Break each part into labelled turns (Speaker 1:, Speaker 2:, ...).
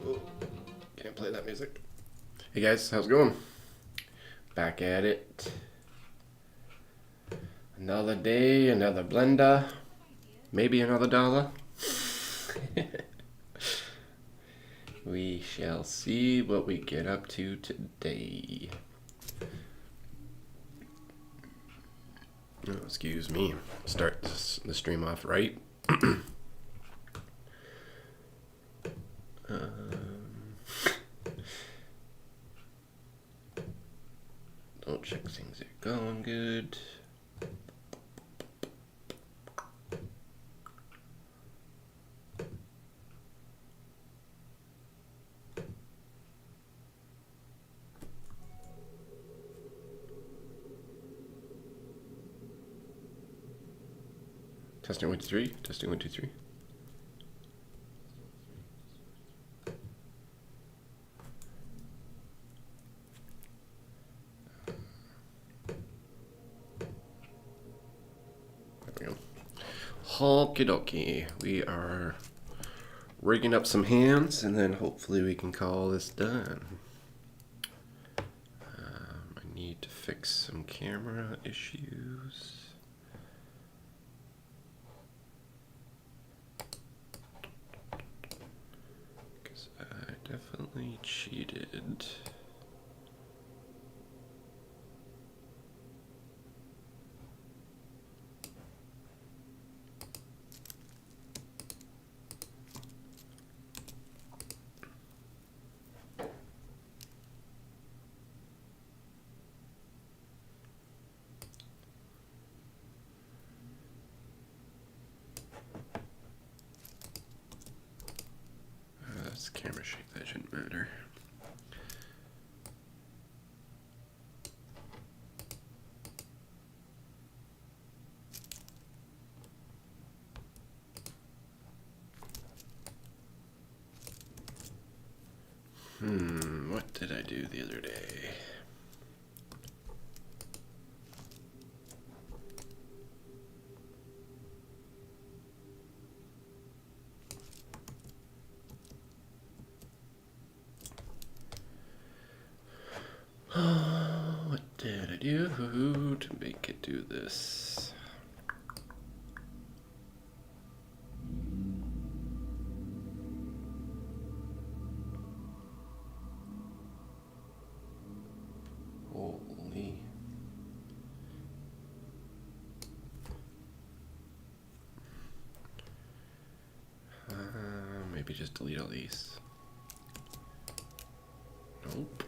Speaker 1: Oh, can't play that music. Hey guys, how's it going? Back at it. Another day, another blender. Maybe another dollar. We shall see what we get up to today. Oh, excuse me. Start the stream off right. Don't check things are going good. Testing 1, 2, 3. Testing 1, 2, 3. There we go. Okie dokie. We are rigging up some hands, and then hopefully we can call this done. I need to fix some camera issues. Because I definitely cheated. That's camera shape, that shouldn't matter. What did I do the other day? What did I do to make it do this? Holy. Maybe just delete all these. Nope.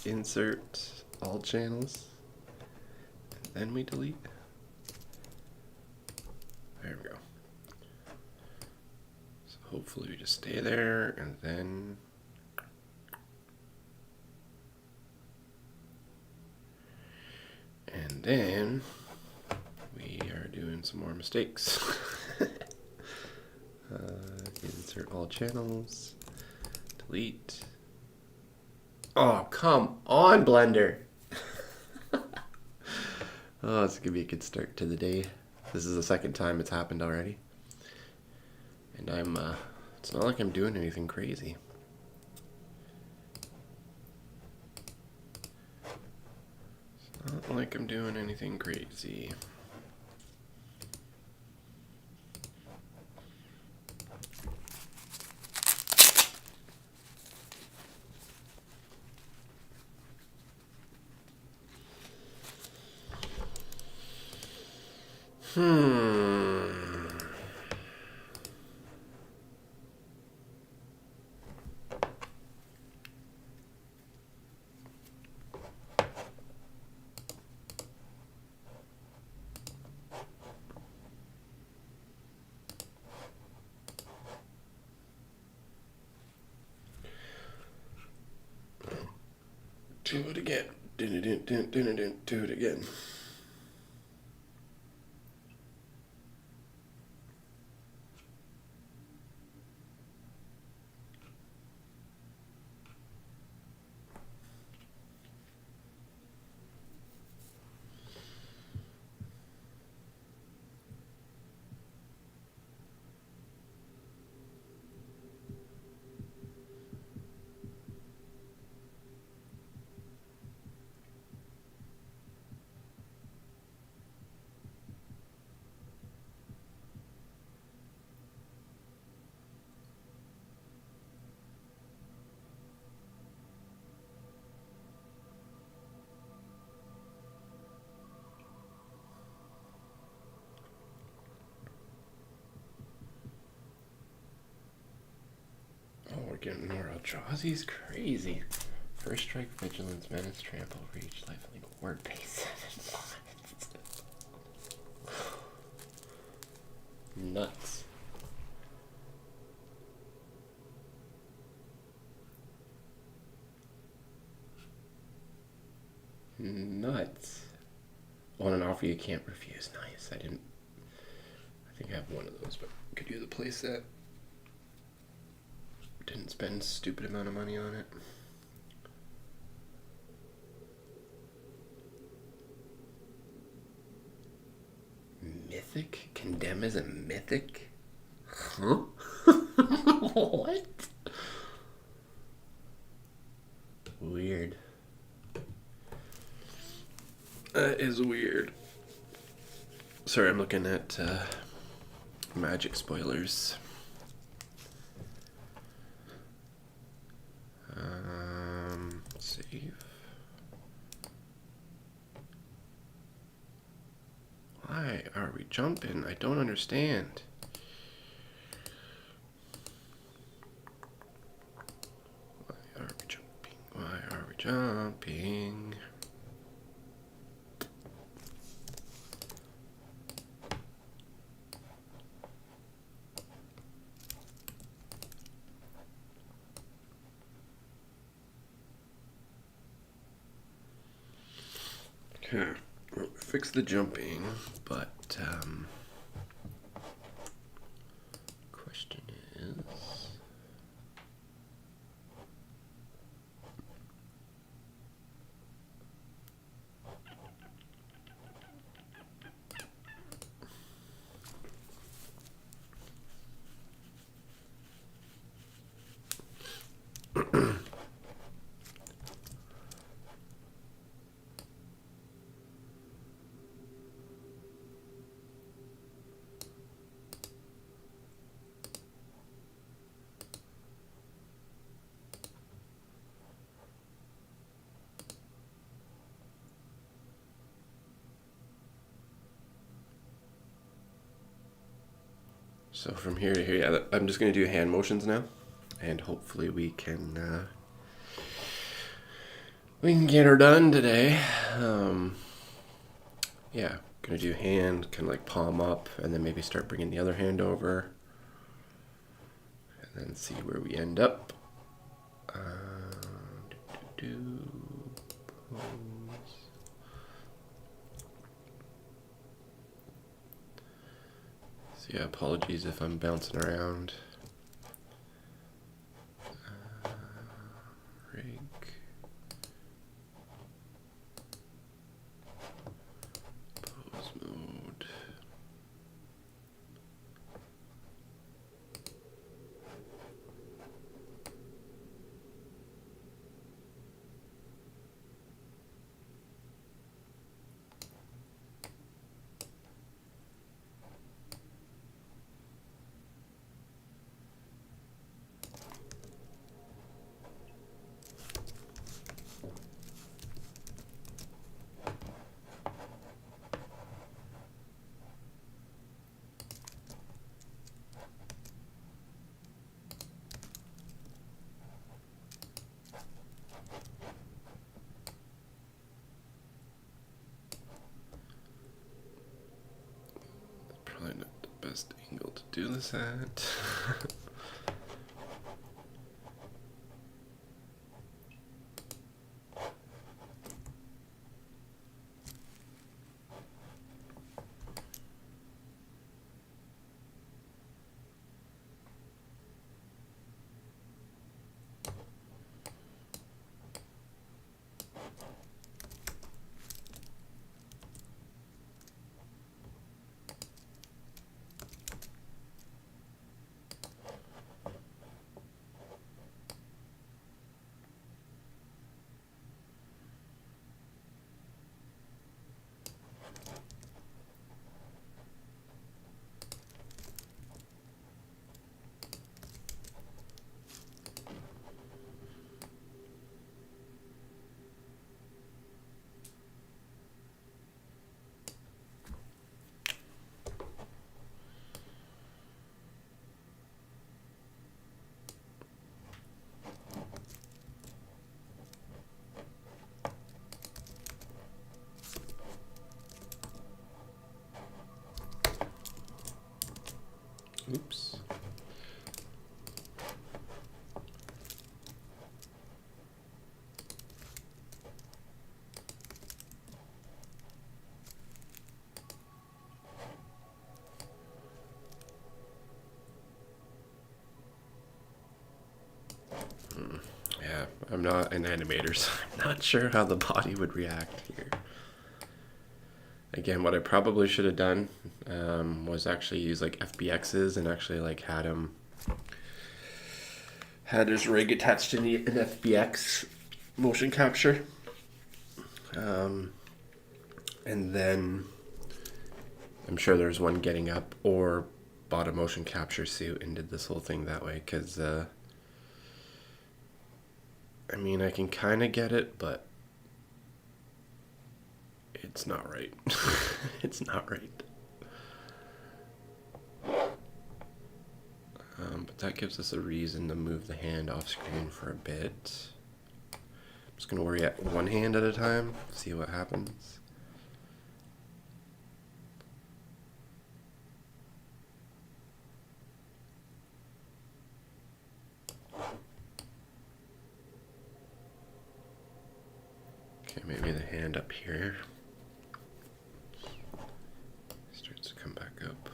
Speaker 1: Insert all channels, and then we delete. There we go. So hopefully we just stay there, and then we are doing some more mistakes. Insert all channels, delete. Oh, come on, Blender. Oh, it's gonna be a good start to the day. This is the second time it's happened already. And it's not like I'm doing anything crazy. It's not like I'm doing anything crazy. Do it again. Do it again. getting more Eldrazi's crazy. First strike, vigilance, menace, trample, reach, lifelink, word base. Nuts. Nuts. On an offer you can't refuse. Nice. I think I have one of those, but could use a playset. Didn't spend a stupid amount of money on it. Mythic? Condemn is a mythic? Huh? What? Weird. That is weird. Sorry, I'm looking at Magic spoilers. Save. Why are we jumping? I don't understand. Why are we jumping? Why are we jumping? Okay, well, fix the jumping, but question is, so from here to here, yeah, I'm just going to do hand motions now, and hopefully we can get her done today. Yeah, going to do hand, kind of like palm up, and then maybe start bringing the other hand over, and then see where we end up. Pose. So yeah, apologies if I'm bouncing around. Rig. Pose mode. Probably not the best angle to do this at. Oops. Yeah, I'm not an animator, so I'm not sure how the body would react here. Again, what I probably should have done was actually use like FBXs and actually like had his rig attached to an FBX motion capture. And then I'm sure there's one getting up, or bought a motion capture suit and did this whole thing that way, because I mean, I can kind of get it, but it's not right. It's not right. But that gives us a reason to move the hand off screen for a bit. I'm just going to worry at one hand at a time, see what happens. Okay, maybe the hand up here starts to come back up.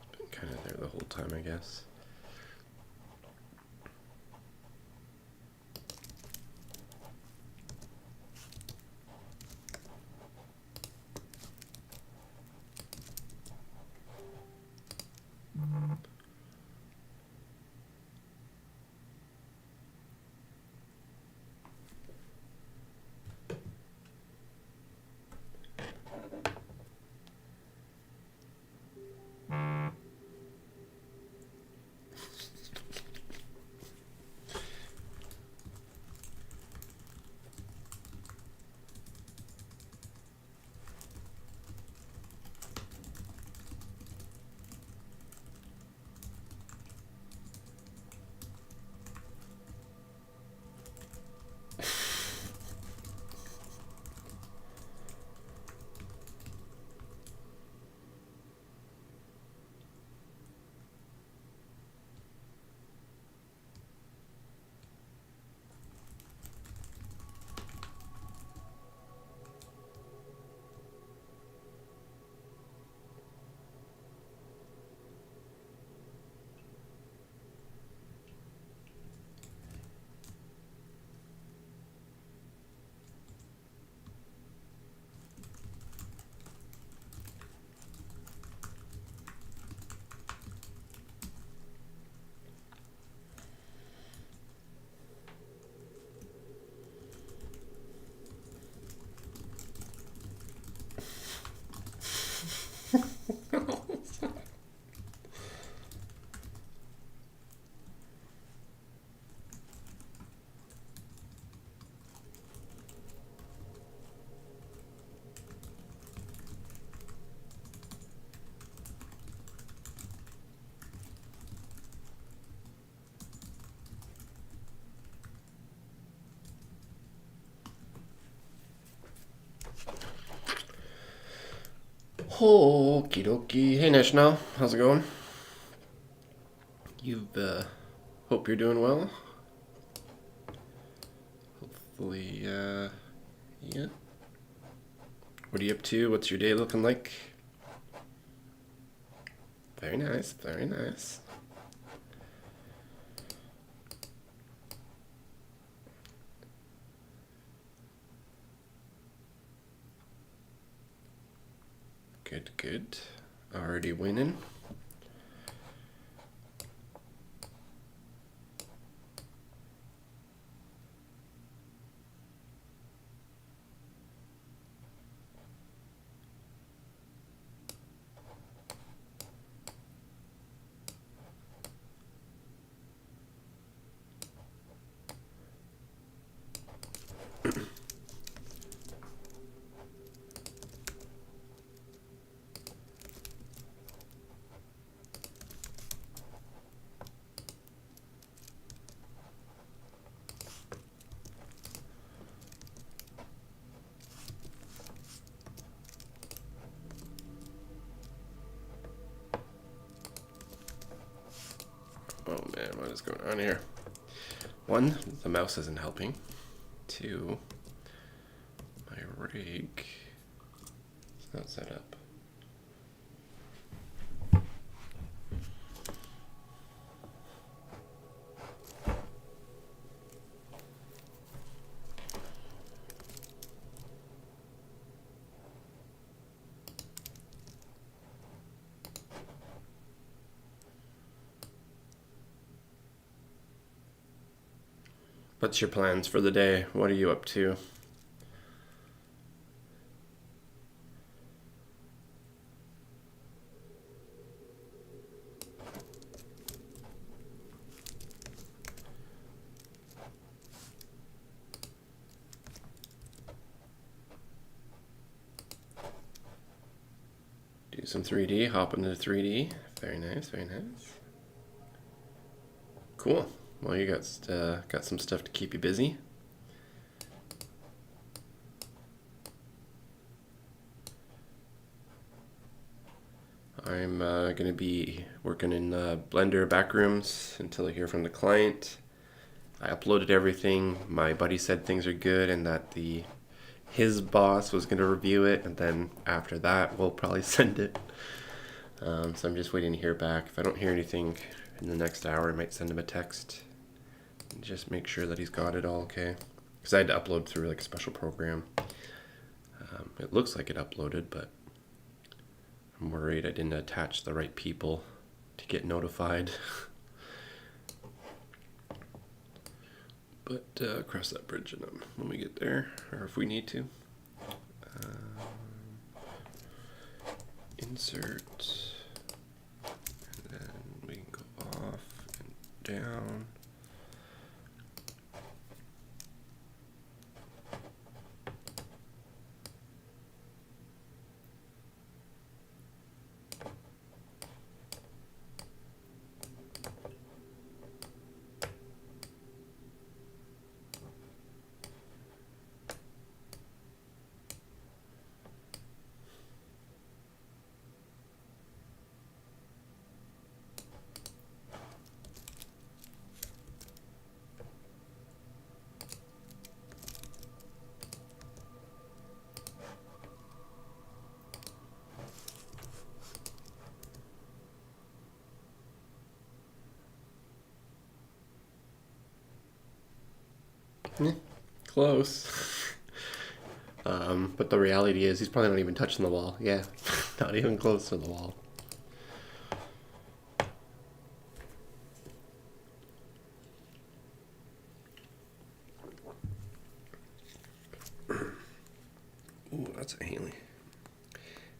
Speaker 1: It's been kind of there the whole time, I guess. Okie dokie. Hey Nishna, how's it going? Hope you're doing well. Hopefully, yeah. What are you up to? What's your day looking like? Very nice, very nice. Good, good. Already winning. what is going on here? One, the mouse isn't helping. Two, my rig is not set up. What's your plans for the day? What are you up to? Do some 3D, hop into 3D. Very nice, very nice. Cool. Well, you got some stuff to keep you busy. I'm going to be working in Blender backrooms until I hear from the client. I uploaded everything. My buddy said things are good and that his boss was going to review it, and then after that we'll probably send it. So I'm just waiting to hear back. If I don't hear anything in the next hour, I might send him a text and just make sure that he's got it all okay. Because I had to upload through like a special program. It looks like it uploaded, but I'm worried I didn't attach the right people to get notified. But cross that bridge when we get there, or if we need to. Insert, and then we can go off and down. Close. But the reality is he's probably not even touching the wall. Yeah, not even close to the wall. Ooh, that's a Haley.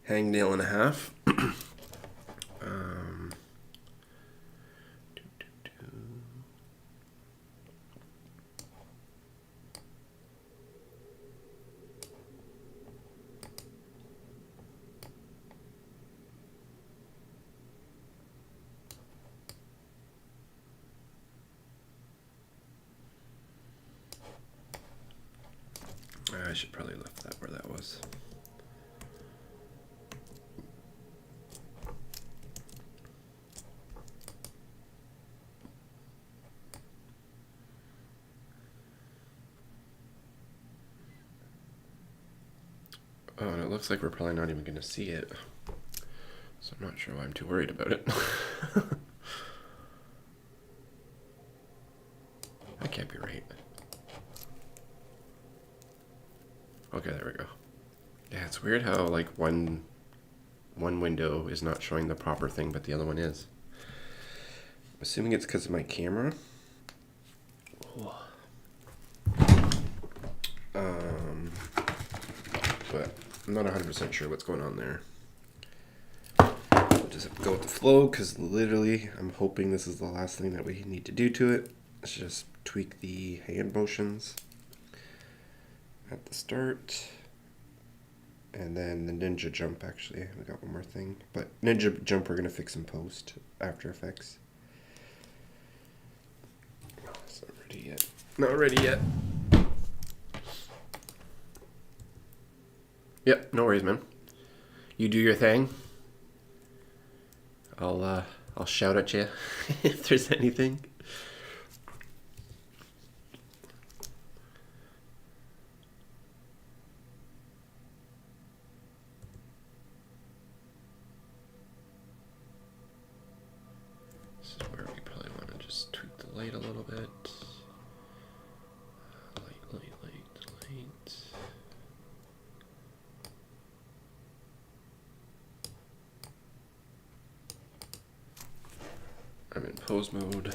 Speaker 1: Hangnail and a half. I should probably left that where that was. Oh, and it looks like we're probably not even going to see it. So I'm not sure why I'm too worried about it. That can't be right. Okay, there we go. Yeah, it's weird how like one window is not showing the proper thing, but the other one is. I'm assuming it's because of my camera. But I'm not 100% sure what's going on there. We'll just have to go with the flow, because literally I'm hoping this is the last thing that we need to do to it. Let's just tweak the hand motions at the start. And then the ninja jump, actually. We got one more thing. But ninja jump we're going to fix in post, After Effects. It's not ready yet. Not ready yet. Yep, no worries, man. You do your thing. I'll shout at you if there's anything. Just tweak the light a little bit. Light. I'm in pose mode.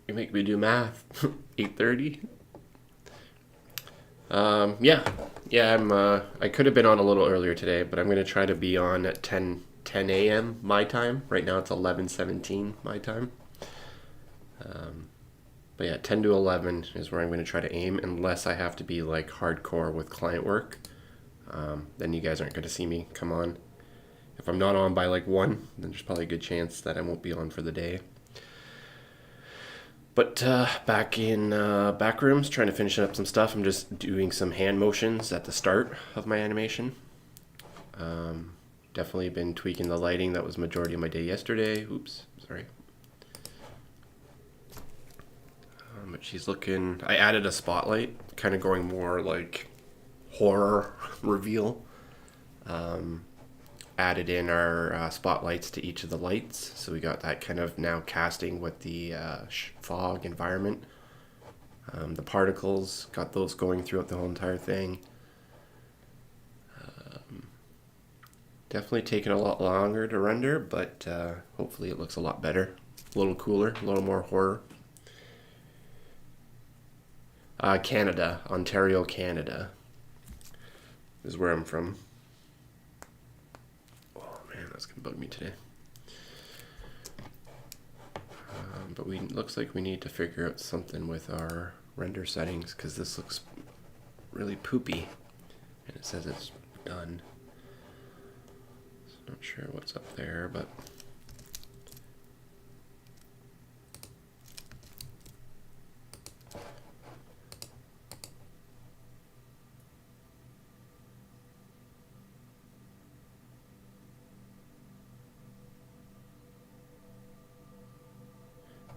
Speaker 1: You make me do math. 8:30. Yeah. I could have been on a little earlier today, but I'm gonna try to be on at 10 a.m. my time. Right now it's 11:17 my time. But yeah, 10 to 11 is where I'm gonna try to aim, unless I have to be like hardcore with client work. Then you guys aren't gonna see me come on. If I'm not on by like 1, then there's probably a good chance that I won't be on for the day. But back in back rooms, trying to finish up some stuff. I'm just doing some hand motions at the start of my animation. Definitely been tweaking the lighting. That was majority of my day yesterday. Oops, sorry. But she's looking. I added a spotlight, kind of going more like horror reveal. Added in our spotlights to each of the lights, so we got that kind of now casting with the fog environment. The particles, got those going throughout the whole entire thing. Definitely taking a lot longer to render, but hopefully it looks a lot better. A little cooler, a little more horror. Canada, Ontario, Canada is where I'm from. That's gonna bug me today. But looks like we need to figure out something with our render settings, because this looks really poopy, and it says it's done. So not sure what's up there, but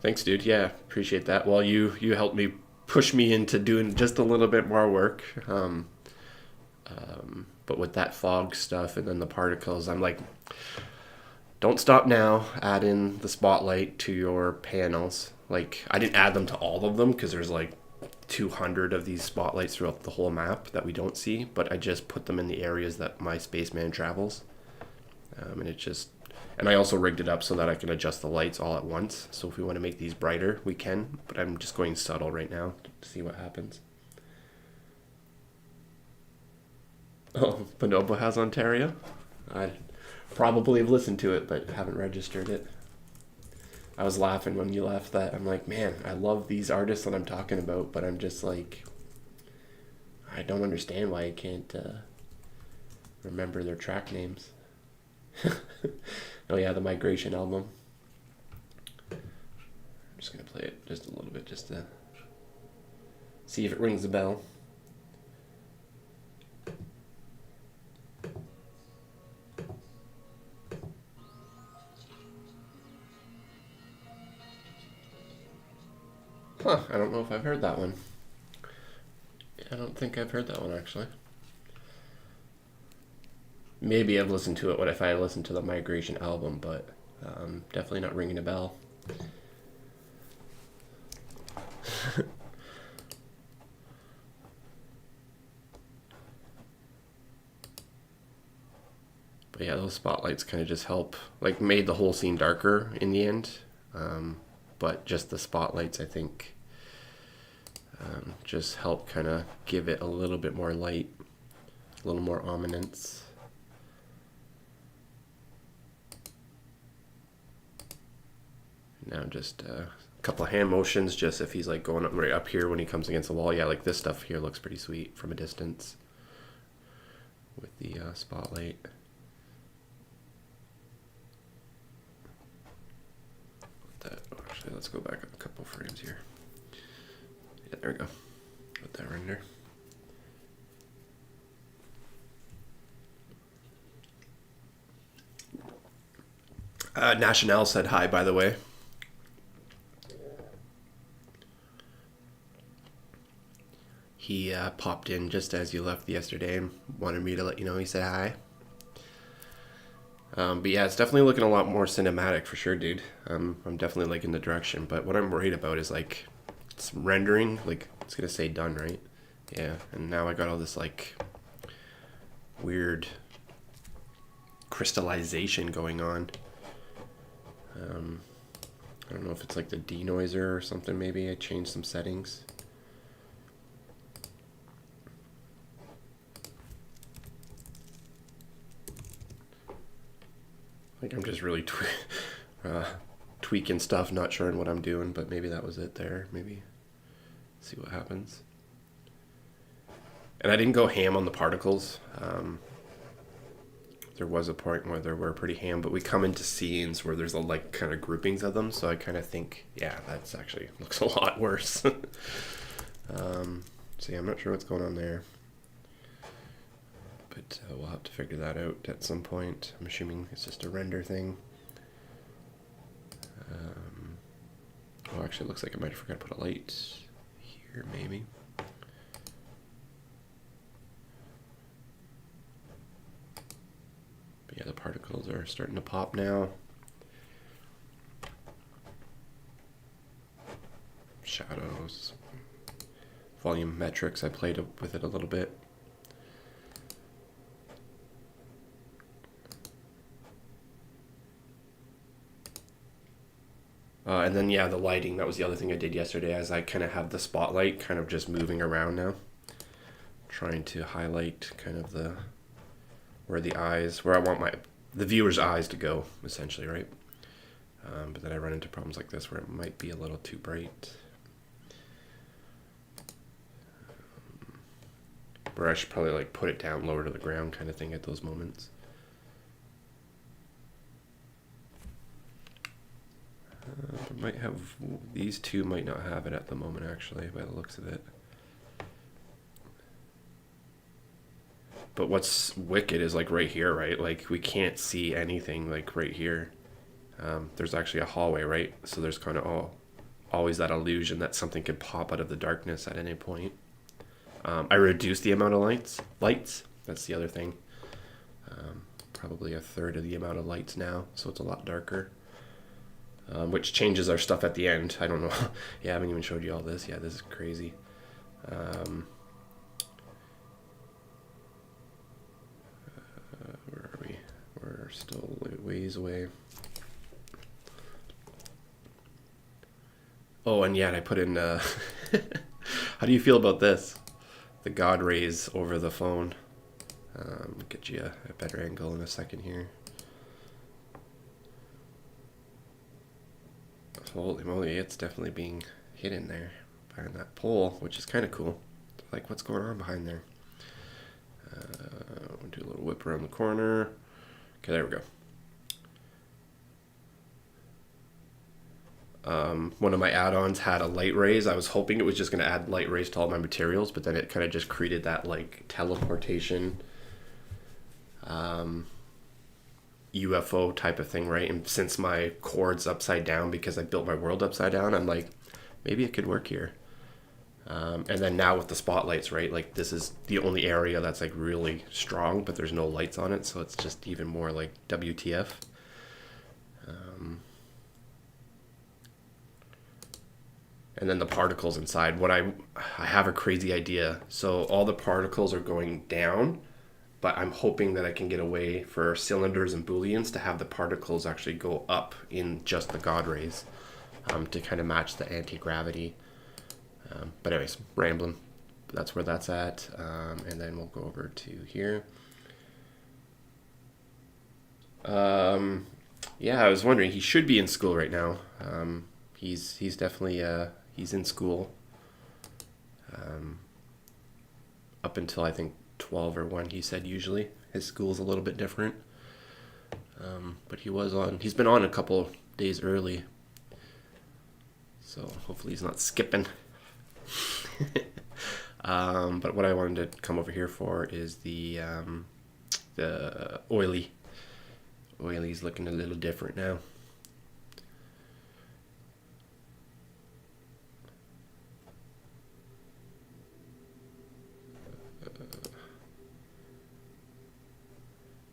Speaker 1: thanks, dude. Yeah, appreciate that. Well, you helped me push me into doing just a little bit more work. But with that fog stuff and then the particles, I'm like, don't stop now. Add in the spotlight to your panels. Like, I didn't add them to all of them because there's like 200 of these spotlights throughout the whole map that we don't see, but I just put them in the areas that my spaceman travels. And I also rigged it up so that I can adjust the lights all at once. So if we want to make these brighter, we can, but I'm just going subtle right now to see what happens. Oh, Bonobo has Ontario? I probably have listened to it, but haven't registered it. I was laughing when you left that. I'm like, man, I love these artists that I'm talking about, but I'm just like, I don't understand why I can't remember their track names. Oh yeah, the Migration album. I'm just gonna play it just a little bit just to see if it rings a bell. Huh, I don't know if I've heard that one. I don't think I've heard that one actually. Maybe I've listened to it if I listened to the Migration album, but definitely not ringing a bell. But yeah, those spotlights kind of just help, like made the whole scene darker in the end. But just the spotlights, I think, just help kind of give it a little bit more light, a little more ominence. Now just a couple of hand motions, just if he's like going up right up here when he comes against the wall. Yeah, like this stuff here looks pretty sweet from a distance with the spotlight. Actually, let's go back a couple frames here. Yeah, there we go. Let that render. National said hi, by the way. He popped in just as you left yesterday and wanted me to let you know he said hi. But yeah, it's definitely looking a lot more cinematic for sure, dude. I'm definitely liking the direction, but what I'm worried about is like it's rendering, like it's gonna say done, right? Yeah, and now I got all this like weird crystallization going on. I don't know if it's like the denoiser or something. Maybe I changed some settings. Like I'm just really tweaking stuff, not sure what I'm doing, but maybe that was it there. Maybe see what happens. And I didn't go ham on the particles. There was a point where they were pretty ham, but we come into scenes where there's a like kind of groupings of them, so I kind of think, yeah, that's actually looks a lot worse. So yeah, I'm not sure what's going on there, but we'll have to figure that out at some point. I'm assuming it's just a render thing. Oh, actually, it looks like I might have forgot to put a light here, maybe. Yeah, the particles are starting to pop now. Shadows, volume metrics, I played with it a little bit. And then yeah, the lighting, that was the other thing I did yesterday, as I kind of have the spotlight kind of just moving around now. Trying to highlight kind of where the eyes, where I want the viewer's eyes to go, essentially, right? But then I run into problems like this where it might be a little too bright. Where I should probably like put it down lower to the ground kind of thing at those moments. Might have, these two might not have it at the moment actually, by the looks of it. But what's wicked is like right here, right? Like we can't see anything like right here. There's actually a hallway, right? So there's kind of always that illusion that something could pop out of the darkness at any point. I reduced the amount of lights. That's the other thing. Probably a third of the amount of lights now, so it's a lot darker. Which changes our stuff at the end. I don't know. Yeah, I haven't even showed you all this. Yeah, this is crazy. Where are we? We're still ways away. Oh, and yeah, I put in, how do you feel about this? The God rays over the phone. Get you a better angle in a second here. Holy moly, it's definitely being hidden there behind that pole, which is kind of cool. Like, what's going on behind there? We'll do a little whip around the corner. Okay, there we go. One of my add-ons had a light rays. I was hoping it was just going to add light rays to all my materials, but then it kind of just created that like teleportation UFO type of thing, right? And since my chord's upside down because I built my world upside down, I'm like, maybe it could work here. And then now with the spotlights, right? Like this is the only area that's like really strong, but there's no lights on it, so it's just even more like WTF. And then the particles inside. What I have a crazy idea. So all the particles are going down, but I'm hoping that I can get away for cylinders and booleans to have the particles actually go up in just the God rays, to kind of match the anti-gravity. But anyways, rambling. That's where that's at. And then we'll go over to here. Yeah, I was wondering, he should be in school right now. He's definitely he's in school. Up until I think 12 or 1, he said usually. His school's a little bit different. But he's been on a couple days early. So hopefully he's not skipping. But what I wanted to come over here for is the oily. Oily's looking a little different now.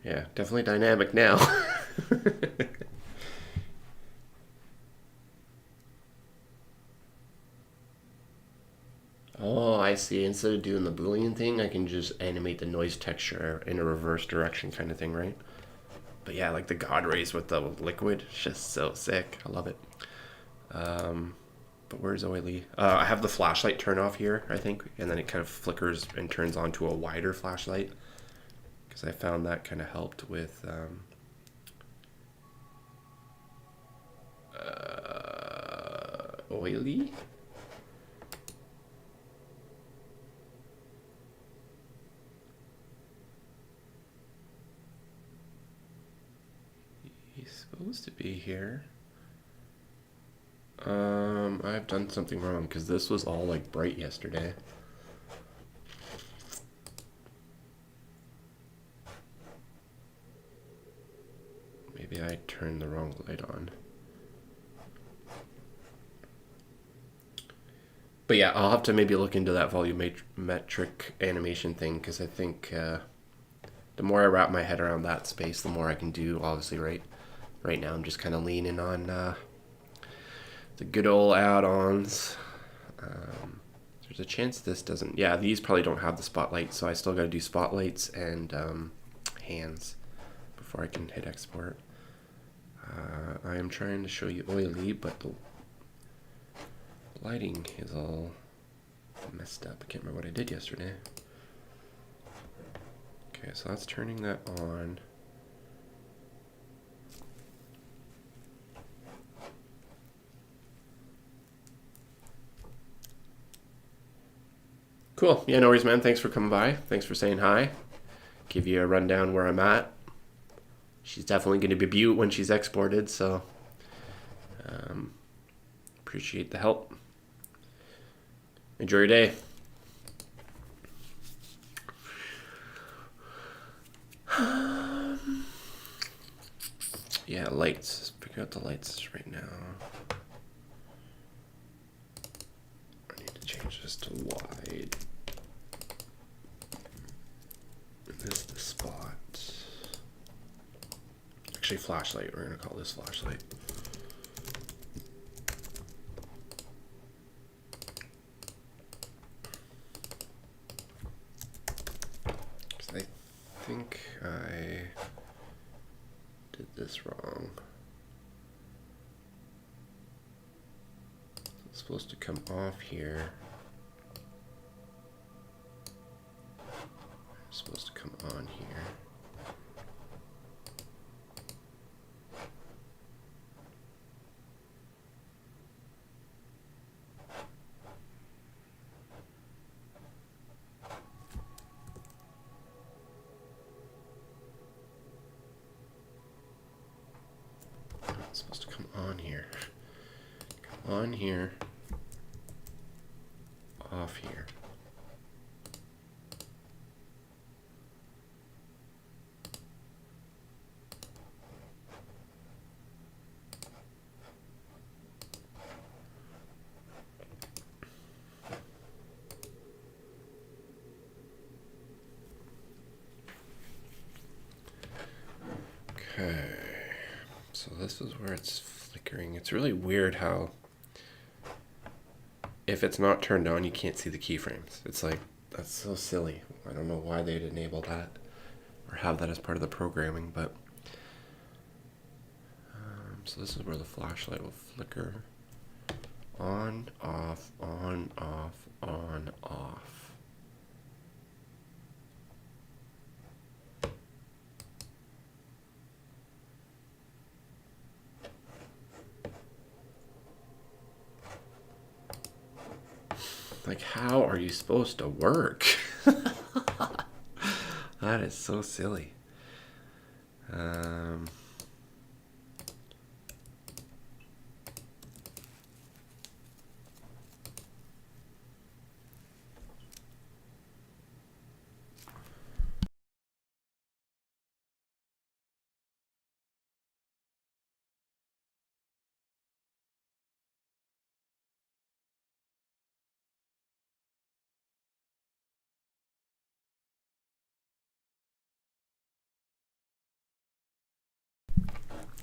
Speaker 1: Yeah, definitely dynamic now. Oh, I see. Instead of doing the Boolean thing, I can just animate the noise texture in a reverse direction kind of thing, right? But yeah, like the God rays with the liquid, it's just so sick. I love it. Um, but where's Oily? I have the flashlight turn off here, I think, and then it kind of flickers and turns onto a wider flashlight because I found that kind of helped with Oily. He's supposed to be here. I've done something wrong because this was all like bright yesterday. Maybe I turned the wrong light on. But yeah, I'll have to maybe look into that volumetric animation thing because I think the more I wrap my head around that space, the more I can do. Obviously, right now I'm just kind of leaning on the good old add-ons. There's a chance this doesn't. Yeah, these probably don't have the spotlight, so I still got to do spotlights and hands before I can hit export. I am trying to show you Oily, but the lighting is all messed up. I can't remember what I did yesterday. Okay, so that's turning that on. Cool. Yeah, no worries, man. Thanks for coming by. Thanks for saying hi. Give you a rundown where I'm at. She's definitely going to be Butte when she's exported, so appreciate the help. Enjoy your day. Yeah, lights. Let's figure out the lights right now. I need to change this to wide. This is the spot. Actually, flashlight. We're going to call this flashlight. I think I did this wrong. It's supposed to come off here. It's supposed to come on here. It's supposed to come on here. Come on here. Off here. Okay. So this is where it's flickering. It's really weird how if it's not turned on, you can't see the keyframes. It's like, that's so silly. I don't know why they'd enable that or have that as part of the programming, but so this is where the flashlight will flicker. On, off, on, off, on, off. Like, how are you supposed to work? That is so silly.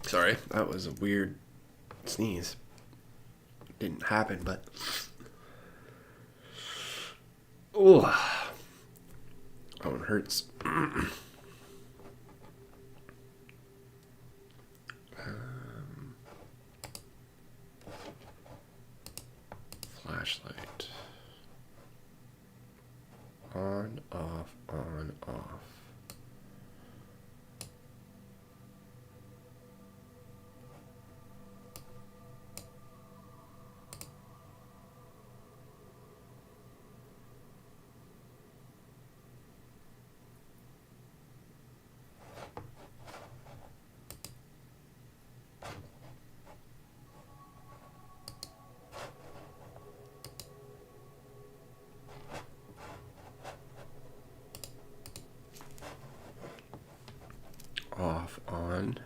Speaker 1: Sorry, that was a weird sneeze. Didn't happen, but oh, that one hurts. Flashlight. On, off, on, off. Off, on.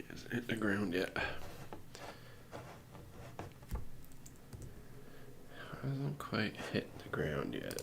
Speaker 1: Hasn't hit the ground yet. Hasn't quite hit the ground yet.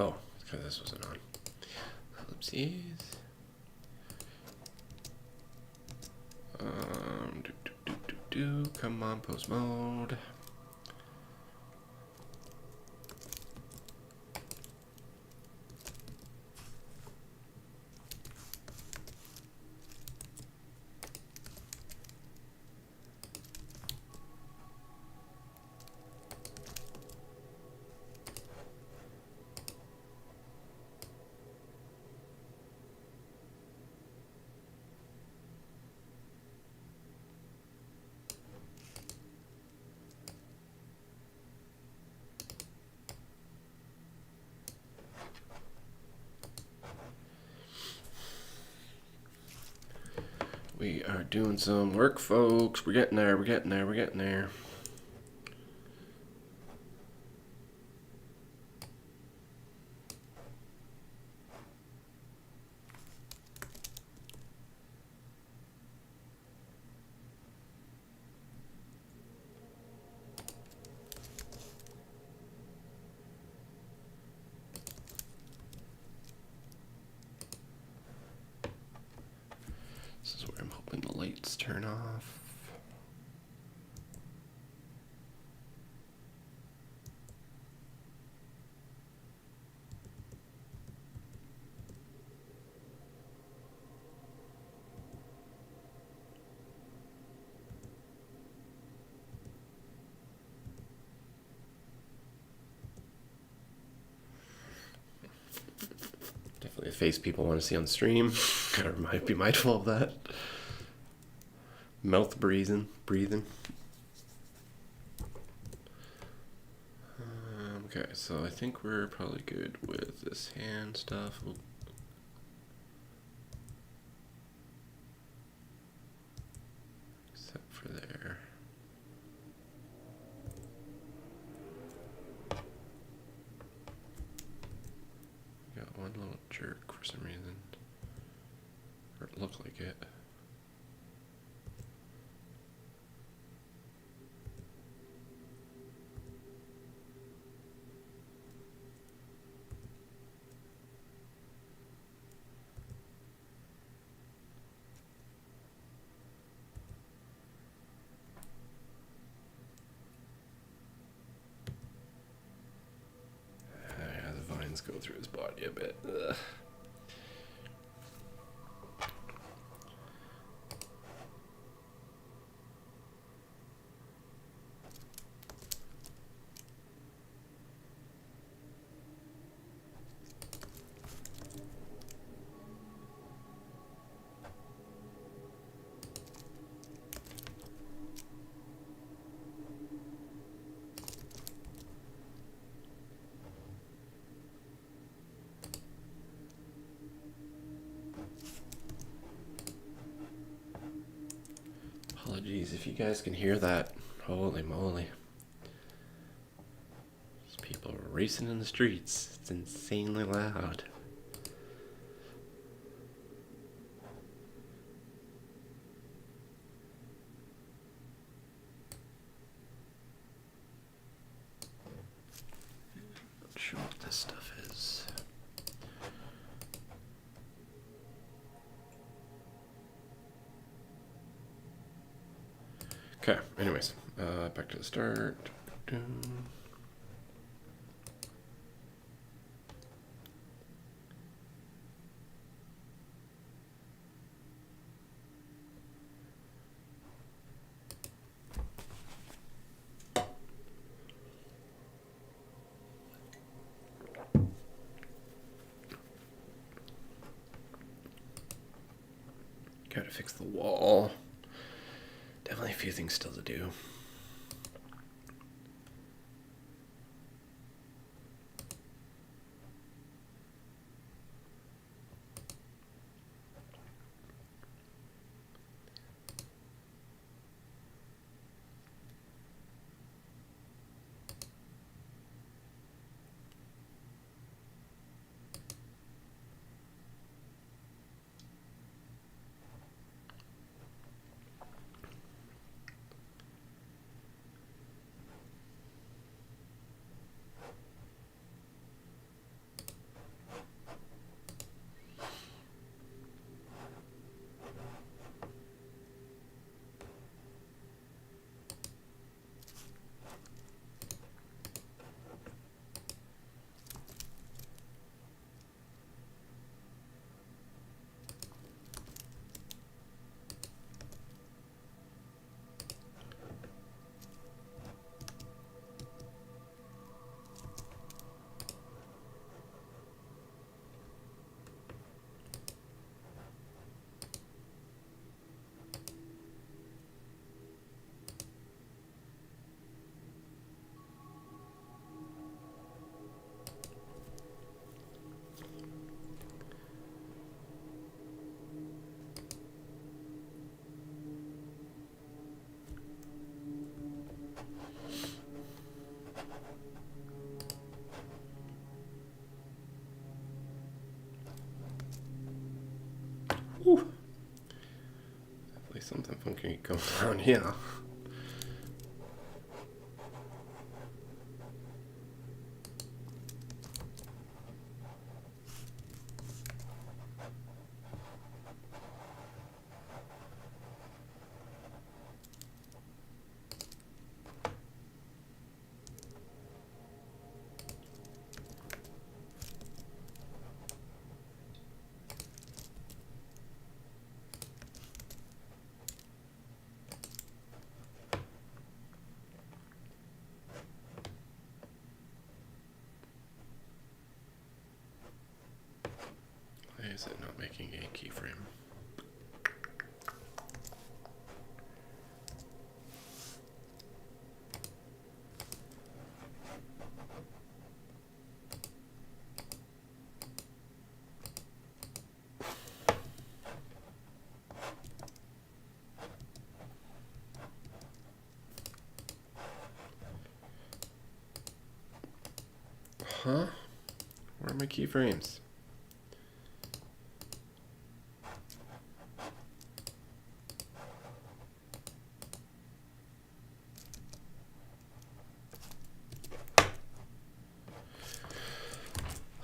Speaker 1: Oh, because this wasn't on. Oopsies. Come on, post mode. We are doing some work, folks. We're getting there, we're getting there, we're getting there. This is where I'm hoping the lights turn off. Definitely a face people want to see on stream. Gotta be mindful of that. Mouth breathing. Okay, so I think we're probably good with this hand stuff. Except for there. Got one little jerk for some reason. Or it looked like it. Yeah, the vines go through his body a bit. Ugh. Apologies if you guys can hear that. Holy moly. These people are racing in the streets. It's insanely loud. Not sure what this stuff is. Okay, anyways, back to the start. Gotta fix the wall. Definitely a few things still to do. Whew. Definitely something funky going on here. Why is it not making a keyframe? Huh? Where are my keyframes?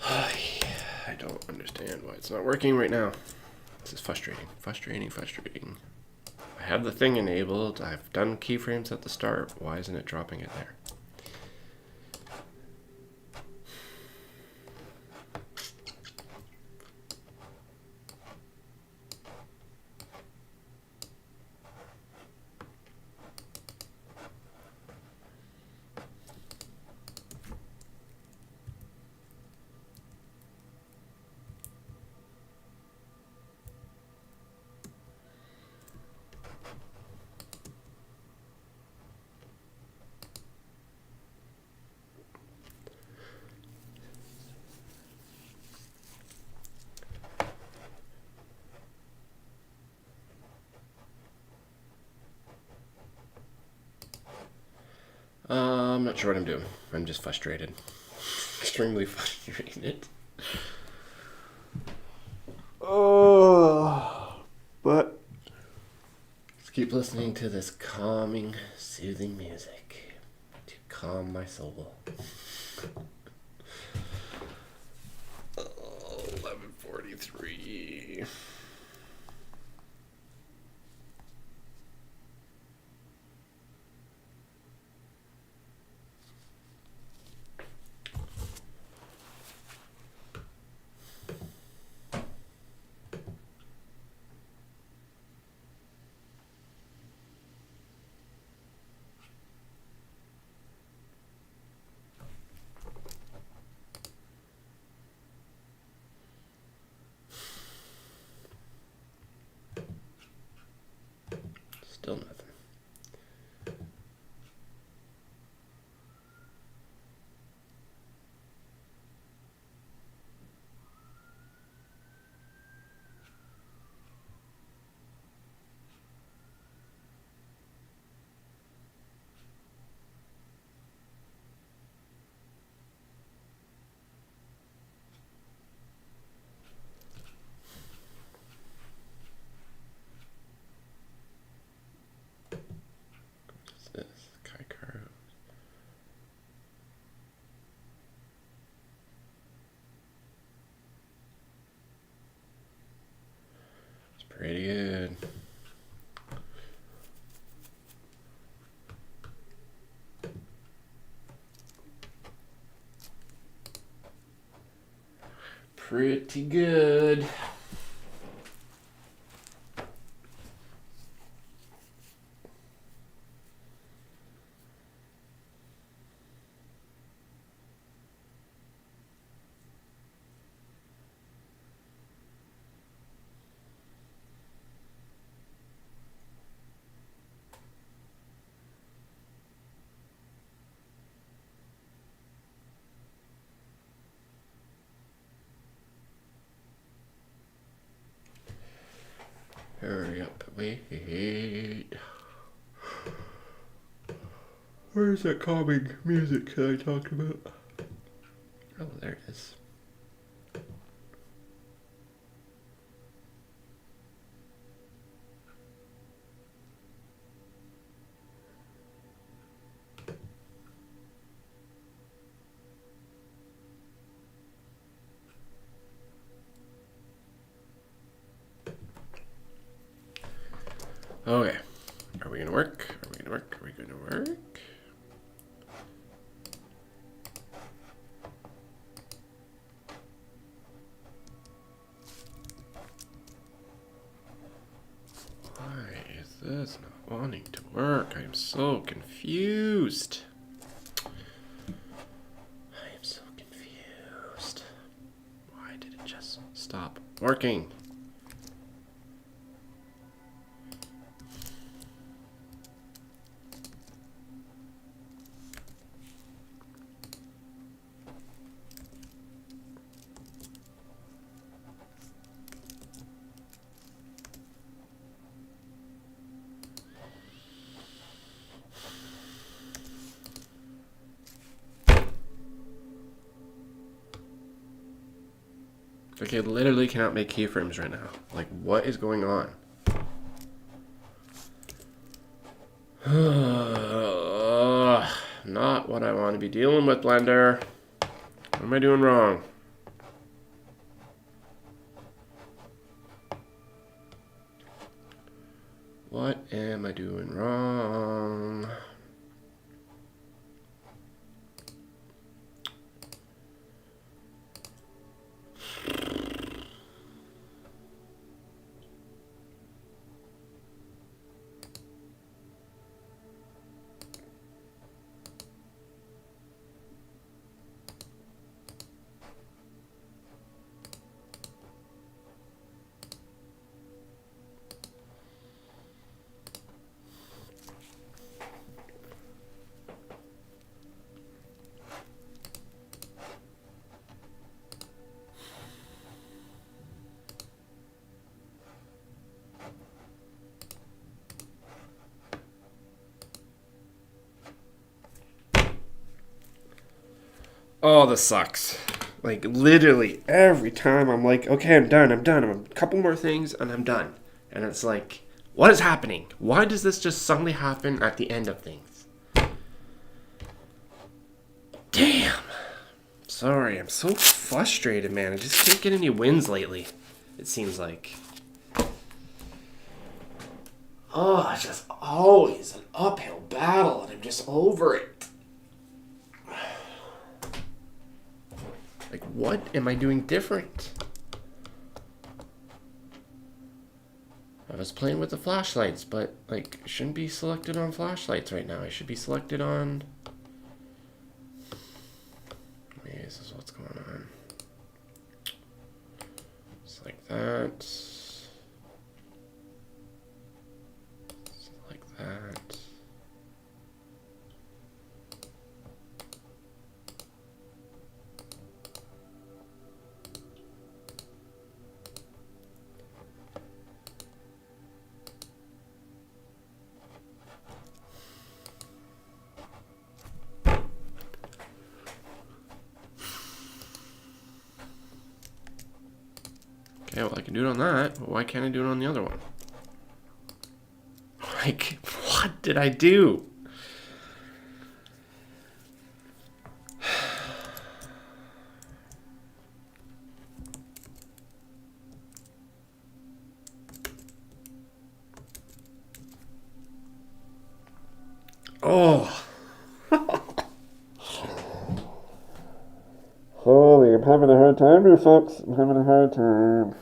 Speaker 1: I don't understand why it's not working right now. This is frustrating. Frustrating. I have the thing enabled. I've done keyframes at the start. Why isn't it dropping it there? I'm not sure what I'm doing. I'm just frustrated. Extremely frustrated. Oh, but let's keep listening to this calming, soothing music to calm my soul. 11:43. Still nothing. What's this? Kaikaro. It's pretty good. Pretty good. Hurry up, wait. Where's that calming music that I talked about? Oh, there it is. Okay. Are we gonna work? Are we gonna work? Are we gonna work? Why is this not wanting to work? I am so confused. I am so confused. Why did it just stop working? Like, I literally cannot make keyframes right now. Like, what is going on? Not what I want to be dealing with, Blender. What am I doing wrong? What am I doing wrong? Oh, this sucks. Like, literally, every time I'm like, okay, I'm done. I'm a couple more things, and I'm done. And it's like, what is happening? Why does this just suddenly happen at the end of things? Damn. Sorry, I'm so frustrated, man. I just can't get any wins lately, it seems like. Oh, it's just always an uphill battle, and I'm just over it. Like, what am I doing different? I was playing with the flashlights, but, like, I shouldn't be selected on flashlights right now. I should be selected on... Maybe this is what's going on. Just like that. Just like that. Okay, well, I can do it on that, but why can't I do it on the other one? Like, what did I do? Oh. Holy, I'm having a hard time here, folks. I'm having a hard time.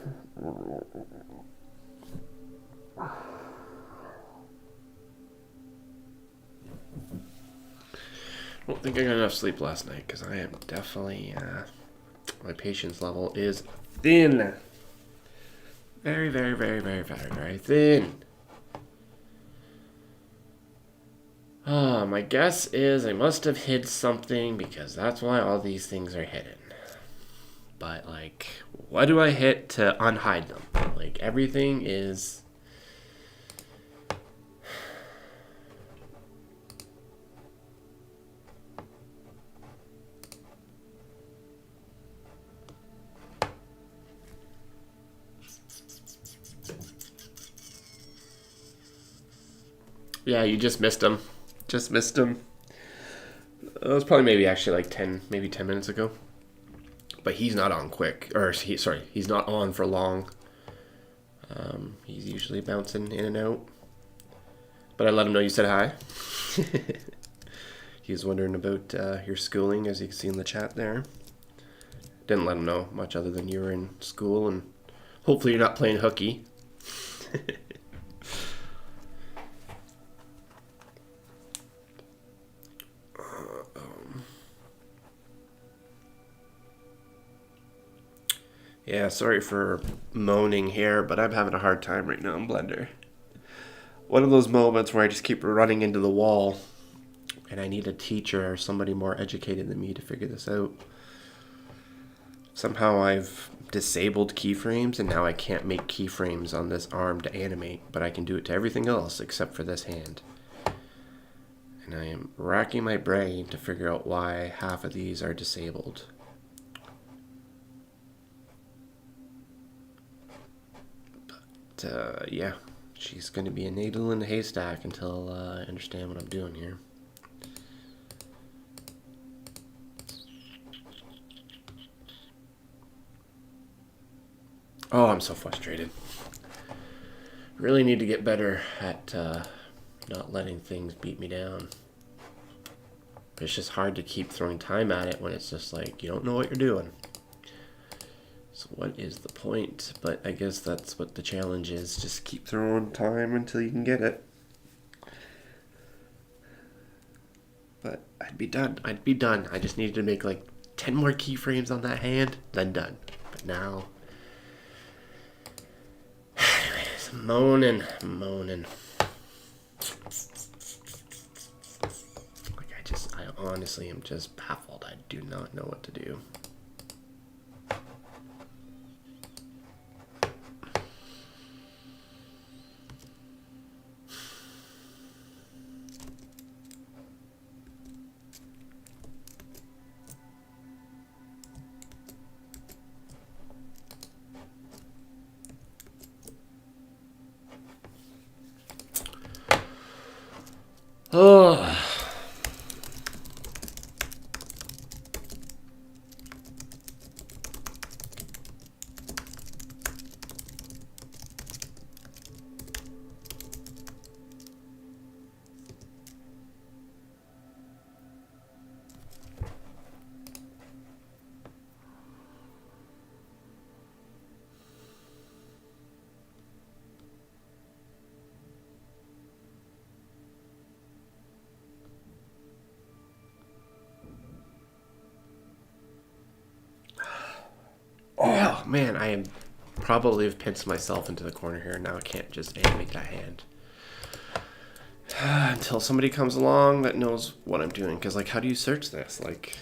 Speaker 1: I don't think I got enough sleep last night because I am definitely, my patience level is thin. Very, very, very, very, very, very thin. My guess is I must have hid something because that's why all these things are hidden. But, like, what do I hit to unhide them? Like, everything is... Yeah, you just missed him. Just missed him. It was probably maybe actually like 10 minutes ago. But he's not on quick. He's not on for long. He's usually bouncing in and out. But I let him know you said hi. He's wondering about your schooling, as you can see in the chat there. Didn't let him know much other than you were in school, and hopefully you're not playing hooky. Yeah, sorry for moaning here, but I'm having a hard time right now in Blender. One of those moments where I just keep running into the wall, and I need a teacher or somebody more educated than me to figure this out. Somehow I've disabled keyframes, and now I can't make keyframes on this arm to animate, but I can do it to everything else except for this hand. And I am racking my brain to figure out why half of these are disabled. yeah, she's going to be a needle in a haystack until I understand what I'm doing here. Oh, I'm so frustrated. Really need to get better at not letting things beat me down. It's just hard to keep throwing time at it when it's just like you don't know what you're doing. So what is the point? But I guess that's what the challenge is. Just keep throwing time until you can get it. But I'd be done. I just needed to make like 10 more keyframes on that hand, then done. But now, anyways, moaning. I honestly am just baffled. I do not know what to do. Oh. Oh man, I am probably have pinched myself into the corner here. Now I can't just animate that hand until somebody comes along that knows what I'm doing. Because like, how do you search this? Like,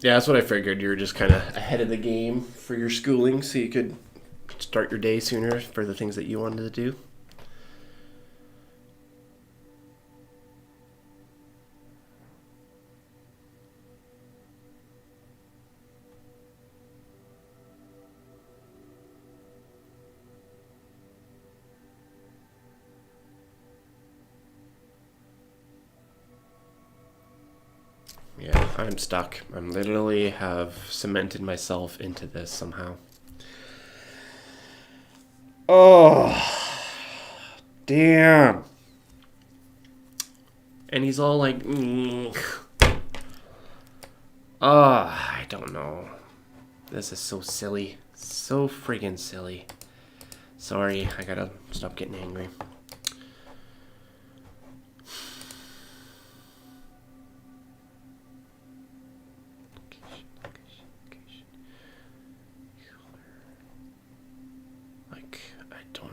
Speaker 1: yeah, that's what I figured. You were just kind of ahead of the game for your schooling, so you could start your day sooner for the things that you wanted to do. Yeah, I'm stuck. I'm literally have cemented myself into this somehow. Oh, damn. And he's all like, I don't know. This is so silly. So friggin' silly. Sorry, I gotta stop getting angry.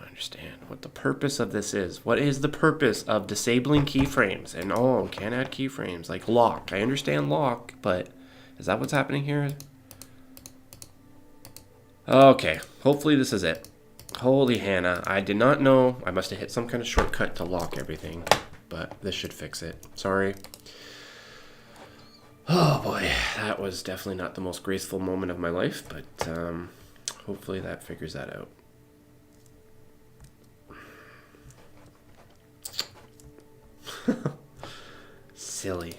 Speaker 1: Understand what the purpose of this is. What is the purpose of disabling keyframes? And can't add keyframes. Like lock. I understand lock, but is that what's happening here? Okay, hopefully this is it. Holy Hannah, I did not know. I must have hit some kind of shortcut to lock everything, but this should fix it. Sorry. Oh boy, that was definitely not the most graceful moment of my life, but hopefully that figures that out. Silly.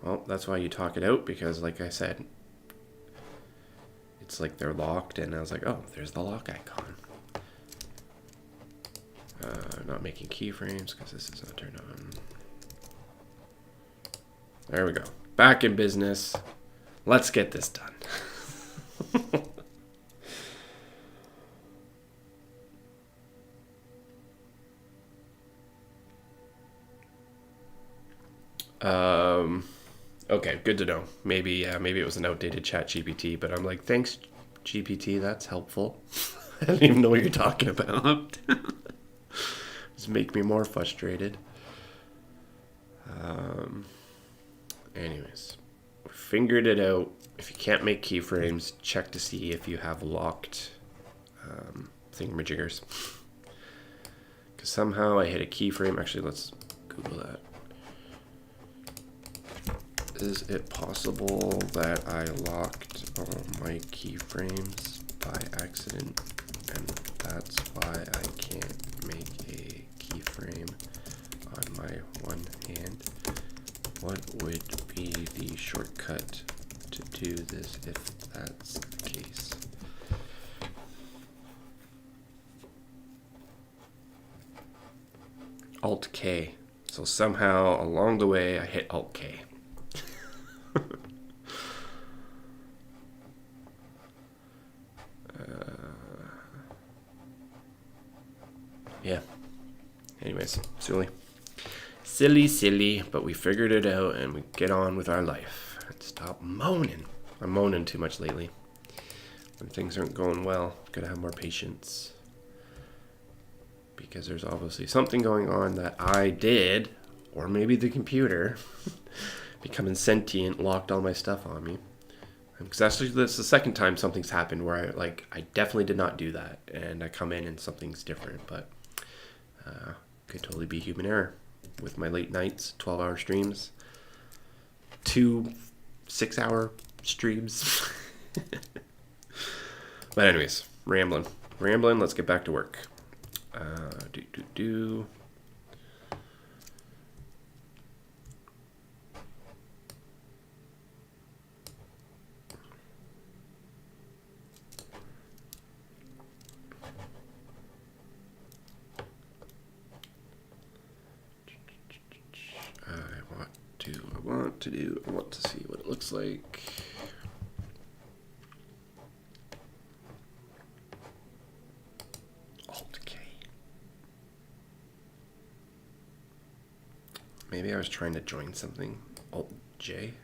Speaker 1: Well, that's why you talk it out, because like I said, it's like they're locked, and I was like, oh, there's the lock icon. Not making keyframes because this is not turned on. There we go. Back in business. Let's get this done. Okay, good to know. Maybe it was an outdated chat GPT, but I'm like, thanks, GPT, that's helpful. I don't even know what you're talking about. Just make me more frustrated. Anyways, figured it out. If you can't make keyframes, check to see if you have locked thingamajiggers. Because somehow I hit a keyframe. Actually, let's Google that. Is it possible that I locked all my keyframes by accident, and that's why I can't make a keyframe on my one hand? What would be the shortcut to do this if that's the case? Alt K. So somehow along the way I hit Alt K. Yeah. Anyways, silly, but we figured it out and we get on with our life. Stop moaning. I'm moaning too much lately. When things aren't going well, gotta have more patience. Because there's obviously something going on that I did, or maybe the computer, becoming sentient, locked all my stuff on me. Because actually, this is the second time something's happened where I definitely did not do that, and I come in and something's different, but could totally be human error with my late nights, 12-hour streams, 2 6-hour streams. But anyways, rambling. Let's get back to work. I want to see what it looks like. Alt K. Maybe I was trying to join something. Alt J.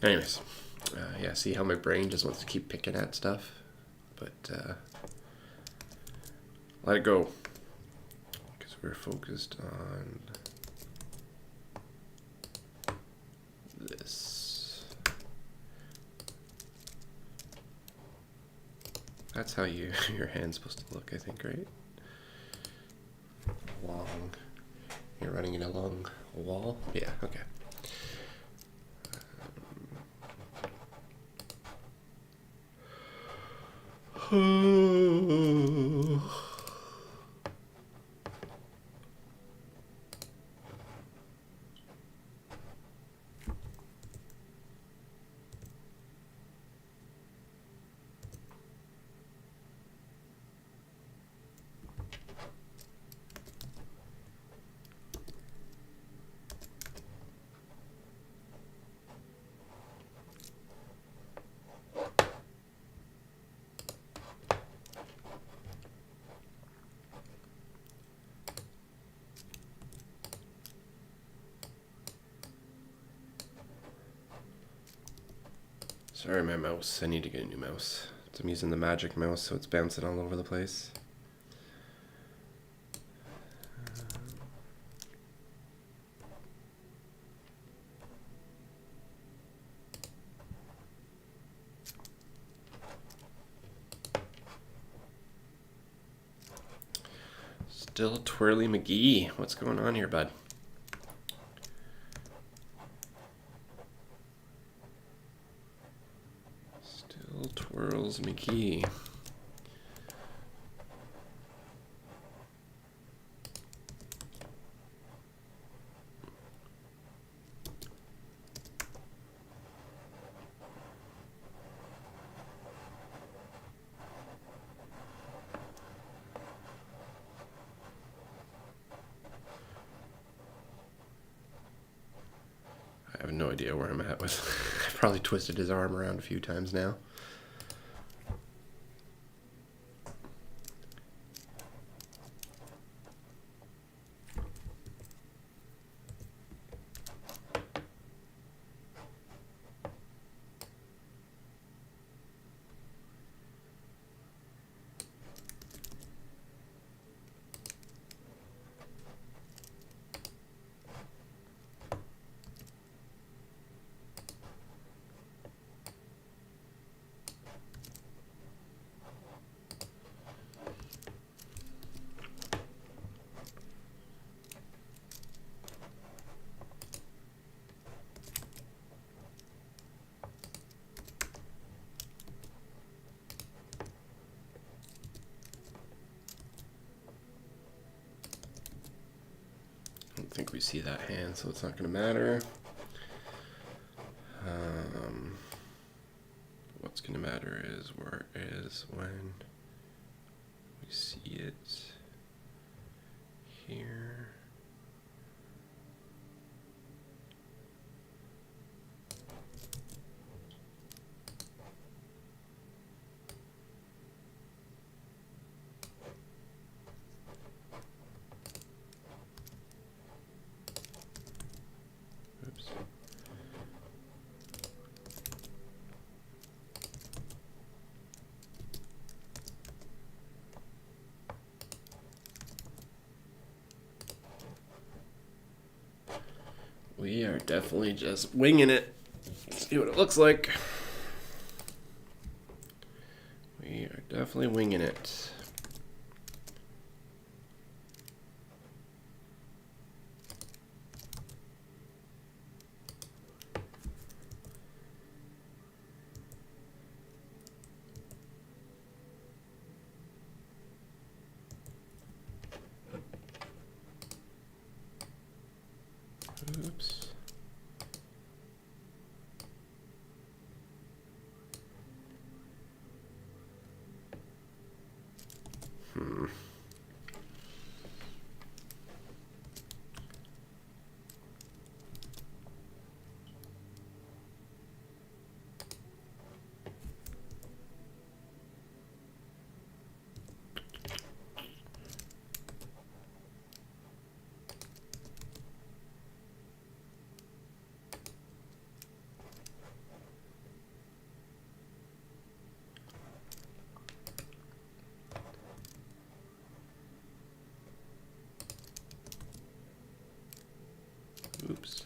Speaker 1: Anyways, yeah, see how my brain just wants to keep picking at stuff, but let it go, because we're focused on this. That's how your hand's supposed to look, I think, right? Long. You're running in a long wall? Yeah, okay. Sorry, my mouse. I need to get a new mouse. I'm using the magic mouse, so it's bouncing all over the place. Still Twirly McGee. What's going on here, bud? Where's my key? I have no idea where I'm at with. I've probably twisted his arm around a few times now. I don't think we see that hand, so it's not going to matter. What's going to matter is where it is when we see it here. Oops. We are definitely just winging it. Let's see what it looks like. We are definitely winging it. Oops. Oops.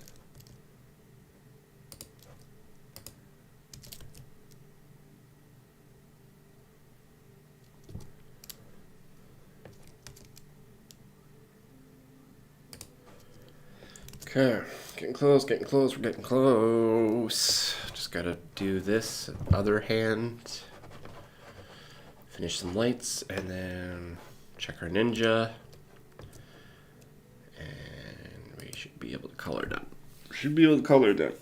Speaker 1: Okay, getting close, getting close, we're getting close. Just gotta do this other hand, finish some lights, and then check our ninja. And we should be able to color done. Should be able to color done.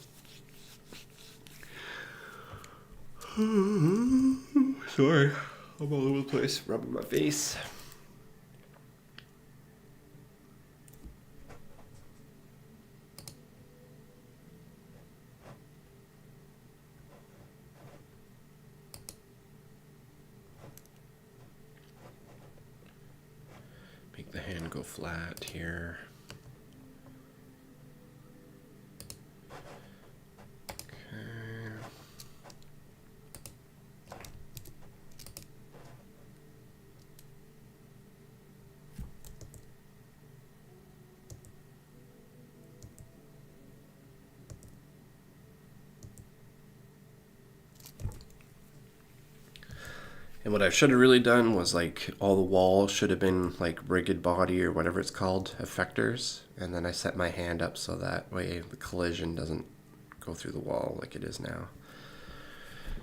Speaker 1: Sorry, I'm all over the place, rubbing my face. Make the hand go flat here. Okay. And what I should have really done was like all the walls should have been like rigged body or whatever it's called, effectors. And then I set my hand up so that way the collision doesn't go through the wall like it is now.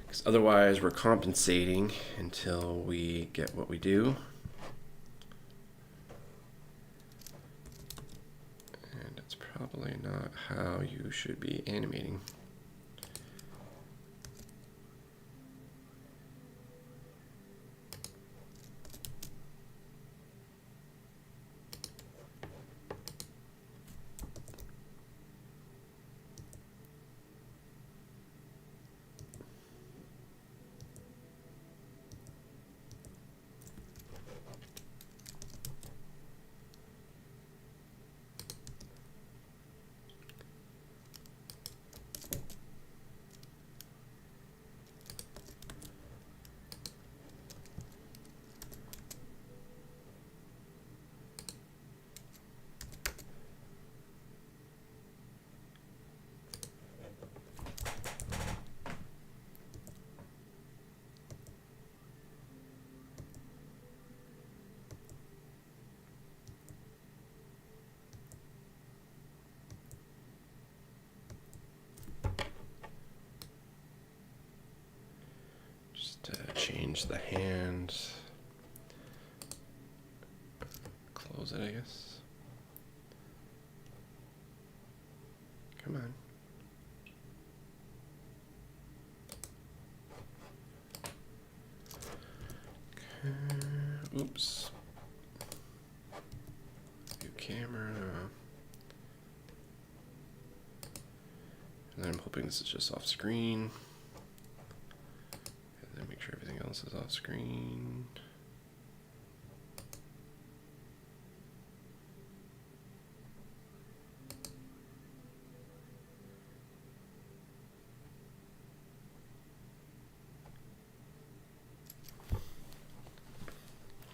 Speaker 1: Because otherwise we're compensating until we get what we do. And it's probably not how you should be animating. Change the hand. Close it, I guess. Come on. Okay. Oops. New camera. And then I'm hoping this is just off screen. Make sure everything else is off screen.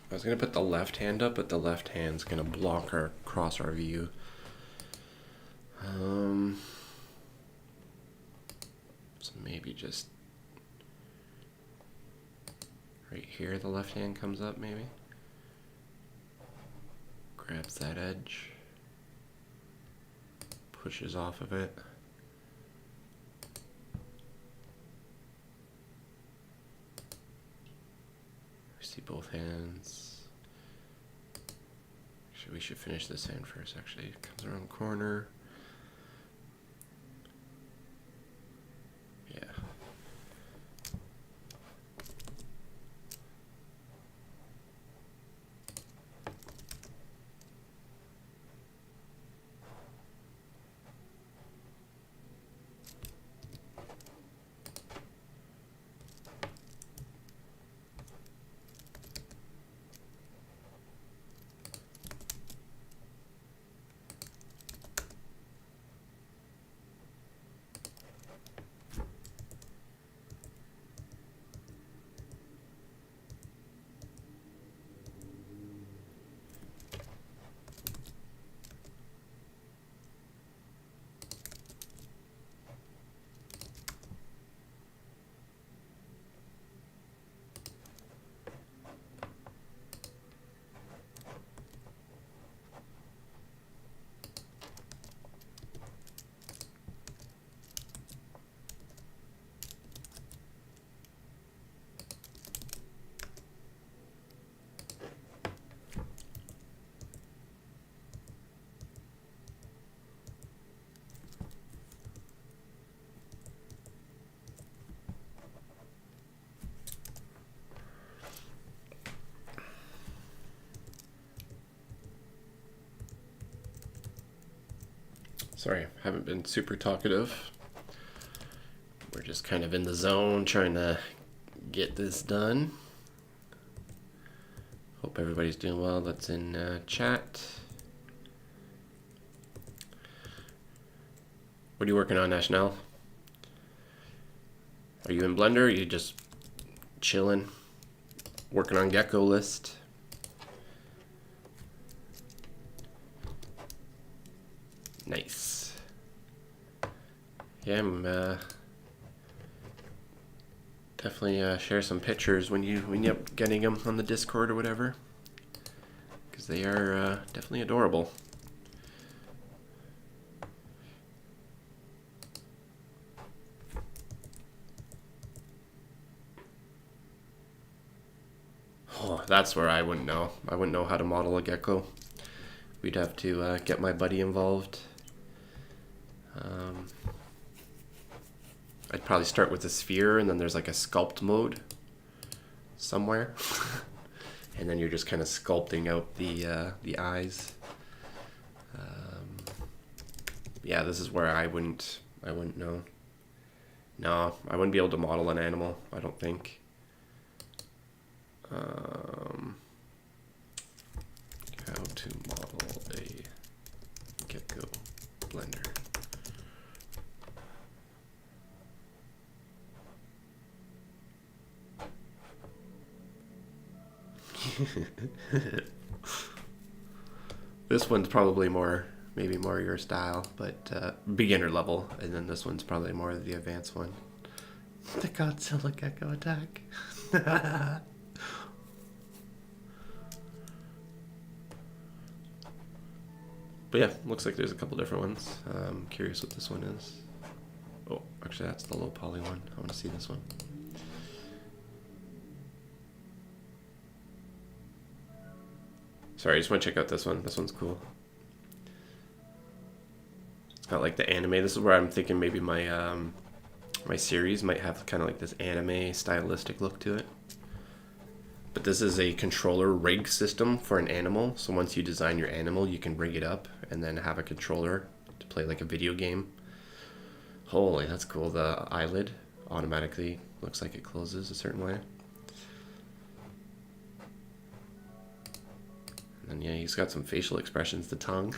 Speaker 1: I was going to put the left hand up, but the left hand's going to block our across our view. So maybe just right here, the left hand comes up, maybe. Grabs that edge. Pushes off of it. We see both hands. Actually, we should finish this hand first, actually. It comes around the corner. Yeah. Sorry, haven't been super talkative. We're just kind of in the zone trying to get this done. Hope everybody's doing well that's in chat. What are you working on, National? Are you in Blender or are you just chilling? Working on Gecko list? Nice. Yeah, I'm definitely share some pictures when you end up getting them on the Discord or whatever, because they are definitely adorable. that's where I wouldn't know. I wouldn't know how to model a gecko. We'd have to get my buddy involved. I'd probably start with a sphere, and then there's like a sculpt mode somewhere. And then you're just kind of sculpting out the eyes. Yeah, this is where I wouldn't know. No, I wouldn't be able to model an animal, I don't think. How to model a gecko blender. This one's probably maybe more your style, but beginner level, and then this one's probably more the advanced one. The Godzilla gecko attack. But yeah, looks like there's a couple different ones. I'm curious what this one is. Oh, actually that's the low poly one. I want to see this one. Sorry, I just want to check out this one. This one's cool. It's got like the anime. This is where I'm thinking maybe my my series might have kind of like this anime stylistic look to it. But this is a controller rig system for an animal. So once you design your animal, you can rig it up and then have a controller to play like a video game. Holy, that's cool. The eyelid automatically looks like it closes a certain way. And then, yeah, he's got some facial expressions, the tongue.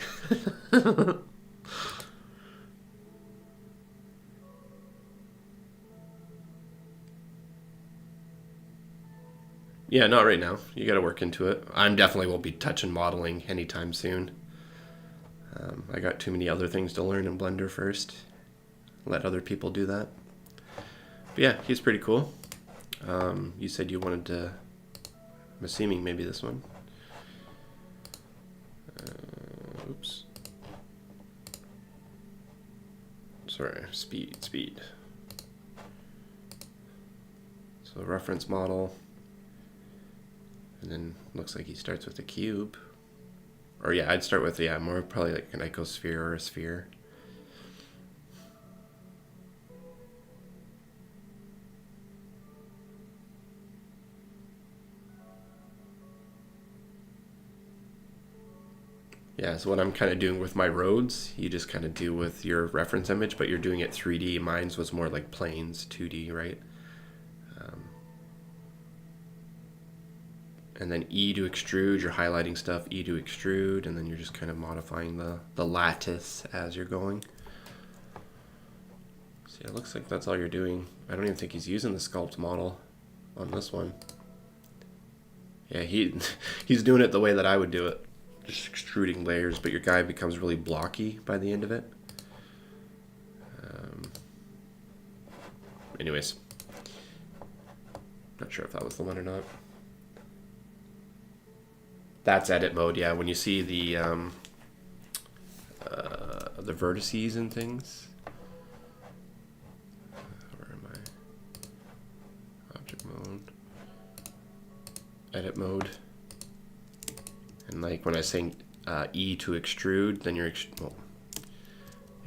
Speaker 1: Yeah, not right now. You got to work into it. I definitely won't be touching modeling anytime soon. I got too many other things to learn in Blender first. Let other people do that. But yeah, he's pretty cool. You said you wanted to... I'm assuming maybe this one. Oops. Sorry, speed. So reference model. And then looks like he starts with a cube. Or yeah, I'd start with, yeah, more probably like an icosphere or a sphere. Yeah, so what I'm kind of doing with my roads, you just kind of do with your reference image, but you're doing it 3D. Mine's was more like planes, 2D, right? And then E to extrude, you're highlighting stuff, E to extrude, and then you're just kind of modifying the lattice as you're going. So yeah, it looks like that's all you're doing. I don't even think he's using the sculpt model on this one. Yeah, he's doing it the way that I would do it. Just extruding layers, but your guy becomes really blocky by the end of it. Anyways, not sure if that was the one or not. That's edit mode, yeah. When you see the vertices and things. Where am I? Object mode. Edit mode. And like when I say E to extrude, then you're well,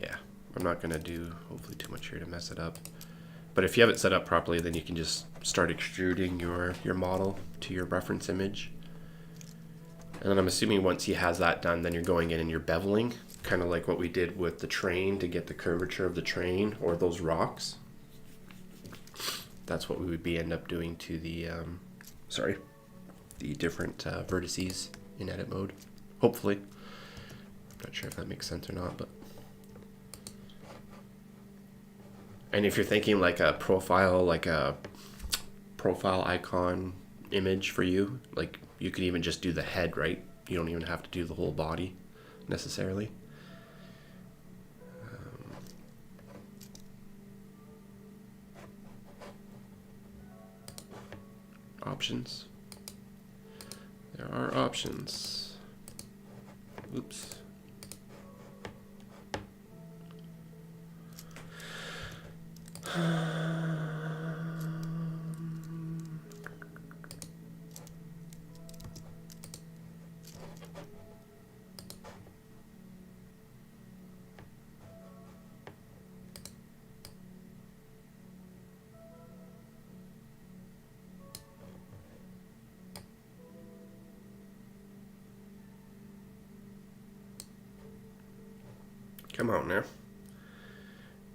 Speaker 1: yeah. I'm not gonna do hopefully too much here to mess it up. But if you have it set up properly, then you can just start extruding your model to your reference image. And then I'm assuming once he has that done, then you're going in and you're beveling, kind of like what we did with the train to get the curvature of the train or those rocks. That's what we would end up doing to the, the different vertices in edit mode. Hopefully. I'm not sure if that makes sense or not, but. And if you're thinking like a profile icon image for you, like you could even just do the head, right? You don't even have to do the whole body necessarily. Options. There are options. Oops. Come on now.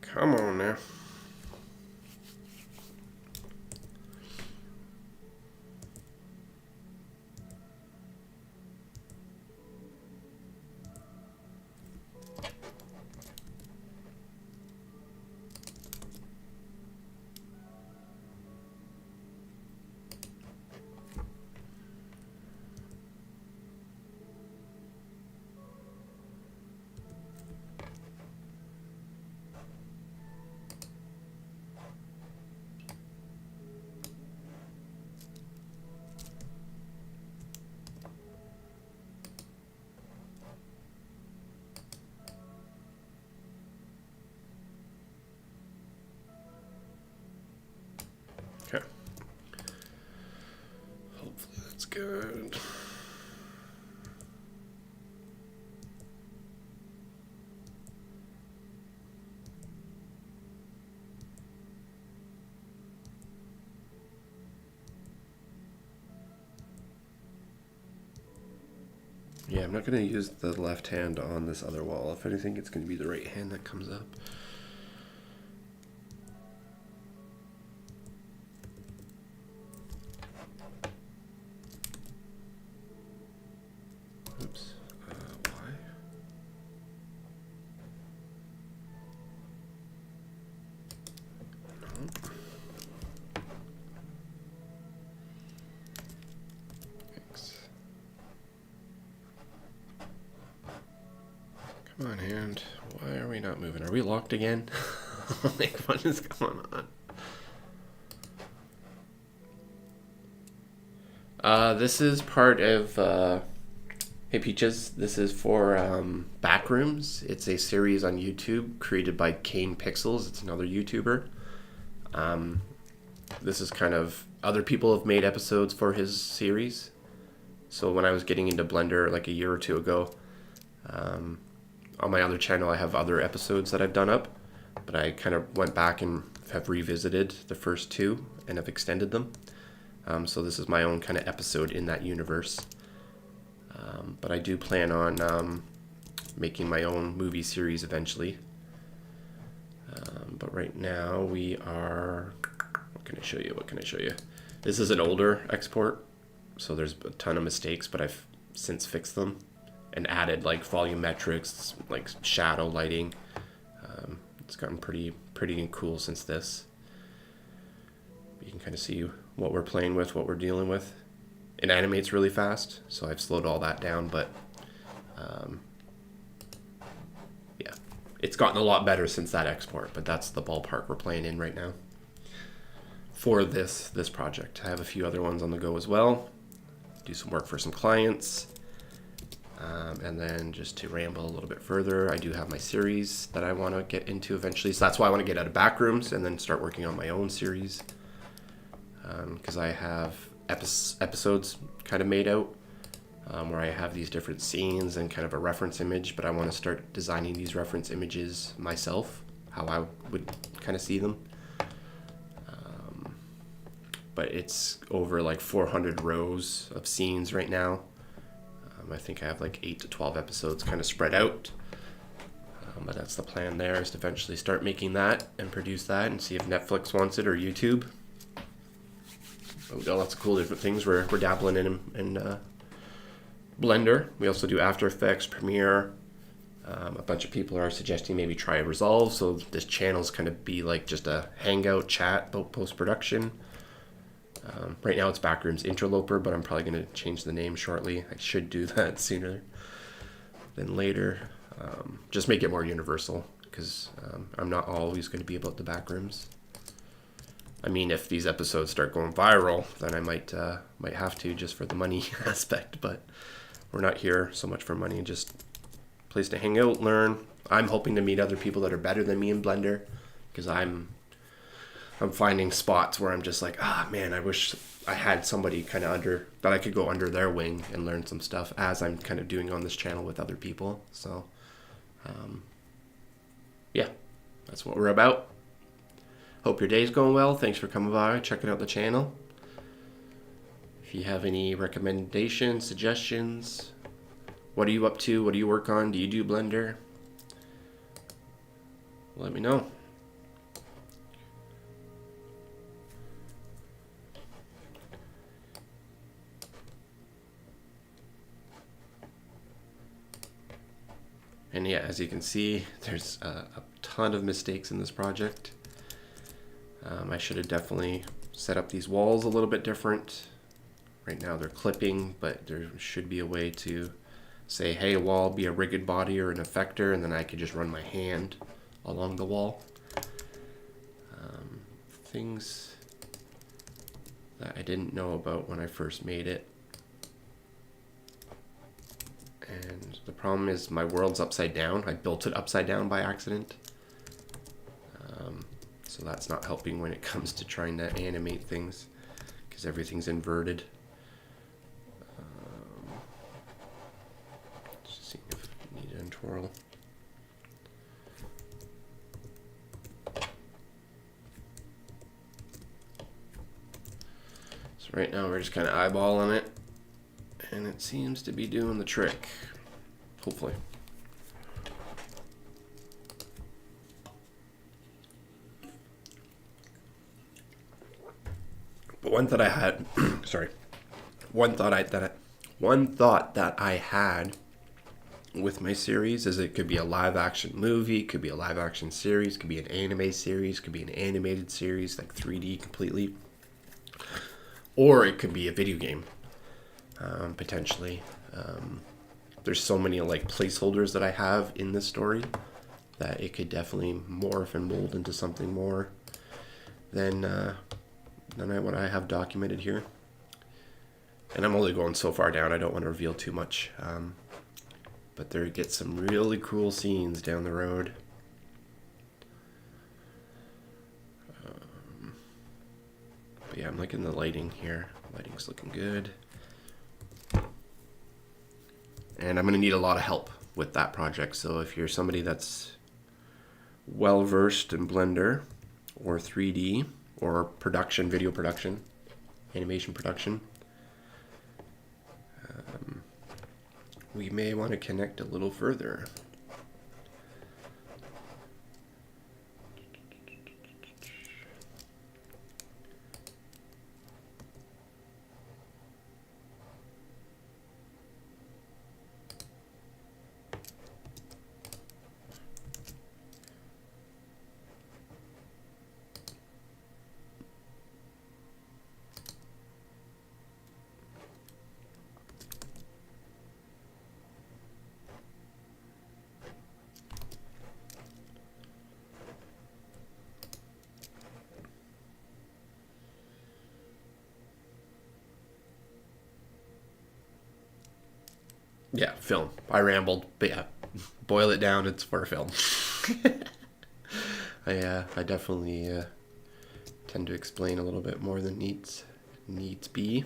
Speaker 1: Come on now. Okay. Hopefully that's good. Yeah, I'm not going to use the left hand on this other wall. If anything, it's going to be the right hand that comes up. Oops. Why? No. Thanks. Come on, hand. Why are we not moving? Are we locked again? Like, what is going on? This is part of, Hey Peaches, this is for Backrooms. It's a series on YouTube created by Kane Pixels. It's another YouTuber. This is kind of, other people have made episodes for his series. So when I was getting into Blender like a year or two ago, on my other channel I have other episodes that I've done up, but I kind of went back and have revisited the first two and have extended them. So this is my own kind of episode in that universe. But I do plan on making my own movie series eventually. But right now we are... What can I show you? What can I show you? This is an older export, so there's a ton of mistakes, but I've since fixed them and added like volumetrics, like shadow lighting. It's gotten pretty and cool since this. You can kind of see what we're playing with, what we're dealing with. It animates really fast, so I've slowed all that down, but yeah, it's gotten a lot better since that export, but that's the ballpark we're playing in right now for this project. I have a few other ones on the go as well. Do some work for some clients. And then just to ramble a little bit further, I do have my series that I want to get into eventually. So that's why I want to get out of Backrooms and then start working on my own series. Because I have episodes kind of made out where I have these different scenes and kind of a reference image, but I want to start designing these reference images myself, how I would kind of see them. But it's over like 400 rows of scenes right now. I think I have like 8 to 12 episodes kind of spread out. But that's the plan there, is to eventually start making that and produce that and see if Netflix wants it or YouTube. But we've got lots of cool different things we're dabbling in Blender. We also do After Effects, Premiere. A bunch of people are suggesting maybe try Resolve, so this channel's kind of be like just a hangout chat about post-production. Right now it's Backrooms Interloper, but I'm probably going to change the name shortly. I should do that sooner than later. Just make it more universal, because I'm not always going to be about the backrooms. I mean, if these episodes start going viral, then I might have to, just for the money aspect, but we're not here so much for money, just a place to hang out, learn. I'm hoping to meet other people that are better than me in Blender, because I'm finding spots where I'm just like, man, I wish I had somebody kind of that I could go under their wing and learn some stuff, as I'm kind of doing on this channel with other people. So, yeah, that's what we're about. Hope your day's going well. Thanks for coming by, checking out the channel. If you have any recommendations, suggestions, what are you up to? What do you work on? Do you do Blender? let me know. And yeah, as you can see, there's a ton of mistakes in this project. I should have definitely set up these walls a little bit different. Right now they're clipping, but there should be a way to say, hey, wall, be a rigged body or an effector, and then I could just run my hand along the wall. Things that I didn't know about when I first made it. And the problem is my world's upside down. I built it upside down by accident. So that's not helping when it comes to trying to animate things, because everything's inverted. Just seeing if I need to untwirl. So right now we're just kind of eyeballing it, and it seems to be doing the trick, hopefully. But one thought I had, sorry, one thought that I had with my series is it could be a live action movie, could be a live action series, could be an anime series, could be an animated series, like 3D completely, or it could be a video game, potentially. There's so many like placeholders that I have in this story that it could definitely morph and mold into something more than what I have documented here. And I'm only going so far down, I don't want to reveal too much. But there get some really cool scenes down the road. But yeah, I'm liking the lighting here. Lighting's looking good. And I'm going to need a lot of help with that project. So if you're somebody that's well versed in Blender or 3D or production, video production, animation production, we may want to connect a little further. Yeah, film. I rambled, but yeah, boil it down, it's for film. I definitely tend to explain a little bit more than needs be.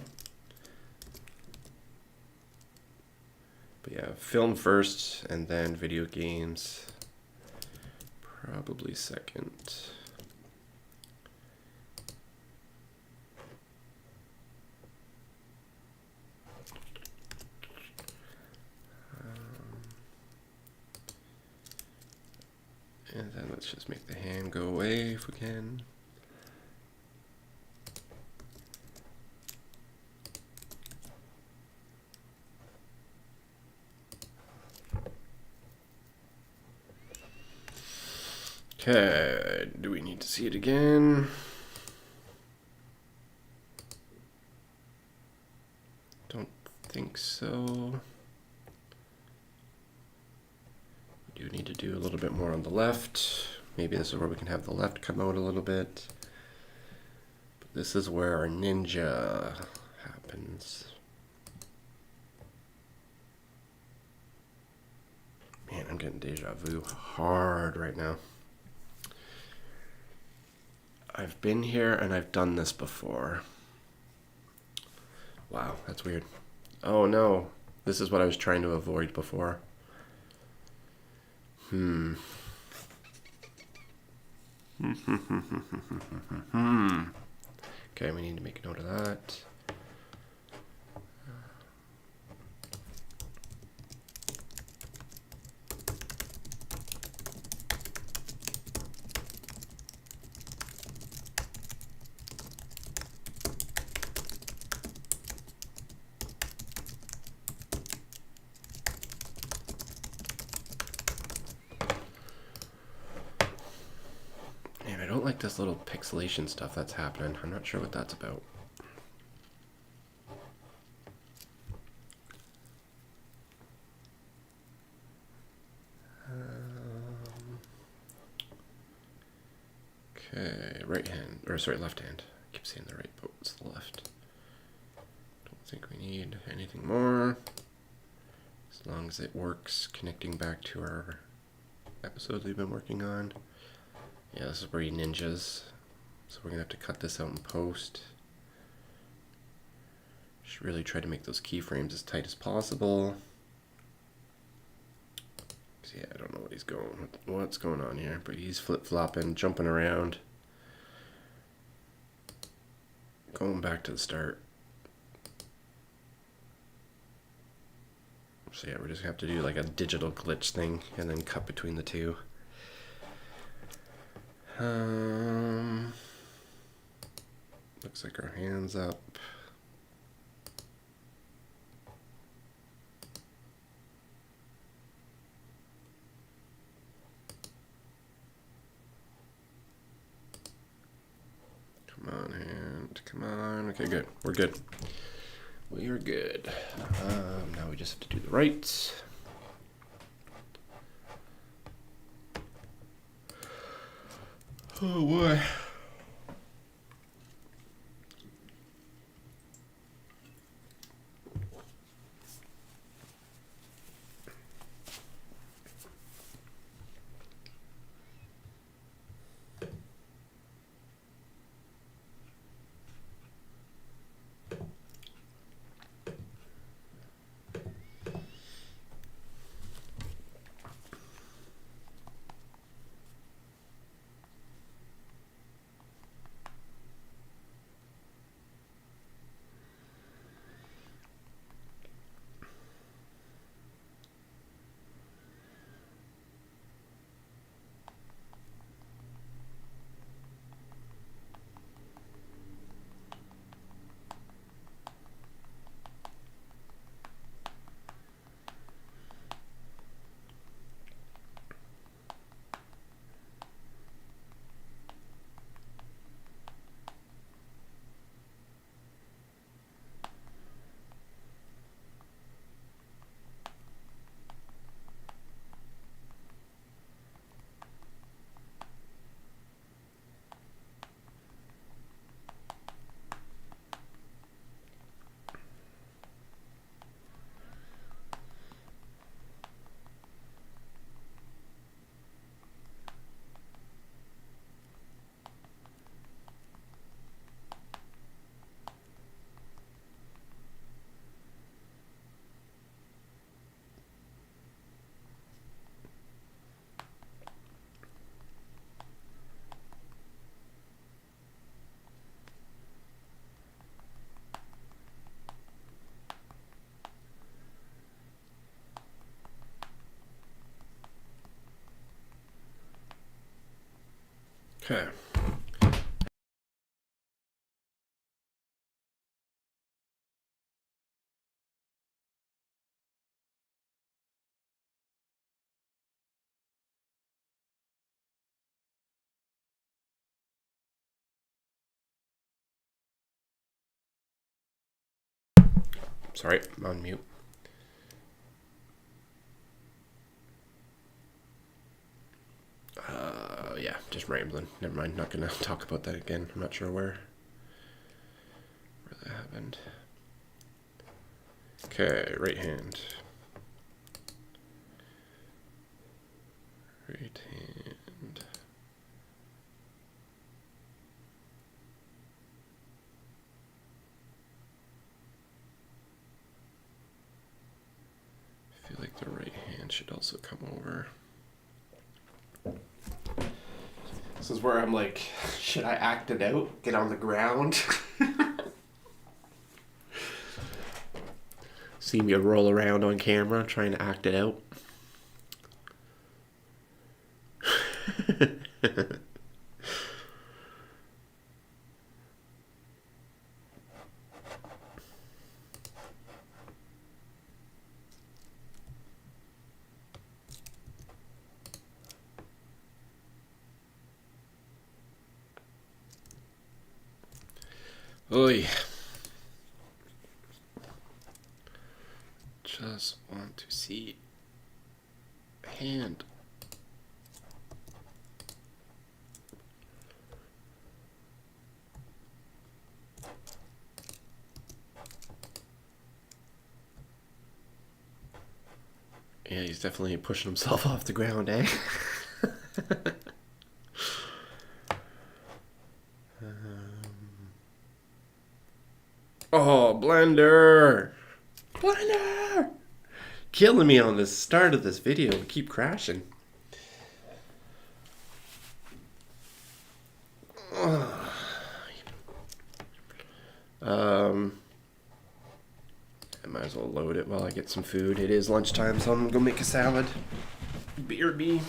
Speaker 1: But yeah, film first, and then video games probably second. And then let's just make the hand go away if we can. Okay, do we need to see it again? Don't think so. We do need to do a little bit more on the left. Maybe this is where we can have the left come out a little bit. But this is where our ninja happens. Man, I'm getting deja vu hard right now. I've been here and I've done this before. Wow, that's weird. Oh no, this is what I was trying to avoid before. Okay, we need to make a note of that. like this little pixelation stuff that's happening. I'm not sure what that's about. Okay, right hand, or sorry, left hand. I keep saying the right, but it's the left. Don't think we need anything more. As long as it works, connecting back to our episodes we've been working on. Yeah, this is pretty ninjas. So we're gonna have to cut this out in post. Should really try to make those keyframes as tight as possible. Yeah, I don't know what's going on here, but he's flip-flopping, jumping around. Going back to the start. So yeah, we're just gonna have to do like a digital glitch thing and then cut between the two. Looks like our hand's up. Come on, hand. Come on. Okay, good. We're good. We are good. Now we just have to do the right. Oh boy. Okay. Sorry, I'm on mute. Yeah, just rambling. Never mind, not gonna talk about that again. I'm not sure where that happened. Okay, right hand. Right hand. I feel like the right hand should also come over. This is where I'm like, should I act it out? Get on the ground? See me roll around on camera trying to act it out. Oy. Just want to see hand. Yeah, he's definitely pushing himself off the ground, eh? Oh, Blender! Blender! Killing me on the start of this video. Keep crashing. I might as well load it while I get some food. It is lunchtime, so I'm gonna go make a salad. BRB.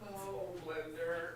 Speaker 1: Oh, Blender.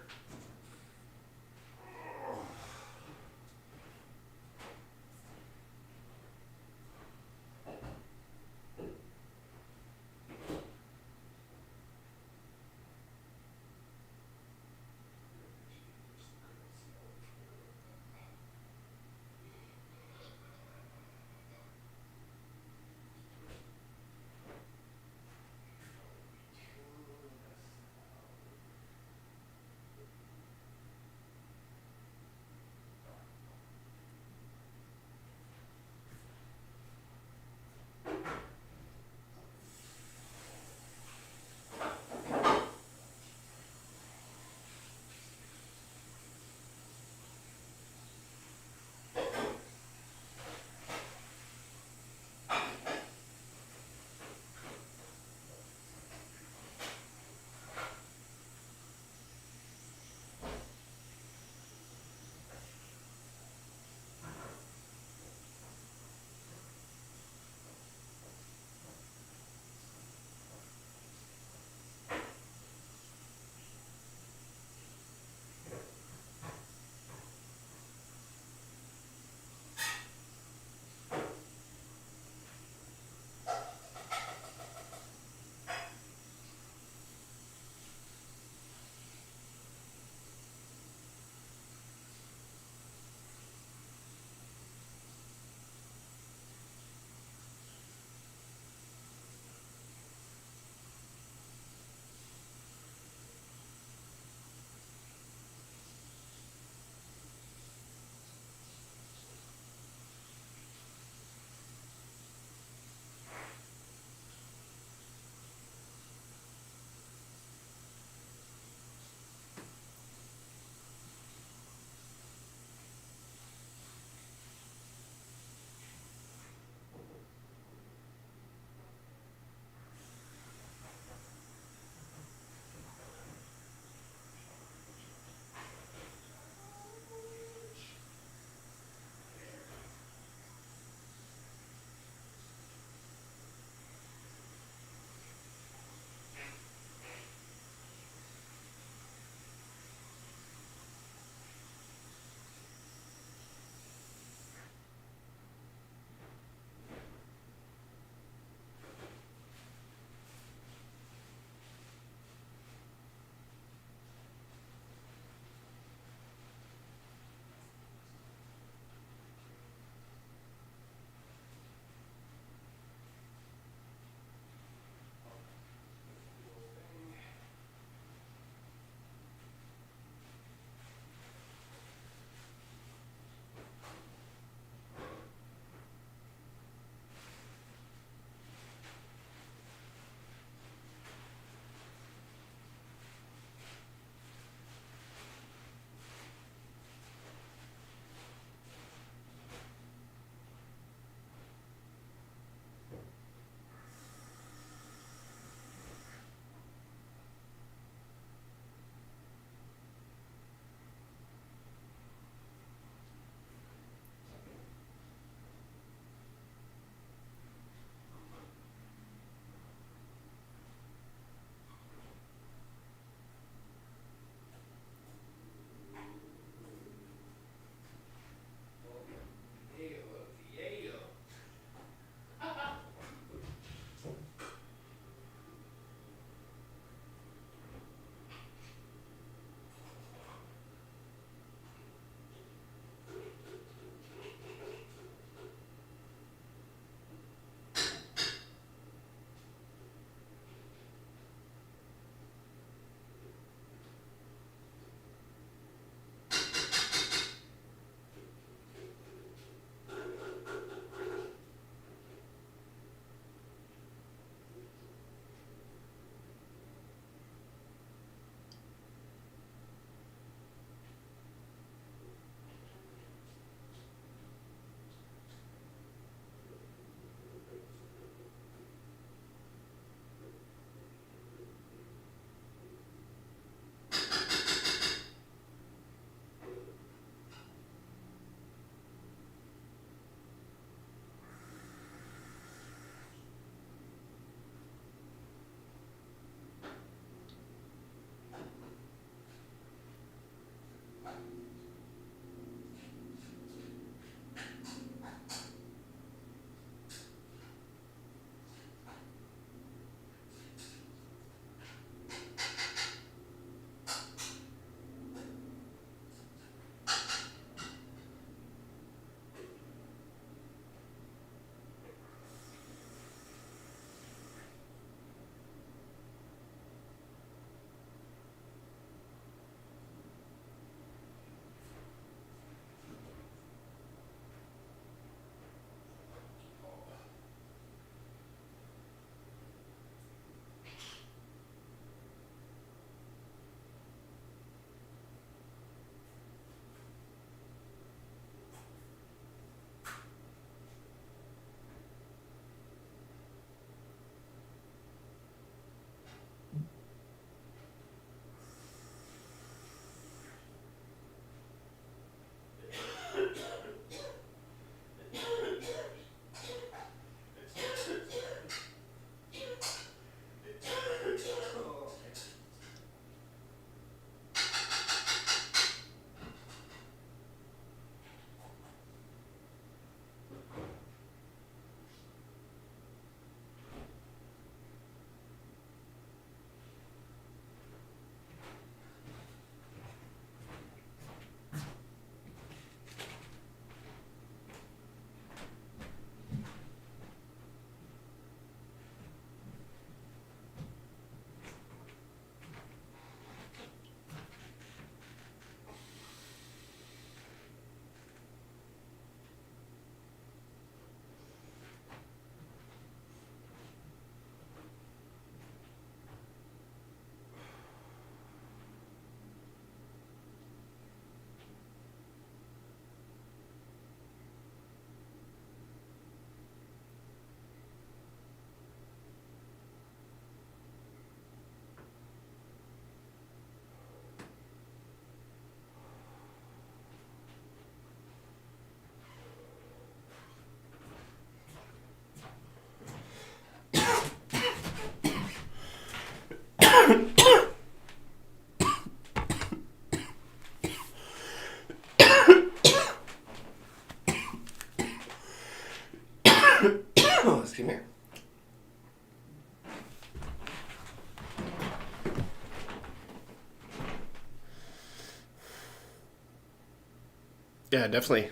Speaker 1: Yeah, definitely.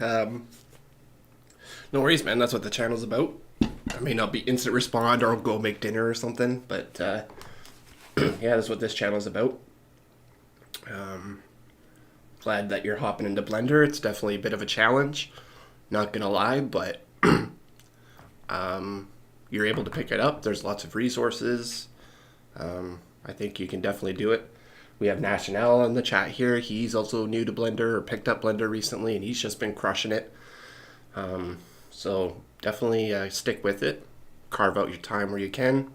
Speaker 1: No worries, man. That's what the channel's about. I may not be instant respond or go make dinner or something, but yeah, that's what this channel's about. Glad that you're hopping into Blender. It's definitely a bit of a challenge, not gonna lie, but you're able to pick it up. There's lots of resources. I think you can definitely do it. We have National in the chat here. He's also new to Blender or picked up Blender recently, and he's just been crushing it. So definitely stick with it. Carve out your time where you can.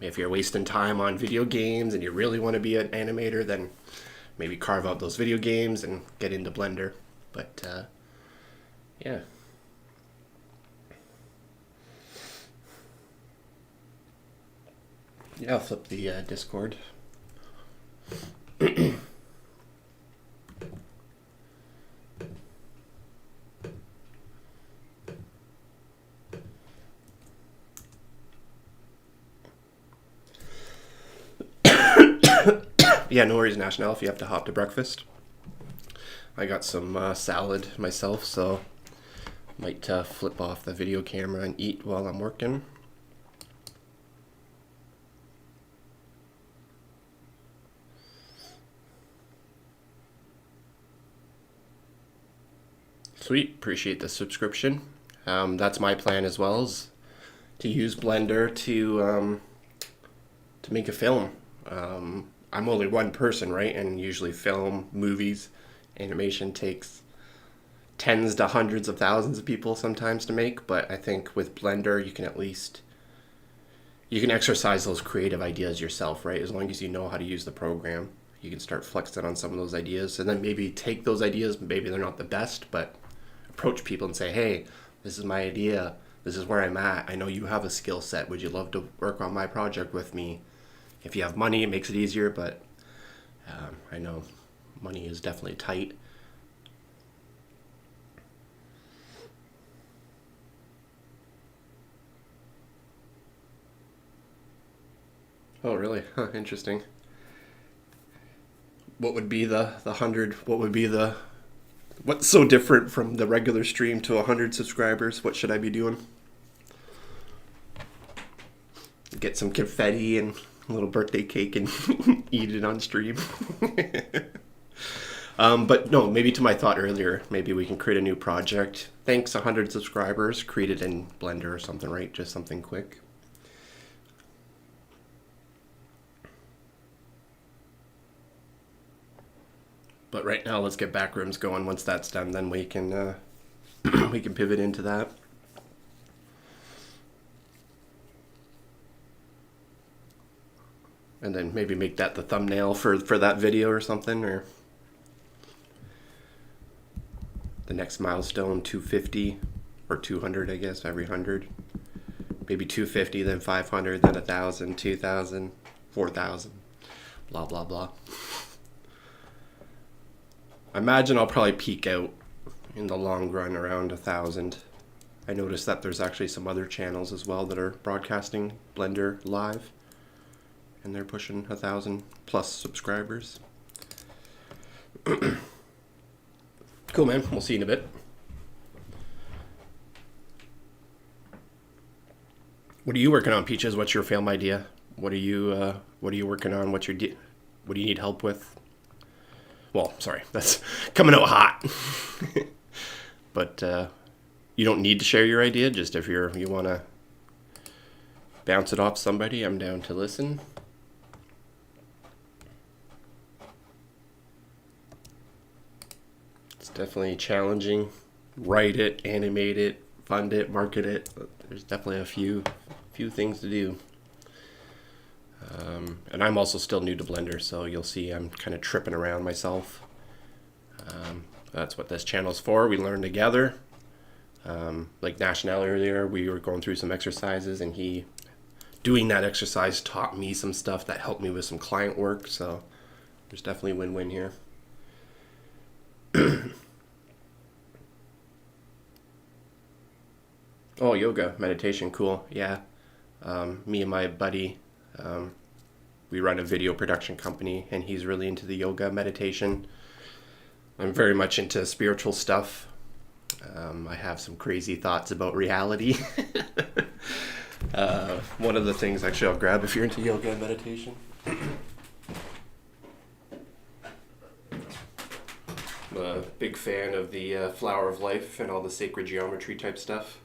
Speaker 1: If you're wasting time on video games and you really want to be an animator, then maybe carve out those video games and get into Blender. But yeah. Yeah, I'll flip the Discord. Yeah, no worries, National, if you have to hop to breakfast. I got some salad myself, so might flip off the video camera and eat while I'm working. Sweet, appreciate the subscription. That's my plan as well, is to use Blender to make a film. I'm only one person, right? And usually film, movies, animation takes tens to hundreds of thousands of people sometimes to make. But I think with Blender, you can at least, you can exercise those creative ideas yourself, right? As long as you know how to use the program, you can start flexing on some of those ideas. And then maybe take those ideas, maybe they're not the best, but approach people and say, hey, this is my idea. This is where I'm at. I know you have a skill set. Would you love to work on my project with me? If you have money, it makes it easier, but I know money is definitely tight. Oh, really? Huh, interesting. What would be the 100? What would be the, what's so different from the regular stream to 100 subscribers? What should I be doing? Get some confetti and a little birthday cake and eat it on stream. But no, maybe to my thought earlier, maybe we can create a new project. Thanks, 100 subscribers. Create it in Blender or something, right? Just something quick. But right now, let's get Backrooms going. Once that's done, then we can we can pivot into that. And then maybe make that the thumbnail for that video or something, or the next milestone, 250 or 200, I guess, every 100. Maybe 250, then 500, then 1,000, 2,000, 4,000, blah, blah, blah. I imagine I'll probably peak out in the long run around 1,000. I noticed that there's actually some other channels as well that are broadcasting Blender live, and they're pushing 1,000 plus subscribers. Cool, man. We'll see you in a bit. What are you working on, Peaches? What's your film idea? What are you working on? What do you need help with? Well, sorry, that's coming out hot. But you don't need to share your idea. Just if you want to bounce it off somebody, I'm down to listen. It's definitely challenging. Write it, animate it, fund it, market it. There's definitely a few things to do. And I'm also still new to Blender, so you'll see I'm kind of tripping around myself. That's what this channel's for. We learn together. Like National earlier, we were going through some exercises, and he, doing that exercise, taught me some stuff that helped me with some client work. So there's definitely a win-win here. Oh, yoga, meditation, cool. Yeah. Me and my buddy, we run a video production company, and he's really into the yoga meditation. I'm very much into spiritual stuff. I have some crazy thoughts about reality. One of the things, actually, I'll grab if you're into yoga and meditation. I'm a big fan of the flower of life and all the sacred geometry type stuff.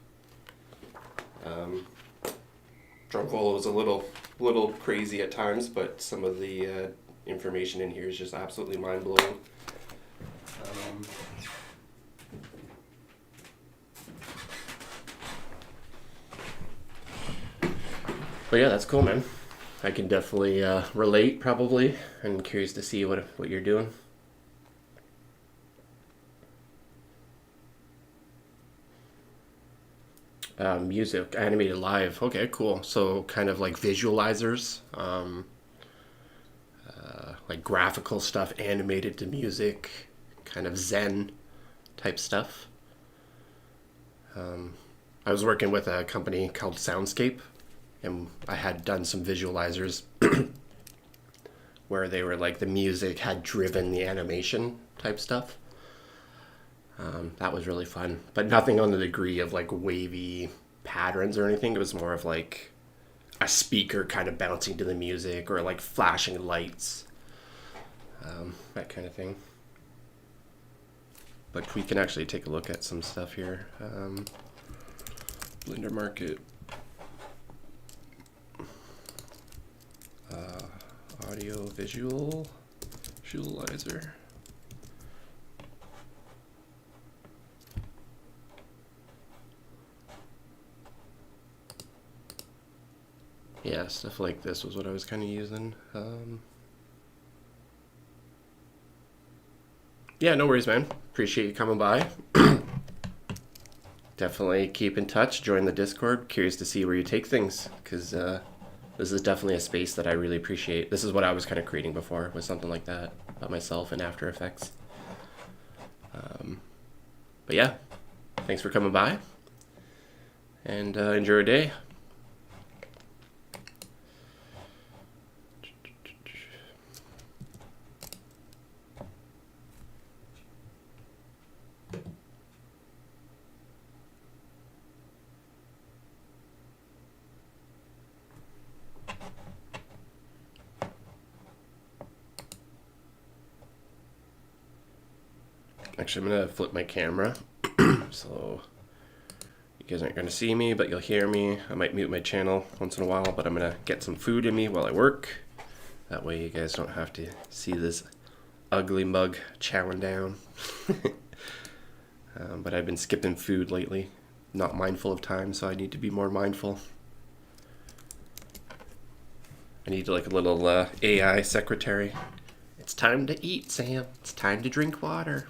Speaker 1: Drunvolo is a little crazy at times, but some of the information in here is just absolutely mind blowing. But yeah, that's cool, man. I can definitely relate, probably, and curious to see what you're doing. Music, animated live. Okay, cool. So kind of like visualizers, like graphical stuff animated to music, kind of Zen type stuff. I was working with a company called Soundscape, and I had done some visualizers where they were like the music had driven the animation type stuff. That was really fun, but nothing on the degree of like wavy patterns or anything. It was more of like a speaker kind of bouncing to the music or like flashing lights, that kind of thing. But we can actually take a look at some stuff here. Blender Market, audio visualizer. Yeah, stuff like this was what I was kind of using. Yeah, no worries, man. Appreciate you coming by. Definitely keep in touch. Join the Discord. Curious to see where you take things, because this is definitely a space that I really appreciate. This is what I was kind of creating before, was something like that about myself in After Effects. But yeah, thanks for coming by, and enjoy your day. Actually, I'm gonna flip my camera, so you guys aren't gonna see me, but you'll hear me. I might mute my channel once in a while, but I'm gonna get some food in me while I work. That way you guys don't have to see this ugly mug chowing down. But I've been skipping food lately, not mindful of time, so I need to be more mindful. I need like a little AI secretary. It's time to eat, Sam. It's time to drink water.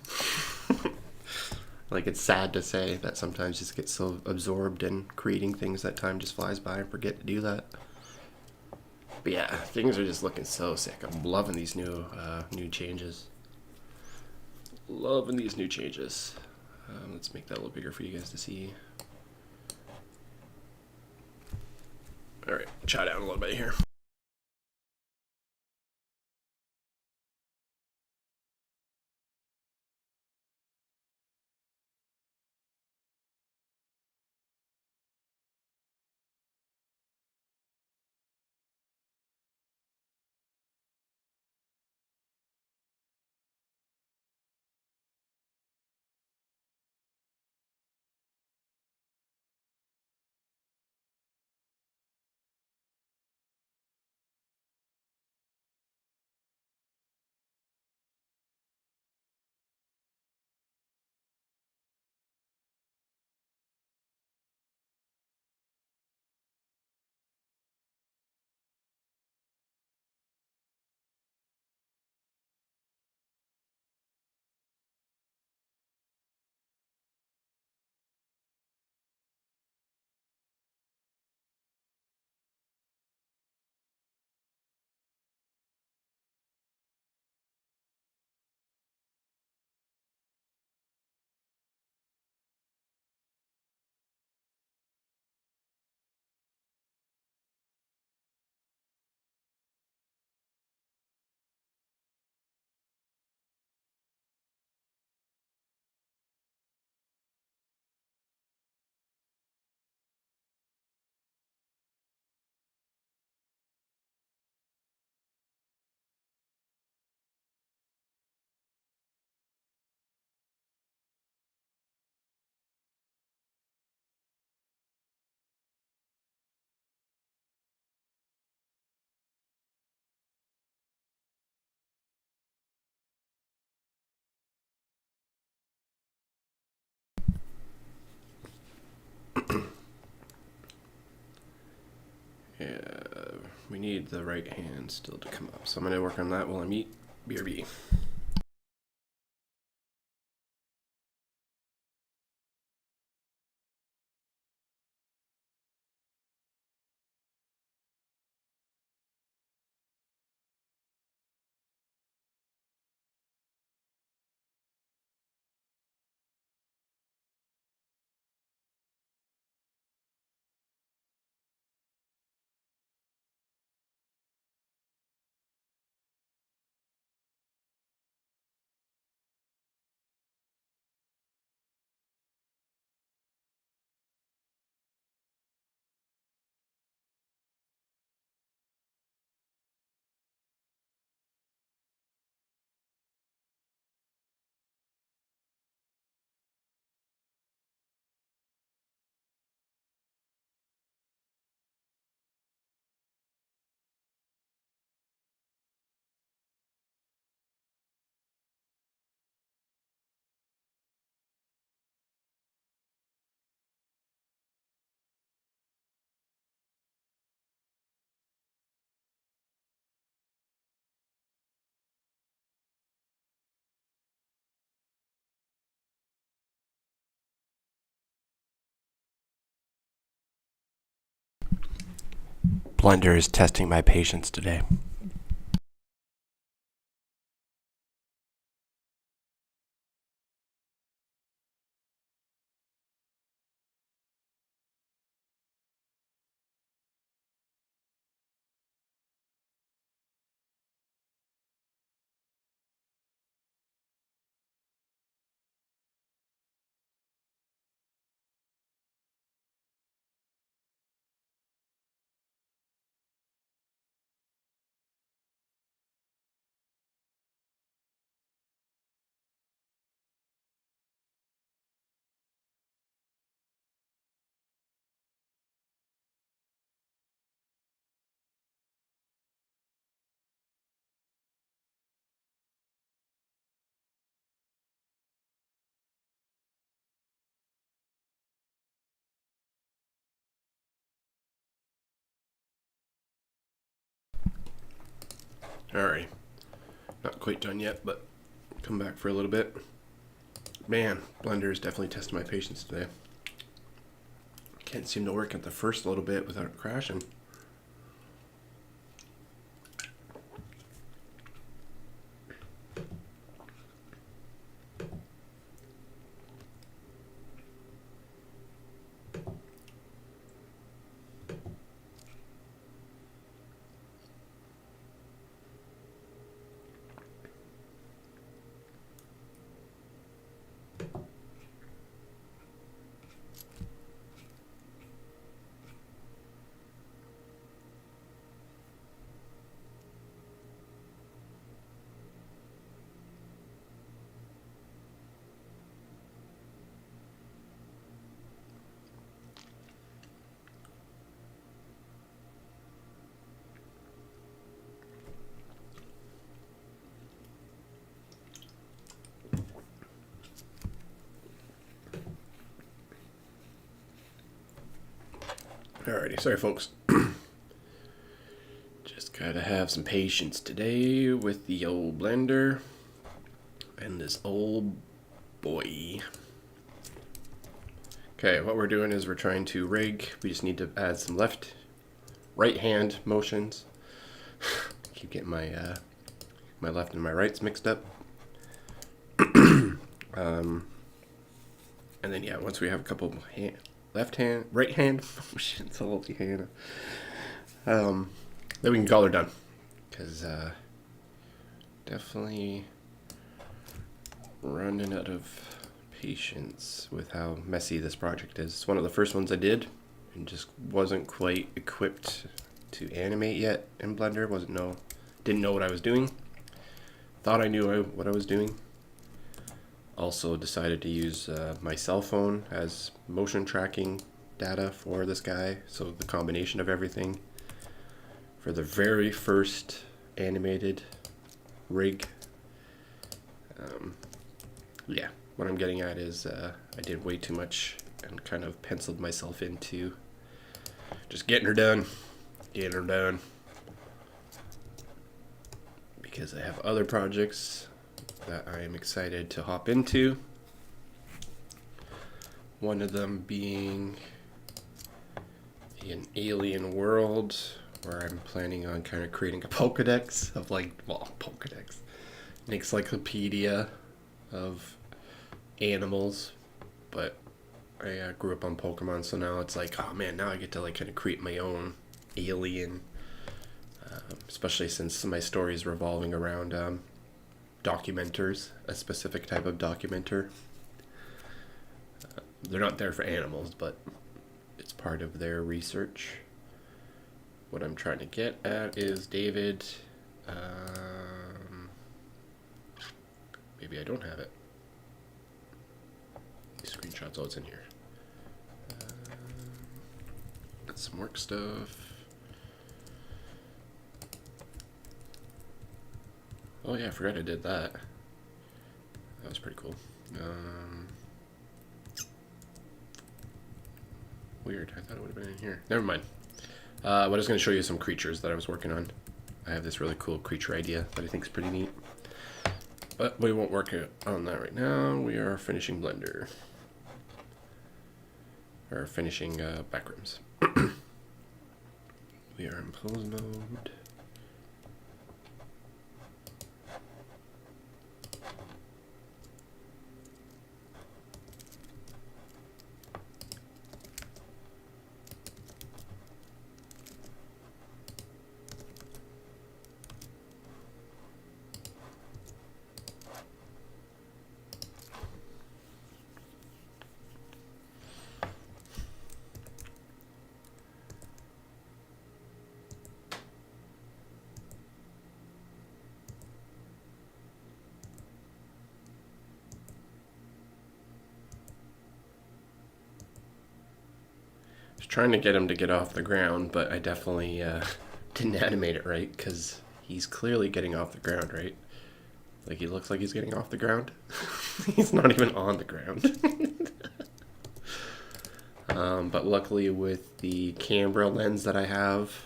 Speaker 1: Like, it's sad to say that sometimes just get so absorbed in creating things that time just flies by and forget to do that. But yeah, things are just looking so sick. I'm loving these new changes. Loving these new changes. Let's make that a little bigger for you guys to see. All right, chow down a little bit here. need the right hand still to come up. So I'm going to work on that while I eat BRB. Blender is testing my patience today. Alright, not quite done yet, but come back for a little bit. Man, Blender is definitely testing my patience today. Can't seem to work at the first little bit without crashing. Alrighty, sorry folks. Just gotta have some patience today with the old Blender and this old boy. Okay, what we're doing is we're trying to rig. We just need to add some right hand motions. Keep getting my my left and my rights mixed up. And then yeah, once we have a couple right hand motions, holy Hannah. Then we can call her done. Because definitely running out of patience with how messy this project is. It's one of the first ones I did and just wasn't quite equipped to animate yet in Blender. Didn't know what I was doing. Thought I knew what I was doing. Also decided to use my cell phone as motion tracking data for this guy. So the combination of everything for the very first animated rig. Yeah, what I'm getting at is I did way too much and kind of penciled myself into just getting her done. because I have other projects that I am excited to hop into. One of them being an alien world where I'm planning on kind of creating a Pokedex of Pokedex, an encyclopedia of animals. But I grew up on Pokemon, so now it's like, oh man, now I get to like kind of create my own alien, especially since my story is revolving around documenters, a specific type of documenter. They're not there for animals, but it's part of their research. What I'm trying to get at is David. Maybe I don't have it. These screenshots, oh, it's in here. Got some work stuff. Oh yeah, I forgot I did that. That was pretty cool. Weird, I thought it would have been in here. Never mind. I was going to show you some creatures that I was working on. I have this really cool creature idea that I think is pretty neat. But we won't work on that right now. We are finishing Blender. Or finishing Backrooms. We are in pose mode. Trying to get him to get off the ground, but I definitely didn't animate it right because he's clearly getting off the ground, right? Like he looks like he's getting off the ground. He's not even on the ground. But luckily with the camera lens that I have,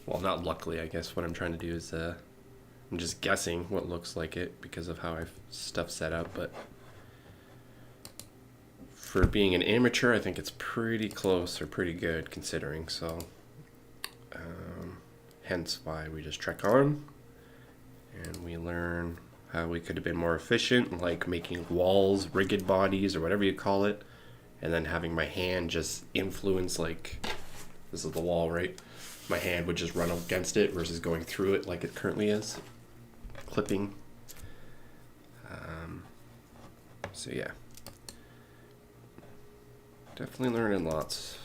Speaker 1: well, not luckily, I guess what I'm trying to do is I'm just guessing what looks like it because of how I've stuff set up, but for being an amateur, I think it's pretty close or pretty good considering, so hence why we just trek on and we learn how we could have been more efficient, like making walls, rigged bodies, or whatever you call it, and then having my hand just influence, like, this is the wall, right? My hand would just run against it versus going through it like it currently is, clipping. So yeah. Definitely learning lots.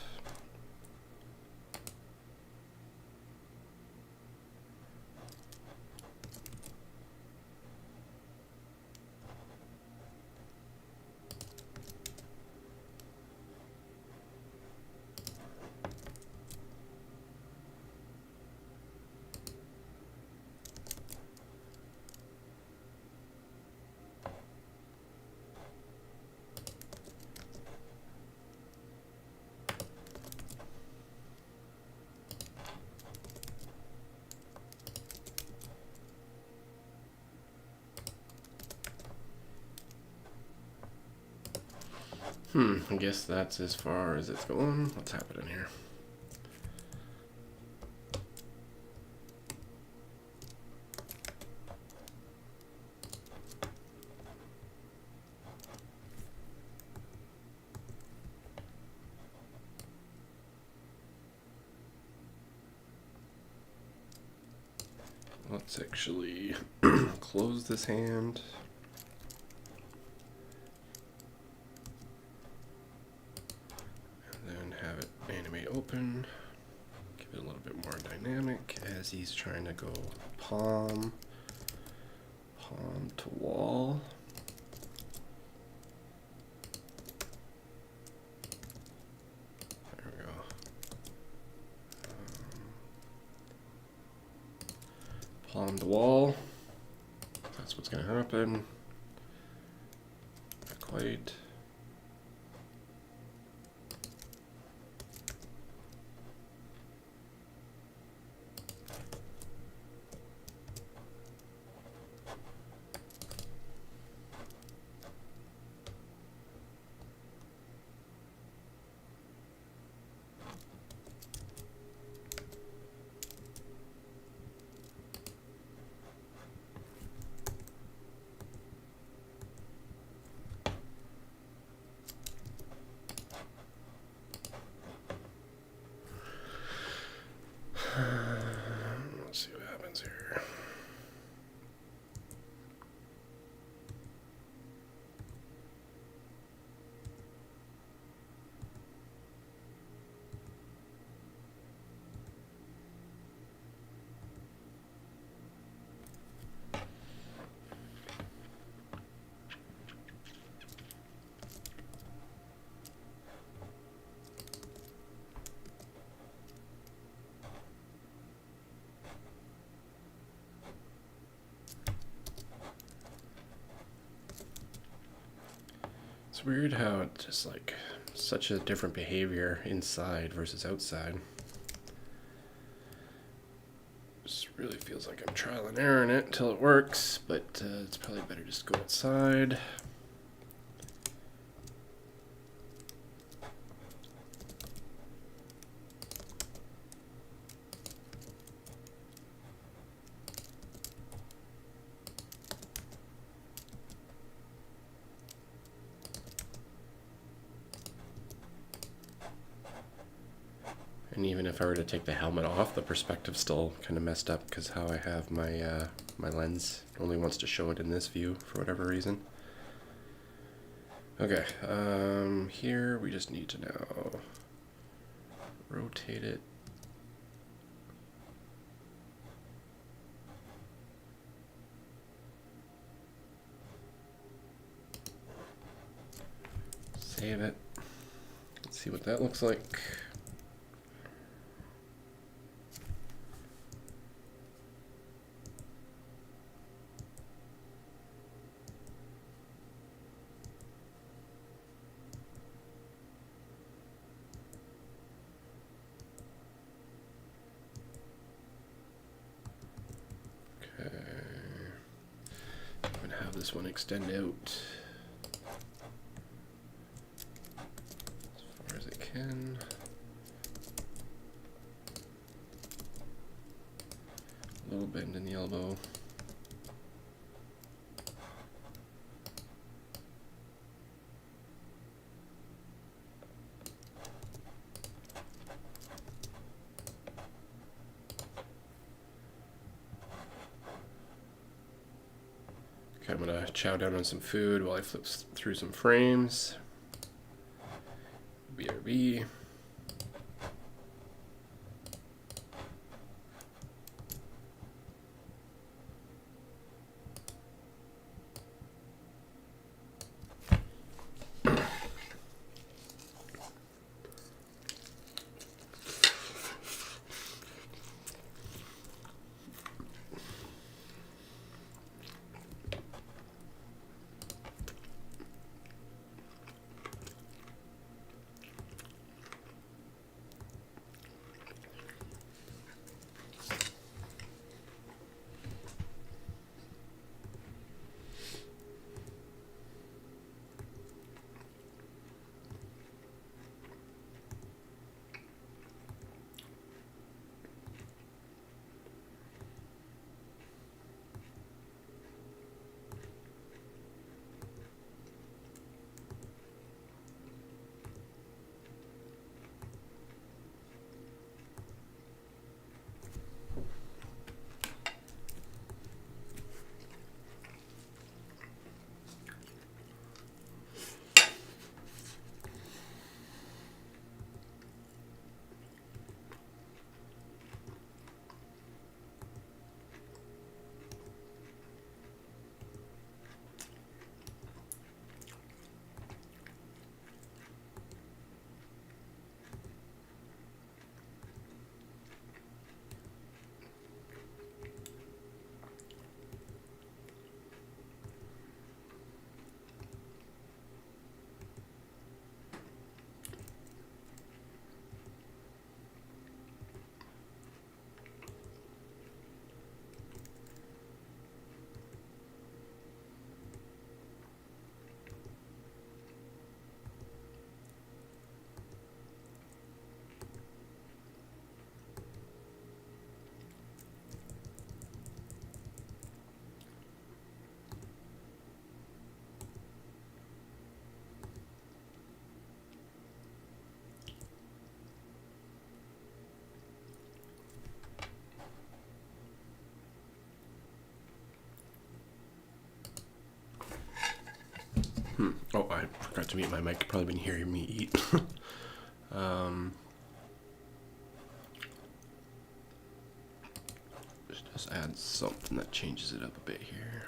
Speaker 1: I guess that's as far as it's going. What's happening here? Let's actually close this hand. Open, give it a little bit more dynamic as he's trying to go palm to wall. There we go. Palm to wall. That's what's going to happen. Not quite. It's weird how it's just like such a different behavior inside versus outside. Just really feels like I'm trial and error in it until it works, but it's probably better just go outside. And even if I were to take the helmet off, the perspective's still kind of messed up because how I have my my lens only wants to show it in this view for whatever reason. Okay, here we just need to now rotate it. Save it. Let's see what that looks like. I'm gonna have this one extend out as far as it can. A little bend in the elbow. Okay, I'm gonna chow down on some food while I flip through some frames. BRB. Oh, I forgot to mute my mic. You've probably been hearing me eat. um, just add something that changes it up a bit here.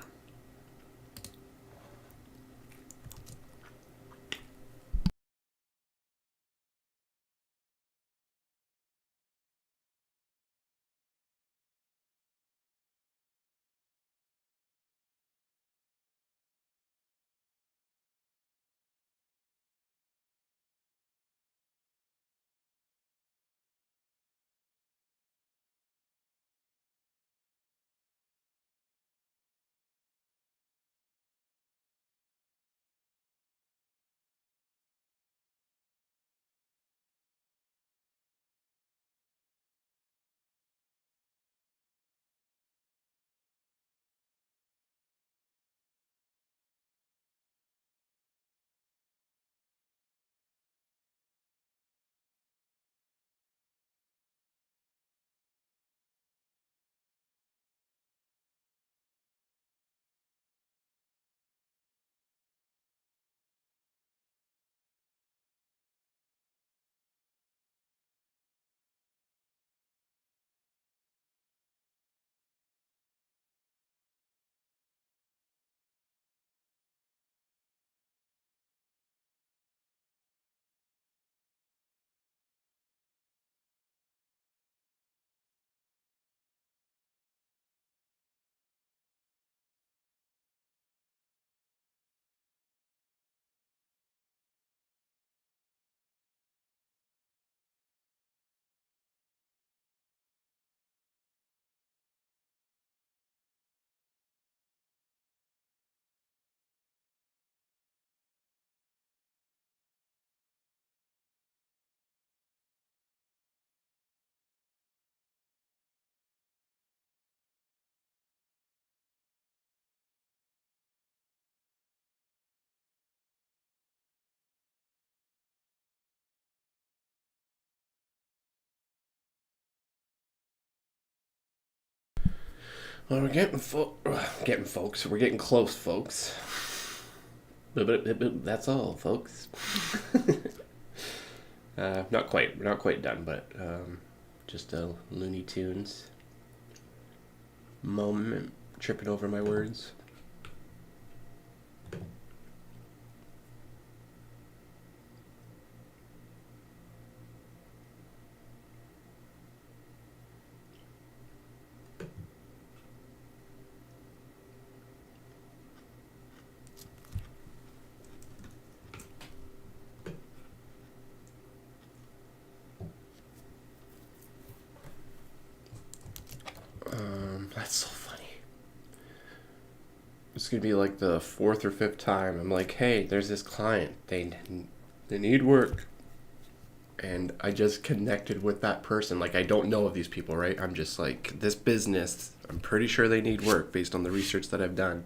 Speaker 1: Well, we're getting folks. We're getting close, folks. But that's all, folks. Not quite. We're not quite done, but just a Looney Tunes moment. Tripping over my words. That's so funny. It's gonna be like the fourth or fifth time. I'm like, hey, there's this client. They need work, and I just connected with that person. Like I don't know of these people, right? I'm just like this business. I'm pretty sure they need work based on the research that I've done.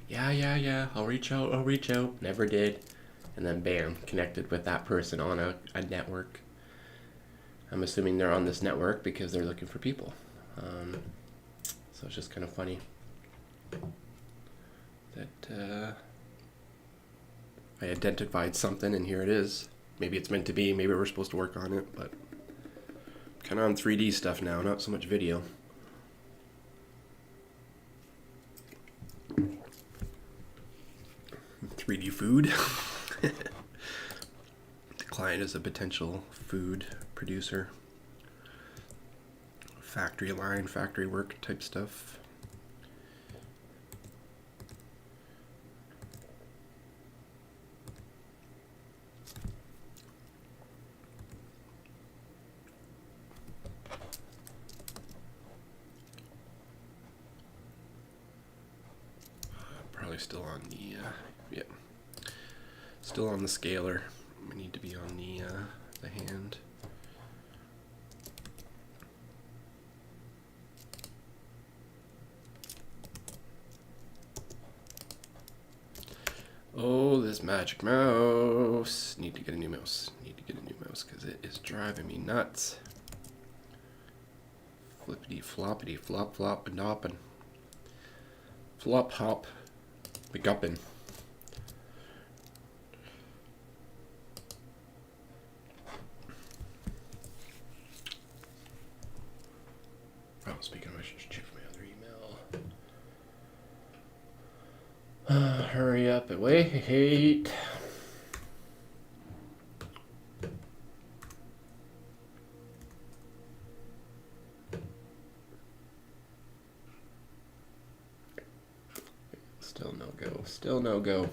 Speaker 1: Yeah. I'll reach out. Never did, and then bam, connected with that person on a network. I'm assuming they're on this network because they're looking for people. So it's just kind of funny that I identified something and here it is. Maybe it's meant to be, maybe we're supposed to work on it, but kind of on 3D stuff now, not so much video. .3D food. The client is a potential food producer. Factory line, factory work type stuff. Probably still on the, still on the scaler. We need to be on the hand. Oh, this magic mouse. Need to get a new mouse. Because it is driving me nuts. Flippity floppity flop flop and hoppin'. Flop hop. McGuppin'. Oh, speaking of which, I should check my other email. Hurry up and wait. Still no go.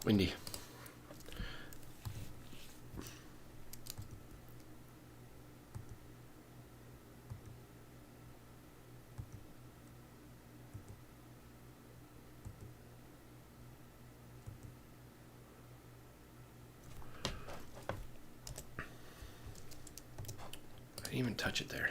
Speaker 1: Windy. I didn't even touch it there.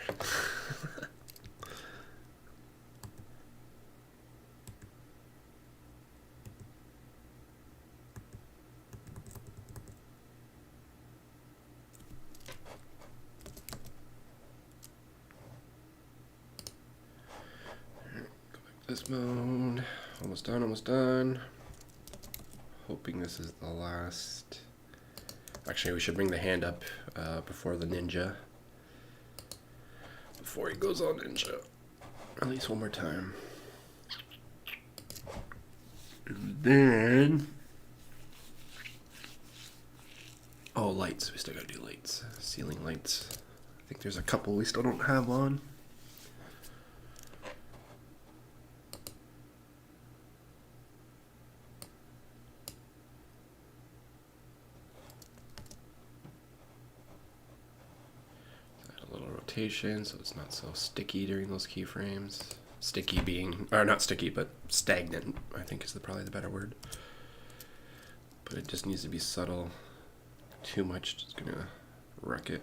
Speaker 1: This mode. Almost done. Hoping this is the last. Actually, we should bring the hand up before the ninja. Before he goes on ninja. At least one more time. And then. Oh, lights. We still gotta do lights. Ceiling lights. I think there's a couple we still don't have on. So it's not so sticky during those keyframes. Sticky being, or not sticky, but stagnant, I think is probably the better word. But it just needs to be subtle. Too much, just gonna wreck it.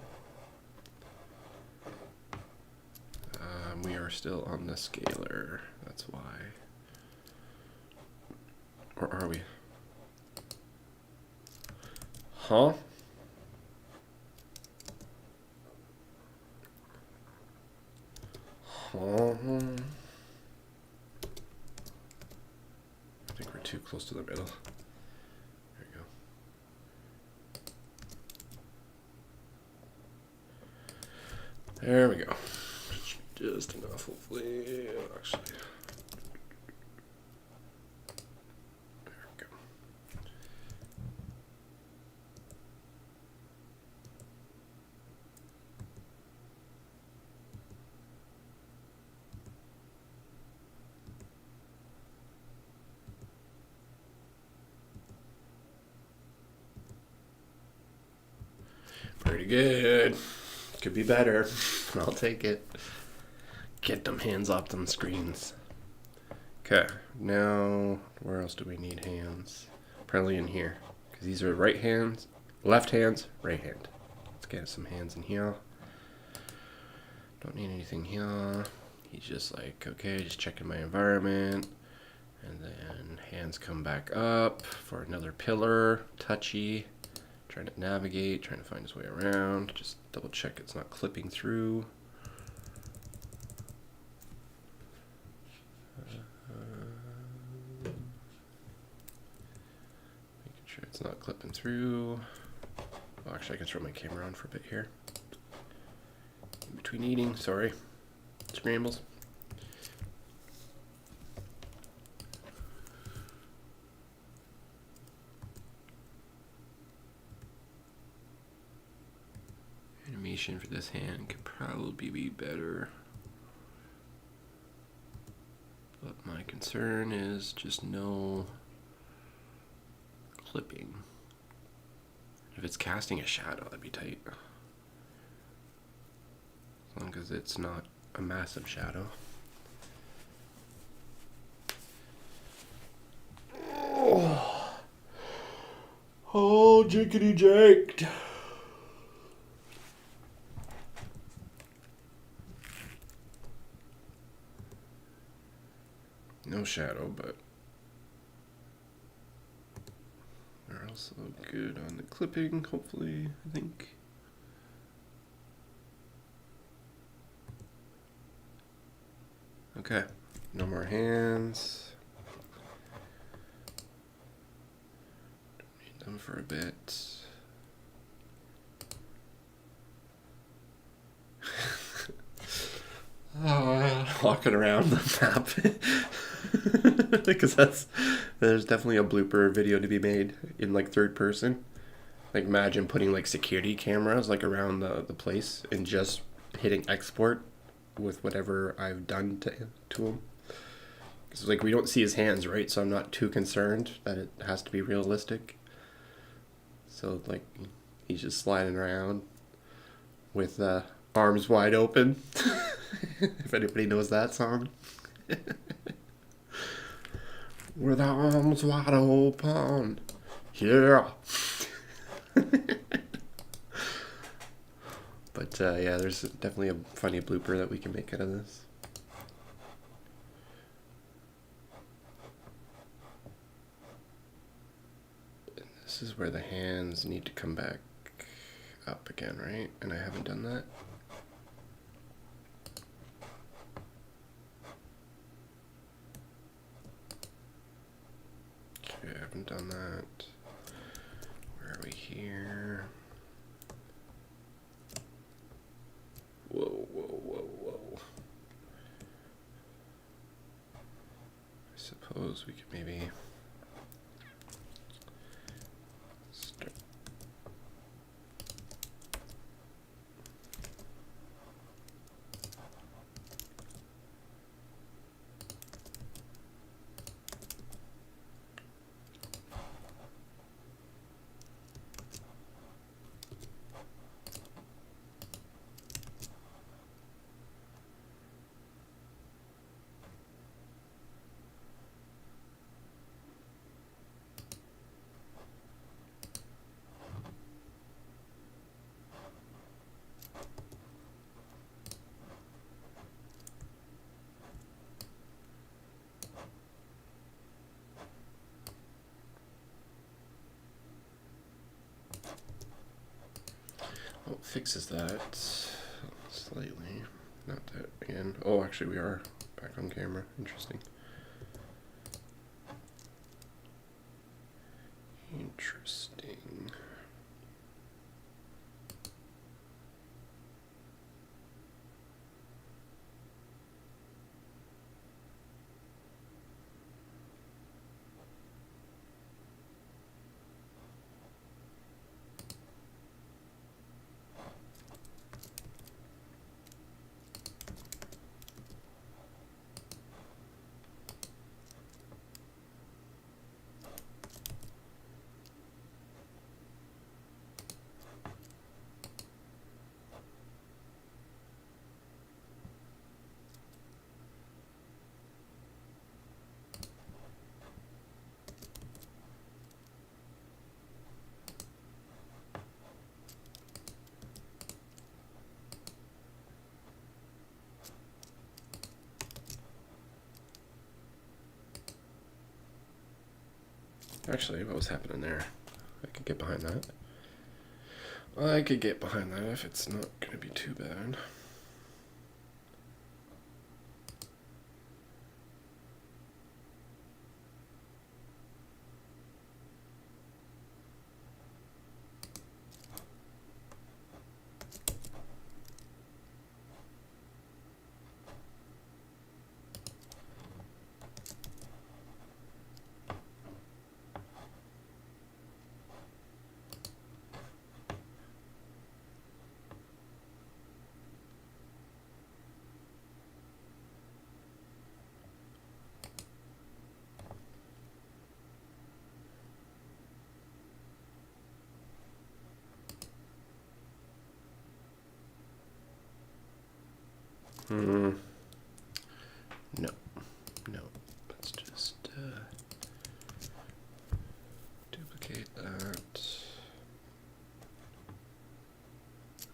Speaker 1: We are still on the scaler, that's why. Or are we? Huh? I think we're too close to the middle. There we go. There we go. Just enough, hopefully. Actually, there we go. Pretty good. Could be better. I'll take it. Get them hands off them screens. Okay, now where else do we need hands? Probably in here, because these are right hands, left hands, right hand. Let's get some hands in here. Don't need anything here. He's just like, okay, just checking my environment. And then hands come back up for another pillar, touchy. Trying to navigate, trying to find his way around. Just double check it's not clipping through. Making sure it's not clipping through. Oh, actually, I can throw my camera on for a bit here. In between eating, sorry. Scrambles. Animation for this hand could probably be better. But my concern is just no clipping. If it's casting a shadow, that'd be tight. As long as it's not a massive shadow. Oh, jinkety jaked. No shadow, but we're also good on the clipping, hopefully, I think. Okay, no more hands. Don't need them for a bit. Walking around the map. Because there's definitely a blooper video to be made in like third person. Like imagine putting like security cameras like around the place and just hitting export with whatever I've done to him. Because like we don't see his hands, right? So I'm not too concerned that it has to be realistic. So like he's just sliding around with arms wide open. If anybody knows that song. With arms wide open. Yeah. But yeah, there's definitely a funny blooper that we can make out of this. And this is where the hands need to come back up again, right? And I haven't done that. Okay, I haven't done that. Where are we here? Whoa, whoa, whoa, whoa. I suppose we could maybe start. Oh, it fixes that slightly. Not that again. Oh, actually we are back on camera. Interesting. Interesting. Actually, what was happening there? I could get behind that. I could get behind that if it's not going to be too bad. No. No. Let's just duplicate that.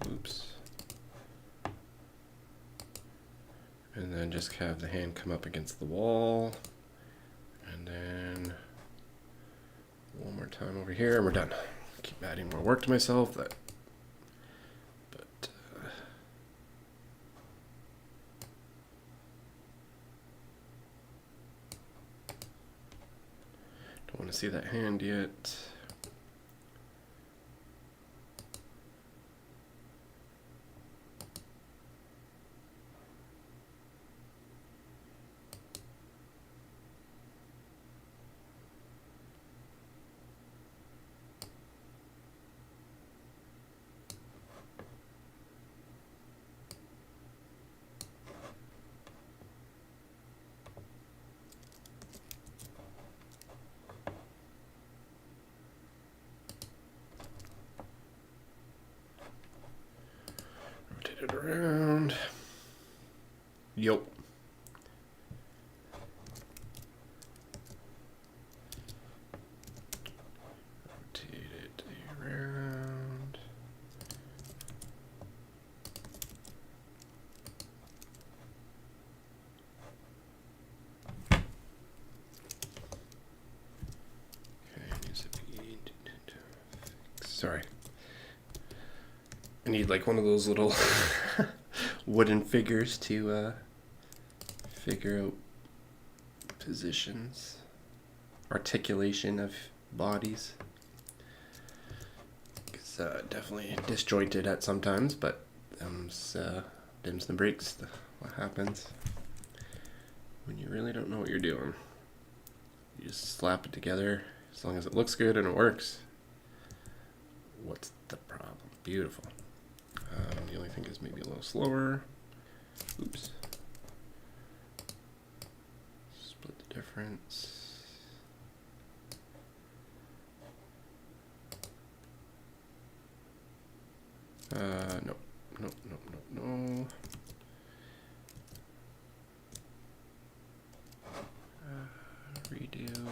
Speaker 1: Oops. And then just have the hand come up against the wall. And then one more time over here and we're done. Keep adding more work to myself. But don't want to see that hand yet. Rotate it around. Yup. Rotate it around. Okay, needs to be. Sorry. I need like one of those little wooden figures to figure out positions, articulation of bodies. It's definitely disjointed at sometimes, but dims and breaks what happens when you really don't know what you're doing. You just slap it together as long as it looks good and it works. What's the problem? Beautiful. The only thing is maybe a little slower. Oops. Split the difference. No. Redo.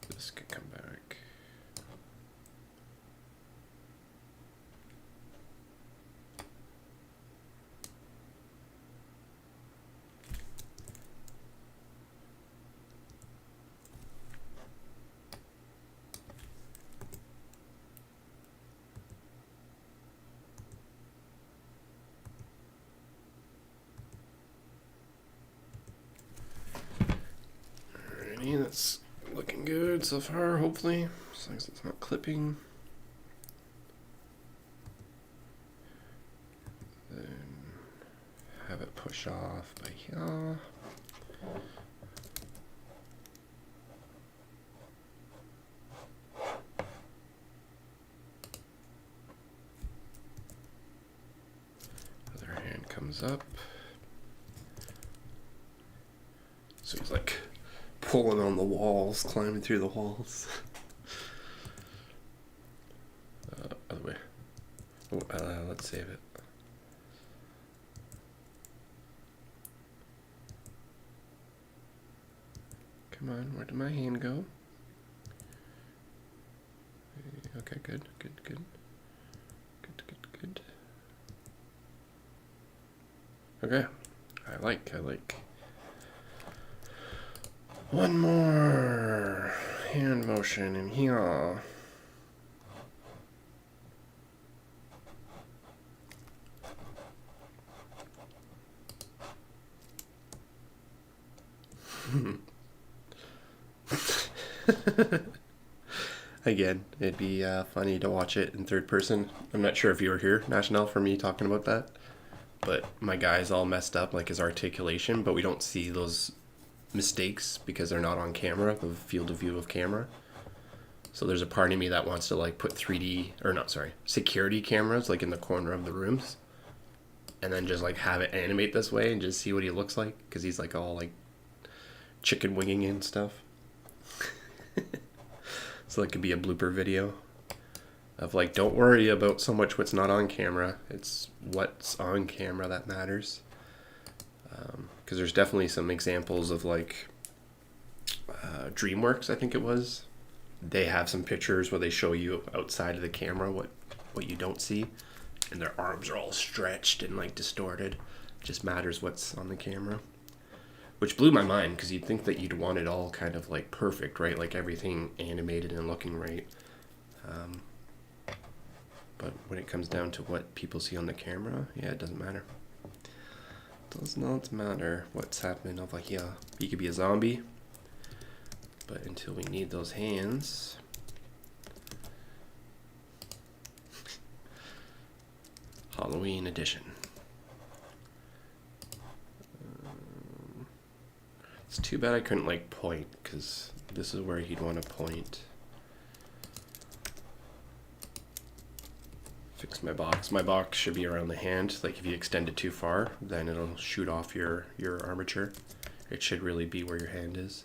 Speaker 1: This could come back. That's looking good so far, hopefully, as long as it's not clipping. Then have it push off by here. Other hand comes up. So he's like pulling on the walls, climbing through the walls. Other way. Oh, let's save it. Come on, where did my hand go? Okay, good. Okay, I like. One more hand motion in here. Again, it'd be funny to watch it in third person. I'm not sure if you were here, National, for me talking about that. But my guy's all messed up, like his articulation, but we don't see those mistakes because they're not on camera, the field of view of camera. So there's a part of me that wants to like put security cameras like in the corner of the rooms and then just like have it animate this way and just see what he looks like, because he's like all like chicken winging and stuff. So it could be a blooper video of like, don't worry about so much what's not on camera, it's what's on camera that matters. Because there's definitely some examples of like DreamWorks, I think it was. They have some pictures where they show you outside of the camera what you don't see, and their arms are all stretched and like distorted. It just matters what's on the camera, which blew my mind, because you'd think that you'd want it all kind of like perfect, right? Like everything animated and looking right. But when it comes down to what people see on the camera, yeah, it doesn't matter. Does not matter what's happening over here. You could be a zombie, but until we need those hands. Halloween edition. It's too bad I couldn't like point, because this is where he'd want to point. Fix my box. My box should be around the hand. Like if you extend it too far, then it'll shoot off your armature. It should really be where your hand is.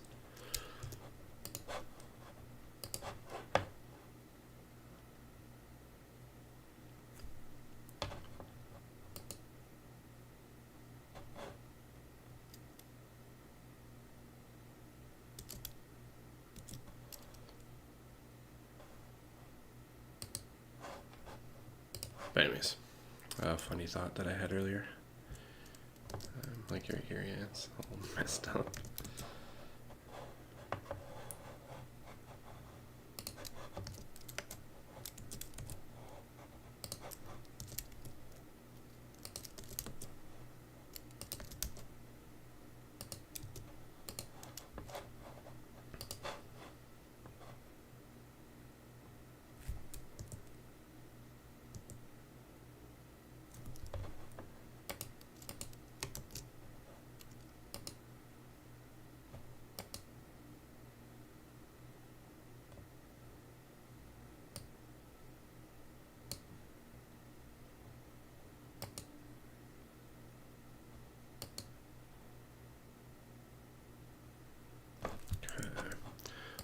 Speaker 1: But anyways, funny thought that I had earlier. Like right here, yeah, it's all messed up.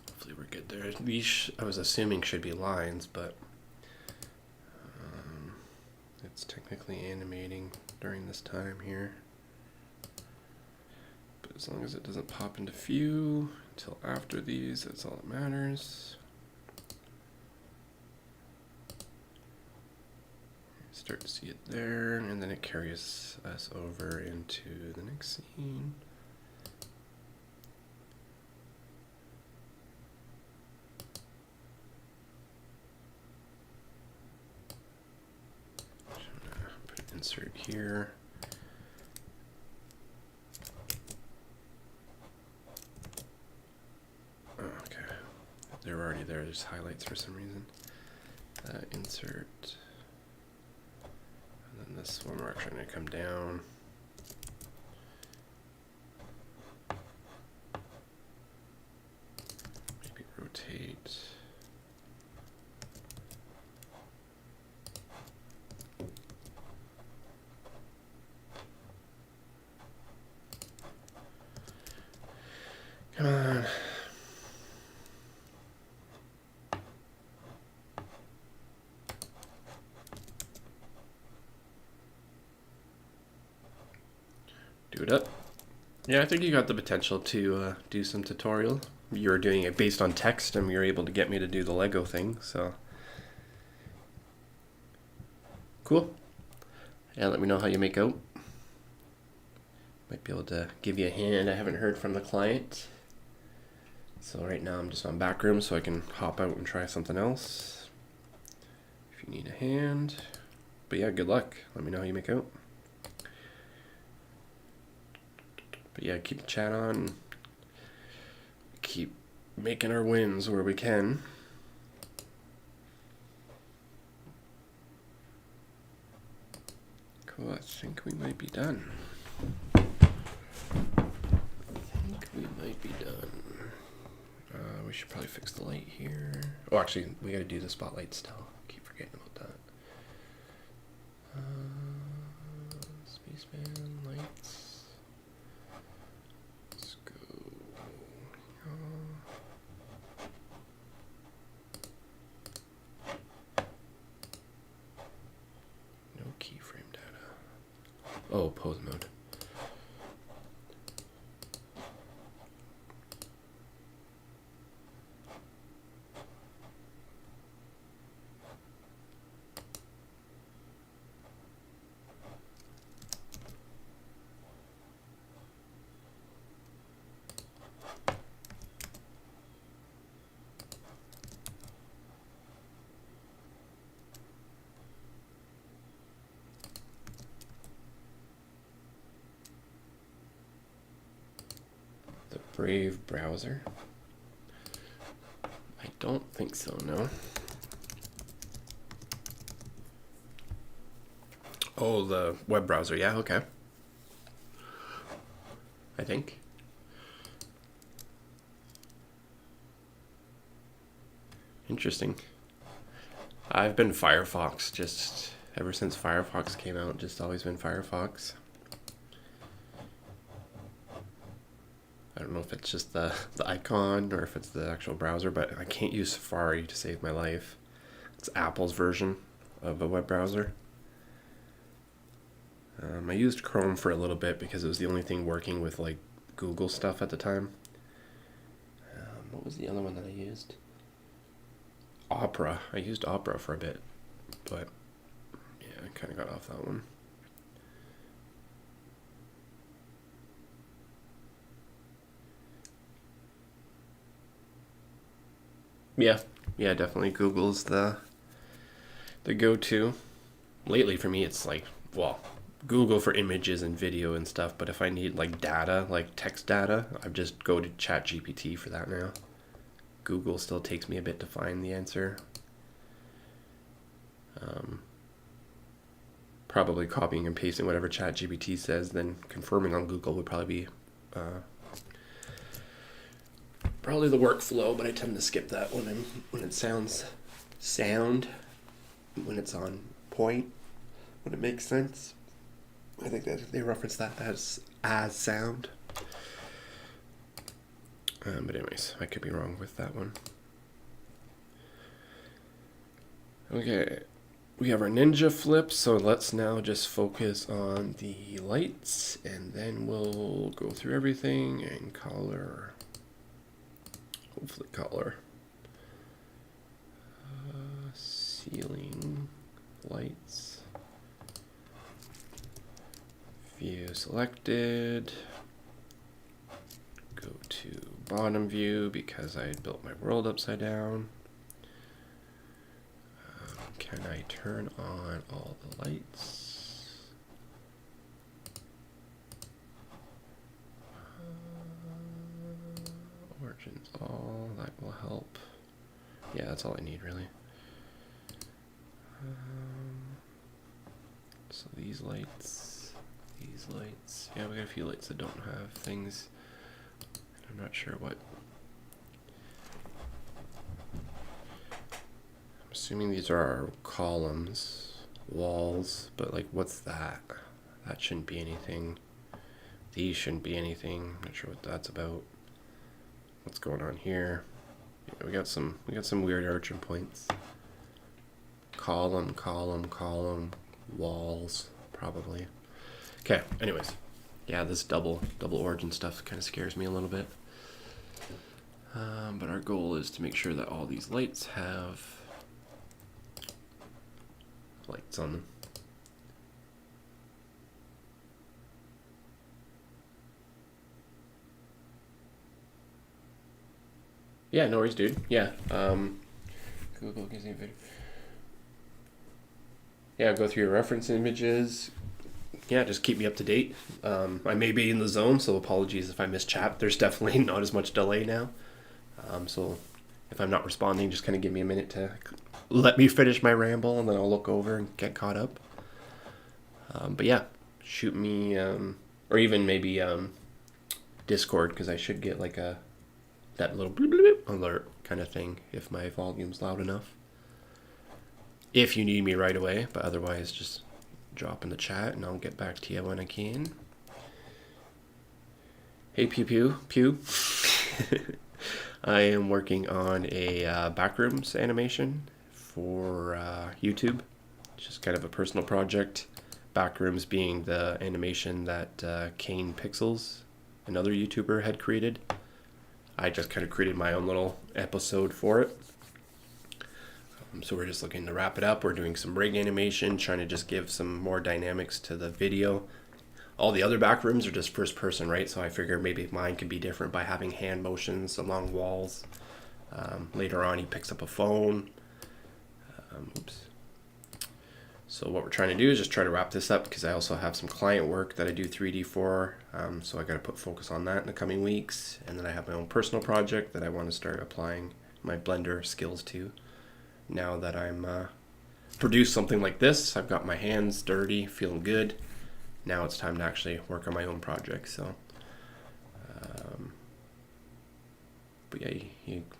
Speaker 1: Hopefully we're good there. These, I was assuming, should be lines, but it's technically animating during this time here. But as long as it doesn't pop into view until after these, that's all that matters. Start to see it there, and then it carries us over into the next scene. Insert here. they're already there. There's highlights for some reason. Insert. And then this one we're actually going to come down. Maybe rotate. Come on. Do it up. Yeah, I think you got the potential to do some tutorial. You were doing it based on text, and you were able to get me to do the Lego thing, so. Cool. Yeah, let me know how you make out. Might be able to give you a hand. I haven't heard from the client. So right now I'm just on backroom, so I can hop out and try something else. If you need a hand. But yeah, good luck. Let me know how you make out. But yeah, keep the chat on. Keep making our wins where we can. Cool, I think we might be done. We should probably fix the light here. Oh, actually, we gotta do the spotlight still. Keep forgetting about that. Spaceman lights. Let's go. No keyframe data. Oh, pose mode. Brave browser? I don't think so, no. Oh, the web browser, yeah, okay. I think. Interesting. I've been Firefox just ever since Firefox came out, just always been Firefox. I don't know if it's just the icon or if it's the actual browser, but I can't use Safari to save my life. It's Apple's version of a web browser. I used Chrome for a little bit because it was the only thing working with like Google stuff at the time. What was the other one that I used? Opera. I used Opera for a bit, but yeah, I kind of got off that one. Yeah, definitely Google's the go-to. Lately for me it's like, well, Google for images and video and stuff, but if I need like data, like text data, I just go to ChatGPT for that now. Google still takes me a bit to find the answer. Probably copying and pasting whatever ChatGPT says, then confirming on Google would probably be probably the workflow, but I tend to skip that when it sounds when it's on point, when it makes sense. I think that they reference that as sound. But anyways, I could be wrong with that one. Okay, we have our ninja flip, so let's now just focus on the lights, and then we'll go through everything and color. Hopefully color. Ceiling lights. View selected. Go to bottom view because I had built my world upside down. Can I turn on all the lights? Origins all, that will help. Yeah, that's all I need really. So these lights, yeah, we got a few lights that don't have things. I'm not sure what. I'm assuming these are our columns, walls, but like what's that? That shouldn't be anything. These shouldn't be anything. I'm not sure what that's about. What's going on here? Yeah, we got some weird arching points. Column, walls, probably. Okay, anyways. Yeah, this double origin stuff kind of scares me a little bit. But our goal is to make sure that all these lights have lights on them. Yeah, no worries, dude. Yeah. Google gives me a video. Yeah, go through your reference images. Yeah, just keep me up to date. I may be in the zone, so apologies if I miss chat. There's definitely not as much delay now. So if I'm not responding, just kind of give me a minute to let me finish my ramble, and then I'll look over and get caught up. But yeah, shoot me, or even maybe Discord, because I should get like that little bloop, bloop, bloop alert kind of thing if my volume's loud enough. If you need me right away, but otherwise just drop in the chat and I'll get back to you when I can. Hey Pew. I am working on a backrooms animation for YouTube. It's just kind of a personal project. Backrooms being the animation that Kane Pixels, another YouTuber, had created. I just kind of created my own little episode for it. So we're just looking to wrap it up. We're doing some rig animation, trying to just give some more dynamics to the video. All the other back rooms are just first person, right? So I figure maybe mine could be different by having hand motions along walls. Later on, he picks up a phone. So what we're trying to do is just try to wrap this up, because I also have some client work that I do 3D for. So I got to put focus on that in the coming weeks. And then I have my own personal project that I want to start applying my Blender skills to. Now that I'm produced something like this, I've got my hands dirty, feeling good. Now it's time to actually work on my own project. So, but yeah,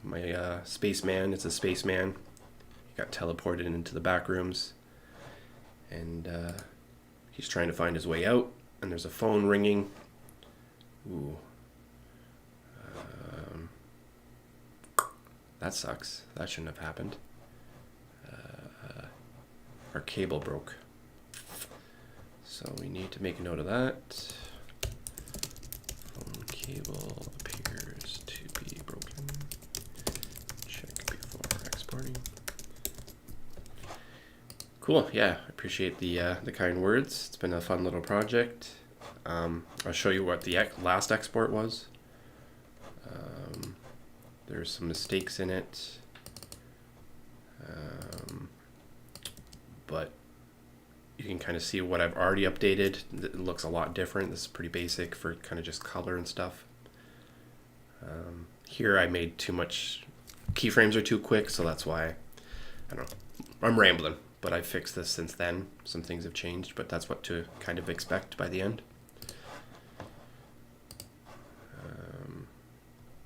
Speaker 1: my spaceman, it's a spaceman. He got teleported into the back rooms, and he's trying to find his way out. And there's a phone ringing. Ooh, that sucks. That shouldn't have happened. Our cable broke. So we need to make a note of that. Phone cable appears to be broken. Check before exporting. Cool, yeah, I appreciate the kind words. It's been a fun little project. I'll show you what the last export was. There's some mistakes in it. But you can kind of see what I've already updated. It looks a lot different. This is pretty basic for kind of just color and stuff. Here I made too much, keyframes are too quick, so that's why, I don't know, I'm rambling, but I've fixed this since then. Some things have changed, but that's what to kind of expect by the end.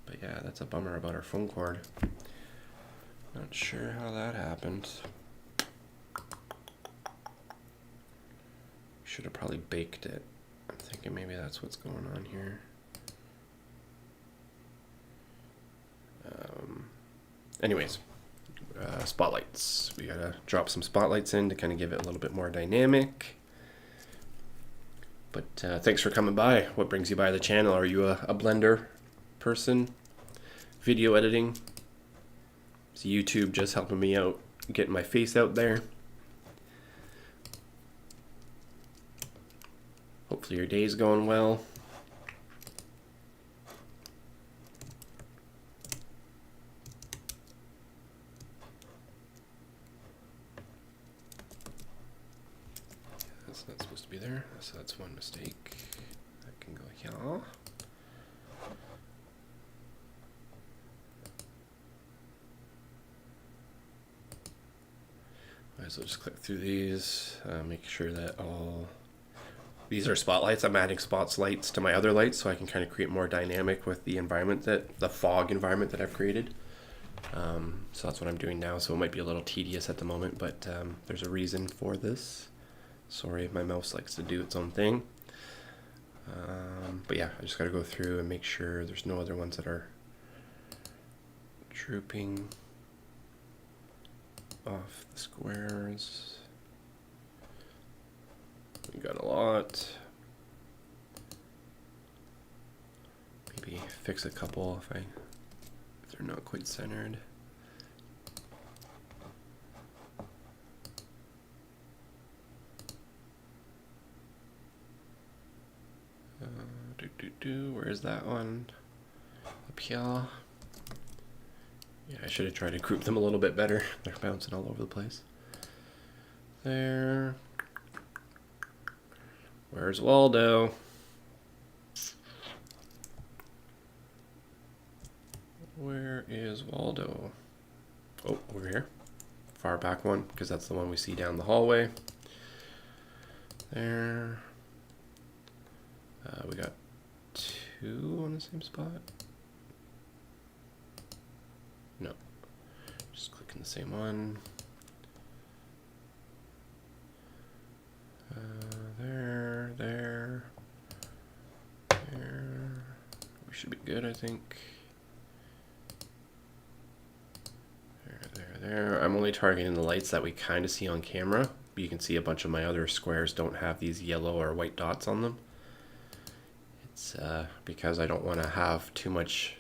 Speaker 1: But yeah, that's a bummer about our phone cord. Not sure how that happened. Should have probably baked it. I'm thinking maybe that's what's going on here. Anyways, spotlights. We gotta drop some spotlights in to kind of give it a little bit more dynamic. But thanks for coming by. What brings you by the channel? Are you a Blender person? Video editing? Is YouTube just helping me out, getting my face out there? Hopefully your day's going well. That's not supposed to be there, so that's one mistake. That can go here. Might as well just click through these, make sure that all these are spotlights. I'm adding spotlights to my other lights so I can kind of create more dynamic with the environment, that the fog environment that I've created. So that's what I'm doing now. So it might be a little tedious at the moment, but there's a reason for this. Sorry, my mouse likes to do its own thing. But yeah, I just got to go through and make sure there's no other ones that are drooping off the squares. We got a lot. Maybe fix a couple if they're not quite centered. Where's that one? Up here. Yeah, I should have tried to group them a little bit better. They're bouncing all over the place. There. Where's Waldo? Where is Waldo? Oh, over here. Far back one, because that's the one we see down the hallway. There. We got two on the same spot. No. Just clicking the same one. There. We should be good, I think. There. I'm only targeting the lights that we kind of see on camera. You can see a bunch of my other squares don't have these yellow or white dots on them. It's because I don't want to have too much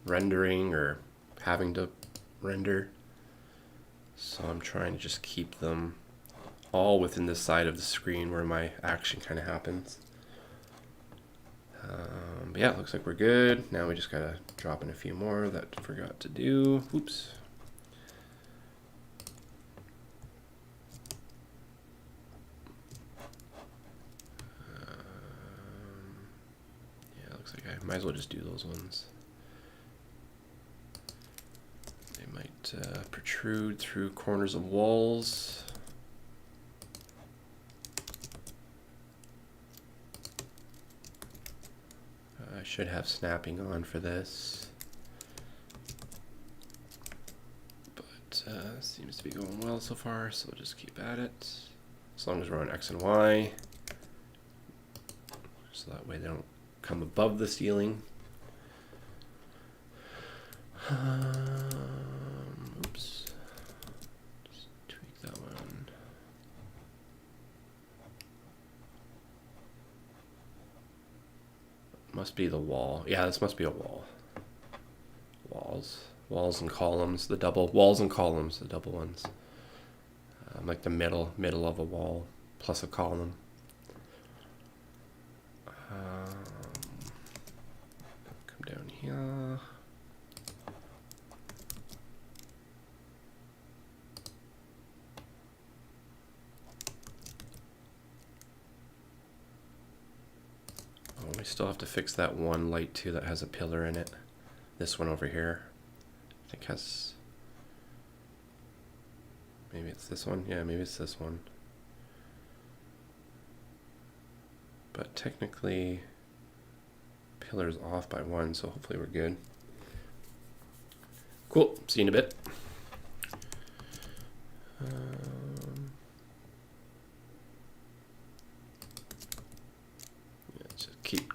Speaker 1: rendering or having to render. So I'm trying to just keep them all within this side of the screen where my action kind of happens. But yeah, it looks like we're good. Now we just gotta drop in a few more that I forgot to do. Oops. Yeah, looks like I might as well just do those ones. They might protrude through corners of walls. I should have snapping on for this, but seems to be going well so far, so we'll just keep at it. As long as we're on X and Y, so that way they don't come above the ceiling. Oops, just tweak that one. Must be the wall. Yeah, this must be a wall. Walls and columns. The double walls and columns. The double ones. Like the middle of a wall plus a column. Come down here. We still have to fix that one light too that has a pillar in it. This one over here, I think has, maybe it's this one. Yeah, maybe it's this one. But technically, pillar's off by one, so hopefully we're good. Cool, see you in a bit.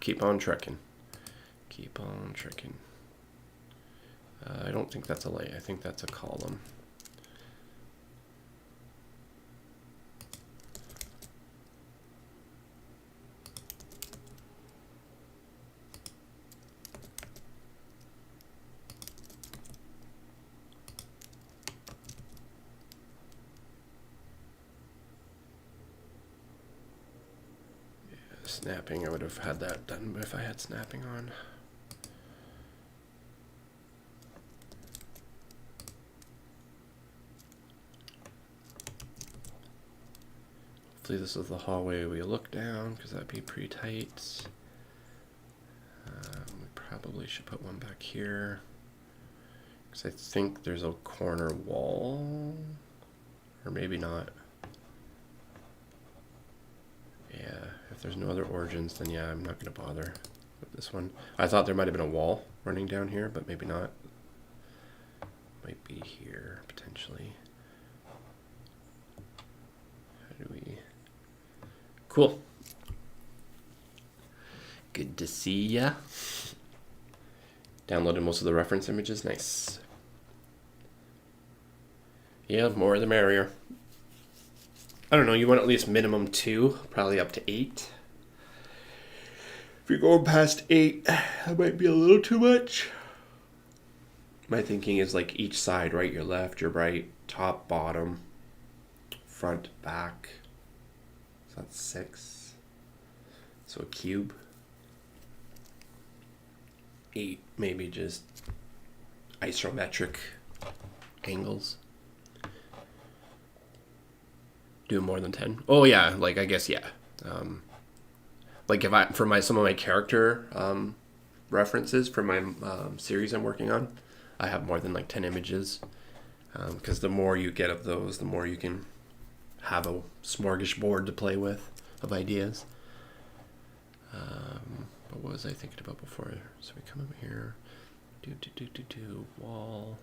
Speaker 1: Keep on trekking. Keep on trekking. I don't think that's a light. I think that's a column. Snapping, I would have had that done if I had snapping on. Hopefully this is the hallway we look down, because that'd be pretty tight. We probably should put one back here, because I think there's a corner wall Or maybe not. Yeah, if there's no other origins, then yeah, I'm not going to bother with this one. I thought there might have been a wall running down here, but maybe not. Might be here, potentially. How do we... Cool. Good to see ya. Downloaded most of the reference images. Nice. Yeah, more the merrier. I don't know, you want at least minimum 2, probably up to 8. If you're going past 8, that might be a little too much. My thinking is like each side, right? Your left, your right, top, bottom, front, back. So that's 6. So a cube. 8, maybe just isometric angles. Do more than 10. Oh yeah, like I guess yeah. Like if I for some of my character references for my series I'm working on, I have more than like 10 images. Because the more you get of those, the more you can have a smorgasbord to play with of ideas. What was I thinking about before? So we come over here, wall,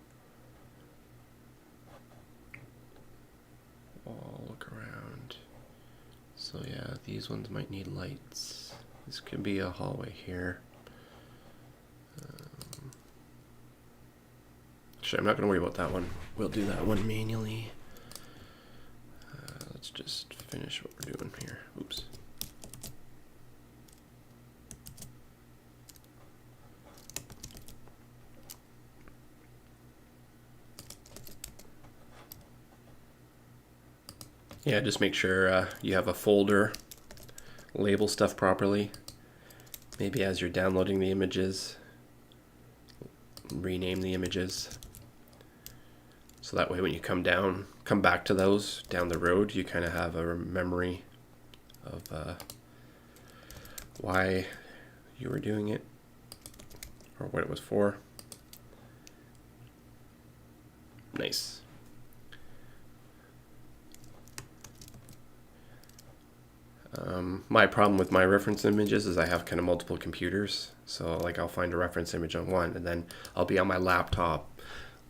Speaker 1: look around. So yeah, these ones might need lights. This could be a hallway here. Actually, I'm not going to worry about that one. We'll do that one manually. Let's just finish what we're doing here. Oops. Yeah, just make sure you have a folder, label stuff properly. Maybe as you're downloading the images, rename the images. So that way when you come back to those down the road, you kind of have a memory of why you were doing it or what it was for. Nice. My problem with my reference images is I have kind of multiple computers. So like I'll find a reference image on one and then I'll be on my laptop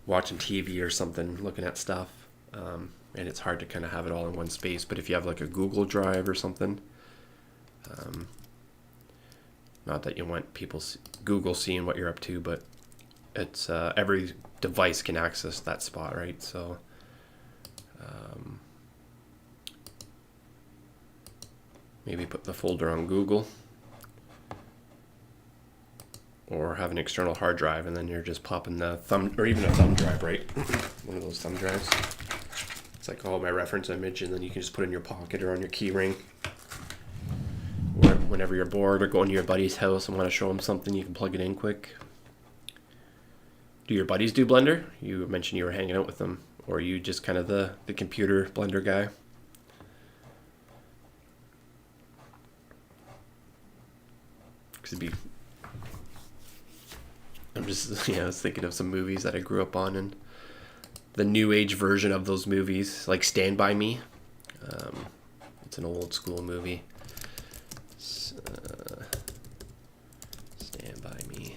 Speaker 1: watching TV or something, looking at stuff. And it's hard to kind of have it all in one space. But if you have like a Google Drive or something, not that you want people Google seeing what you're up to, but it's every device can access that spot, right? So maybe put the folder on Google or have an external hard drive and then you're just popping the thumb, or even a thumb drive, right? One of those thumb drives. It's like, oh, my reference image, and then you can just put it in your pocket or on your key ring. Or whenever you're bored or going to your buddy's house and want to show them something, you can plug it in quick. Do your buddies do Blender? You mentioned you were hanging out with them. Or are you just kind of the computer Blender guy? I'm just, I was thinking of some movies that I grew up on and the new age version of those movies, like Stand By Me. It's an old school movie. Stand By Me.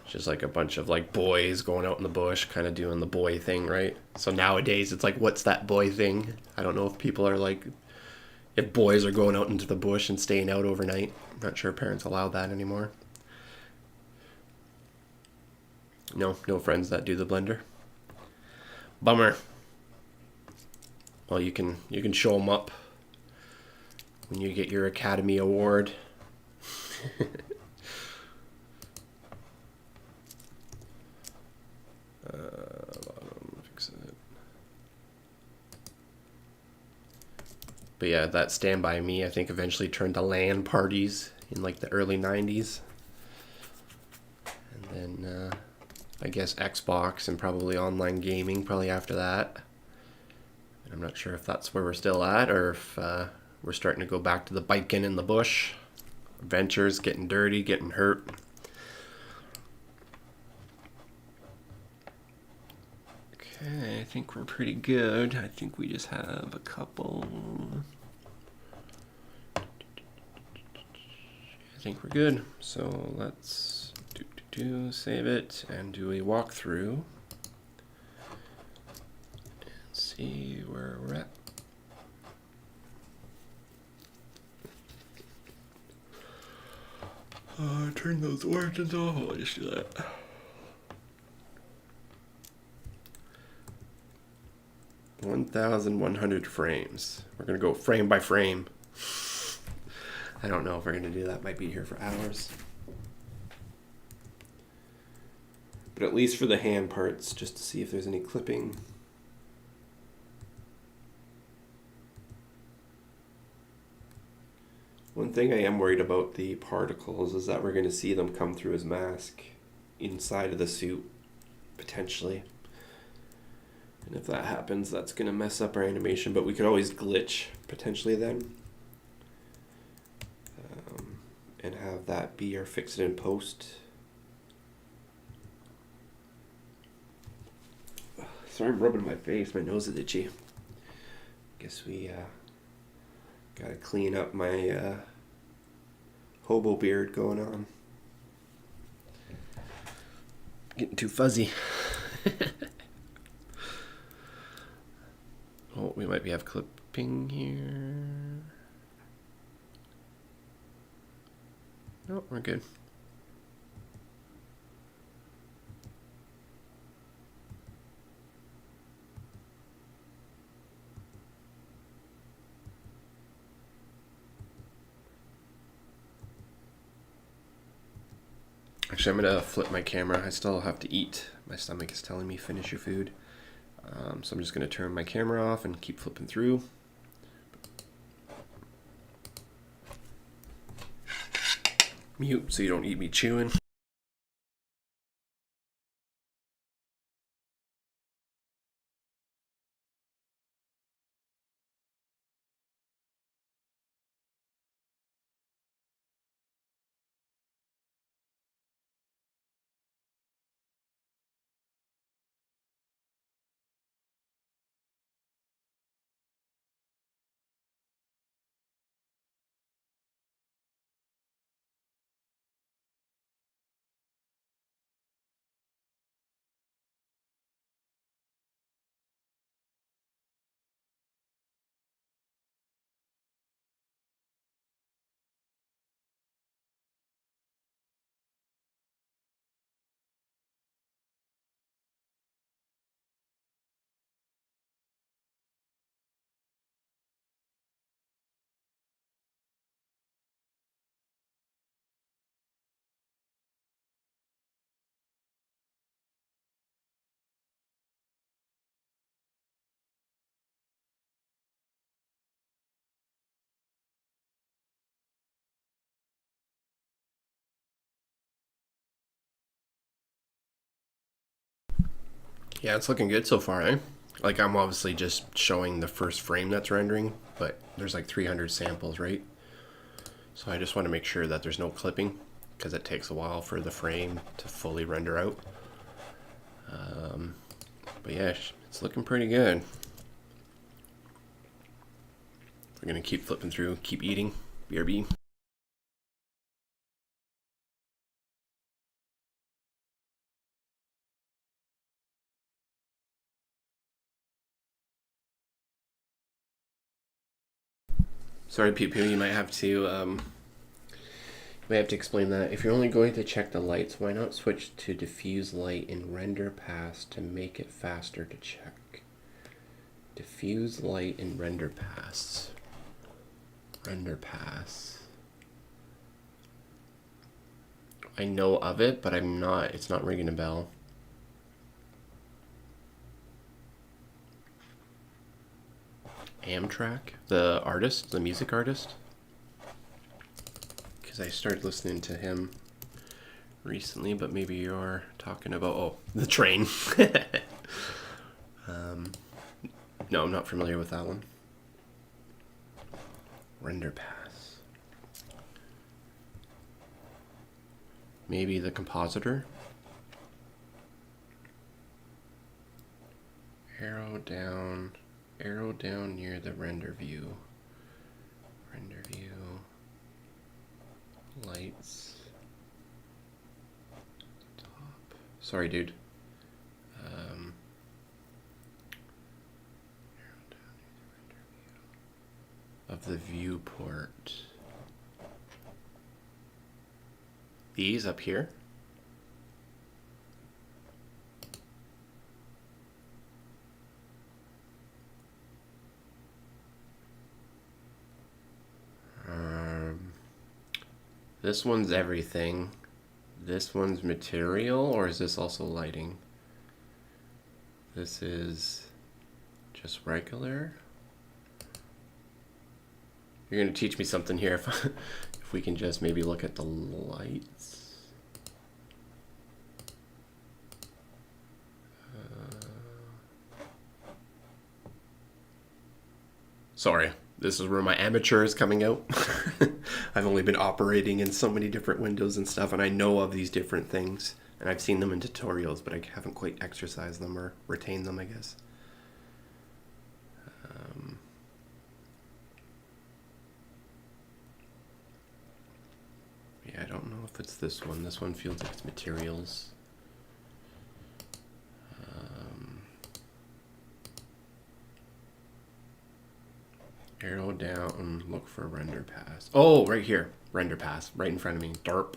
Speaker 1: It's just like a bunch of like boys going out in the bush, kind of doing the boy thing, right? So nowadays it's like, what's that boy thing? I don't know if people are like, if boys are going out into the bush and staying out overnight. I'm not sure parents allow that anymore. No friends that do the Blender. Bummer. Well, you can show them up when you get your Academy Award. Fix it. But yeah, that Stand By Me, I think eventually turned to LAN parties in like the early 90s. And then I guess Xbox and probably online gaming probably after that. And I'm not sure if that's where we're still at or if we're starting to go back to the biking in the bush. Adventures, getting dirty, getting hurt. Okay, I think we're pretty good. I think we just have a couple. I think we're good. So let's save it and do a walkthrough and see where we're at. Turn those origins off. I'll just do that. $1,100 frames. We're gonna go frame by frame. I don't know if we're gonna do that. Might be here for hours. But at least for the hand parts, just to see if there's any clipping. One thing I am worried about the particles is that we're going to see them come through his mask inside of the suit, potentially. And if that happens, that's going to mess up our animation, but we could always glitch, potentially then. And have that be our fix it in post. Sorry, I'm rubbing my face. My nose is itchy. Guess we gotta clean up my hobo beard going on. Getting too fuzzy. Oh, we might have clipping here. No, we're good. Actually, I'm gonna flip my camera. I still have to eat. My stomach is telling me finish your food. So I'm just gonna turn my camera off and keep flipping through. Mute so you don't eat me chewing. Yeah, it's looking good so far, eh? Like, I'm obviously just showing the first frame that's rendering, but there's like 300 samples, right? So I just want to make sure that there's no clipping, because it takes a while for the frame to fully render out. But yeah, it's looking pretty good. We're gonna keep flipping through, keep eating. BRB. Sorry, Pew Pew, you might have to explain that. If you're only going to check the lights, why not switch to diffuse light in render pass to make it faster to check? Diffuse light in render pass. Render pass. I know of it, but it's not ringing a bell. Amtrak, the artist, the music artist. Because I started listening to him recently, but maybe you're talking about, the train. No, I'm not familiar with that one. Render pass. Maybe the compositor. arrow down near the render view. Render view, lights, top. Sorry, dude. Of the viewport. These up here. This one's everything. This one's material, or is this also lighting? This is just regular. You're gonna teach me something here if we can just maybe look at the lights. Sorry, this is where my amateur is coming out. I've only been operating in so many different windows and stuff, and I know of these different things, and I've seen them in tutorials, but I haven't quite exercised them or retained them, I guess. Yeah, I don't know if it's this one. This one feels like it's materials. Arrow down, look for render pass. Oh, right here, render pass, right in front of me, DARP.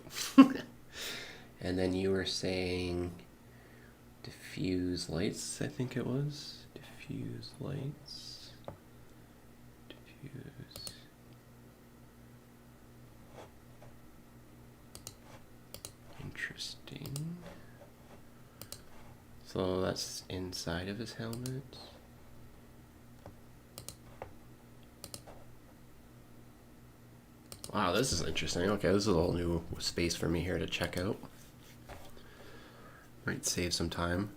Speaker 1: And then you were saying diffuse lights, I think it was. Diffuse lights. Diffuse. Interesting. So that's inside of his helmet. Wow, this is interesting. Okay, this is a whole new space for me here to check out. Might save some time.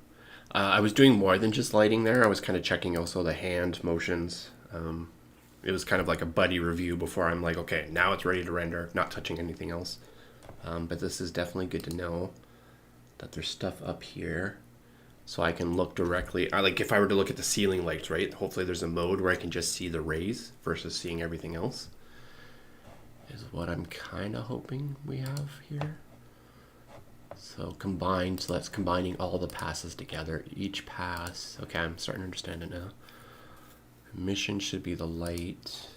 Speaker 1: I was doing more than just lighting there. I was kind of checking also the hand motions. It was kind of like a buddy review before I'm like, okay, now it's ready to render, not touching anything else. But this is definitely good to know that there's stuff up here. So I can look directly, like if I were to look at the ceiling lights, right? Hopefully there's a mode where I can just see the rays versus seeing everything else. Is what I'm kind of hoping we have here. So combined, so that's combining all the passes together. Each pass, okay, I'm starting to understand it now. Mission should be the light.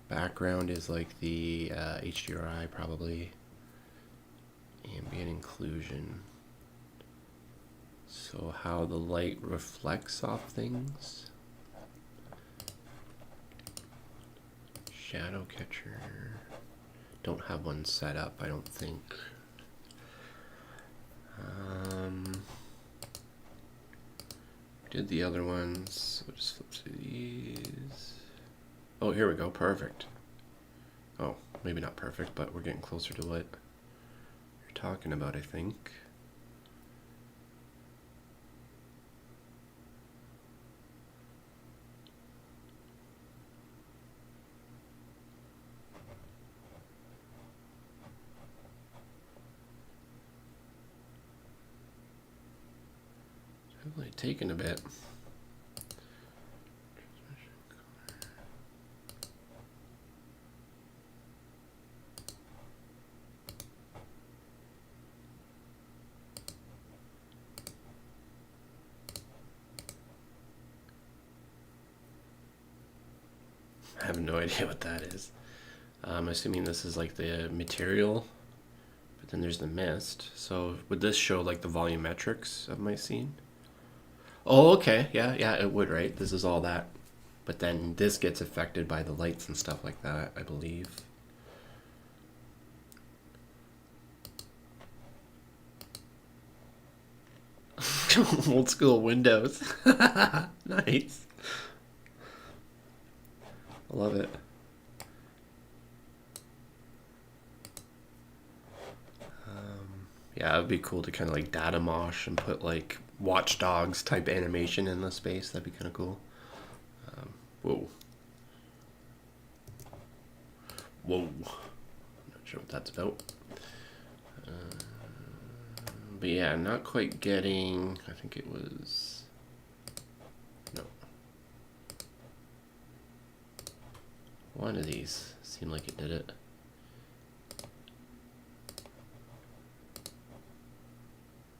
Speaker 1: Background is like the HDRI probably. Ambient inclusion. So how the light reflects off things. Shadow catcher. Don't have one set up, I don't think. Did the other ones. We'll just flip through these. Oh, here we go. Perfect. Oh, maybe not perfect, but we're getting closer to what you're talking about, I think. Definitely taken a bit. I have no idea what that is. I'm assuming this is like the material, but then there's the mist. So would this show like the volumetrics of my scene? Oh, okay. Yeah, it would, right? This is all that. But then this gets affected by the lights and stuff like that, I believe. Old school Windows. Nice. I love it. Yeah, it'd be cool to kind of like data mosh and put like watchdogs type animation in the space. That'd be kind of cool. Whoa. Whoa. Not sure what that's about. But yeah, not quite getting, I think it was One of these seemed like it did it.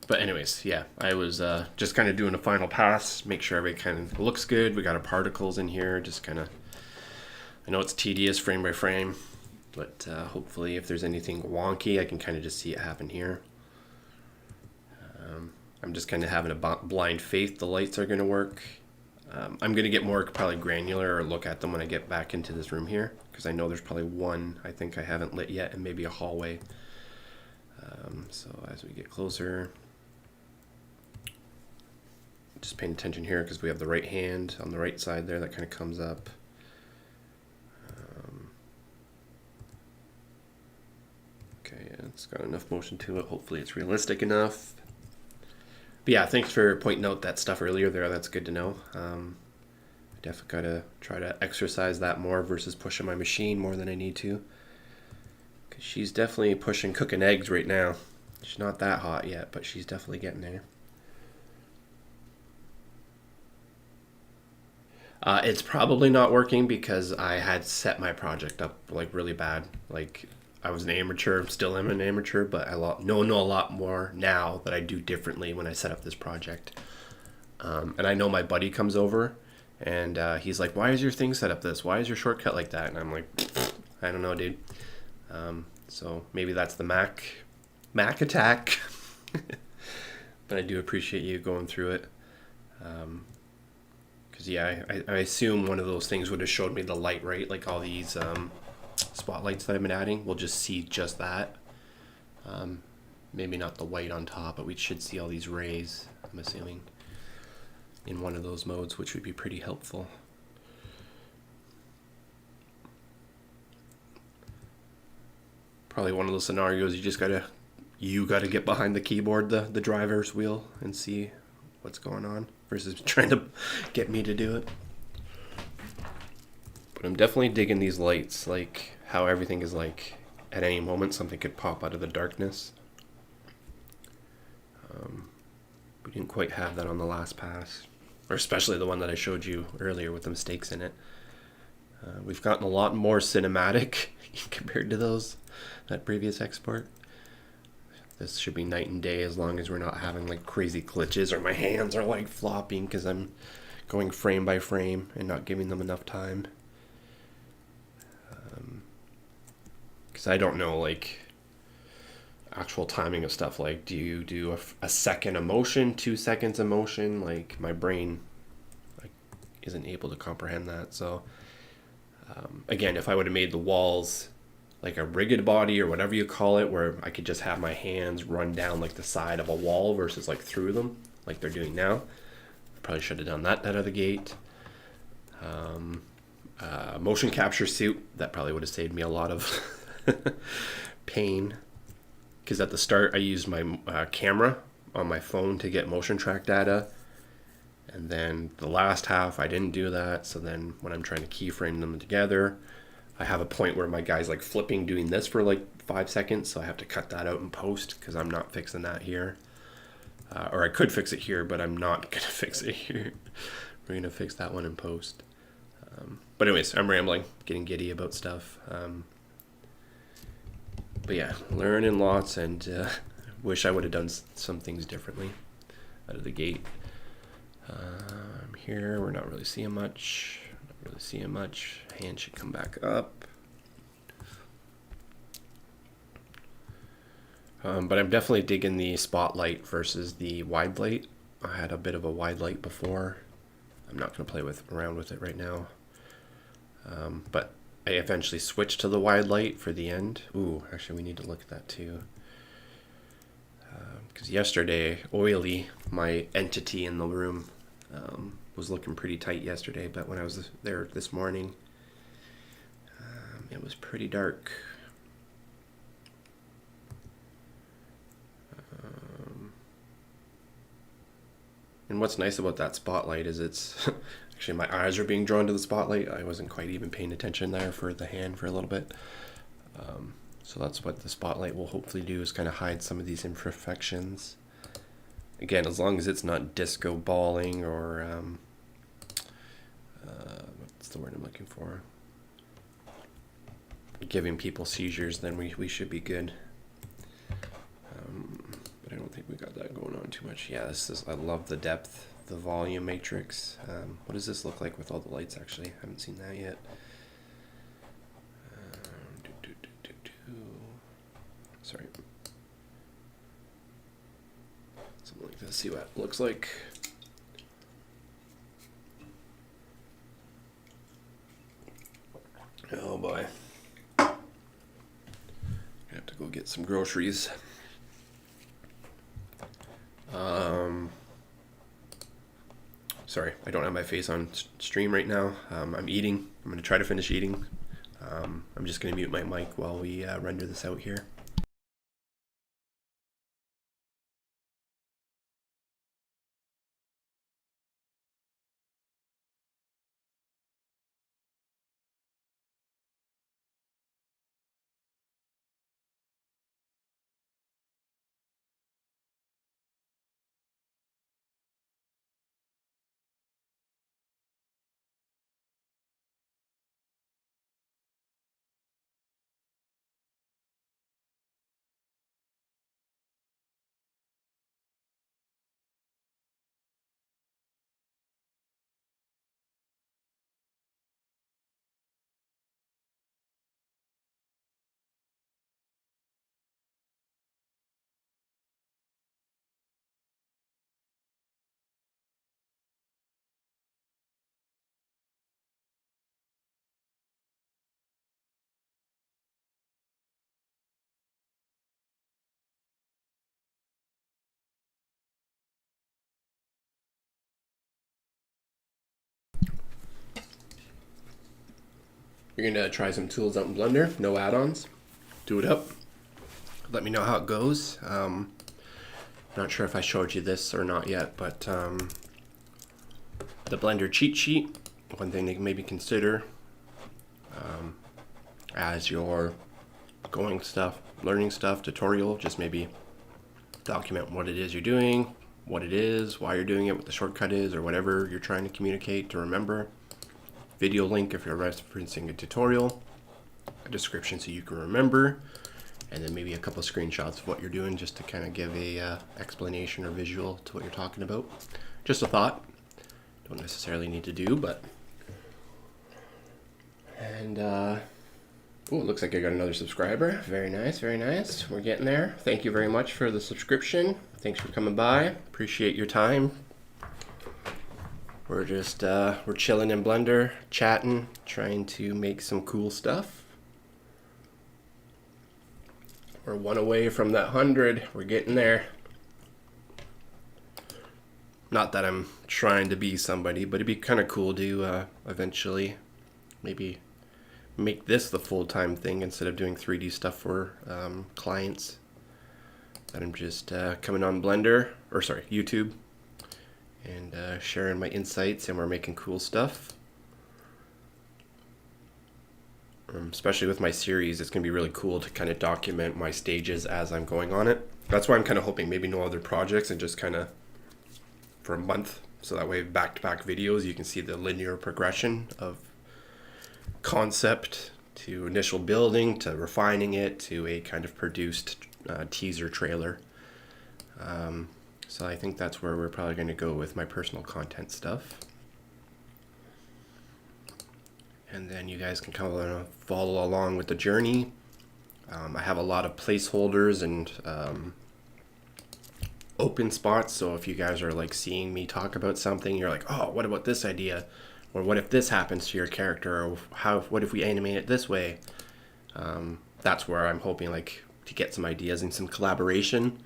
Speaker 1: But anyways, yeah, I was just kind of doing a final pass, make sure everything kind of looks good. We got our particles in here, just kind of, I know it's tedious frame by frame, but hopefully if there's anything wonky, I can kind of just see it happen here. I'm just kind of having a blind faith the lights are going to work. I'm going to get more probably granular or look at them when I get back into this room here, because I know there's probably one I think I haven't lit yet, and maybe a hallway. So as we get closer, just paying attention here because we have the right hand on the right side there that kind of comes up. Okay, yeah, it's got enough motion to it. Hopefully it's realistic enough. But yeah, thanks for pointing out that stuff earlier there. That's good to know. I definitely gotta try to exercise that more versus pushing my machine more than I need to. Cause she's definitely pushing cooking eggs right now. She's not that hot yet, but she's definitely getting there. It's probably not working because I had set my project up like really bad. Like I was an amateur, still am an amateur, but I know a lot more now that I do differently when I set up this project. And I know my buddy comes over and he's like, "Why is your thing set up this? Why is your shortcut like that?" And I'm like, "I don't know, dude." So maybe that's the Mac attack. But I do appreciate you going through it. Because yeah, I assume one of those things would have showed me the light, right? Like all these spotlights that I've been adding, we'll just see just that. Maybe not the white on top, but we should see all these rays, I'm assuming, in one of those modes, which would be pretty helpful. Probably one of those scenarios you gotta get behind the keyboard, the driver's wheel, and see what's going on versus trying to get me to do it. But I'm definitely digging these lights, like how everything is like at any moment something could pop out of the darkness. We didn't quite have that on the last pass, or especially the one that I showed you earlier with the mistakes in it. We've gotten a lot more cinematic compared to that previous export. This should be night and day as long as we're not having like crazy glitches or my hands are like flopping because I'm going frame by frame and not giving them enough time. Because I don't know like actual timing of stuff. Like, do you do a second of motion, 2 seconds of motion? Like my brain like isn't able to comprehend that. So again, if I would have made the walls like a rigged body or whatever you call it, where I could just have my hands run down like the side of a wall versus like through them like they're doing now, I probably should have done that out of the gate. Motion capture suit, that probably would have saved me a lot of pain, because at the start I used my camera on my phone to get motion track data, and then the last half I didn't do that. So then when I'm trying to keyframe them together, I have a point where my guy's like flipping doing this for like 5 seconds, so I have to cut that out in post because I'm not fixing that here. Or I could fix it here, but I'm not gonna fix it here. We're gonna fix that one in post. But anyways, I'm rambling, getting giddy about stuff. But yeah, learning lots, and wish I would have done some things differently out of the gate. Here, we're not really seeing much. Hand should come back up. But I'm definitely digging the spotlight versus the wide light. I had a bit of a wide light before. I'm not going to play around with it right now. But I eventually switched to the wide light for the end. Ooh, actually we need to look at that too. Because yesterday, Oily, my entity in the room, was looking pretty tight yesterday, but when I was there this morning, it was pretty dark. And what's nice about that spotlight is it's actually my eyes are being drawn to the spotlight. I wasn't quite even paying attention there for the hand for a little bit. So that's what the spotlight will hopefully do, is kind of hide some of these imperfections. Again, as long as it's not disco balling or what's the word I'm looking for? giving people seizures, then we should be good. But I don't think we got that going on too much. Yeah, I love the depth, the volume matrix. What does this look like with all the lights actually? I haven't seen that yet. Sorry. Something like this, see what it looks like. Oh boy. I have to go get some groceries. Sorry, I don't have my face on stream right now. I'm eating. I'm going to try to finish eating. I'm just going to mute my mic while we render this out here. You're gonna try some tools out in Blender, no add-ons. Do it up. Let me know how it goes. Not sure if I showed you this or not yet, but the Blender cheat sheet, one thing to maybe consider as you're going stuff, learning stuff, tutorial, just maybe document what it is you're doing, what it is, why you're doing it, what the shortcut is, or whatever you're trying to communicate to remember. Video link if you're referencing a tutorial, a description so you can remember, and then maybe a couple of screenshots of what you're doing just to kind of give a explanation or visual to what you're talking about. Just a thought. Don't necessarily need to do, but. And oh, it looks like I got another subscriber. Very nice, very nice. We're getting there. Thank you very much for the subscription. Thanks for coming by. Appreciate your time. We're just, we're chilling in Blender, chatting, trying to make some cool stuff. We're one away from that 100. We're getting there. Not that I'm trying to be somebody, but it'd be kind of cool to eventually maybe make this the full-time thing instead of doing 3D stuff for clients. That I'm just coming on Blender, or sorry, YouTube. And sharing my insights, and we're making cool stuff. Especially with my series, it's going to be really cool to kind of document my stages as I'm going on it. That's why I'm kind of hoping maybe no other projects and just kind of for a month. So that way back-to-back videos, you can see the linear progression of concept to initial building to refining it to a kind of produced teaser trailer. So I think that's where we're probably going to go with my personal content stuff. And then you guys can kind of follow along with the journey. I have a lot of placeholders and open spots. So if you guys are like seeing me talk about something, you're like, oh, what about this idea? Or what if this happens to your character? Or what if we animate it this way? That's where I'm hoping like to get some ideas and some collaboration.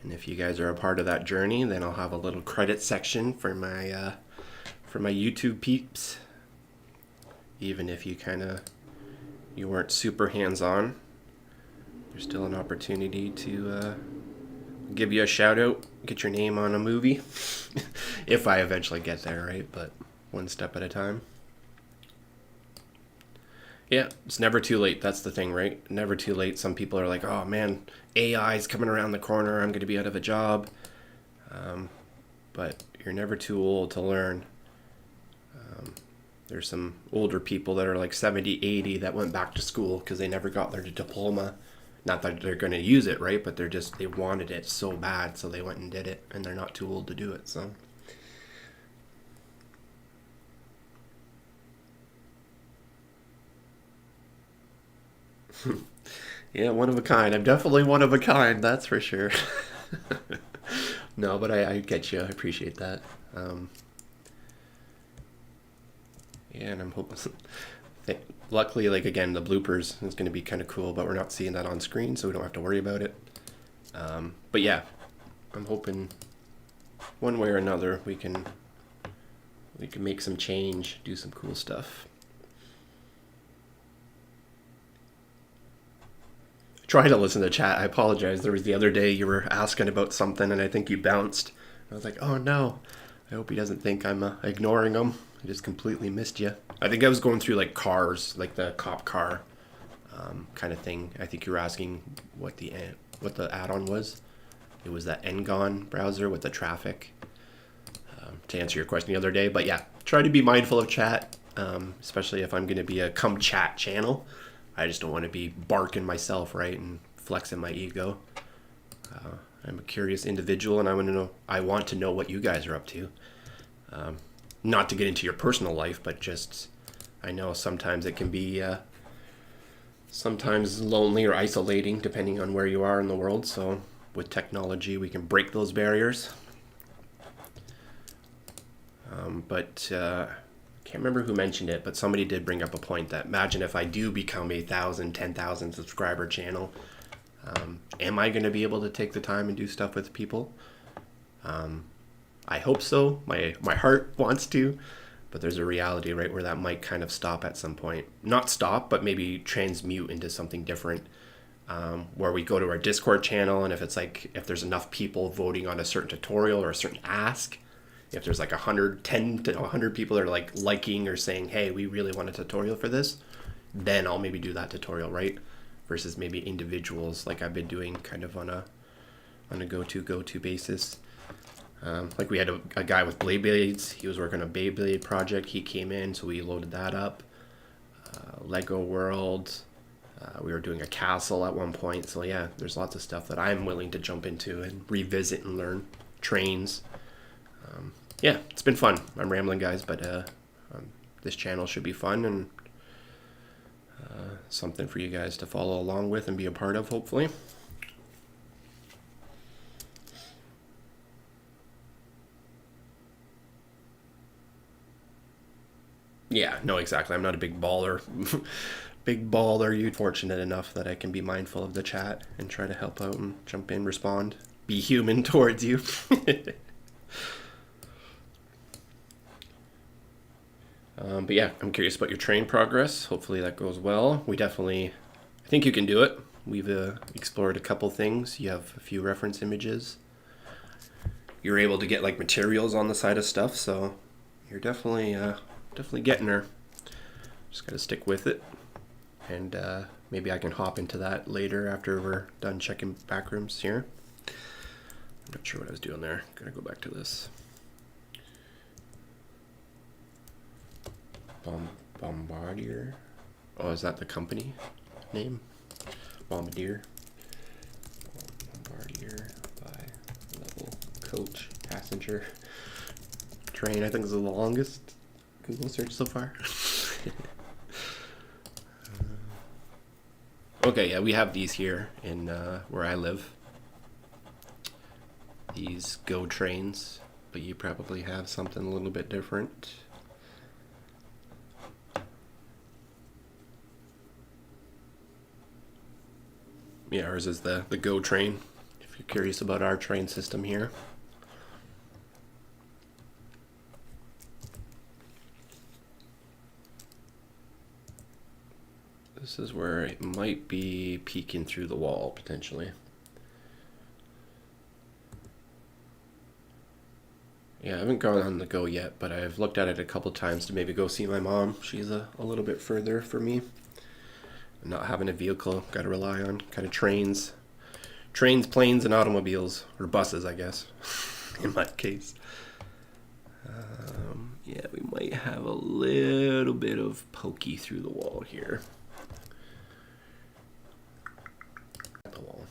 Speaker 1: And if you guys are a part of that journey, then I'll have a little credit section for my YouTube peeps. Even if you weren't super hands-on, there's still an opportunity to give you a shout out, get your name on a movie, if I eventually get there, right? But one step at a time. Yeah, it's never too late. That's the thing, right? Never too late. Some people are like, oh man, AI is coming around the corner. I'm going to be out of a job. But you're never too old to learn. There's some older people that are like 70, 80 that went back to school because they never got their diploma. Not that they're going to use it, right? But they wanted it so bad, so they went and did it, and they're not too old to do it, so. Yeah, one of a kind. I'm definitely one of a kind, that's for sure. No, but I get you. I appreciate that. Um, yeah, and I'm hoping. Luckily, like again, the bloopers is going to be kind of cool, but we're not seeing that on screen, so we don't have to worry about it. But yeah, I'm hoping one way or another we can make some change, do some cool stuff. Try to listen to chat. I apologize. There was the other day you were asking about something, and I think you bounced. I was like, oh no. I hope he doesn't think I'm ignoring him. I just completely missed you. I think I was going through like cars, like the cop car kind of thing. I think you were asking what the add-on was. It was that Ngon browser with the traffic. To answer your question the other day, but yeah, try to be mindful of chat, especially if I'm going to be a come chat channel. I just don't want to be barking myself, right, and flexing my ego. I'm a curious individual, and I want to know what you guys are up to. Not to get into your personal life, but just I know sometimes it can be sometimes lonely or isolating depending on where you are in the world. So with technology, we can break those barriers. But can't remember who mentioned it, but somebody did bring up a point that imagine if I do become a 1,000, 10,000 subscriber channel, am I going to be able to take the time and do stuff with people? I hope so. My heart wants to, but there's a reality, right, where that might kind of stop at some point. Not stop, but maybe transmute into something different, where we go to our Discord channel, and if there's enough people voting on a certain tutorial or a certain ask, if there's like 10 to 100 people that are liking or saying, hey, we really want a tutorial for this, then I'll maybe do that tutorial, right? Versus maybe individuals like I've been doing kind of on a go-to basis. Like we had a guy with Beyblades. He was working on a Beyblade project. He came in, so we loaded that up. Lego World. We were doing a castle at one point. So yeah, there's lots of stuff that I'm willing to jump into and revisit and learn. Trains. Yeah, it's been fun. I'm rambling, guys, but this channel should be fun and something for you guys to follow along with and be a part of, hopefully. Yeah, no, exactly. I'm not a big baller. Big baller. You're fortunate enough that I can be mindful of the chat and try to help out and jump in, respond, be human towards you. But yeah, I'm curious about your train progress. Hopefully that goes well. I think you can do it. We've explored a couple things. You have a few reference images. You're able to get like materials on the side of stuff, so you're definitely getting there. Just gotta stick with it, and maybe I can hop into that later after we're done checking backrooms here. I'm not sure what I was doing there. Gotta go back to this. Bombardier. Oh, is that the company name? Bombardier. Bombardier by level coach passenger train. I think is the longest Google search so far. Okay, yeah, we have these here in where I live. These Go trains, but you probably have something a little bit different. Yeah, ours is the Go train, if you're curious about our train system here. This is where it might be peeking through the wall, potentially. Yeah, I haven't gone on the Go yet, but I've looked at it a couple times to maybe go see my mom. She's a little bit further for me. Not having a vehicle, got to rely on kind of trains, planes, and automobiles, or buses, I guess, in my case. Yeah, we might have a little bit of pokey through the wall here. The wall.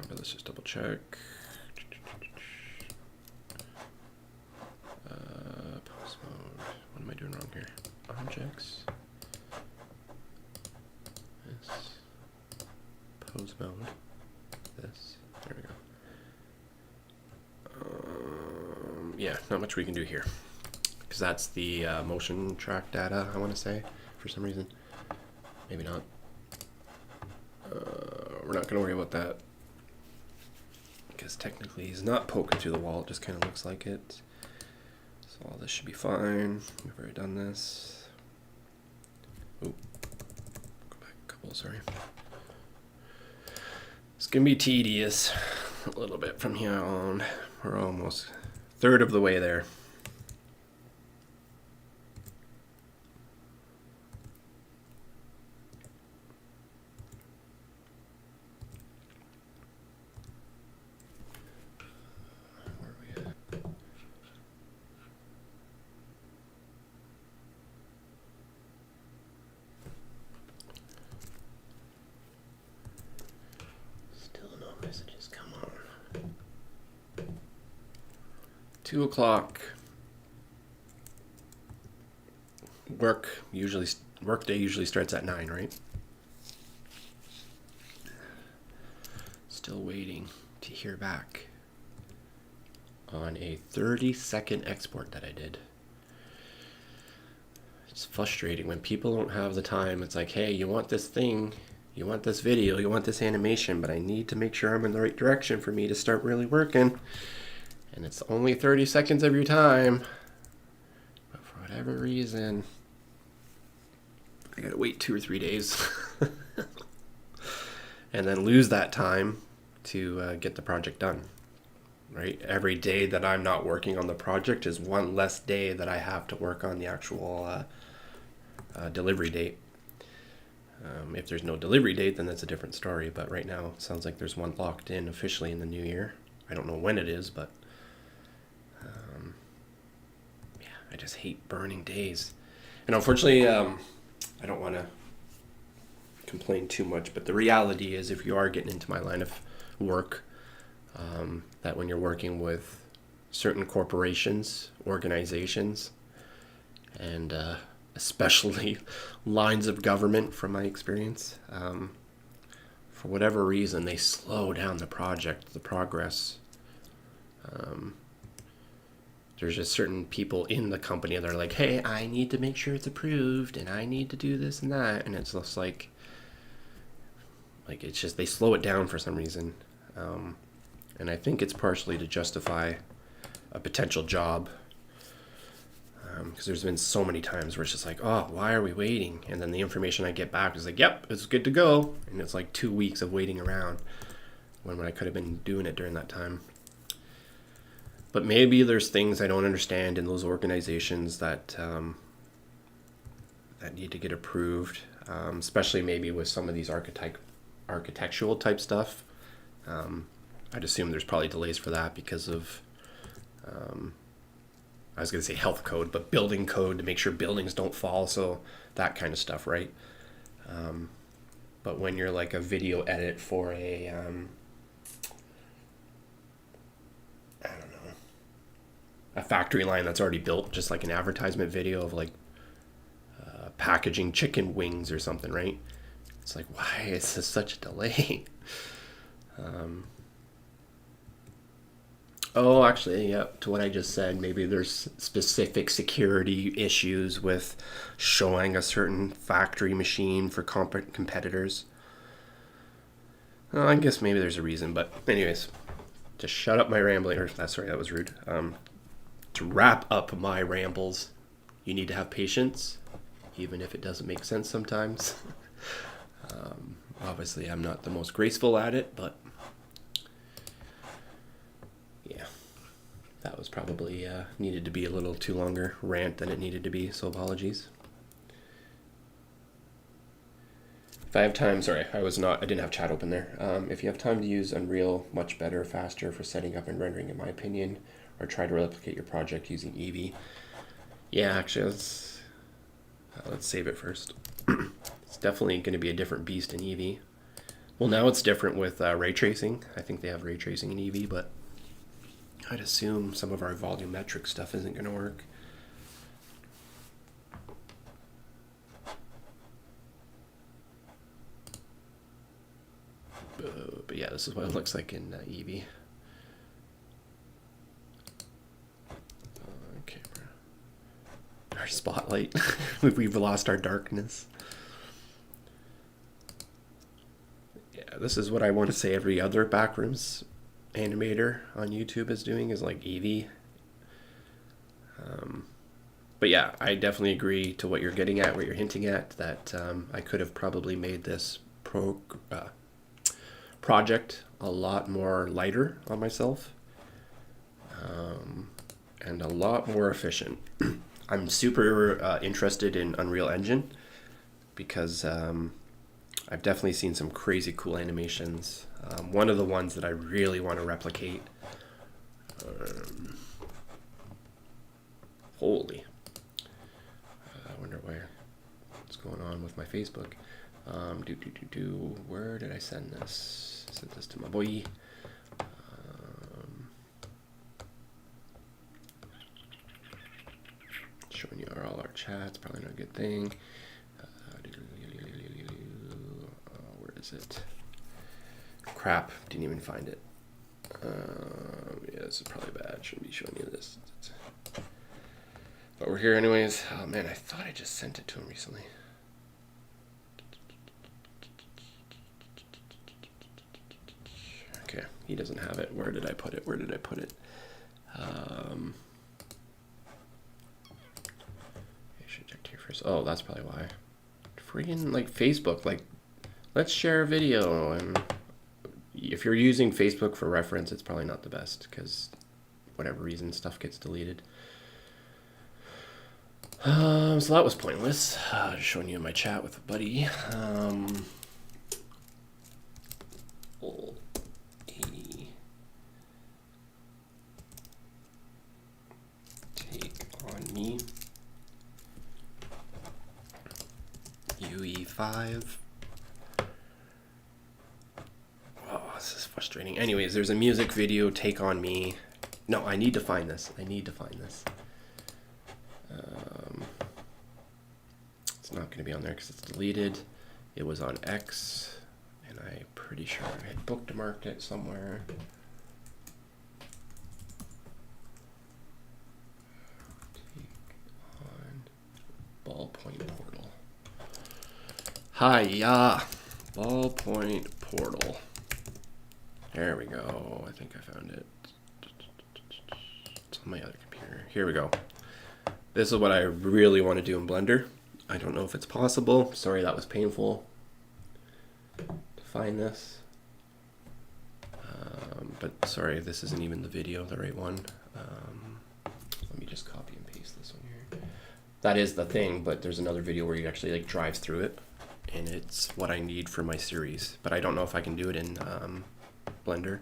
Speaker 1: But let's just double check. Pose mode. What am I doing wrong here? Objects. This. Pose mode. This. There we go. Yeah, not much we can do here. Because that's the motion track data, I want to say, for some reason. Maybe not. We're not going to worry about that. Because technically he's not poking through the wall, it just kind of looks like it. So all this should be fine. We've already done this. Oh, go back a couple, sorry. It's going to be tedious a little bit from here on. We're almost a third of the way there. Messages, come on. 2 o'clock. Work day usually starts at 9, right? Still waiting to hear back on a 30-second export that I did. It's frustrating when people don't have the time. It's like, hey, you want this thing, you want this video, you want this animation, but I need to make sure I'm in the right direction for me to start really working. And it's only 30 seconds of your time. But for whatever reason, I gotta wait 2 or 3 days. And then lose that time to get the project done. Right? Every day that I'm not working on the project is one less day that I have to work on the actual delivery date. If there's no delivery date, then that's a different story. But right now, it sounds like there's one locked in officially in the new year. I don't know when it is, but yeah, I just hate burning days. And unfortunately, I don't want to complain too much, but the reality is if you are getting into my line of work, that when you're working with certain corporations, organizations, and especially lines of government from my experience, for whatever reason, they slow down the project, the progress. There's just certain people in the company that are like, hey, I need to make sure it's approved, and I need to do this and that, and it's just like it's just, they slow it down for some reason. And I think it's partially to justify a potential job. Because there's been so many times where it's just like, oh, why are we waiting? And then the information I get back is like, yep, it's good to go. And it's like 2 weeks of waiting around when I could have been doing it during that time. But maybe there's things I don't understand in those organizations that that need to get approved, especially maybe with some of these architectural type stuff. I'd assume there's probably delays for that because of I was going to say health code, but building code to make sure buildings don't fall, so that kind of stuff, right? But when you're like a video edit for a, I don't know, a factory line that's already built, just like an advertisement video of like packaging chicken wings or something, right? It's like, why is this such a delay? Oh, actually, yeah, to what I just said, maybe there's specific security issues with showing a certain factory machine for competitors. I guess maybe there's a reason, but anyways, to shut up my rambling, or sorry, that was rude. To wrap up my rambles, you need to have patience, even if it doesn't make sense sometimes. Obviously, I'm not the most graceful at it, but yeah, that was probably needed to be a little too longer rant than it needed to be, so apologies. If I have time, sorry, I didn't have chat open there. If you have time to use Unreal, much better, faster for setting up and rendering in my opinion, or try to replicate your project using Eevee. Yeah, actually, let's save it first. It's definitely going to be a different beast in Eevee. Well, now it's different with ray tracing. I think they have ray tracing in Eevee, but I'd assume some of our volumetric stuff isn't going to work. But yeah, this is what it looks like in Eevee. Okay, our spotlight. We've lost our darkness. Yeah, this is what I want to say every other backrooms animator on YouTube is doing, is like Eevee. But yeah, I definitely agree to what you're getting at, what you're hinting at, that I could have probably made this project a lot more lighter on myself, and a lot more efficient. I'm super interested in Unreal Engine because I've definitely seen some crazy cool animations. One of the ones that I really want to replicate. Holy. I wonder what's going on with my Facebook. Where did I send this? I sent this to my boy. Showing you all our chats, probably not a good thing. Where is it? Crap, didn't even find it. Yeah, this is probably bad. Shouldn't be showing you this. But we're here anyways. Oh man, I thought I just sent it to him recently. Okay, he doesn't have it. Where did I put it? I should check here first. Oh, that's probably why. Friggin' like Facebook, like let's share a video, and if you're using Facebook for reference, it's probably not the best because whatever reason stuff gets deleted. So that was pointless. Just showing you my chat with a buddy. Take on me. UE5. Oh, this is frustrating. Anyways, there's a music video, Take on Me. No, I need to find this. It's not going to be on there because it's deleted. It was on X, and I'm pretty sure I had bookmarked it somewhere. Take on Ballpoint Portal. Hiya! Ballpoint Portal. There we go. I think I found it. It's on my other computer. Here we go. This is what I really want to do in Blender. I don't know if it's possible. Sorry, that was painful to find this. But sorry, this isn't even the video, the right one. Let me just copy and paste this one here. That is the thing, but there's another video where you actually like drive through it, and it's what I need for my series. But I don't know if I can do it in Blender.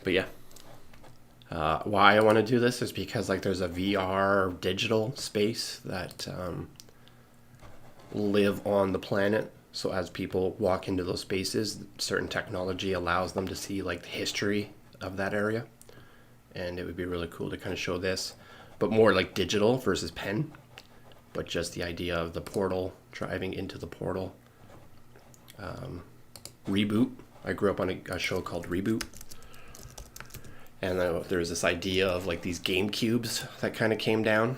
Speaker 1: But yeah, why I want to do this is because like there's a VR digital space that live on the planet. So as people walk into those spaces, certain technology allows them to see like the history of that area. And it would be really cool to kind of show this, but more like digital versus pen, but just the idea of the portal, driving into the portal. Reboot. I grew up on a show called Reboot. And there's this idea of like these game cubes that kind of came down.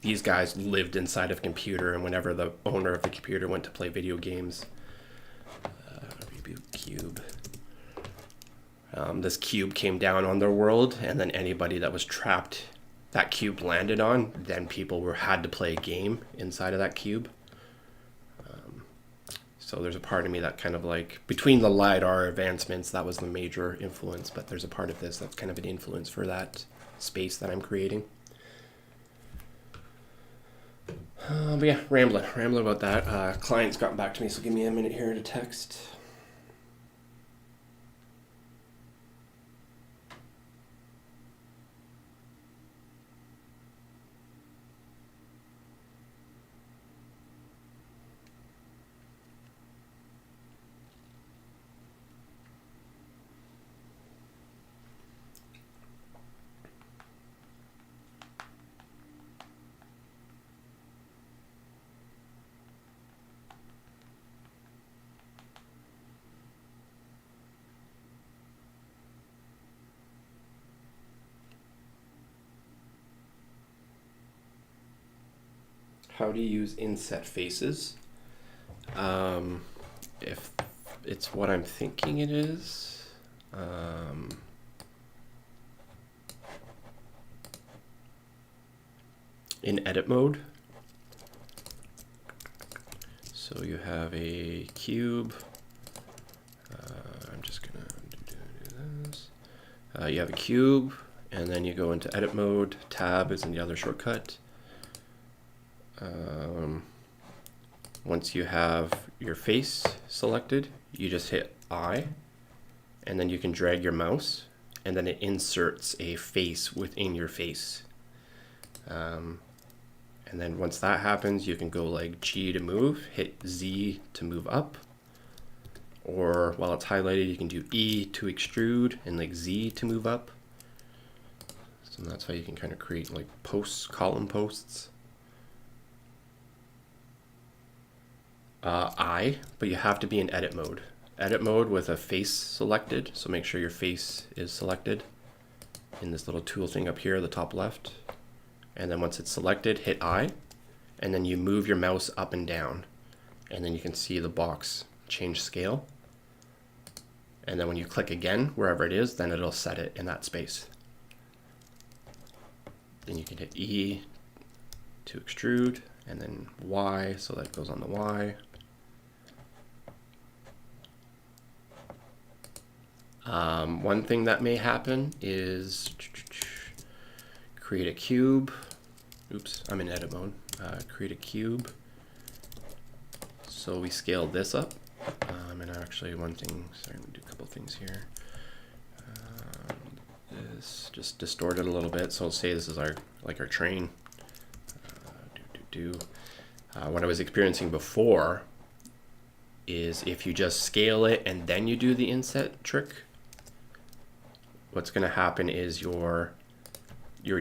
Speaker 1: These guys lived inside of a computer, and whenever the owner of the computer went to play video games, Reboot cube. This cube came down on their world, and then anybody that was trapped, that cube landed on, then people had to play a game inside of that cube. So there's a part of me that kind of like, between the LiDAR advancements, that was the major influence, but there's a part of this that's kind of an influence for that space that I'm creating. But yeah, rambling about that. Client's gotten back to me, so give me a minute here to text. How to use inset faces. If it's what I'm thinking it is, in edit mode. So you have a cube. I'm just gonna do this. You have a cube, and then you go into edit mode. Tab is in the other shortcut. Once you have your face selected, you just hit I, and then you can drag your mouse, and then it inserts a face within your face. And then once that happens, you can go like G to move, hit Z to move up, or while it's highlighted, you can do E to extrude and like Z to move up. So that's how you can kind of create like posts, column posts. But you have to be in edit mode. Edit mode with a face selected, so make sure your face is selected in this little tool thing up here, the top left. And then once it's selected, hit I, and then you move your mouse up and down, and then you can see the box change scale. And then when you click again, wherever it is, then it'll set it in that space. Then you can hit E to extrude, and then Y, so that goes on the Y. One thing that may happen is create a cube. Oops, I'm in edit mode. Create a cube. So we scale this up. And actually one thing, sorry, I'm gonna do a couple things here. This just distort it a little bit. So say this is our train. What I was experiencing before is if you just scale it and then you do the inset trick, what's going to happen is your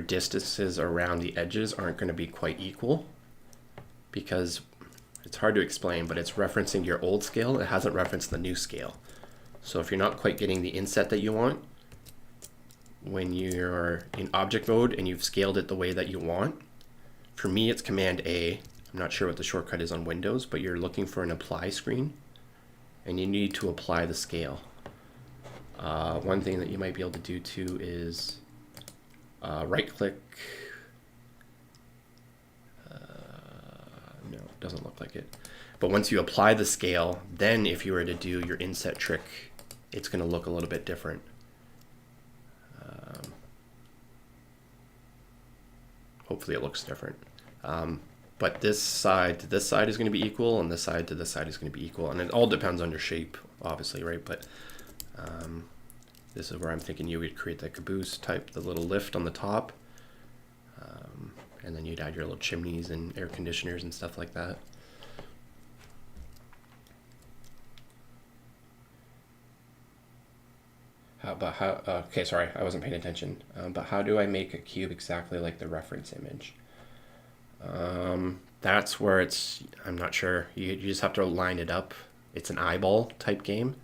Speaker 1: distances around the edges aren't going to be quite equal, because it's hard to explain, but it's referencing your old scale. It hasn't referenced the new scale. So if you're not quite getting the inset that you want, when you're in object mode and you've scaled it the way that you want, for me it's Command A. I'm not sure what the shortcut is on Windows, but you're looking for an apply screen and you need to apply the scale. One thing that you might be able to do too is right click. No, it doesn't look like it. But once you apply the scale, then if you were to do your inset trick, it's going to look a little bit different. Hopefully it looks different. But this side to this side is going to be equal, and this side to this side is going to be equal. And it all depends on your shape, obviously, right? But this is where I'm thinking you would create the caboose type, the little lift on the top. And then you'd add your little chimneys and air conditioners and stuff like that. Okay, sorry, I wasn't paying attention. But how do I make a cube exactly like the reference image? That's where I'm not sure. You just have to line it up. It's an eyeball type game.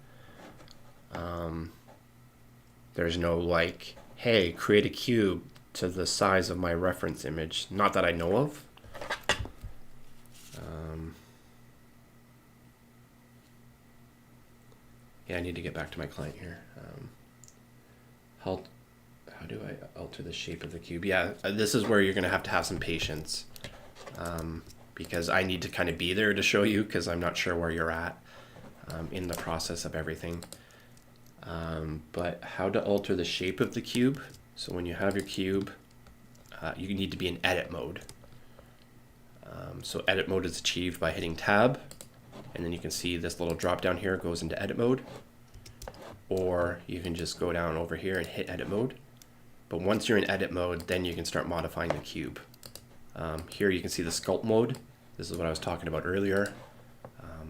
Speaker 1: There's no like, hey, create a cube to the size of my reference image. Not that I know of. Yeah, I need to get back to my client here. How do I alter the shape of the cube? Yeah, this is where you're going to have some patience, because I need to kind of be there to show you, because I'm not sure where you're at. in the process of everything. But how to alter the shape of the cube. So when you have your cube, you need to be in edit mode. So edit mode is achieved by hitting tab, and then you can see this little drop down here goes into edit mode. Or you can just go down over here and hit edit mode. But once you're in edit mode, then you can start modifying the cube. Here you can see the sculpt mode. This is what I was talking about earlier.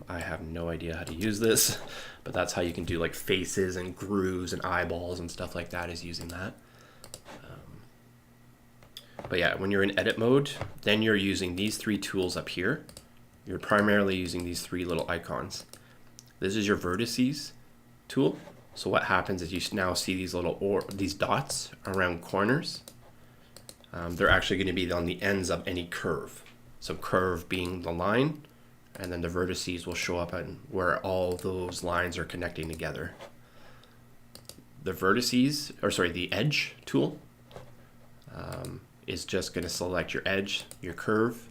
Speaker 1: I have no idea how to use this, but that's how you can do like faces and grooves and eyeballs and stuff like that, is using that. But yeah, when you're in edit mode, then you're using these three tools up here. You're primarily using these three little icons. This is your vertices tool. So what happens is you now see these these dots around corners. They're actually going to be on the ends of any curve. So curve being the line, and then the vertices will show up and where all those lines are connecting together. The vertices, or sorry, the edge tool is just going to select your edge, your curve.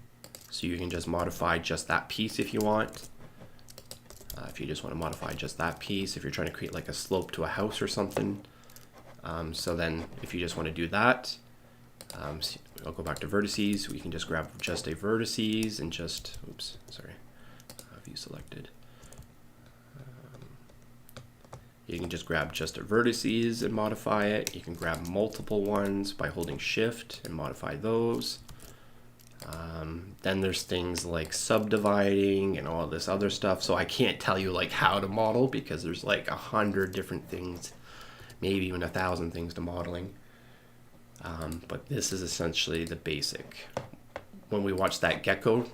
Speaker 1: So you can just modify just that piece if you want. If you just want to modify just that piece, if you're trying to create like a slope to a house or something. So then if you just want to do that, I'll go back to vertices. We can just grab just a vertices and just, oops, sorry, view selected. You can just grab just a vertices and modify it. You can grab multiple ones by holding shift and modify those. Then there's things like subdividing and all this other stuff. So I can't tell you like how to model because there's like 100 different things, maybe even 1,000 things to modeling. But this is essentially the basic. When we watch that gecko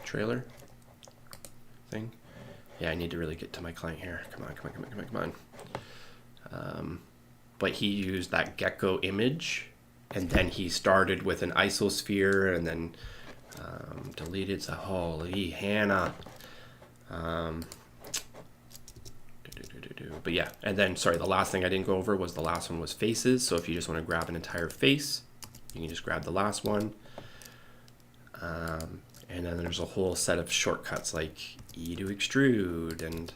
Speaker 1: trailer thing, yeah, I need to really get to my client here. Come on. But he used that gecko image, and then he started with an isosphere and then deleted. So holy Hannah. But yeah, and then sorry, the last thing I didn't go over was the last one was faces. So if you just want to grab an entire face, you can just grab the last one. And then there's a whole set of shortcuts like E to extrude and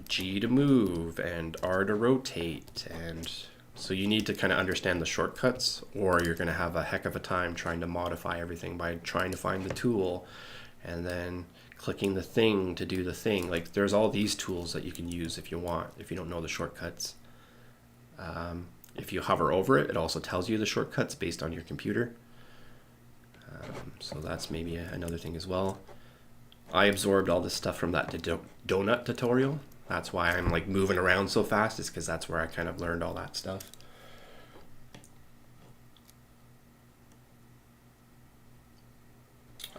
Speaker 1: G to move and R to rotate. And so you need to kind of understand the shortcuts, or you're going to have a heck of a time trying to modify everything by trying to find the tool and then clicking the thing to do the thing. Like there's all these tools that you can use if you want, if you don't know the shortcuts. If you hover over it, it also tells you the shortcuts based on your computer. So that's maybe another thing as well. I absorbed all this stuff from that donut tutorial. That's why I'm like moving around so fast, is because that's where I kind of learned all that stuff.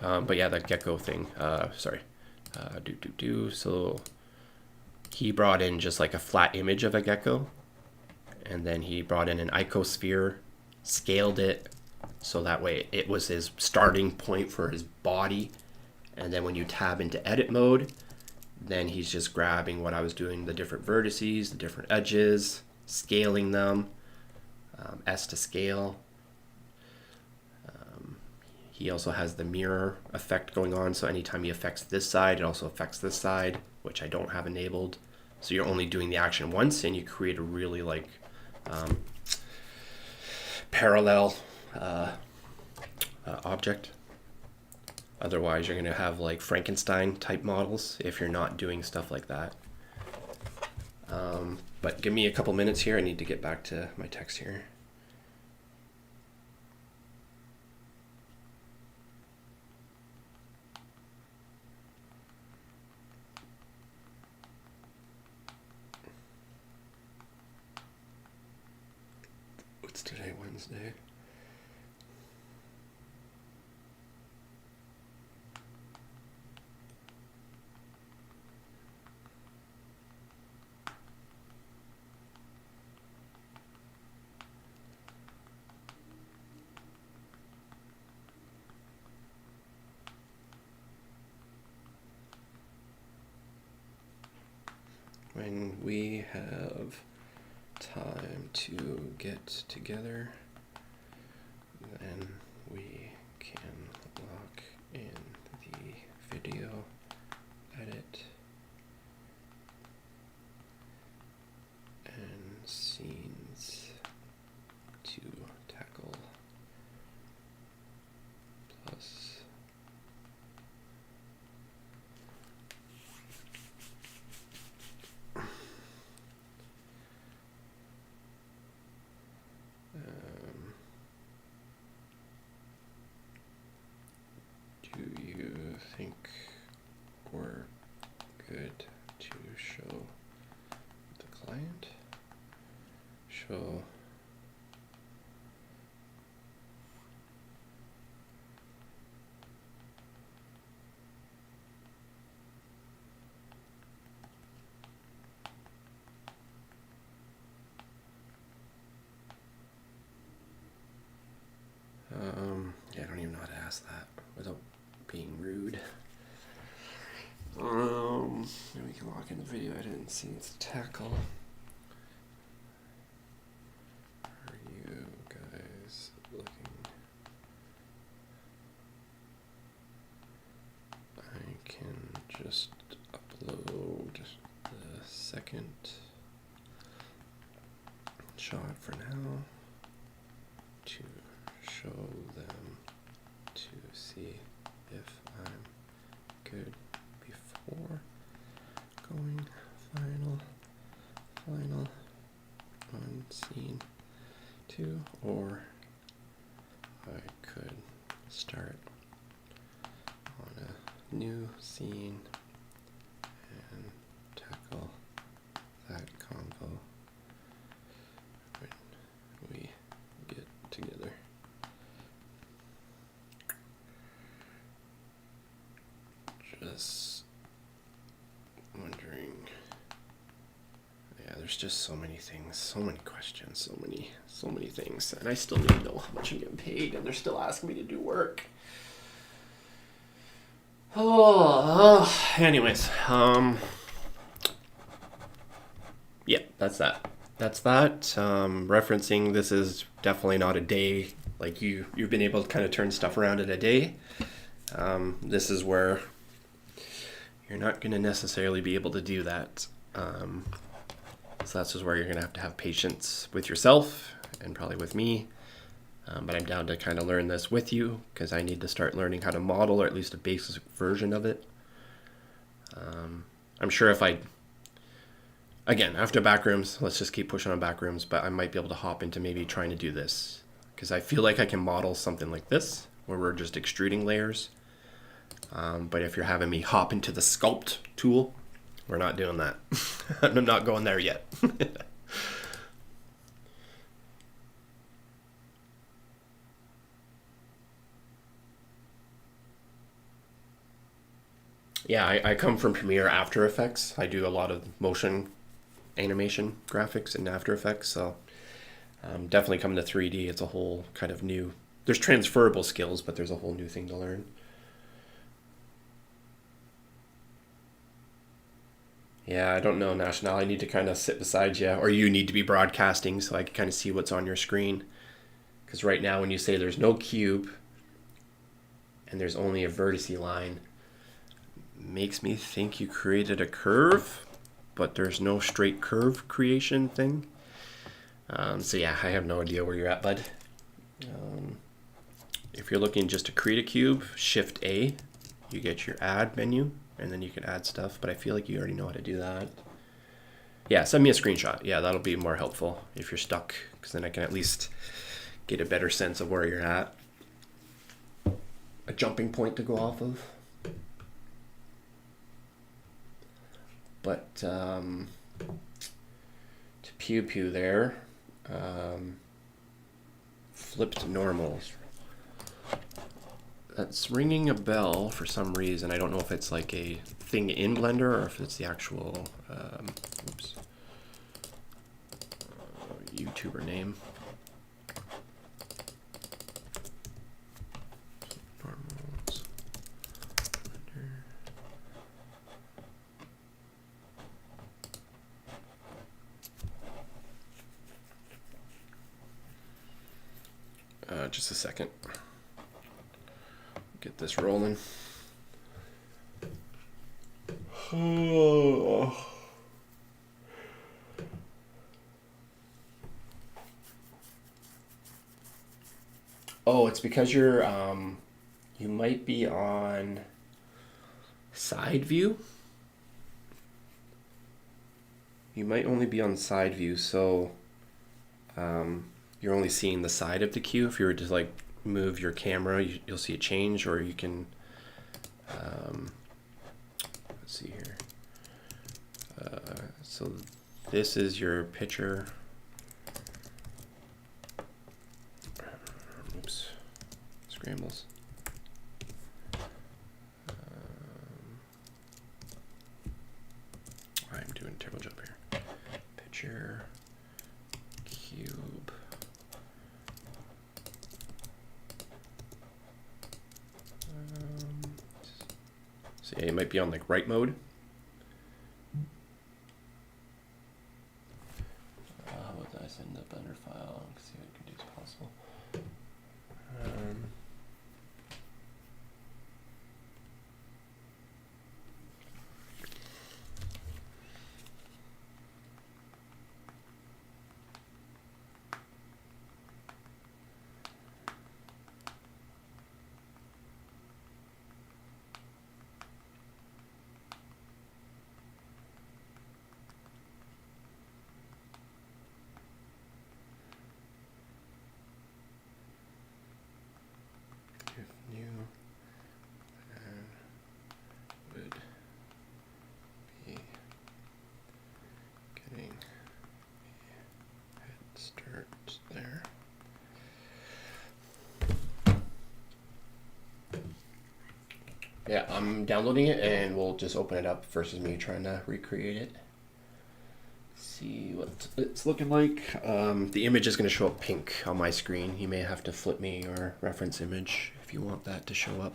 Speaker 1: But yeah, that gecko thing, so he brought in just like a flat image of a gecko, and then he brought in an icosphere, scaled it, so that way it was his starting point for his body. And then when you tab into edit mode, then he's just grabbing what I was doing, the different vertices, the different edges, scaling them, S to scale. He also has the mirror effect going on, so anytime he affects this side, it also affects this side, which I don't have enabled. So you're only doing the action once, and you create a really like parallel object. Otherwise, you're going to have like Frankenstein type models if you're not doing stuff like that. But give me a couple minutes here. I need to get back to my text here. What's today, Wednesday? When we have time to get together, then we can lock in the video edit Show. Yeah, I don't even know how to ask that without being rude. Maybe we can lock in the video edit see it's tackle. Are you guys looking? I can just upload the second shot for now to show them to see if I'm good before going final on scene 2, or I could start on a new scene and tackle that convo when we get together. Just wondering. Yeah, there's just so many things, so many questions, so many things, and I still need to know how much I'm getting paid, and they're still asking me to do work. Anyways, yeah, that's that. Referencing, this is definitely not a day. Like you've been able to kind of turn stuff around in a day. This is where you're not going to necessarily be able to do that. So that's just where you're going to have patience with yourself and probably with me. But I'm down to kind of learn this with you because I need to start learning how to model, or at least a basic version of it. I'm sure if again, after backrooms, let's just keep pushing on backrooms, but I might be able to hop into maybe trying to do this because I feel like I can model something like this where we're just extruding layers. But if you're having me hop into the sculpt tool, we're not doing that. I'm not going there yet. Yeah, I come from Premiere After Effects. I do a lot of motion animation graphics in After Effects, so definitely coming to 3D. It's a whole kind of new, there's transferable skills, but there's a whole new thing to learn. Yeah, I don't know, National. I need to kind of sit beside you, or you need to be broadcasting so I can kind of see what's on your screen. Because right now when you say there's no cube and there's only a vertice line, makes me think you created a curve, but there's no straight curve creation thing. So yeah, I have no idea where you're at, bud. If you're looking just to create a cube, Shift A, you get your add menu, and then you can add stuff, but I feel like you already know how to do that. Yeah, send me a screenshot. Yeah, that'll be more helpful if you're stuck, because then I can at least get a better sense of where you're at. A jumping point to go off of. But to pew pew there, flipped normals. That's ringing a bell for some reason. I don't know if it's like a thing in Blender or if it's the actual YouTuber name. Normals. Blender. Just a second. Get this rolling. Oh, it's because you're you might be on side view. You might only be on side view, so you're only seeing the side of the cue. If you were to like move your camera, you'll see a change, or you can let's see here. So this is your picture scrambles. I'm doing a terrible job here. Picture, cube. So yeah, it might be on like write mode. What did I send the Blender file? See what I can do as possible. New would be getting a head start there. Yeah, I'm downloading it and we'll just open it up versus me trying to recreate it. See what it's looking like. The image is going to show up pink on my screen. You may have to flip me your reference image if you want that to show up.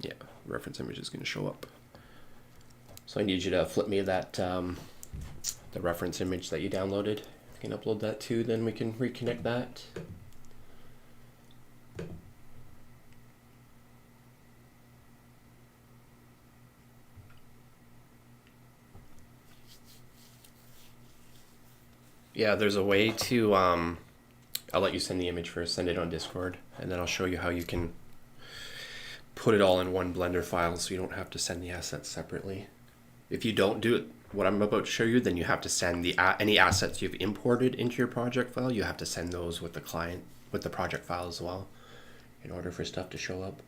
Speaker 1: Yeah, reference image is going to show up. So I need you to flip me that the reference image that you downloaded. If you can upload that too, then we can reconnect that. Yeah, there's a way to, I'll let you send the image first, send it on Discord, and then I'll show you how you can put it all in one Blender file so you don't have to send the assets separately. If you don't do it, what I'm about to show you, then you have to send the any assets you've imported into your project file, you have to send those with the client, with the project file as well, in order for stuff to show up.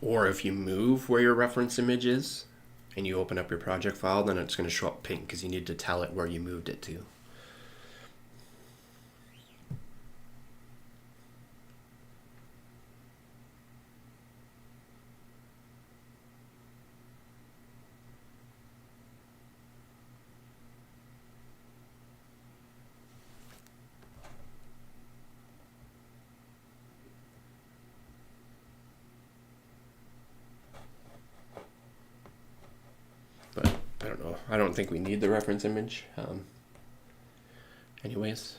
Speaker 1: Or if you move where your reference image is, and you open up your project file, then it's going to show up pink because you need to tell it where you moved it to. But I don't know. I don't think we need the reference image. Anyways,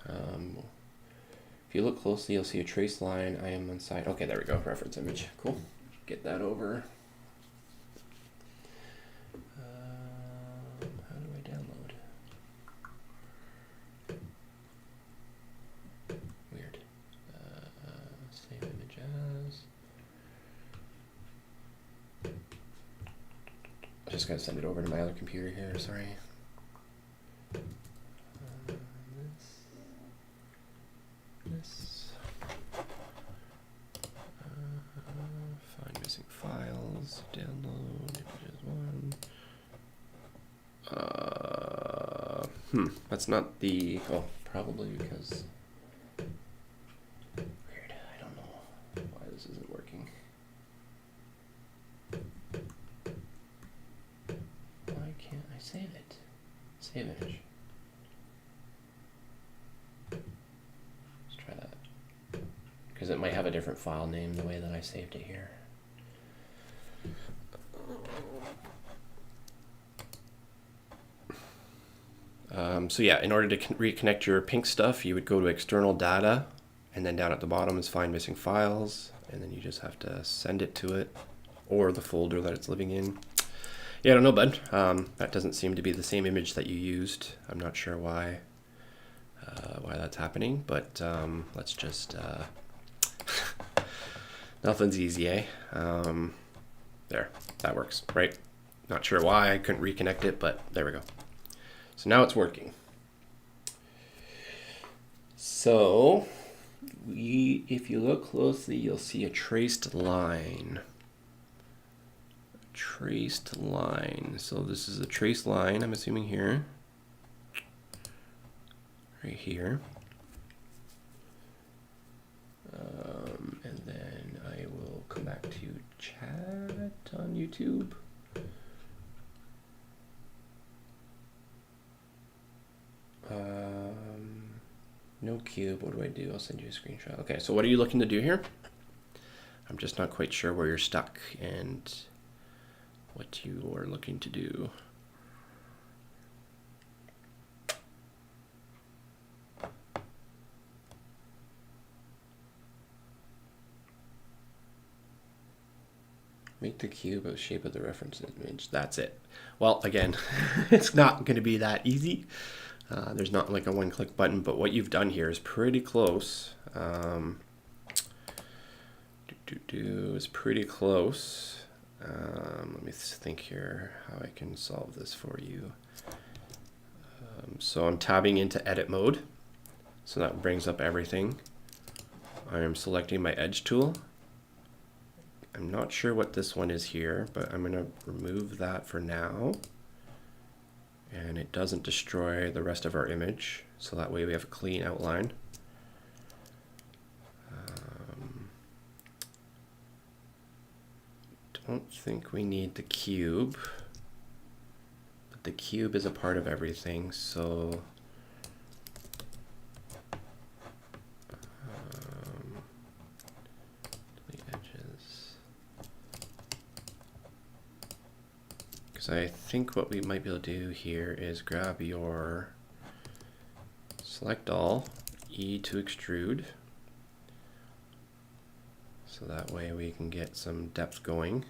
Speaker 1: if you look closely, you'll see a trace line. I am inside. Okay, there we go. Reference image. Cool. Get that over. How do I download? Weird. Save image as. I'm just gonna send it over to my other computer here. Sorry. This. Find missing files. Download images one. That's not the. Oh, probably because. Weird. I don't know why this isn't working. Why can't I save it? Save image. Let's try that. Because it might have a different file name the way that I saved it here. So yeah, in order to reconnect your pink stuff, you would go to external data, and then down at the bottom is find missing files, and then you just have to send it to it, or the folder that it's living in. Yeah, I don't know, bud. That doesn't seem to be the same image that you used. I'm not sure why that's happening, but let's just... Nothing's easy, eh? There, that works, right? Not sure why I couldn't reconnect it, but there we go. So now it's working. So if you look closely, you'll see a traced line. traced line. So this is a traced line, I'm assuming here. Right here. And then I will come back to chat on YouTube. No cube, what do I do? I'll send you a screenshot. Okay, so what are you looking to do here? I'm just not quite sure where you're stuck and what you are looking to do. Make the cube the shape of the reference image. That's it. Well, again, it's not going to be that easy. There's not like a one-click button, but what you've done here is pretty close. Is pretty close. Let me think here how I can solve this for you. So I'm tabbing into edit mode. So that brings up everything. I am selecting my edge tool. I'm not sure what this one is here, but I'm going to remove that for now. And it doesn't destroy the rest of our image, so that way we have a clean outline. Don't think we need the cube, but the cube is a part of everything, so delete edges. Because I think what we might be able to do here is grab your select all, E to extrude. So that way we can get some depth going.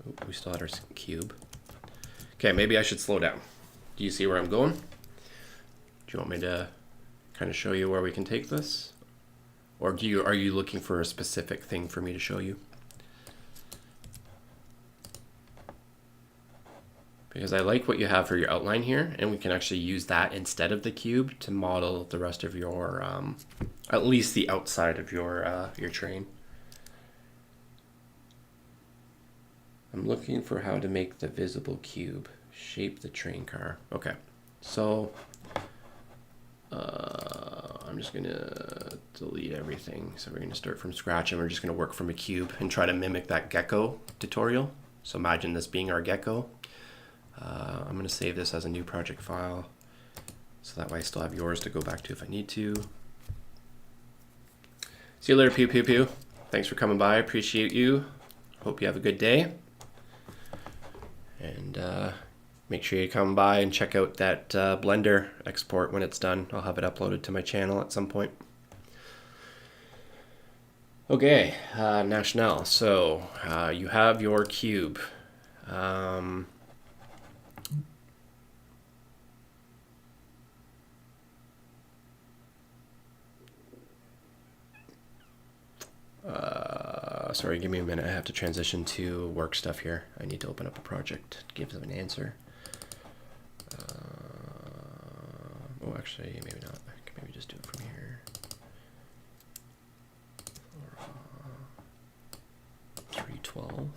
Speaker 1: Oh, we still had our cube. Okay, maybe I should slow down. Do you see where I'm going? Do you want me to kind of show you where we can take this? Or are you looking for a specific thing for me to show you? Because I like what you have for your outline here, and we can actually use that instead of the cube to model the rest of your, at least the outside of your train. I'm looking for how to make the visible cube shape the train car. Okay, so I'm just gonna delete everything. So we're gonna start from scratch and we're just gonna work from a cube and try to mimic that gecko tutorial. So imagine this being our gecko. I'm gonna save this as a new project file. So that way I still have yours to go back to if I need to. See you later, Pew Pew Pew. Thanks for coming by, appreciate you. Hope you have a good day. And make sure you come by and check out that Blender export when it's done. I'll have it uploaded to my channel at some point. Okay, National. So you have your cube. Sorry, give me a minute. I have to transition to work stuff here. I need to open up a project, give them an answer. Oh, actually, maybe not. I can maybe just do it from here. 312.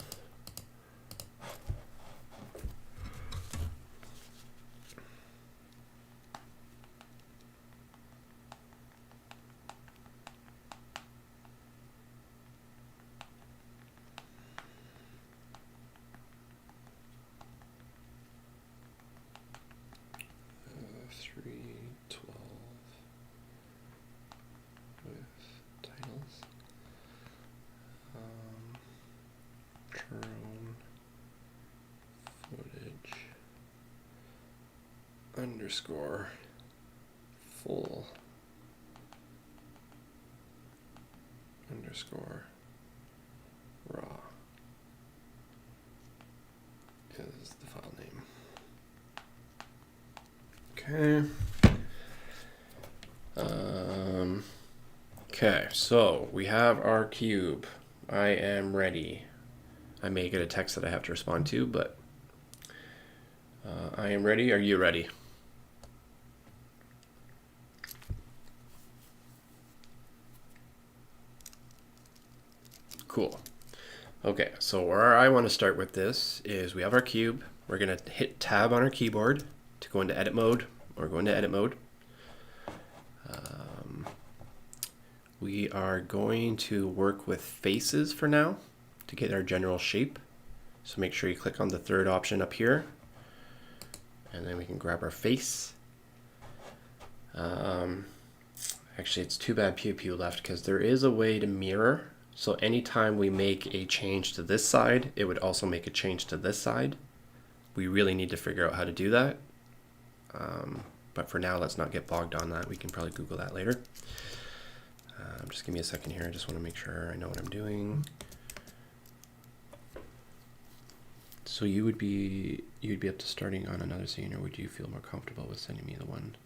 Speaker 1: Underscore full underscore raw is the file name. Okay. Okay, so we have our cube. I am ready. I may get a text that I have to respond to, but I am ready. Are you ready? Cool. Okay, so where I want to start with this is we have our cube. We're going to hit tab on our keyboard to go into edit mode, or go into edit mode. We are going to work with faces for now to get our general shape. So make sure you click on the third option up here, and then we can grab our face. Actually, it's too bad Pew Pew left, because there is a way to mirror. So anytime we make a change to this side, it would also make a change to this side. We really need to figure out how to do that. But for now, let's not get bogged on that. We can probably Google that later. Just give me a second here. I just want to make sure I know what I'm doing. So you'd be up to starting on another scene, or would you feel more comfortable with sending me the one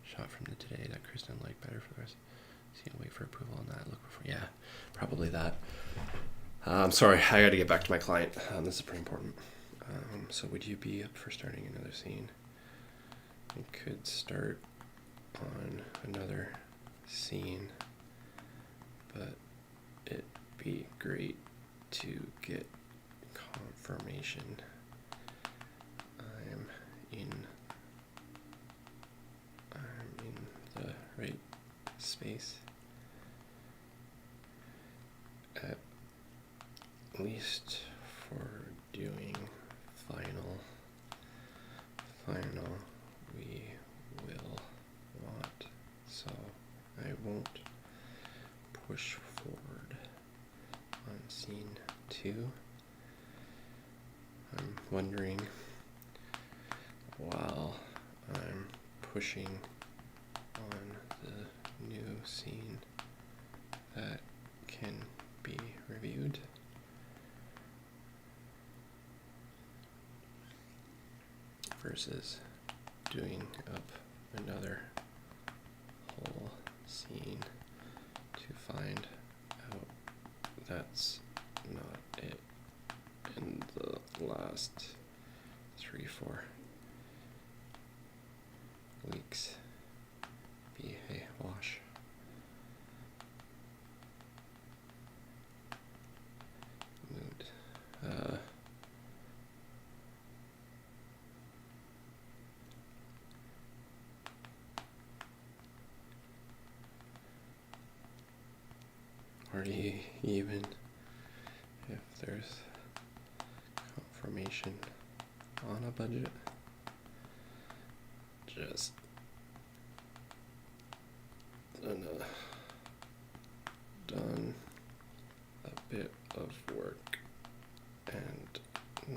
Speaker 1: shot from the today that Kristen liked better for the rest? See, I'll wait for approval on that. Look before, yeah, probably that. I'm sorry, I got to get back to my client. This is pretty important. So would you be up for starting another scene? We could start on another scene, but it'd be great to get confirmation I'm in the right space, at least for doing final we will want, so I won't push forward on scene 2. I'm wondering, while I'm pushing on the new scene, that can be reviewed. Versus doing up another whole scene to find out that's not it in the last 3-4 weeks. Be a wash. Mood. Or even if there's confirmation on a budget, just done a bit of work and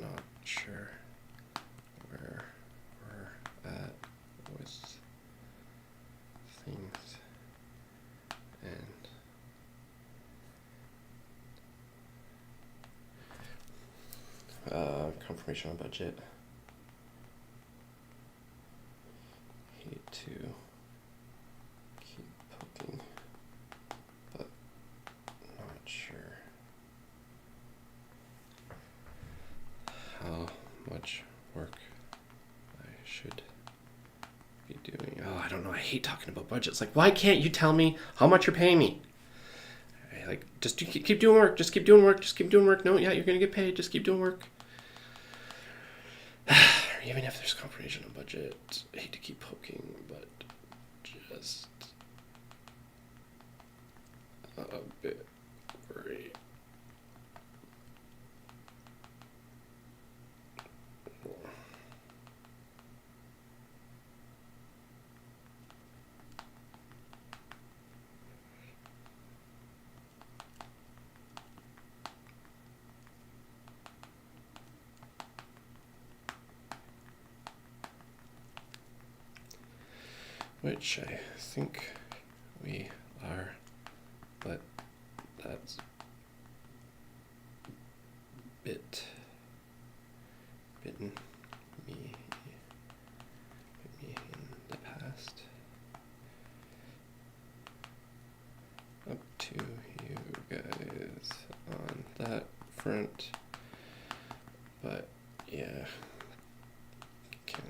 Speaker 1: not sure where we're at with things, and confirmation on budget. Hate to keep poking, but not sure how much work I should be doing. Oh, I don't know. I hate talking about budgets. Like, why can't you tell me how much you're paying me? Like, just keep doing work. Just keep doing work. Just keep doing work. No, yeah, you're gonna get paid. Just keep doing work. Even if there's confirmation on budget, I hate to keep poking, but just a bit worried. Which I think we are, but that's bitten me in the past. Up to you guys on that front, but yeah, can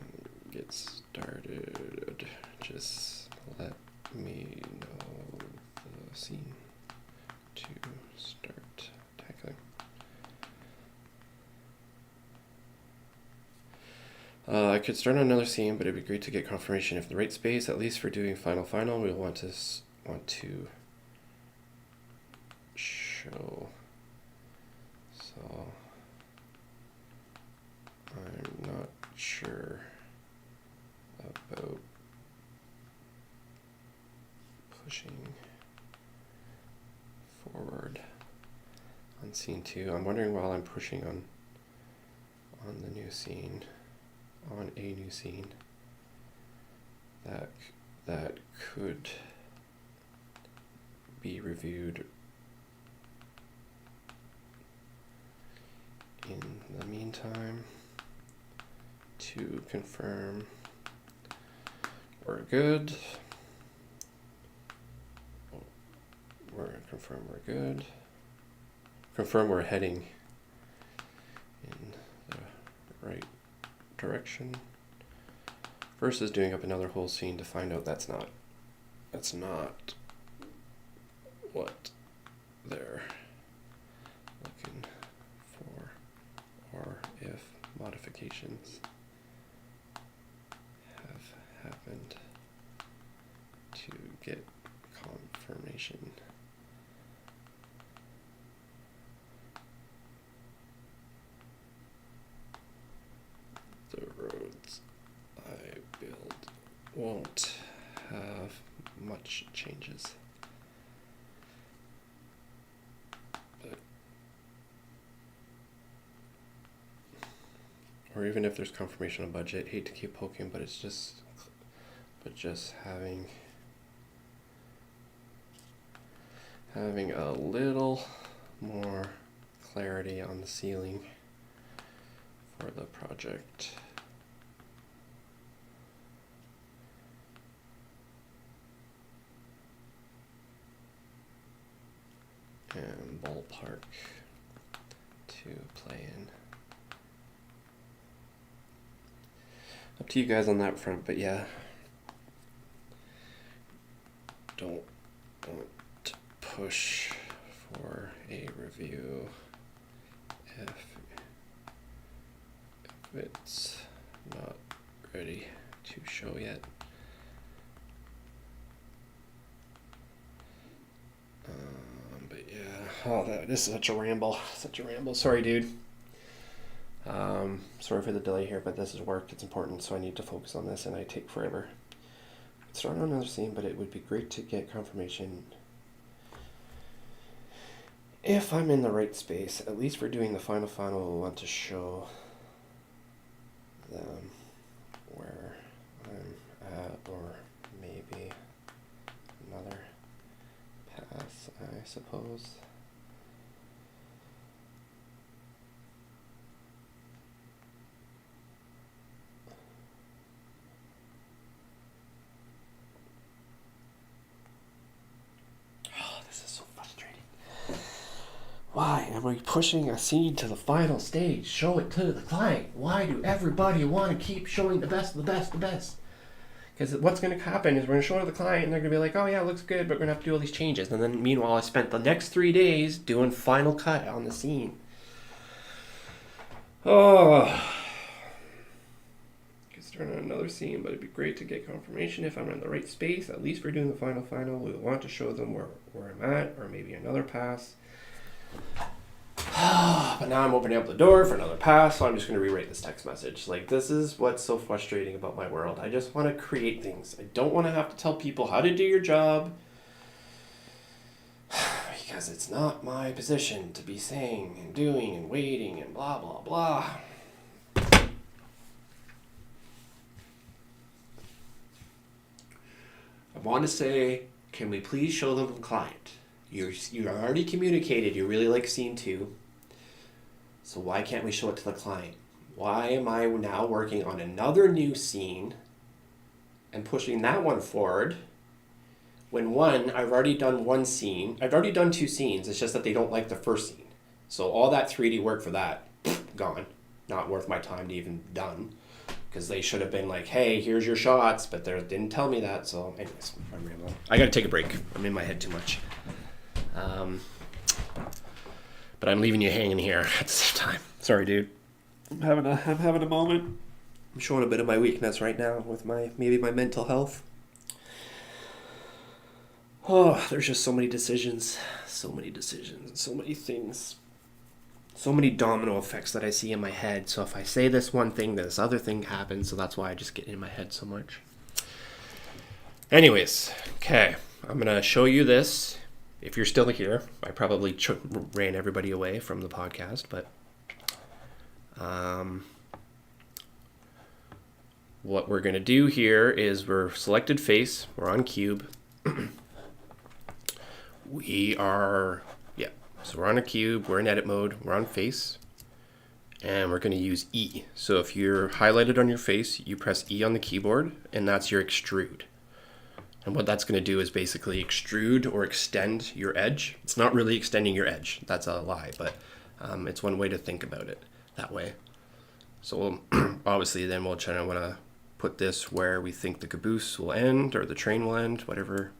Speaker 1: get started. Just let me know the scene to start tackling. I could start on another scene, but it'd be great to get confirmation if the right space, at least for doing final, we'll want to show. So I'm not sure about pushing forward on scene 2. I'm wondering while I'm pushing on the new scene, on a new scene, that could be reviewed in the meantime to confirm we're good. Confirm we're good. Confirm we're heading in the right direction. Versus doing up another whole scene to find out that's not what they're looking for, or if modifications have happened to get confirmation. The roads I build won't have much changes. But, or even if there's confirmation on budget, hate to keep poking, but just having a little more clarity on the ceiling for the project. And ballpark to play in. Up to you guys on that front, but yeah. Don't want to push for a review if it's not ready to show yet. But yeah, this is such a ramble. Sorry, dude. Sorry for the delay here, but this is work. It's important, so I need to focus on this, and I take forever. Start on another scene, but it would be great to get confirmation if I'm in the right space. At least for doing the final, we'll want to show them where I'm at, or maybe another pass, I suppose. This is so frustrating. Why am I pushing a scene to the final stage? Show it to the client. Why do everybody want to keep showing the best? Because what's going to happen is we're going to show it to the client, and they're going to be like, oh yeah, it looks good, but we're going to have to do all these changes. And then meanwhile, I spent the next 3 days doing final cut on the scene. Oh. Could start on another scene, but it'd be great to get confirmation if I'm in the right space. At least for doing the final. We want to show them where I'm at, or maybe another pass. But now I'm opening up the door for another pass, so I'm just going to rewrite this text message. Like, this is what's so frustrating about my world. I just want to create things. I don't want to have to tell people how to do your job, because it's not my position to be saying and doing and waiting and blah, blah, blah. I want to say, can we please show them the client? You already communicated you really like scene 2. So why can't we show it to the client? Why am I now working on another new scene and pushing that one forward when I've already done one scene. I've already done 2 scenes. It's just that they don't like the first scene. So all that 3D work for that, gone. Not worth my time to even done. Because they should have been like, hey, here's your shots, but they didn't tell me that. So anyways, I'm rambling. I got to take a break. I'm in my head too much. But I'm leaving you hanging here at the same time. Sorry, dude. I'm having a moment. I'm showing a bit of my weakness right now with maybe my mental health. Oh, there's just so many decisions, so many things, so many domino effects that I see in my head. So if I say this one thing, this other thing happens. So that's why I just get in my head so much. Anyways, okay, I'm going to show you this. If you're still here, I probably ran everybody away from the podcast, but what we're going to do here is we're selected face, we're on cube. So we're on a cube, we're in edit mode, we're on face, and we're going to use E. So if you're highlighted on your face, you press E on the keyboard, and that's your extrude. And what that's going to do is basically extrude or extend your edge. It's not really extending your edge, that's a lie, but it's one way to think about it that way. So obviously then we'll try to want to put this where we think the caboose will end or the train will end, whatever.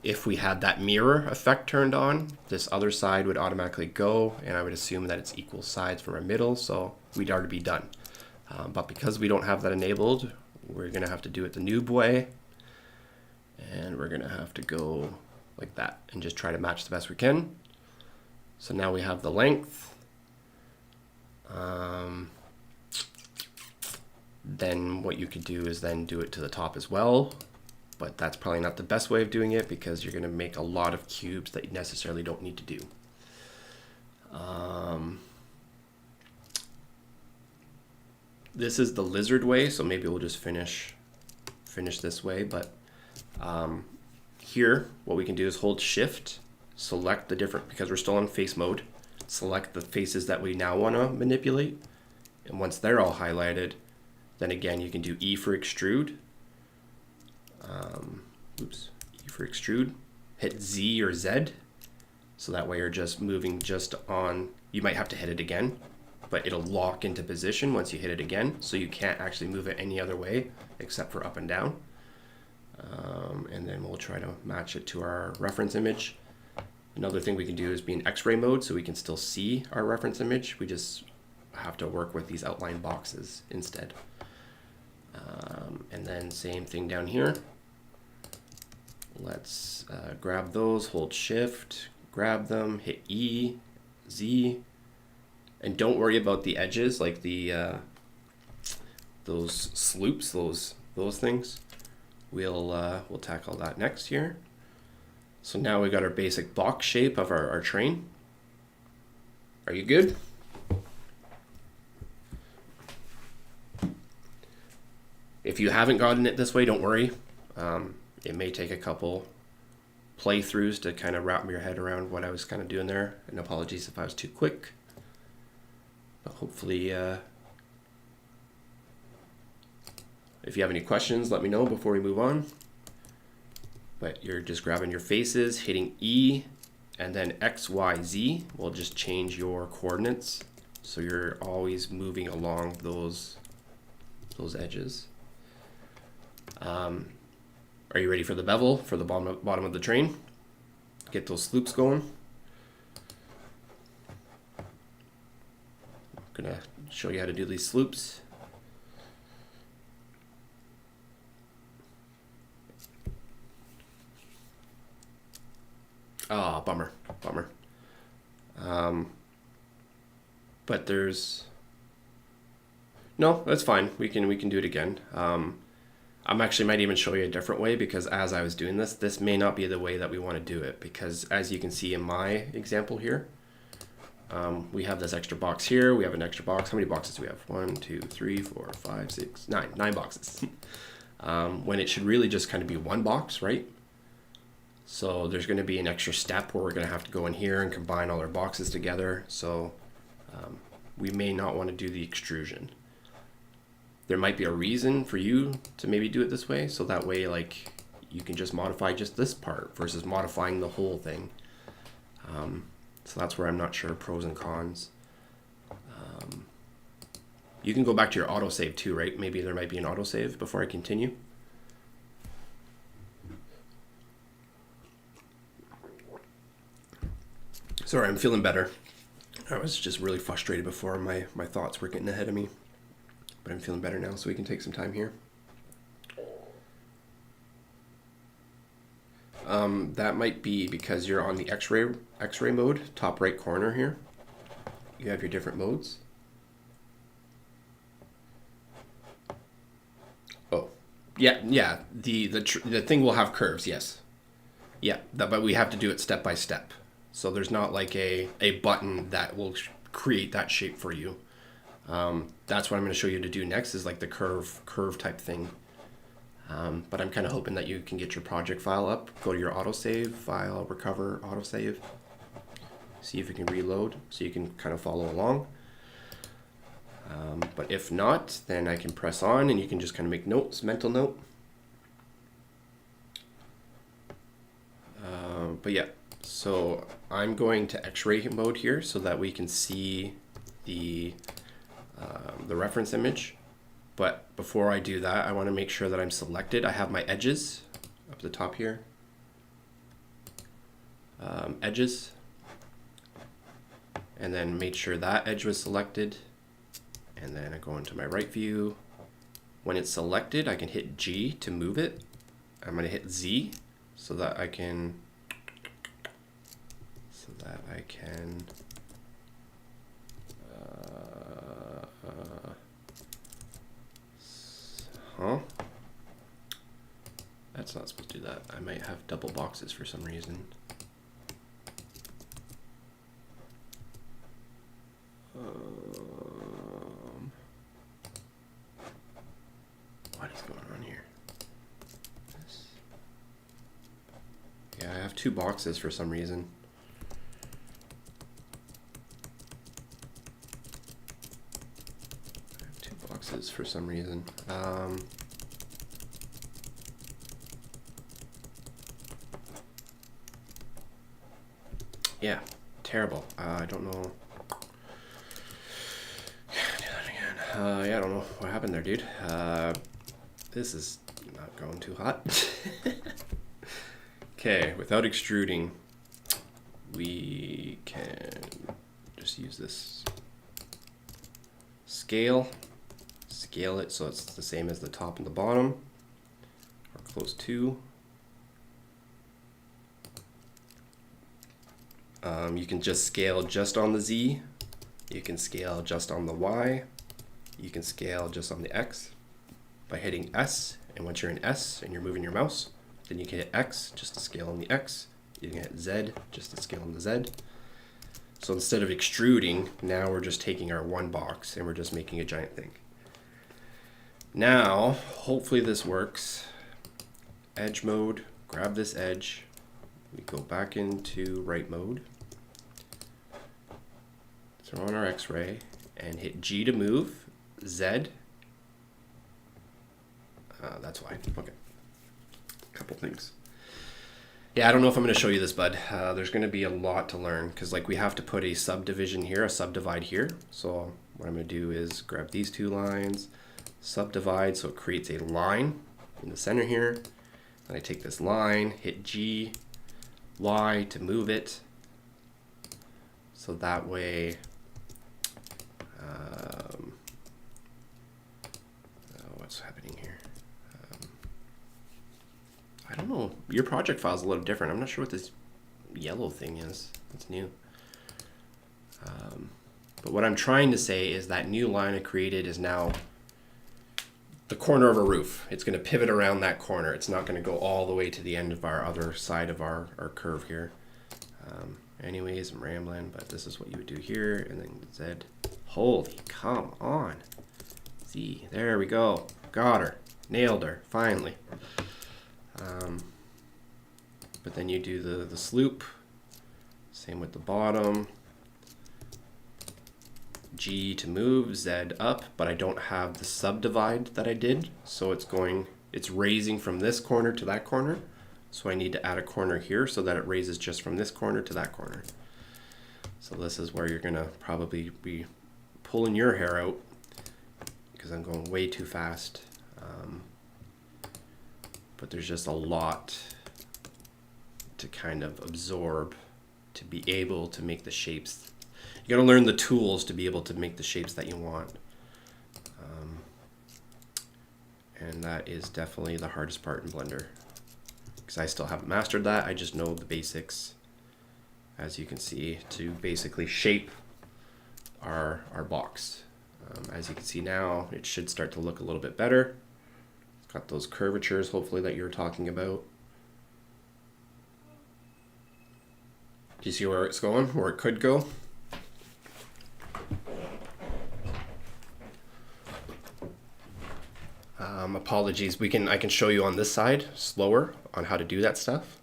Speaker 1: If we had that mirror effect turned on, this other side would automatically go, and I would assume that it's equal sides from our middle, so we'd already be done. But because we don't have that enabled, we're going to have to do it the noob way, and we're going to have to go like that and just try to match the best we can. So now we have the length. Then what you could do is then do it to the top as well. But that's probably not the best way of doing it because you're going to make a lot of cubes that you necessarily don't need to do. This is the lizard way, so maybe we'll just finish this way. But here, what we can do is hold Shift, select the different, because we're still in face mode, select the faces that we now want to manipulate. And once they're all highlighted, then again, you can do E for extrude. E for extrude, hit Z or Z, so that way you're just moving just on. You might have to hit it again, but it'll lock into position once you hit it again, so you can't actually move it any other way except for up and down. And then we'll try to match it to our reference image. Another thing we can do is be in X-ray mode so we can still see our reference image. We just have to work with these outline boxes instead. And then same thing down here. Let's grab those, hold Shift, grab them, hit E, Z, and don't worry about the edges, like the those sloops, those things. We'll tackle that next here. So now we got our basic box shape of our train. Are you good? If you haven't gotten it this way, don't worry. It may take a couple playthroughs to kind of wrap your head around what I was kind of doing there. And apologies if I was too quick. But hopefully, if you have any questions, let me know before we move on. But you're just grabbing your faces, hitting E, and then X, Y, Z will just change your coordinates. So you're always moving along those edges. Are you ready for the bevel, for the bottom of the train? Get those sloops going. I'm gonna show you how to do these sloops. Ah, bummer. But there's no, that's fine. We can do it again. I'm actually might even show you a different way because as I was doing this may not be the way that we want to do it because as you can see in my example here, we have this extra box here. We have an extra box. How many boxes do we have? 1, 2, 3, 4, 5, 6, 9. 9 boxes. When it should really just kind of be one box, right? So there's going to be an extra step where we're going to have to go in here and combine all our boxes together. So we may not want to do the extrusion. There might be a reason for you to maybe do it this way, so that way like you can just modify just this part versus modifying the whole thing. So that's where I'm not sure pros and cons. You can go back to your autosave too, right? Maybe there might be an autosave before I continue. Sorry, I'm feeling better. I was just really frustrated before my thoughts were getting ahead of me. but I'm feeling better now, so we can take some time here. That might be because you're on the X-ray mode, top right corner here. You have your different modes. Oh, yeah. The thing will have curves, yes. Yeah, but we have to do it step by step. So there's not like a button that will create that shape for you. That's what I'm going to show you to do next, is like the curve type thing. But I'm kind of hoping that you can get your project file up, go to your autosave file, recover, autosave, see if it can reload so you can kind of follow along. But if not, then I can press on and you can just kind of make notes, mental note. But yeah, so I'm going to X-ray mode here so that we can see the reference image. But before I do that, I want to make sure that I'm selected. I have my edges up the top here. Edges. And then make sure that edge was selected. And then I go into my right view. When it's selected, I can hit G to move it. I'm going to hit Z so that I can That's not supposed to do that. I might have double boxes for some reason. What is going on here? Yeah, I have two boxes for some reason. For some reason. Yeah, terrible. I don't know. Do that again. Yeah, I don't know what happened there, dude. This is not going too hot. Okay, without extruding, we can just use this scale it so it's the same as the top and the bottom, or close to. You can just scale just on the Z, you can scale just on the Y, you can scale just on the X by hitting S, and once you're in S and you're moving your mouse, then you can hit X just to scale on the X, you can hit Z just to scale on the Z. So instead of extruding, now we're just taking our one box and we're just making a giant thing. Now, hopefully this works. Edge mode, grab this edge. We go back into right mode. Throw on our X-ray and hit G to move, Z. That's why. Okay. Couple things. Yeah, I don't know if I'm going to show you this, bud. There's going to be a lot to learn because like we have to put a subdivision here, a subdivide here. So what I'm going to do is grab these two lines, subdivide so it creates a line in the center here. And I take this line, hit G, Y to move it. So that way, what's happening here? I don't know. Your project file is a little different. I'm not sure what this yellow thing is. It's new. But what I'm trying to say is that new line I created is now the corner of a roof. It's going to pivot around that corner. It's not going to go all the way to the end of our other side of our curve here. Anyways, I'm rambling, but this is what you would do here, and then Z. Holy, come on. Z, there we go. Got her. Nailed her, finally. But then you do the sloop. Same with the bottom. G to move, Z up, but I don't have the subdivide that I did. So it's raising from this corner to that corner. So I need to add a corner here so that it raises just from this corner to that corner. So this is where you're gonna probably be pulling your hair out because I'm going way too fast. But there's just a lot to kind of absorb to be able to make the shapes. You gotta learn the tools to be able to make the shapes that you want. and that is definitely the hardest part in Blender, because I still haven't mastered that. I just know the basics, as you can see, to basically shape our box. As you can see now, it should start to look a little bit better. It's got those curvatures, hopefully, that you're talking about. Do you see where it's going, where it could go? Apologies, I can show you on this side slower on how to do that stuff.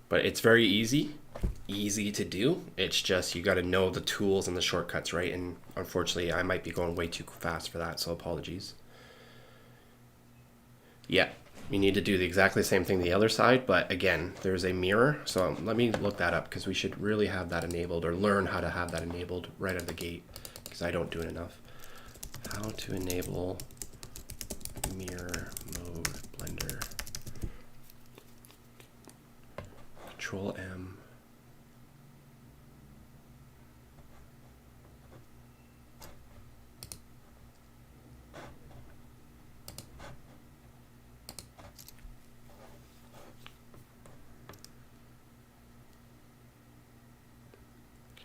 Speaker 1: But it's very easy to do. It's just you got to know the tools and the shortcuts, right? And unfortunately, I might be going way too fast for that, so apologies. Yeah, you need to do exactly the same thing the other side, but again, there's a mirror. So let me look that up, because we should really have that enabled, or learn how to have that enabled right out of the gate, because I don't do it enough. How to enable mirror mode Blender. Control M.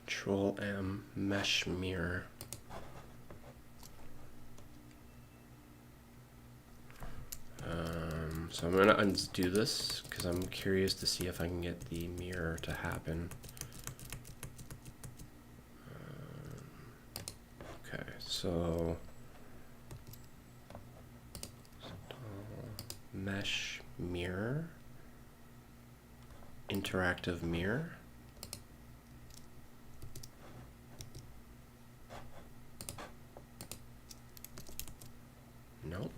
Speaker 1: Control M, mesh mirror. So I'm going to undo this, because I'm curious to see if I can get the mirror to happen. Okay, so mesh mirror, interactive mirror. Nope.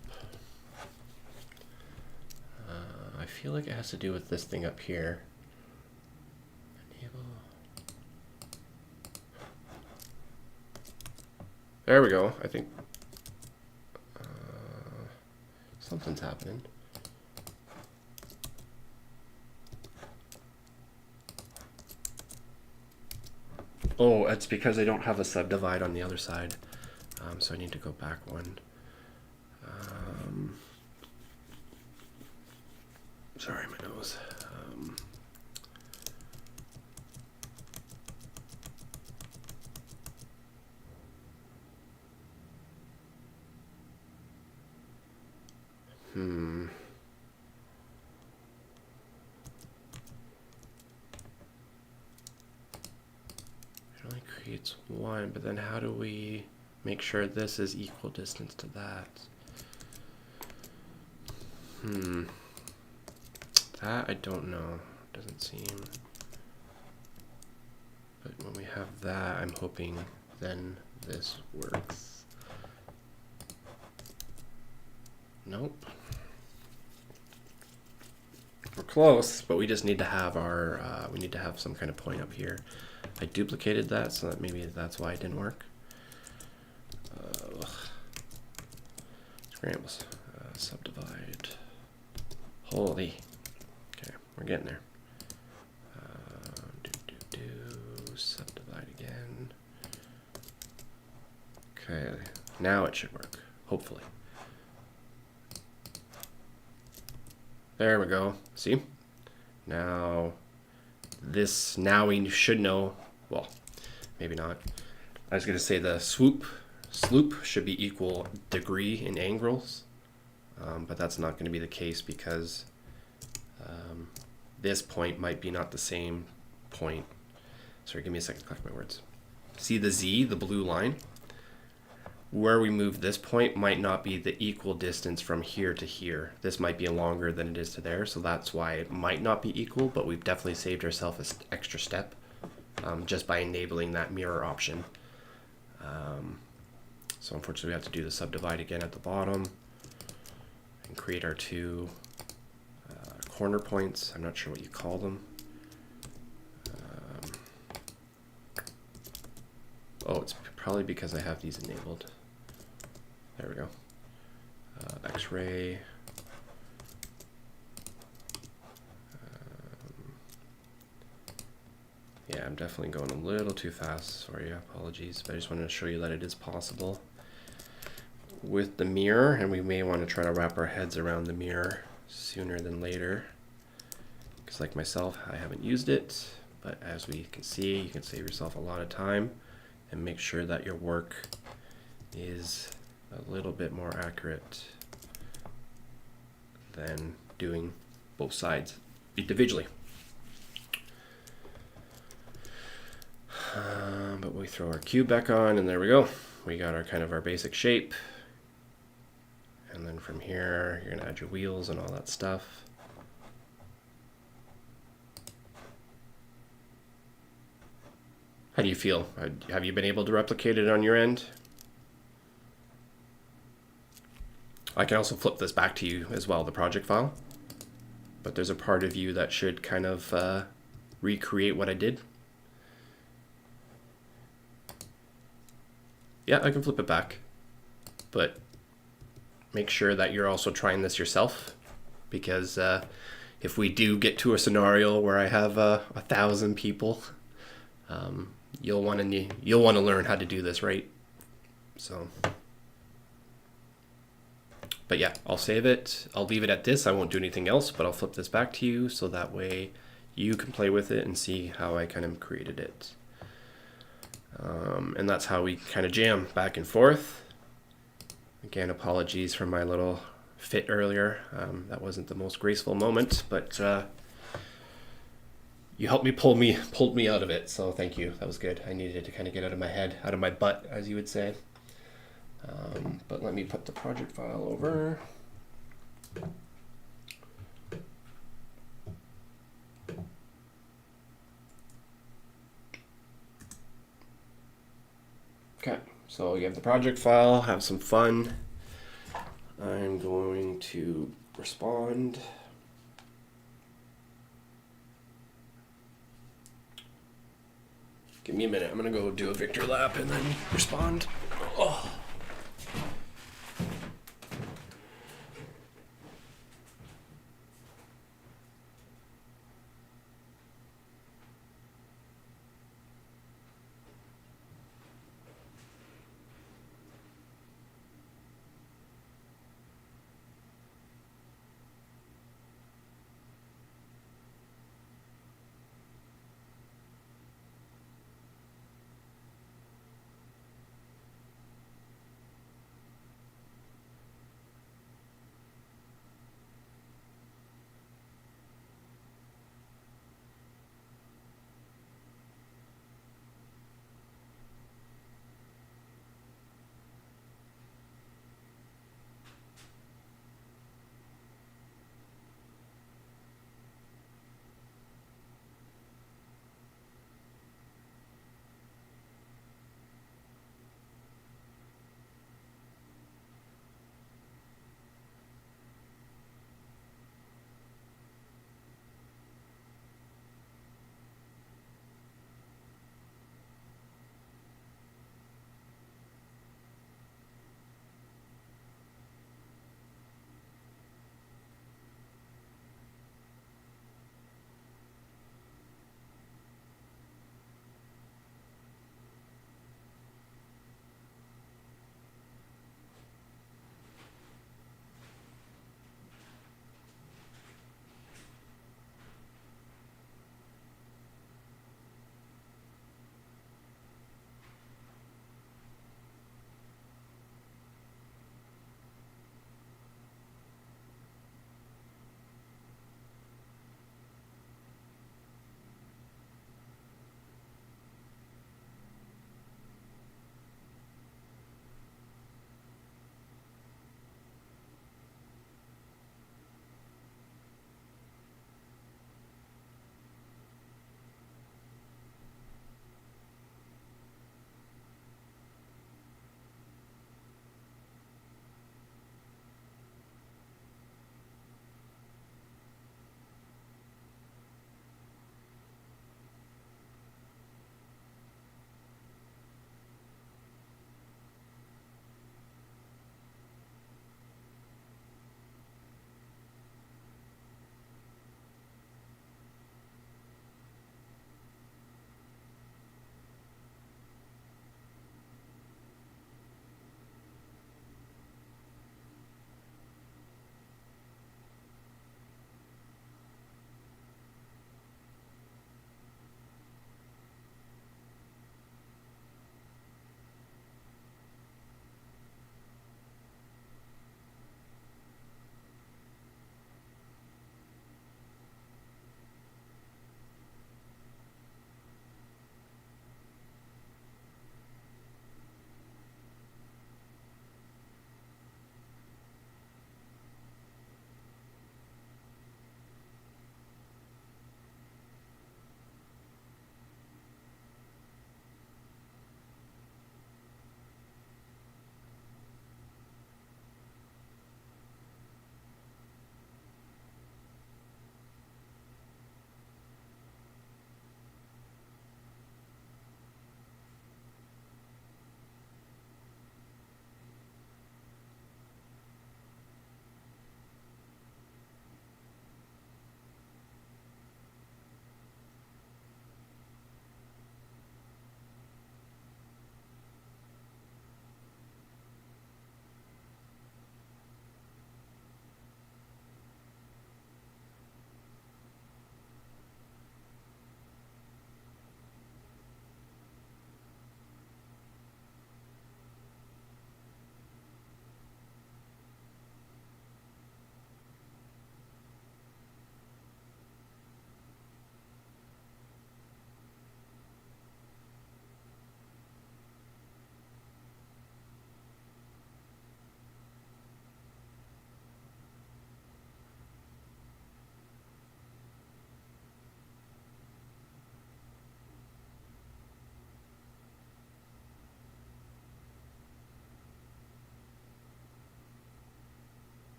Speaker 1: I feel like it has to do with this thing up here. Enable. There we go. I think something's happening. Oh, it's because I don't have a subdivide on the other side. So I need to go back one. Sorry, my nose. It only creates one, but then how do we make sure this is equal distance to that? That I don't know. Doesn't seem. But when we have that, I'm hoping then this works. Nope. We're close, but we just need to have our, we need to have some kind of point up here. I duplicated that, so that maybe that's why it didn't work. Scrambles. Subdivide. Holy. Okay, we're getting there. Subdivide again. Okay, now it should work, hopefully. There we go. See? Now this, now we should know, well, maybe not. I was going to say the slope should be equal degree in angles, but that's not going to be the case, because this point might be not the same point. Sorry, give me a second to collect my words. See the Z, the blue line? Where we move this point might not be the equal distance from here to here. This might be longer than it is to there, so that's why it might not be equal, but we've definitely saved ourselves an extra step just by enabling that mirror option. So unfortunately we have to do the subdivide again at the bottom and create our two corner points. I'm not sure what you call them. Oh, it's probably because I have these enabled. There we go. X-ray. Yeah, I'm definitely going a little too fast. Sorry, apologies. But I just wanted to show you that it is possible. with the mirror, and we may want to try to wrap our heads around the mirror sooner than later. Because like myself, I haven't used it, but as we can see, you can save yourself a lot of time and make sure that your work is a little bit more accurate than doing both sides individually. But we throw our cube back on, and there we go. We got our kind of our basic shape. And then from here, you're gonna add your wheels and all that stuff. How do you feel? Have you been able to replicate it on your end? I can also flip this back to you as well, the project file. But there's a part of you that should kind of recreate what I did. Yeah, I can flip it back, but make sure that you're also trying this yourself, because if we do get to a scenario where I have 1,000 people, you'll want to learn how to do this, right? So, but yeah, I'll save it. I'll leave it at this. I won't do anything else, but I'll flip this back to you so that way you can play with it and see how I kind of created it. And that's how we kind of jam back and forth. Again, apologies for my little fit earlier. That wasn't the most graceful moment, but you helped me pulled me out of it. So thank you. That was good. I needed to kind of get out of my head, out of my butt, as you would say. But let me put the project file over. Okay, so you have the project file, have some fun. I'm going to respond. Give me a minute, I'm gonna go do a Victor lap and then respond. Oh.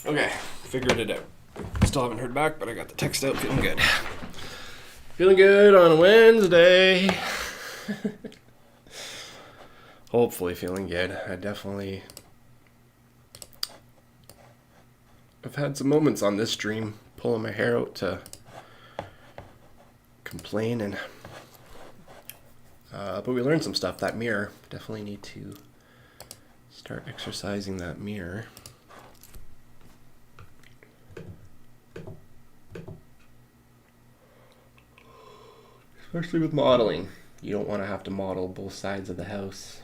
Speaker 2: Okay, figured it out. Still haven't heard back, but I got the text out, feeling good.
Speaker 1: Feeling good on a Wednesday. Hopefully feeling good. I've had some moments on this stream pulling my hair out to complain, and but we learned some stuff. That mirror, definitely need to start exercising that mirror. Especially with modeling. You don't want to have to model both sides of the house.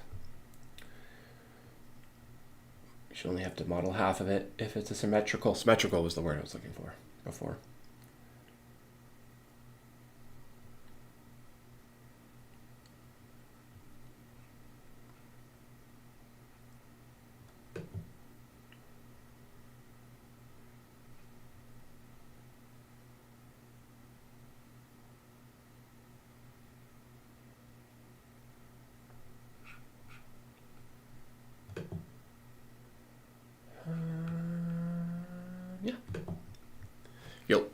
Speaker 1: You should only have to model half of it if it's a symmetrical. Symmetrical was the word I was looking for before. Yeah. Yo.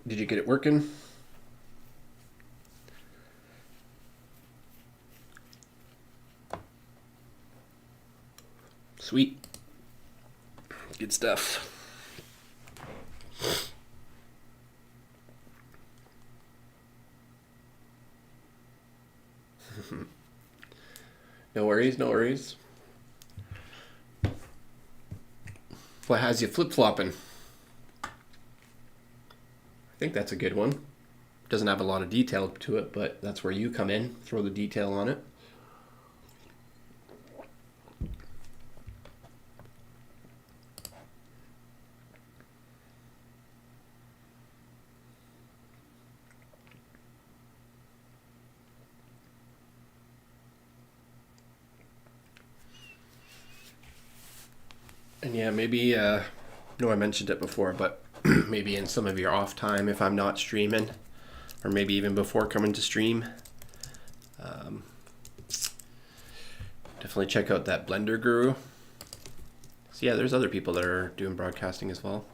Speaker 1: Did you get it working? Sweet. Good stuff. No worries, no worries. What has you flip-flopping? I think that's a good one. Doesn't have a lot of detail to it, but that's where you come in. Throw the detail on it. And yeah, maybe, I know I mentioned it before, but maybe in some of your off time, if I'm not streaming, or maybe even before coming to stream, definitely check out that Blender Guru. So yeah, there's other people that are doing broadcasting as well.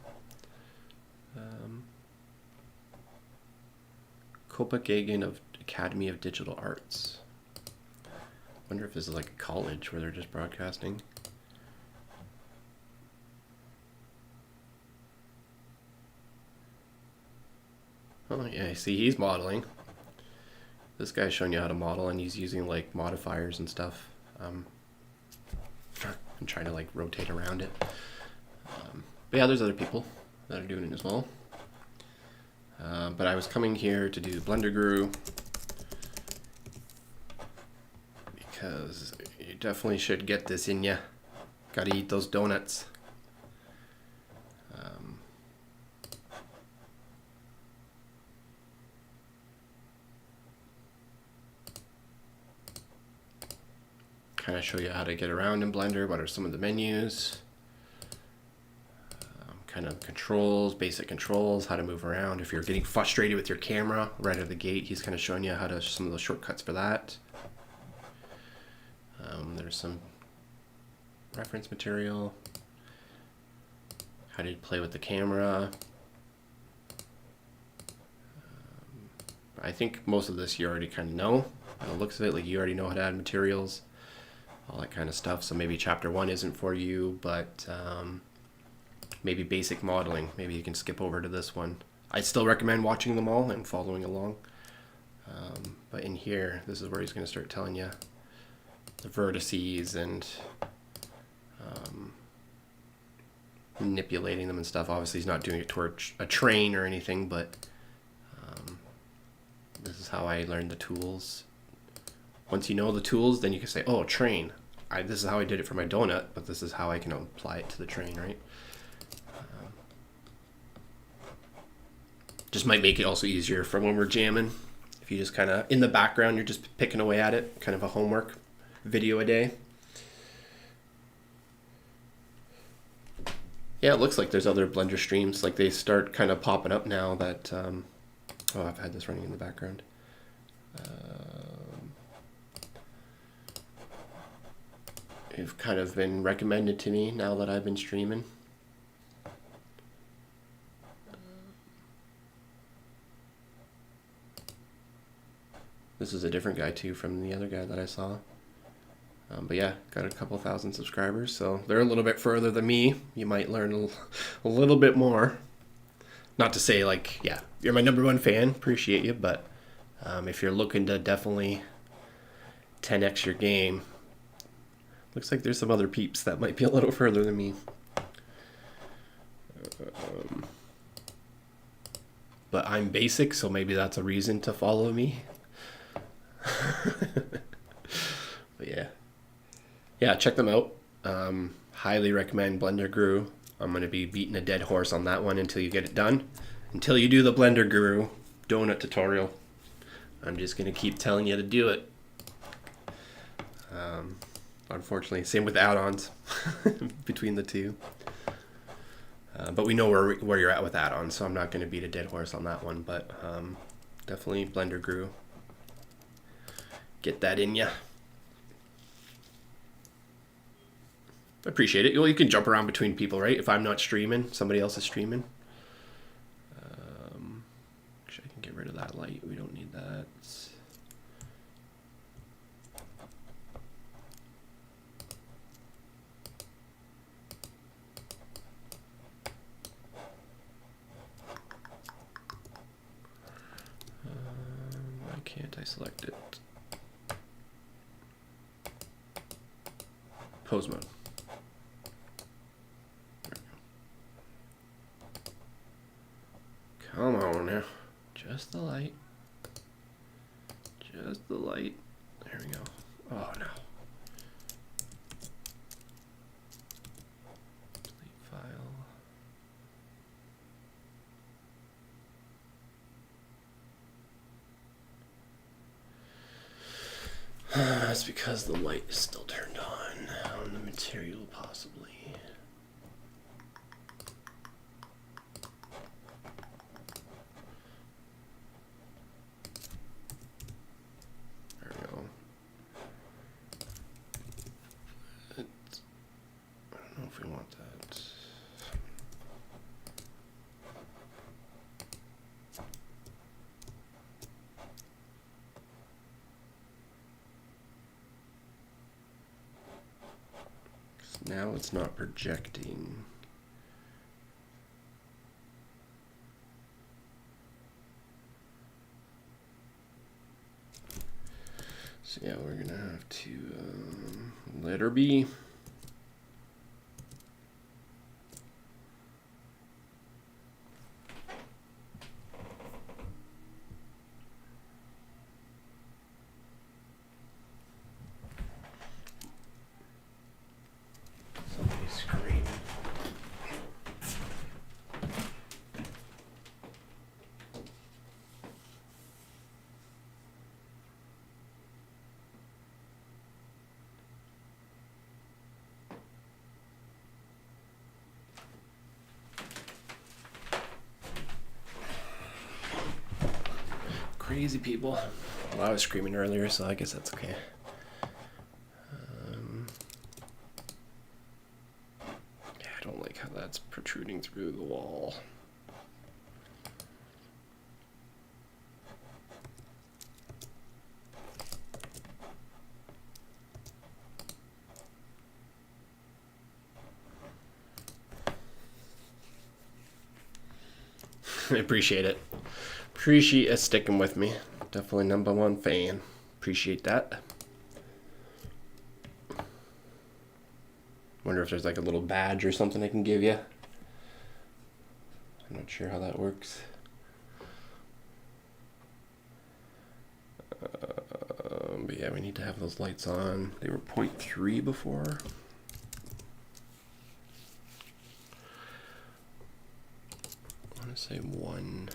Speaker 1: Copenhagen of Academy of Digital Arts. Wonder if this is like a college where they're just broadcasting. Oh yeah, see, he's modeling. This guy's showing you how to model, and he's using like modifiers and stuff. I'm trying to like rotate around it. But yeah, there's other people that are doing it as well. But I was coming here to do Blender Guru because you definitely should get this in ya. Gotta eat those donuts. Kind of show you how to get around in Blender. What are some of the menus? Kind of controls, basic controls, how to move around. If you're getting frustrated with your camera right out of the gate, he's kind of showing you how to some of the shortcuts for that. There's some reference material, how to play with the camera. I think most of this you already kind of know. By the looks of it, like you already know how to add materials, all that kind of stuff. So maybe chapter 1 isn't for you, but maybe basic modeling. Maybe you can skip over to this one. I still recommend watching them all and following along. But in here, this is where he's going to start telling you the vertices and manipulating them and stuff. Obviously, he's not doing it towards a train or anything, but this is how I learned the tools. Once you know the tools, then you can say, oh, train. This is how I did it for my donut, but this is how I can apply it to the train, right? Just might make it also easier for when we're jamming. If you just kind of, in the background, you're just picking away at it, kind of a homework video a day. Yeah, it looks like there's other Blender streams. Like they start kind of popping up now that, oh, I've had this running in the background. have kind of been recommended to me now that I've been streaming. This is a different guy too from the other guy that I saw. But yeah, got a couple thousand subscribers, so they're a little bit further than me. You might learn a little bit more. Not to say like, yeah, you're my #1 fan, appreciate you, but if you're looking to definitely 10x your game, looks like there's some other peeps that might be a little further than me. But I'm basic, so maybe that's a reason to follow me. But yeah, check them out. Highly recommend Blender Guru. I'm going to be beating a dead horse on that one until you get it done. Until you do the Blender Guru donut tutorial, I'm just going to keep telling you to do it. Unfortunately, same with add-ons between the two. But we know where you're at with add-ons, so I'm not going to beat a dead horse on that one. But definitely Blender Guru. Get that in ya. I appreciate it. Well, you can jump around between people, right? If I'm not streaming, somebody else is streaming. Actually, I can get rid of that light. We don't need that. Why can't I select it? Pose mode. Come on now. Just the light. Just the light. There we go. Oh no. Delete file. That's because the light is still turned on the material, possibly. There we go. I don't know if we want that. Now it's not projecting. So yeah, we're gonna have to letter B. Somebody's screaming. Crazy people. Well, I was screaming earlier, so I guess that's okay. Yeah, I don't like how that's protruding through the wall. I appreciate it. Appreciate you sticking with me. Definitely #1 fan. Appreciate that. Wonder if there's like a little badge or something I can give you. I'm not sure how that works. But yeah, we need to have those lights on. They were 0.3 before. I want to say 1.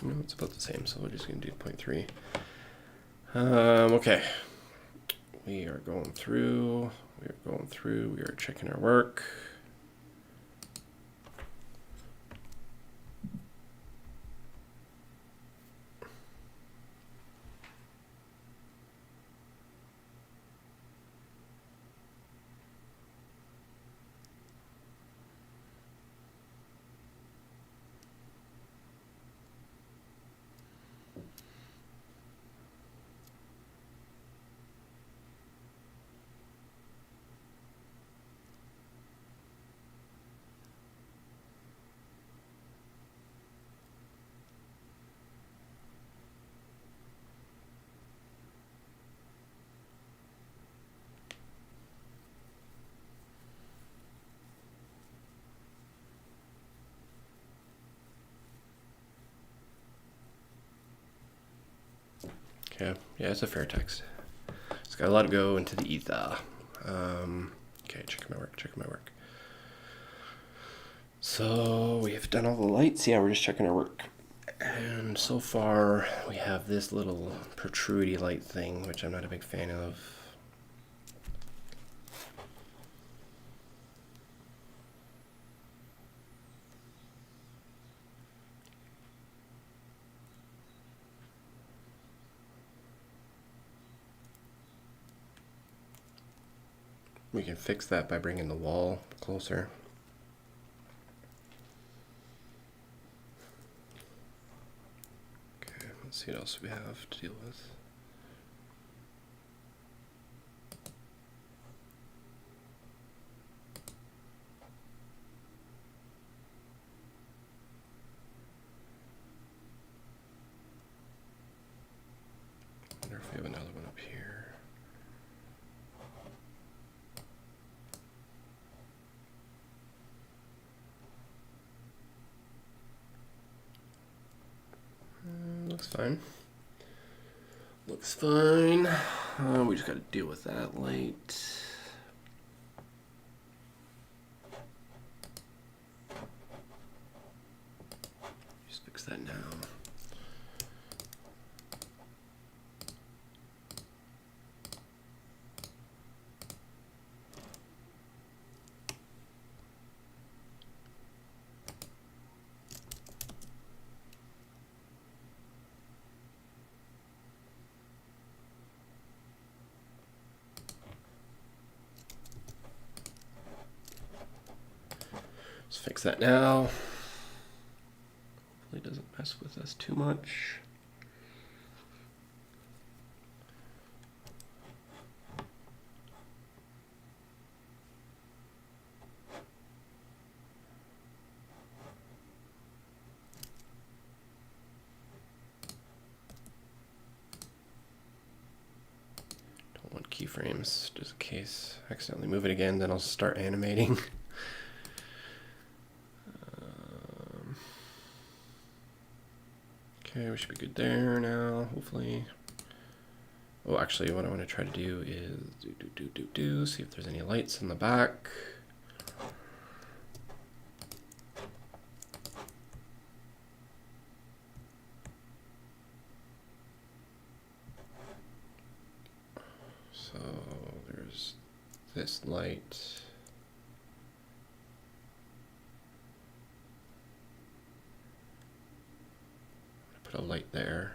Speaker 1: No, it's about the same, so we're just going to do 0.3. Okay. We are going through. We are checking our work. Okay, yeah, it's a fair text. It's got a lot to go into the ether. Okay, check my work. So we have done all the lights. Yeah, we're just checking our work. And so far we have this little protrudy light thing, which I'm not a big fan of. We can fix that by bringing the wall closer. Okay, let's see what else we have to deal with. I wonder if we have another one up here. Looks fine. Looks fine. We just got to deal with that light. Just fix that now. Let's fix that now. Hopefully it doesn't mess with us too much. Don't want keyframes, just in case I accidentally move it again, then I'll start animating. Okay, we should be good there now, hopefully. Oh, actually, what I want to try to do is see if there's any lights in the back. So there's this light. Put a light there.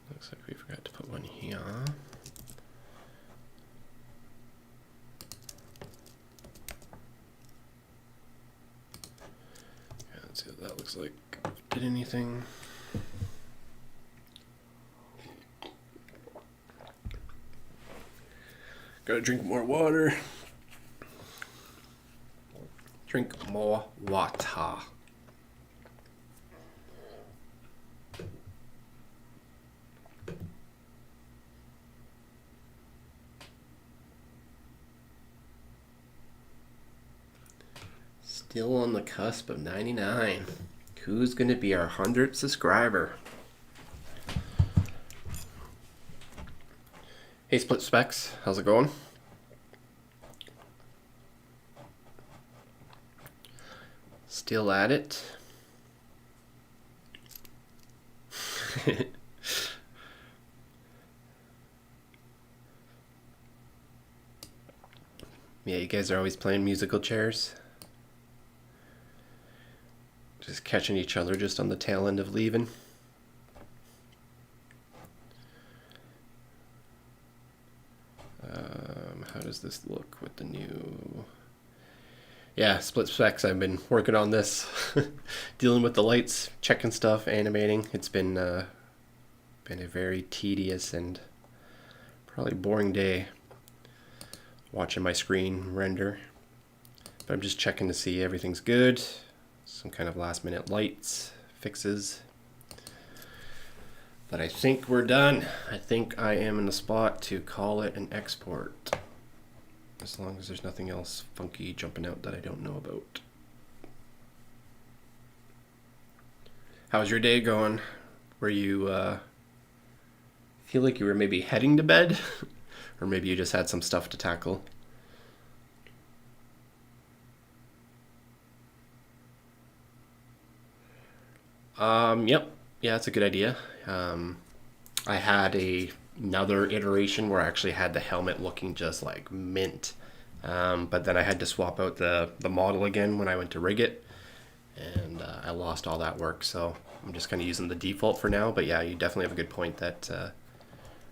Speaker 1: Looks like we forgot to put one here. Yeah, let's see what that looks like. Did anything? Gotta drink more water. Drink more water. Still on the cusp of 99. Who's gonna be our 100th subscriber? Hey, Split Specs, how's it going? Still at it. Yeah, you guys are always playing musical chairs. Just catching each other just on the tail end of leaving. How does this look with the new... Yeah, split specs. I've been working on this, dealing with the lights, checking stuff, animating. It's been a very tedious and probably boring day watching my screen render. But I'm just checking to see everything's good. Some kind of last minute lights, fixes. But I think we're done. I think I am in the spot to call it an export. As long as there's nothing else funky jumping out that I don't know about. How's your day going? Were you feel like you were maybe heading to bed? Or maybe you just had some stuff to tackle? Yep. Yeah, that's a good idea. I had another iteration where I actually had the helmet looking just like mint. But then I had to swap out the model again when I went to rig it. And I lost all that work, so I'm just kind of using the default for now. But yeah, you definitely have a good point that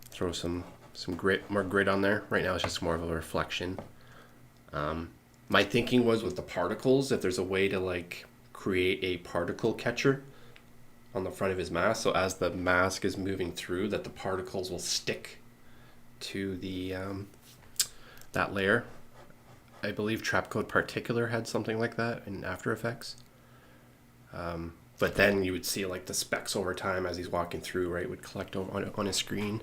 Speaker 1: throw some more grit on there. Right now it's just more of a reflection. My thinking was with the particles, if there's a way to like create a particle catcher on the front of his mask, so as the mask is moving through, that the particles will stick to the that layer. I believe Trapcode Particular had something like that in After Effects. But then you would see like the specks over time as he's walking through, right, would collect on his screen.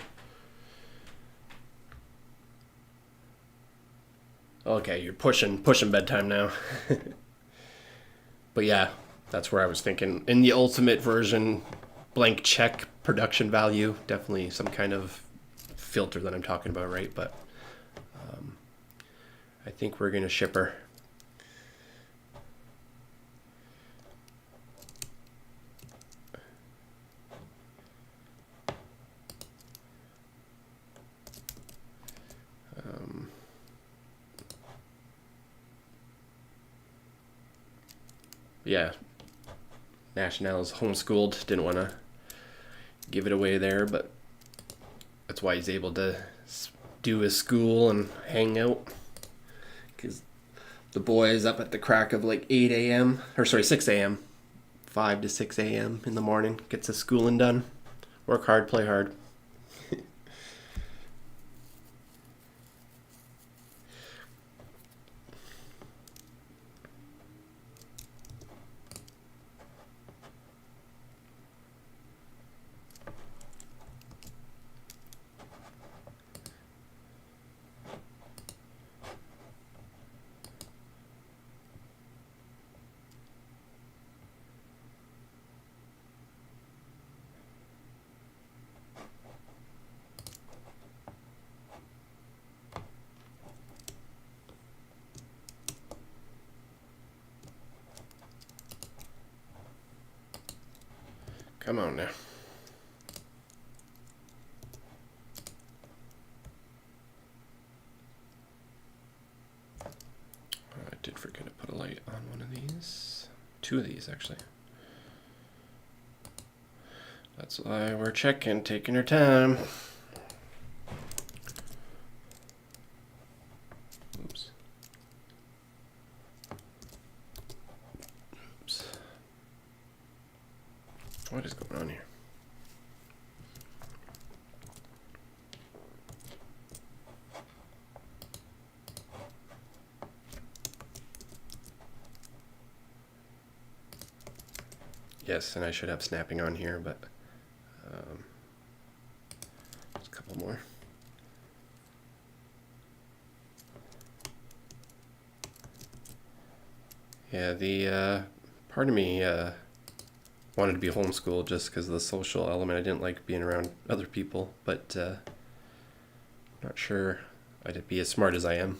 Speaker 1: Okay, you're pushing bedtime now. But yeah, that's where I was thinking. In the ultimate version, blank check production value, definitely some kind of filter that I'm talking about, right? But I think we're going to ship her. Yeah, National's homeschooled, didn't want to give it away there, but that's why he's able to do his school and hang out. Because the boy is up at the crack of like 8 a.m. or sorry, 6 a.m. 5 to 6 a.m. in the morning, gets his schooling done. Work hard, play hard. Come on now. I did forget to put a light on one of these. Two of these, actually. That's why we're checking, taking our time. Oops. Oops. What is going on here? Yes, and I should have snapping on here, but there's a couple more. Yeah, the part of me wanted to be homeschooled just because of the social element. I didn't like being around other people, but not sure I'd be as smart as I am.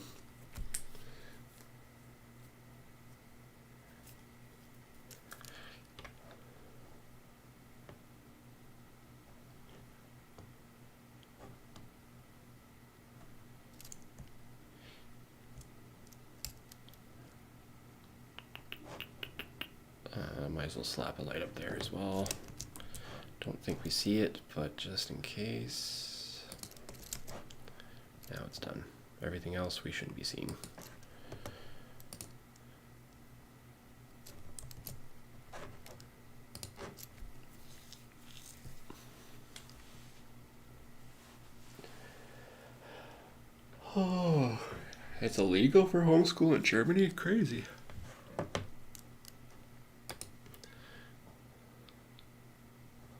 Speaker 1: Might as well slap a light up there as well. Don't think we see it, but just in case. Now it's done. Everything else we shouldn't be seeing. Oh, it's illegal for homeschool in Germany? Crazy.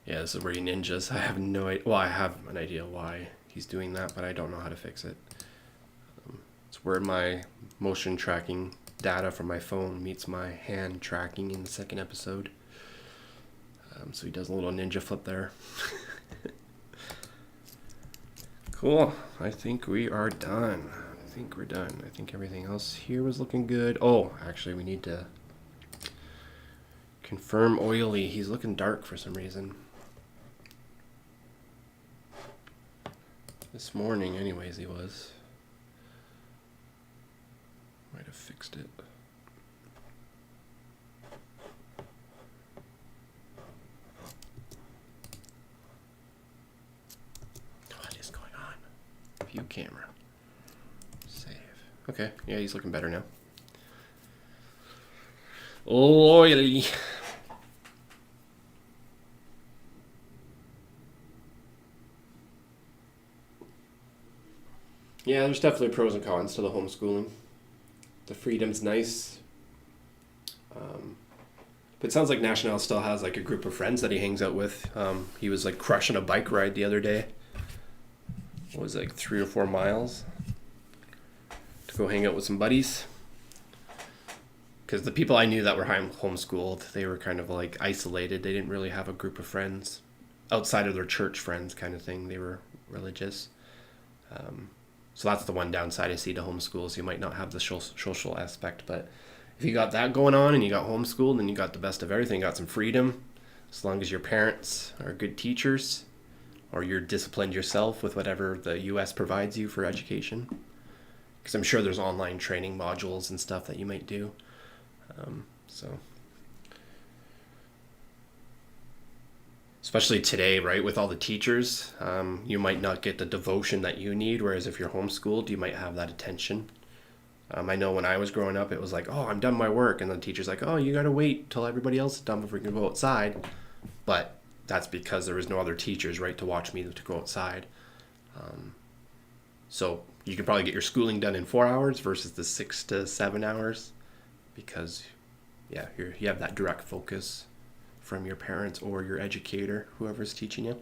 Speaker 1: Yeah, this is where he ninjas. I have no idea. Well, I have an idea why he's doing that, but I don't know how to fix it. It's where my motion tracking data from my phone meets my hand tracking in the second episode. So he does a little ninja flip there. Cool. I think we are done. I think we're done. I think everything else here was looking good. Oh, actually, we need to confirm oily. He's looking dark for some reason. This morning, anyways, he was. Might have fixed it. What is going on? View camera. Save. Okay, yeah, he's looking better now. Oily. Yeah, there's definitely pros and cons to the homeschooling. The freedom's nice. But it sounds like National still has like a group of friends that he hangs out with. He was like crushing a bike ride the other day. It was like 3 or 4 miles to go hang out with some buddies. Because the people I knew that were homeschooled, they were kind of like isolated. They didn't really have a group of friends outside of their church friends kind of thing. They were religious. So that's the one downside I see to homeschools. You might not have the social aspect, but if you got that going on and you got homeschooled and you got the best of everything, got some freedom, as long as your parents are good teachers or you're disciplined yourself with whatever the US provides you for education. Because I'm sure there's online training modules and stuff that you might do. So especially today, right, with all the teachers, you might not get the devotion that you need, whereas if you're homeschooled, you might have that attention. I know when I was growing up, it was like, oh, I'm done my work, and the teacher's like, oh, you gotta wait till everybody else is done before you can go outside. But that's because there was no other teachers, right, to watch me to go outside. So you could probably get your schooling done in 4 hours versus the 6 to 7 hours because, yeah, you have that direct focus from your parents or your educator, whoever's teaching you.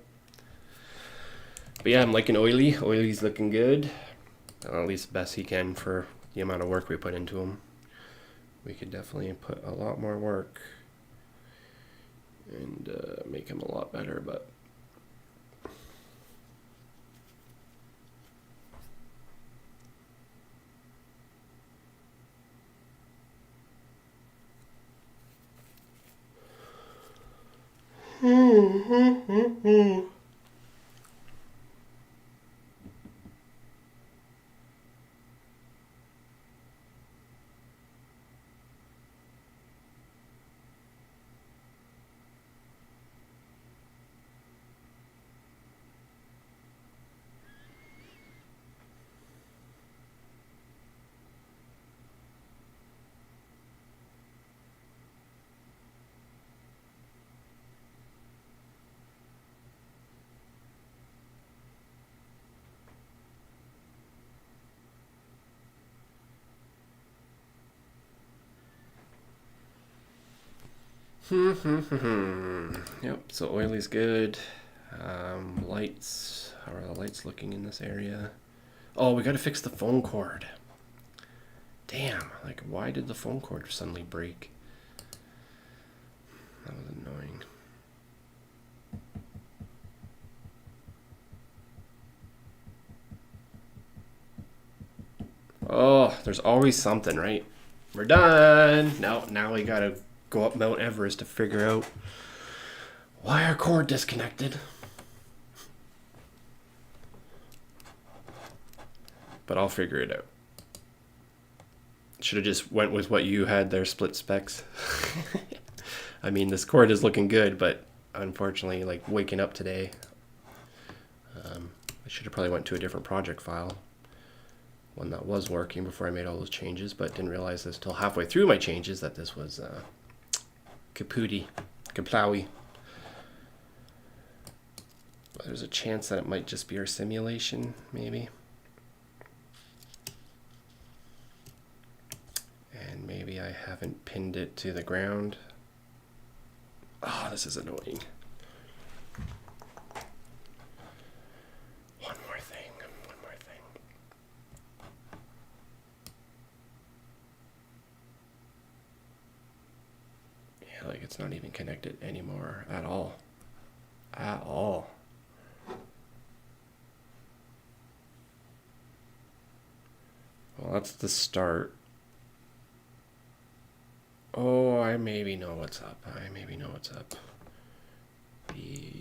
Speaker 1: But yeah, I'm liking Oily. Oily's looking good. At least best he can for the amount of work we put into him. We could definitely put a lot more work and make him a lot better, but yep, so Oily's good. Lights, how are the lights looking in this area? Oh, we gotta fix the phone cord. Damn, like why did the phone cord suddenly break? That was annoying. Oh, there's always something, right? We're done. Now we gotta go up Mount Everest to figure out why our cord disconnected. But I'll figure it out. Should have just went with what you had there, split specs. I mean, this chord is looking good, but unfortunately, like waking up today, I should have probably went to a different project file, one that was working before I made all those changes, but didn't realize this till halfway through my changes that this was kapooty, kaplowy. But there's a chance that it might just be our simulation, maybe. And maybe I haven't pinned it to the ground. Oh, this is annoying. One more thing. Yeah, like it's not even connected anymore at all. At all. Well, that's the start. Oh, I maybe know what's up. The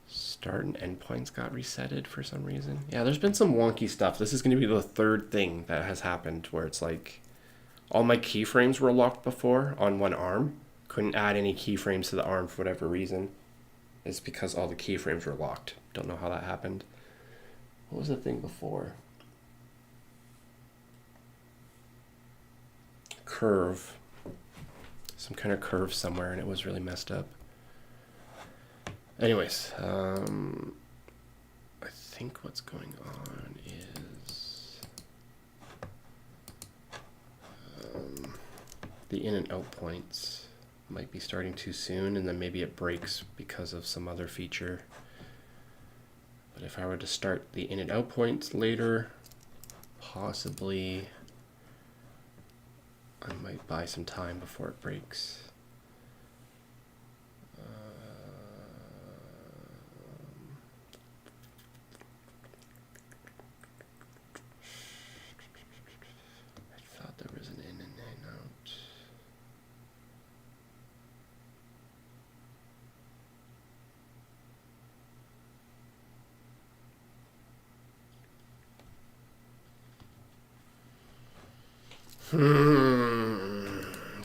Speaker 1: start and end points got resetted for some reason. Yeah, there's been some wonky stuff. This is going to be the third thing that has happened where it's like all my keyframes were locked before on one arm. Couldn't add any keyframes to the arm for whatever reason. It's because all the keyframes were locked. Don't know how that happened. What was the thing before? Curve. Some kind of curve somewhere, and it was really messed up. Anyways, I think what's going on is the in and out points might be starting too soon, and then maybe it breaks because of some other feature. But if I were to start the in and out points later, possibly I might buy some time before it breaks. I thought there was an in and an out.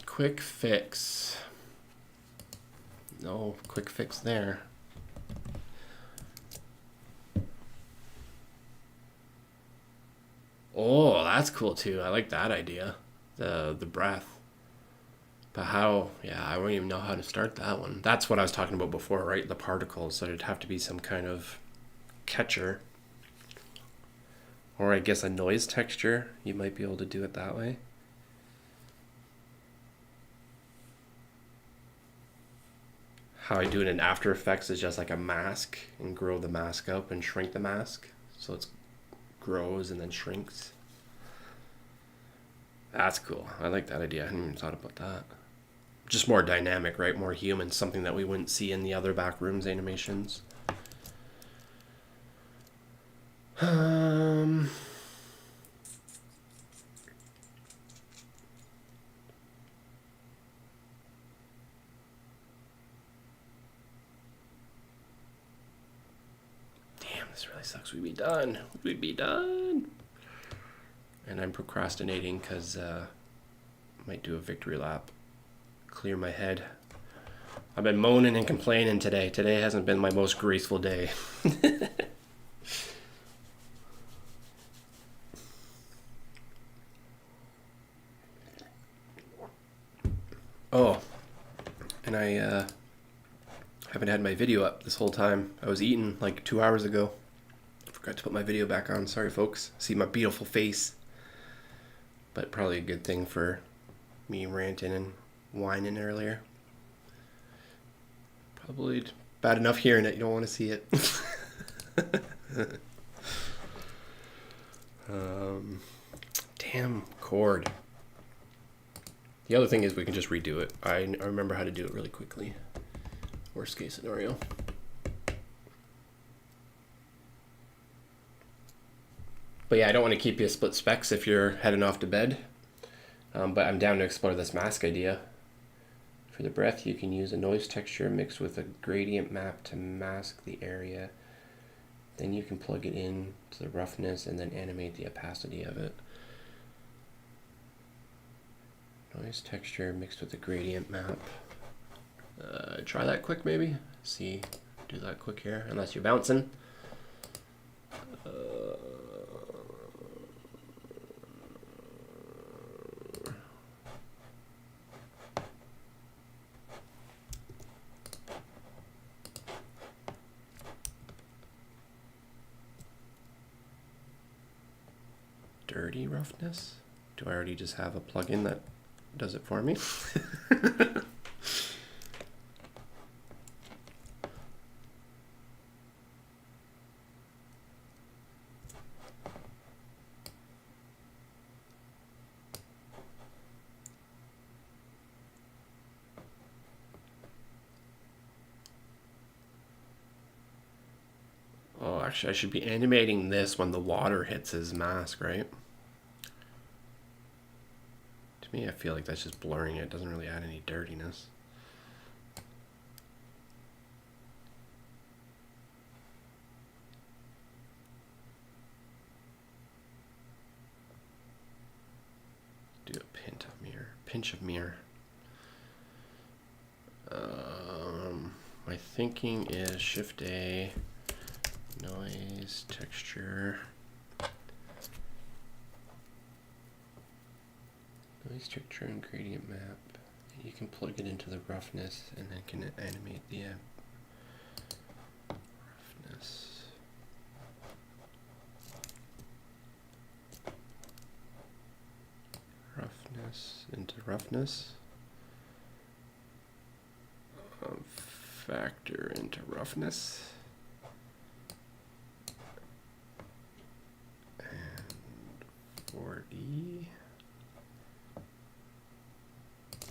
Speaker 1: Quick fix. No quick fix there. Oh, that's cool too. I like that idea. The breath. But how? Yeah, I don't even know how to start that one. That's what I was talking about before, right? The particles. So it'd have to be some kind of catcher. Or I guess a noise texture. You might be able to do it that way. How I do it in After Effects is just like a mask and grow the mask up and shrink the mask. So it grows and then shrinks. That's cool. I like that idea. I hadn't even thought about that. Just more dynamic, right? More human. Something that we wouldn't see in the other Backrooms animations. This really sucks. We'd be done. And I'm procrastinating because I might do a victory lap. Clear my head. I've been moaning and complaining today. Today hasn't been my most graceful day. Oh, and I haven't had my video up this whole time. I was eating like 2 hours ago. Forgot to put my video back on. Sorry, folks. See my beautiful face. But probably a good thing for me ranting and whining earlier. Probably bad enough hearing it. You don't want to see it. Damn chord. The other thing is we can just redo it. I remember how to do it really quickly. Worst case scenario. But yeah, I don't want to keep you split specs if you're heading off to bed. But I'm down to explore this mask idea. For the breath, you can use a noise texture mixed with a gradient map to mask the area. Then you can plug it in to the roughness and then animate the opacity of it. Noise Noise texture mixed with a gradient map. Try that quick maybe. See, do that quick here, unless you're bouncing. Dirty roughness? Do I already just have a plugin that does it for me? Oh, actually, I should be animating this when the water hits his mask, right? To me, I feel like that's just blurring it. It doesn't really add any dirtiness. Do a pinch of mirror. My thinking is Shift A, noise, texture. Noise texture and gradient map. You can plug it into the roughness and then can animate the roughness. Roughness into roughness. Factor into roughness. And 40.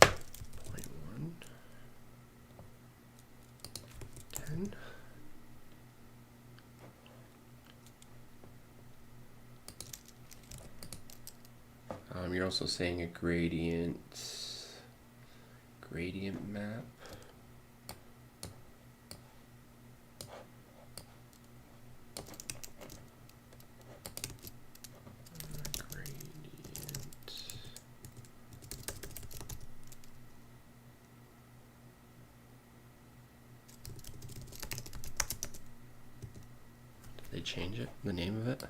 Speaker 1: 0.1. 10. You're also saying a gradient map. They change it, the name of it.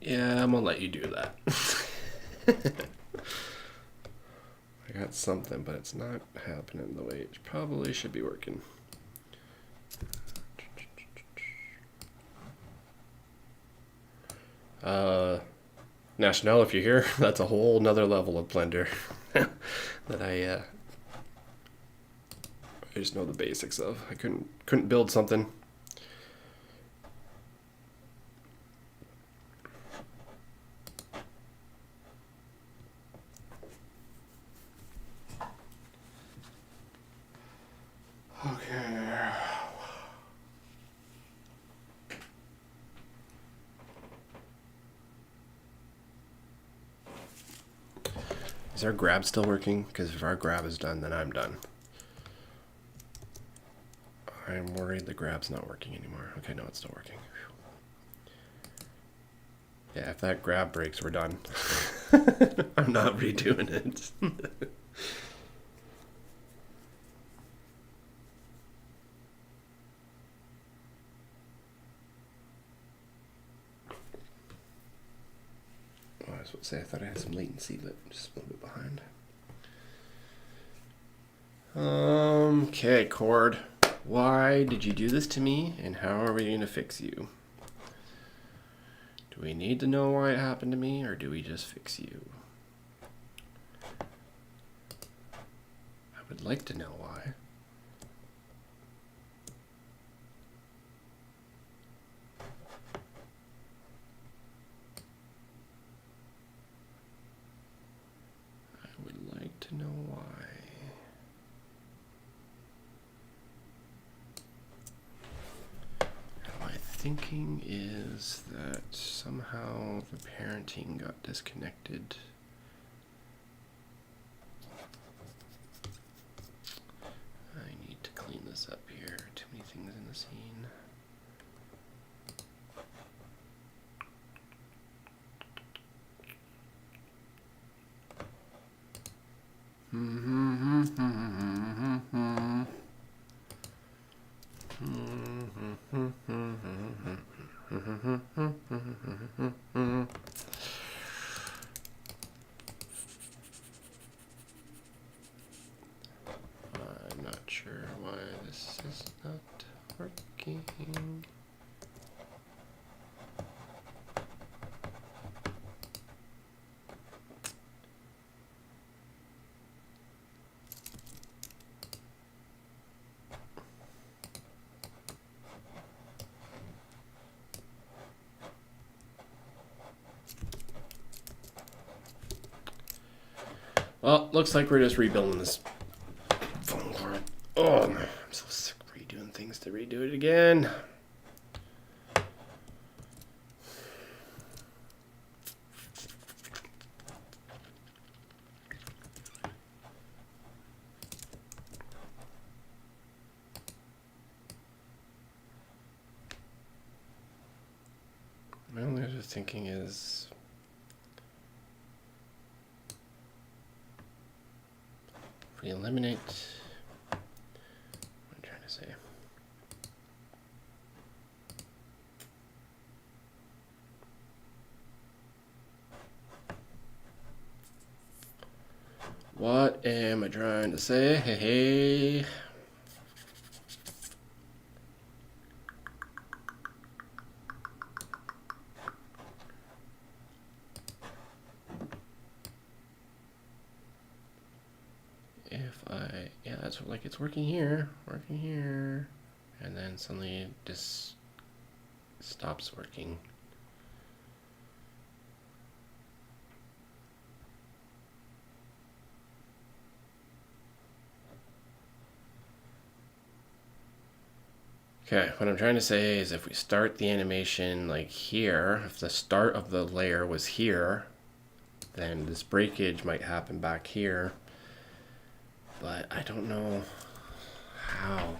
Speaker 1: Yeah, I'm gonna let you do that. I got something, but it's not happening the way it probably should be working. National, if you're here, that's a whole nother level of Blender that I just know the basics of. I couldn't build something. Okay. Is our grab still working? Because if our grab is done, then I'm done. I'm worried the grab's not working anymore. Okay, no, it's still working. Whew. Yeah, if that grab breaks, we're done. I'm not redoing it. I was about to say, I thought I had some latency, but just a little bit behind. Okay, Cord. Why did you do this to me, and how are we going to fix you? Do we need to know why it happened to me, or do we just fix you? I would like to know why. to know why. My thinking is that somehow the parenting got disconnected. I need to clean this up here. Too many things in the scene. I'm not sure why this is not working. Well, looks like we're just rebuilding this phone cord. Oh, man, I'm so sick of redoing things to redo it again. My only other thinking is if we eliminate, what I'm trying to say. What am I trying to say? Hey. Yeah, that's like it's working here, and then suddenly it just stops working. Okay, what I'm trying to say is if we start the animation like here, if the start of the layer was here, then this breakage might happen back here. But I don't know how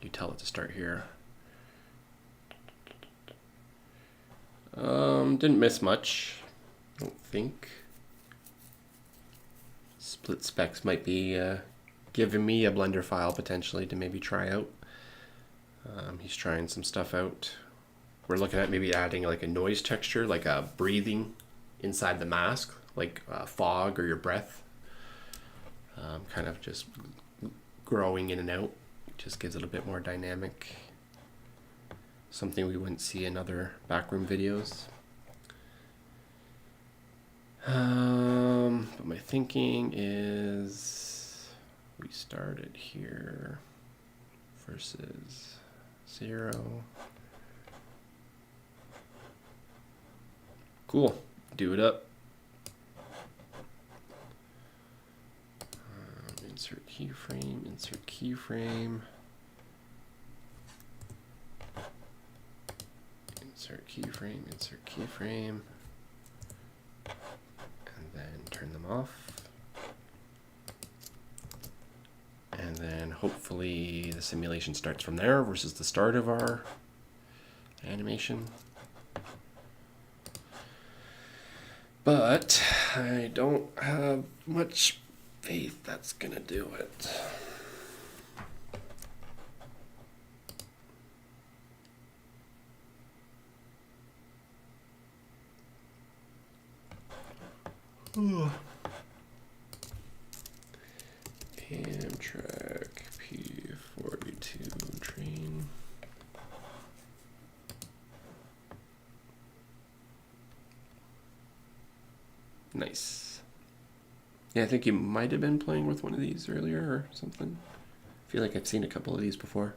Speaker 1: you tell it to start here. Didn't miss much, I don't think. Split specs might be giving me a Blender file potentially to maybe try out. He's trying some stuff out. We're looking at maybe adding like a noise texture, like a breathing inside the mask, like fog or your breath. Kind of just growing in and out. Just gives it a bit more dynamic. Something we wouldn't see in other backroom videos. But my thinking is we started here versus 0. Cool. Do it up. Insert keyframe, insert keyframe. Insert keyframe, insert keyframe. And then turn them off. And then hopefully the simulation starts from there versus the start of our animation. But I don't have much faith that's gonna do it. Amtrak P42 train. Nice. Yeah, I think you might have been playing with one of these earlier or something. I feel like I've seen a couple of these before.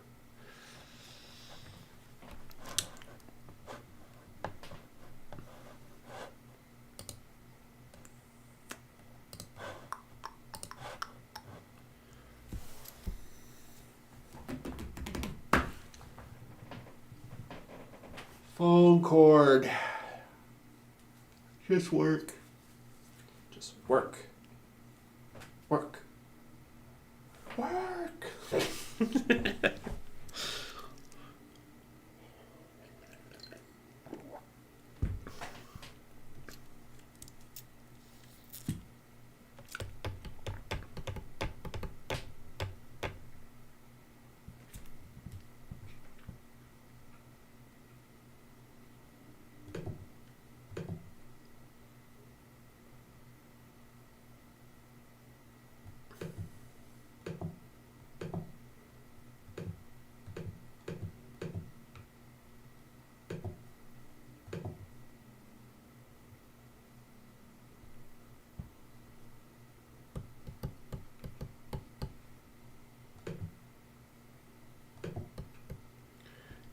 Speaker 1: Phone cord. Just work.
Speaker 2: Just work.
Speaker 1: Work. Work.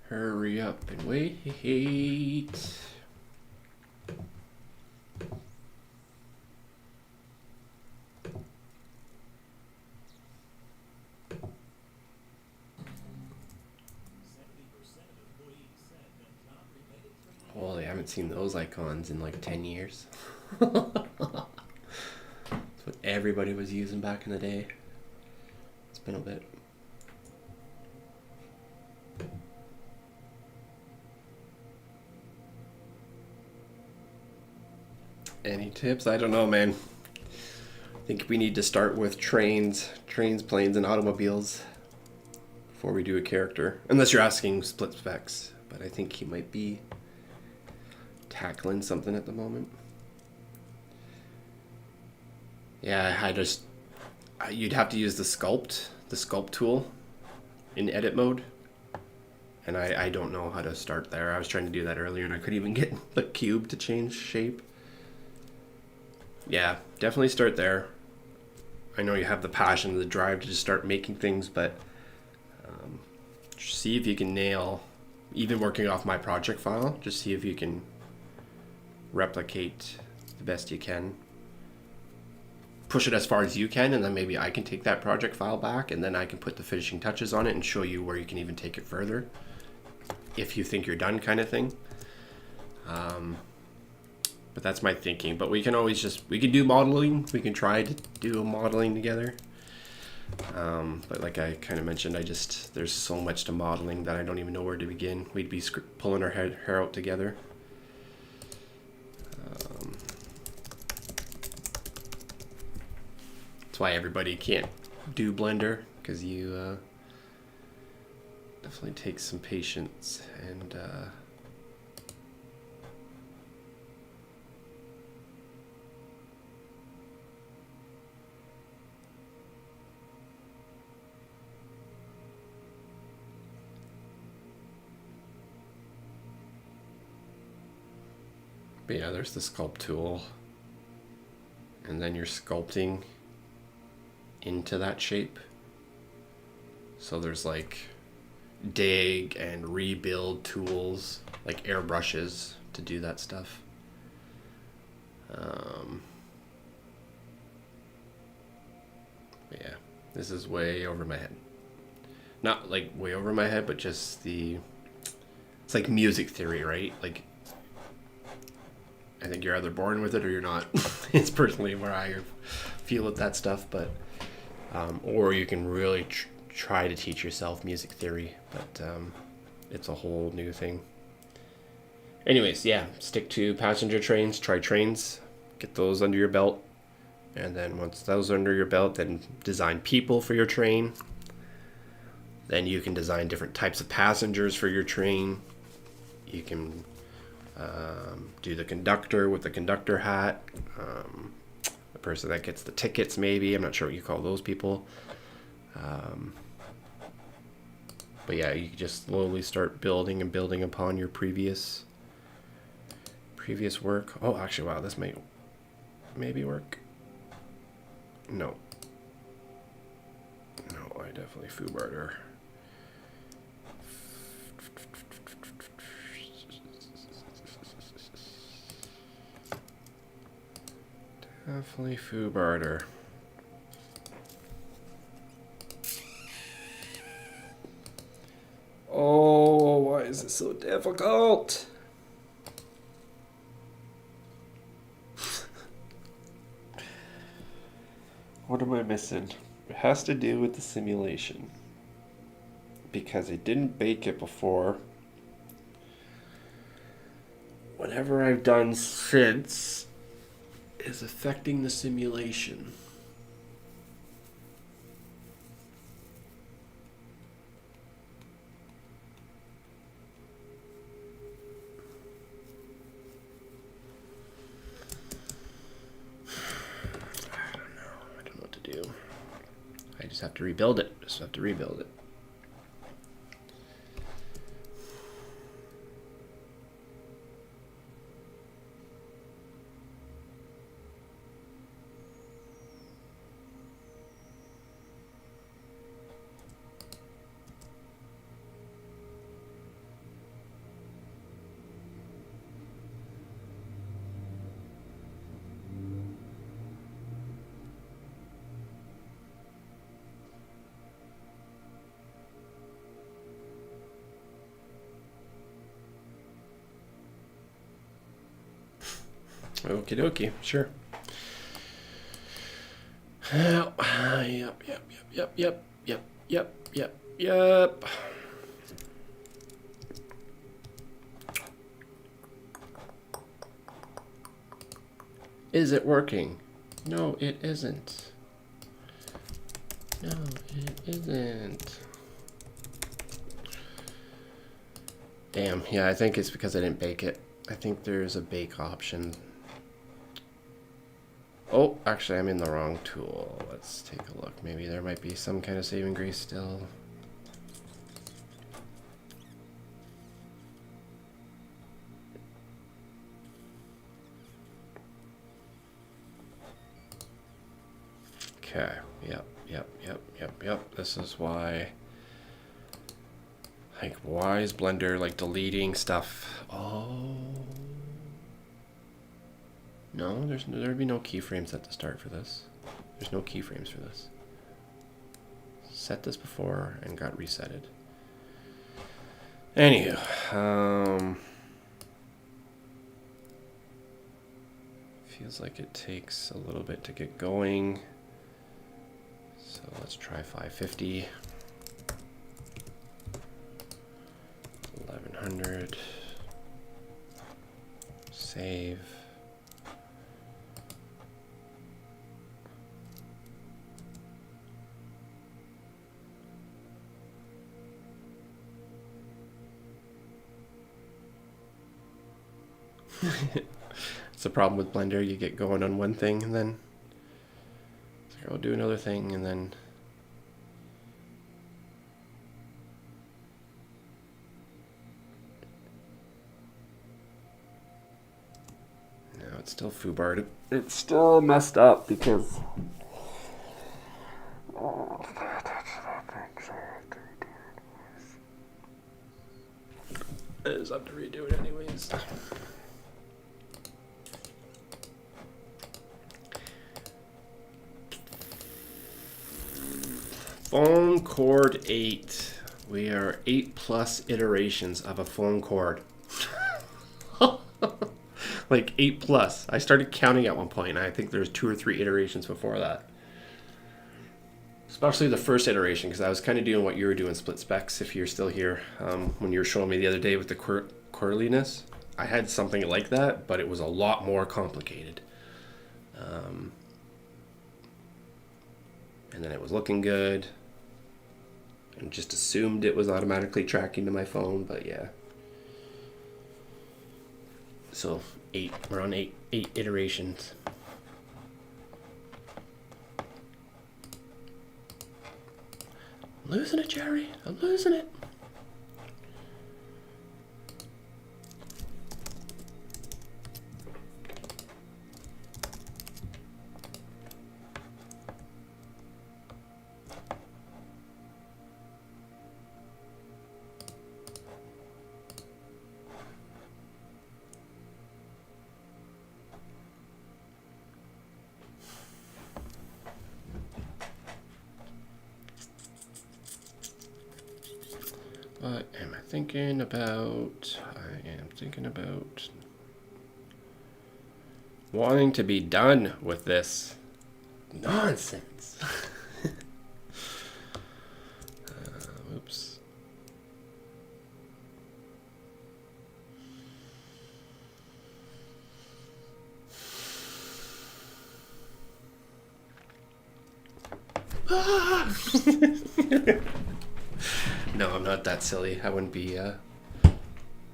Speaker 1: Hurry up and wait. Holy, I haven't seen those icons in like 10 years. That's what everybody was using back in the day. It's been a bit. Any tips? I don't know, man. I think we need to start with trains, planes, and automobiles before we do a character. Unless you're asking split specs, but I think he might be tackling something at the moment. Yeah, you'd have to use the sculpt tool in edit mode. And I don't know how to start there. I was trying to do that earlier and I couldn't even get the cube to change shape. Yeah, definitely start there. I know you have the passion, the drive to just start making things, but see if you can nail, even working off my project file, just see if you can replicate the best you can. Push it as far as you can, and then maybe I can take that project file back, and then I can put the finishing touches on it and show you where you can even take it further, if you think you're done, kind of thing. But that's my thinking. But we can always we can do modeling. We can try to do a modeling together. But like I kind of mentioned, there's so much to modeling that I don't even know where to begin. We'd be pulling our hair out together. That's why everybody can't do Blender, because you definitely takes some patience and but yeah, there's the sculpt tool, and then you're sculpting into that shape. So there's like dig and rebuild tools, like airbrushes to do that stuff. But yeah, this is way over my head. Not like way over my head, but just it's like music theory, right? Like, I think you're either born with it or you're not. It's personally where I feel with that stuff, but or you can really try to teach yourself music theory, but it's a whole new thing. Anyways, yeah, stick to passenger trains, try trains, get those under your belt, and then once those are under your belt, then design people for your train. Then you can design different types of passengers for your train. You can do the conductor with the conductor hat, the person that gets the tickets, maybe. I'm not sure what you call those people. But yeah, you can just slowly start building and building upon your previous work. Oh, actually, wow, this might maybe work. No, I definitely foobarred. Definitely foobarred. Oh, why is it so difficult? What am I missing? It has to do with the simulation. Because I didn't bake it before. Whatever I've done since is affecting the simulation. I don't know what to do. I just have to rebuild it. Okie dokie, sure. Yep. Is it working? No, it isn't. No, it isn't. Damn, yeah, I think it's because I didn't bake it. I think there's a bake option. Oh, actually, I'm in the wrong tool. Let's take a look. Maybe there might be some kind of saving grace still. Okay, yep. This is why, like, why is Blender, like, deleting stuff? Oh. No, there'd be no keyframes at the start for this. There's no keyframes for this. Set this before and got resetted. Anywho, feels like it takes a little bit to get going. So let's try 550. 1100. Save. It's the problem with Blender. You get going on one thing and then I'll do another thing and then no, it's still foobarred. It's still messed up because I just have to redo it anyways. Phone cord 8. We are 8+ iterations of a phone cord. Like 8+. I started counting at one point, and I think there's 2 or 3 iterations before that. Especially the first iteration, because I was kind of doing what you were doing, split specs, if you're still here. When you were showing me the other day with the quarterliness, I had something like that, but it was a lot more complicated. And then it was looking good. And just assumed it was automatically tracking to my phone, but yeah. So 8, we're on 8 iterations. I'm losing it, Jerry. I'm losing it. What am I thinking about? I am thinking about wanting to be done with this Nonsense. Oops. No, I'm not that silly. I wouldn't be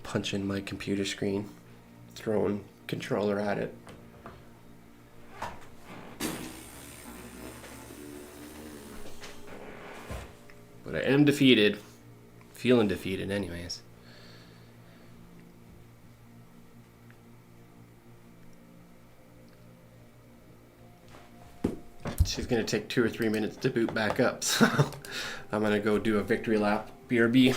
Speaker 1: punching my computer screen, throwing controller at it. But I am defeated. Feeling defeated anyways. She's gonna take 2 or 3 minutes to boot back up, so I'm gonna go do a victory lap. BRB.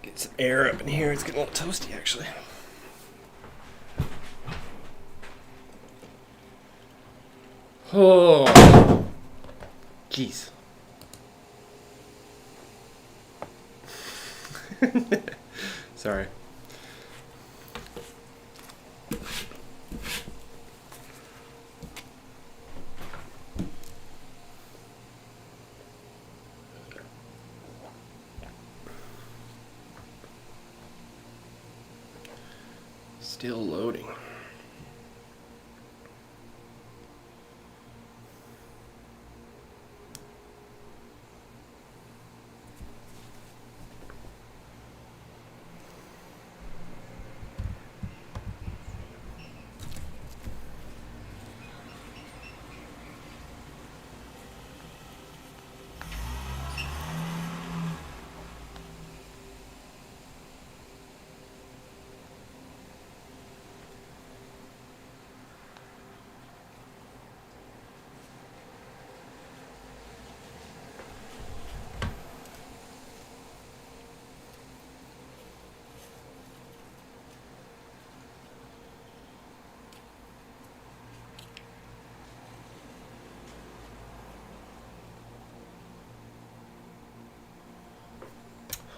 Speaker 1: Get some air up in here. It's getting a little toasty, actually. Oh, jeez. Sorry. Still loading.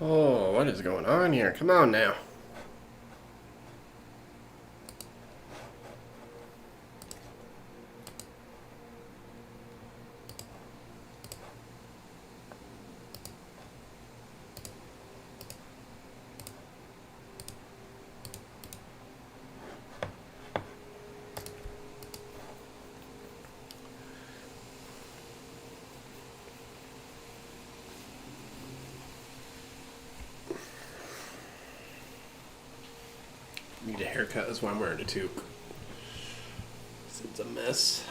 Speaker 1: Oh, what is going on here? Come on now. Need a haircut, that's why I'm wearing a toque. It's a mess.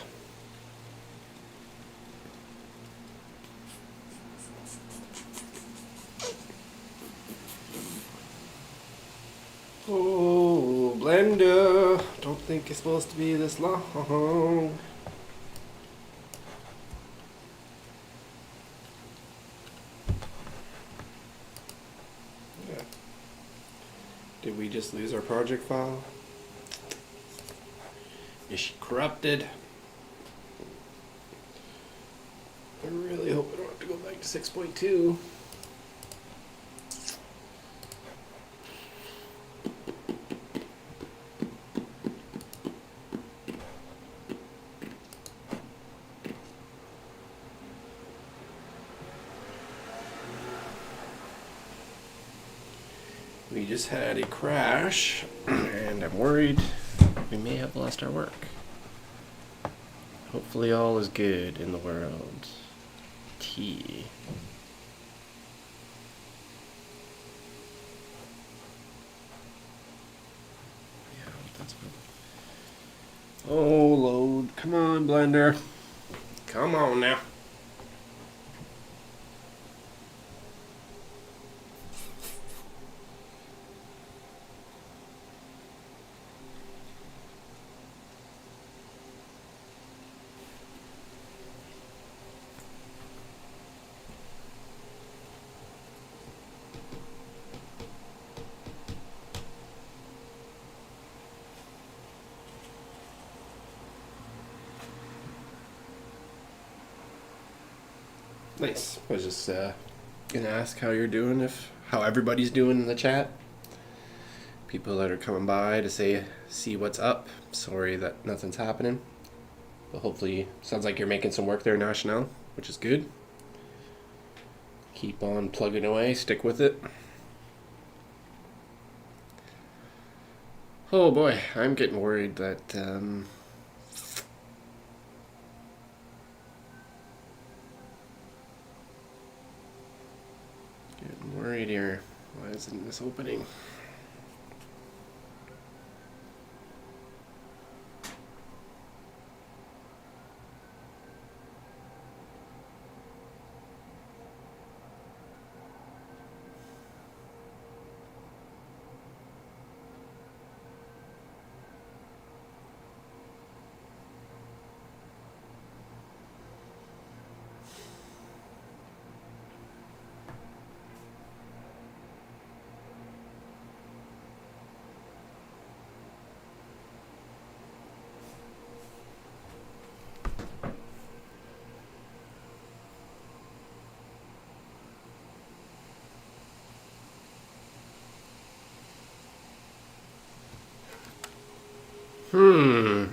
Speaker 1: Oh, Blender. Don't think it's supposed to be this long. Yeah. Did we just lose our project file? Is she corrupted? I really hope I don't have to go back to 6.2. We just had a crash, and I'm worried we may have lost our work. Hopefully all is good in the world. T. Yeah, that's what... Oh, load. Come on, Blender. Come on now. Nice. I was just gonna ask how you're doing, how everybody's doing in the chat. People that are coming by to see what's up. Sorry that nothing's happening, but hopefully, sounds like you're making some work there now, Chanel, which is good. Keep on plugging away. Stick with it. Oh boy, I'm getting worried that. Getting worried here. Why isn't this opening?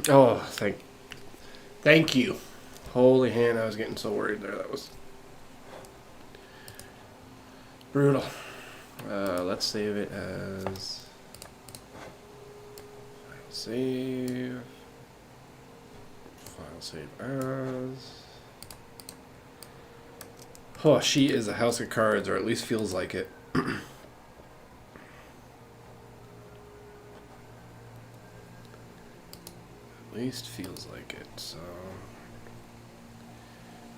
Speaker 1: Oh, thank you. Holy hand, I was getting so worried there. That was brutal. Let's save it as Save. File save as. Oh, she is a house of cards, or at least feels like it. At least feels like it. So,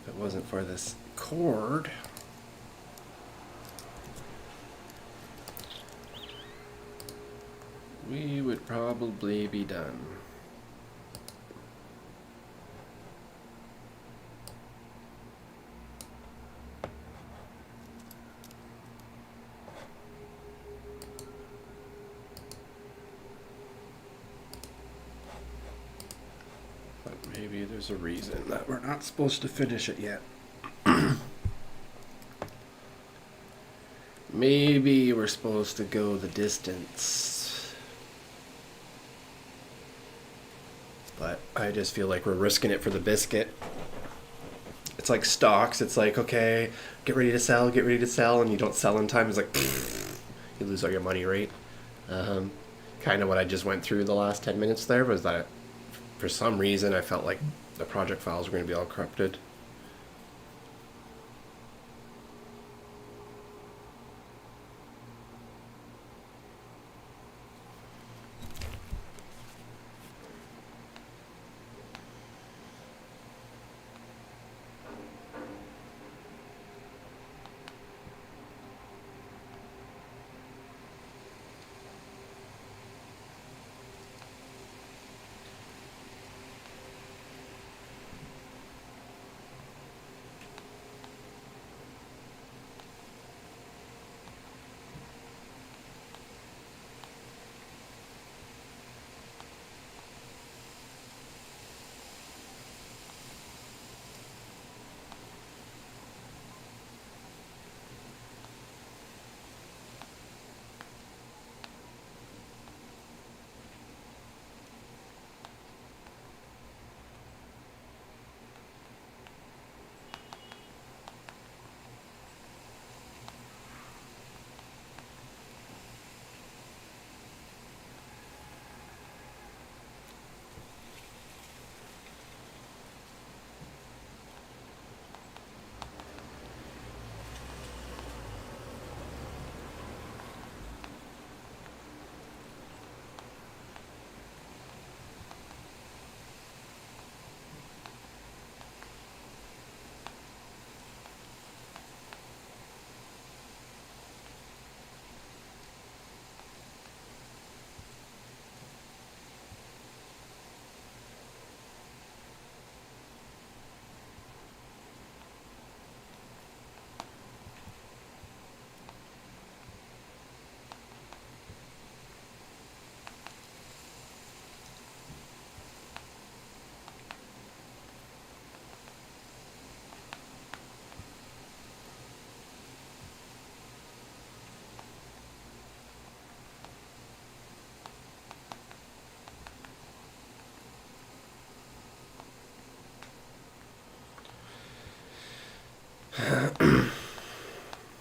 Speaker 1: if it wasn't for this cord, we would probably be done. But maybe there's a reason that we're not supposed to finish it yet. Maybe we're supposed to go the distance. But I just feel like we're risking it for the biscuit. It's like stocks. It's like, okay, get ready to sell, and you don't sell in time. It's like, you lose all your money, right? Kind of what I just went through the last 10 minutes there was that for some reason I felt like the project files were going to be all corrupted.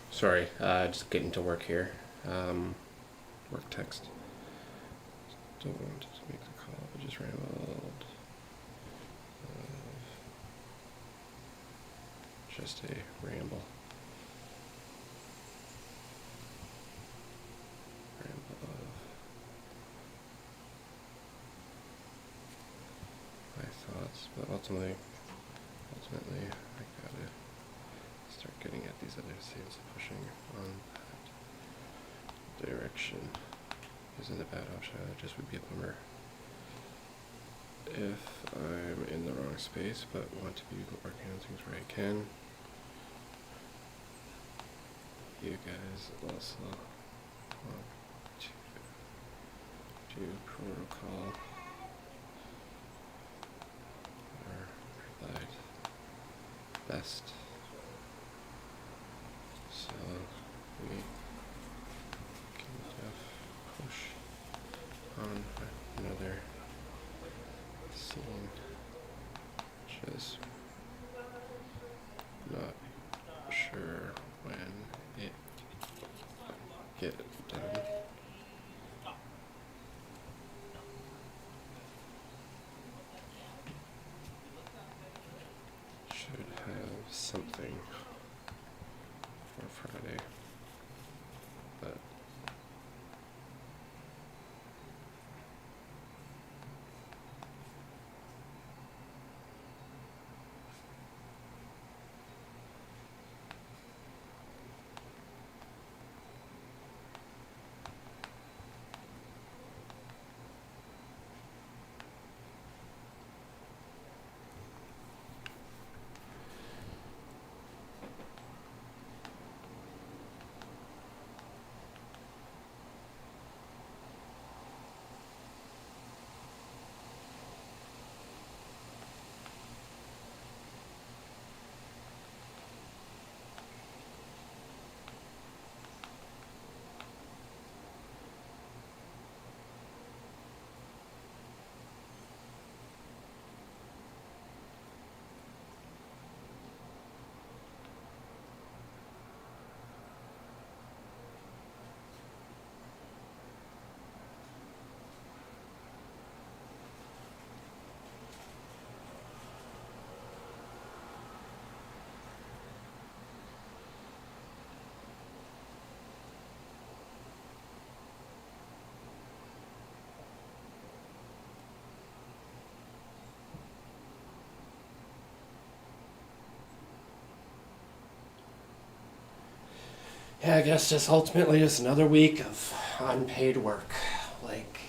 Speaker 1: Sorry, just getting to work here. Work text. Don't want to make the call, but just rambled. Just a ramble. Ramble of my thoughts, but ultimately, I gotta start getting at these other scenes and pushing on that direction. Isn't a bad option, it just would be a bummer if I'm in the wrong space, but want to be working on things where I can. You guys also want to do protocol or provide best. So we can push on another scene. Just not sure when it get done. thing for Friday. But yeah, I guess just ultimately just another week of unpaid work. Like,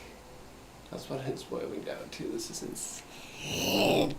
Speaker 1: that's what it's boiling down to. This is insane.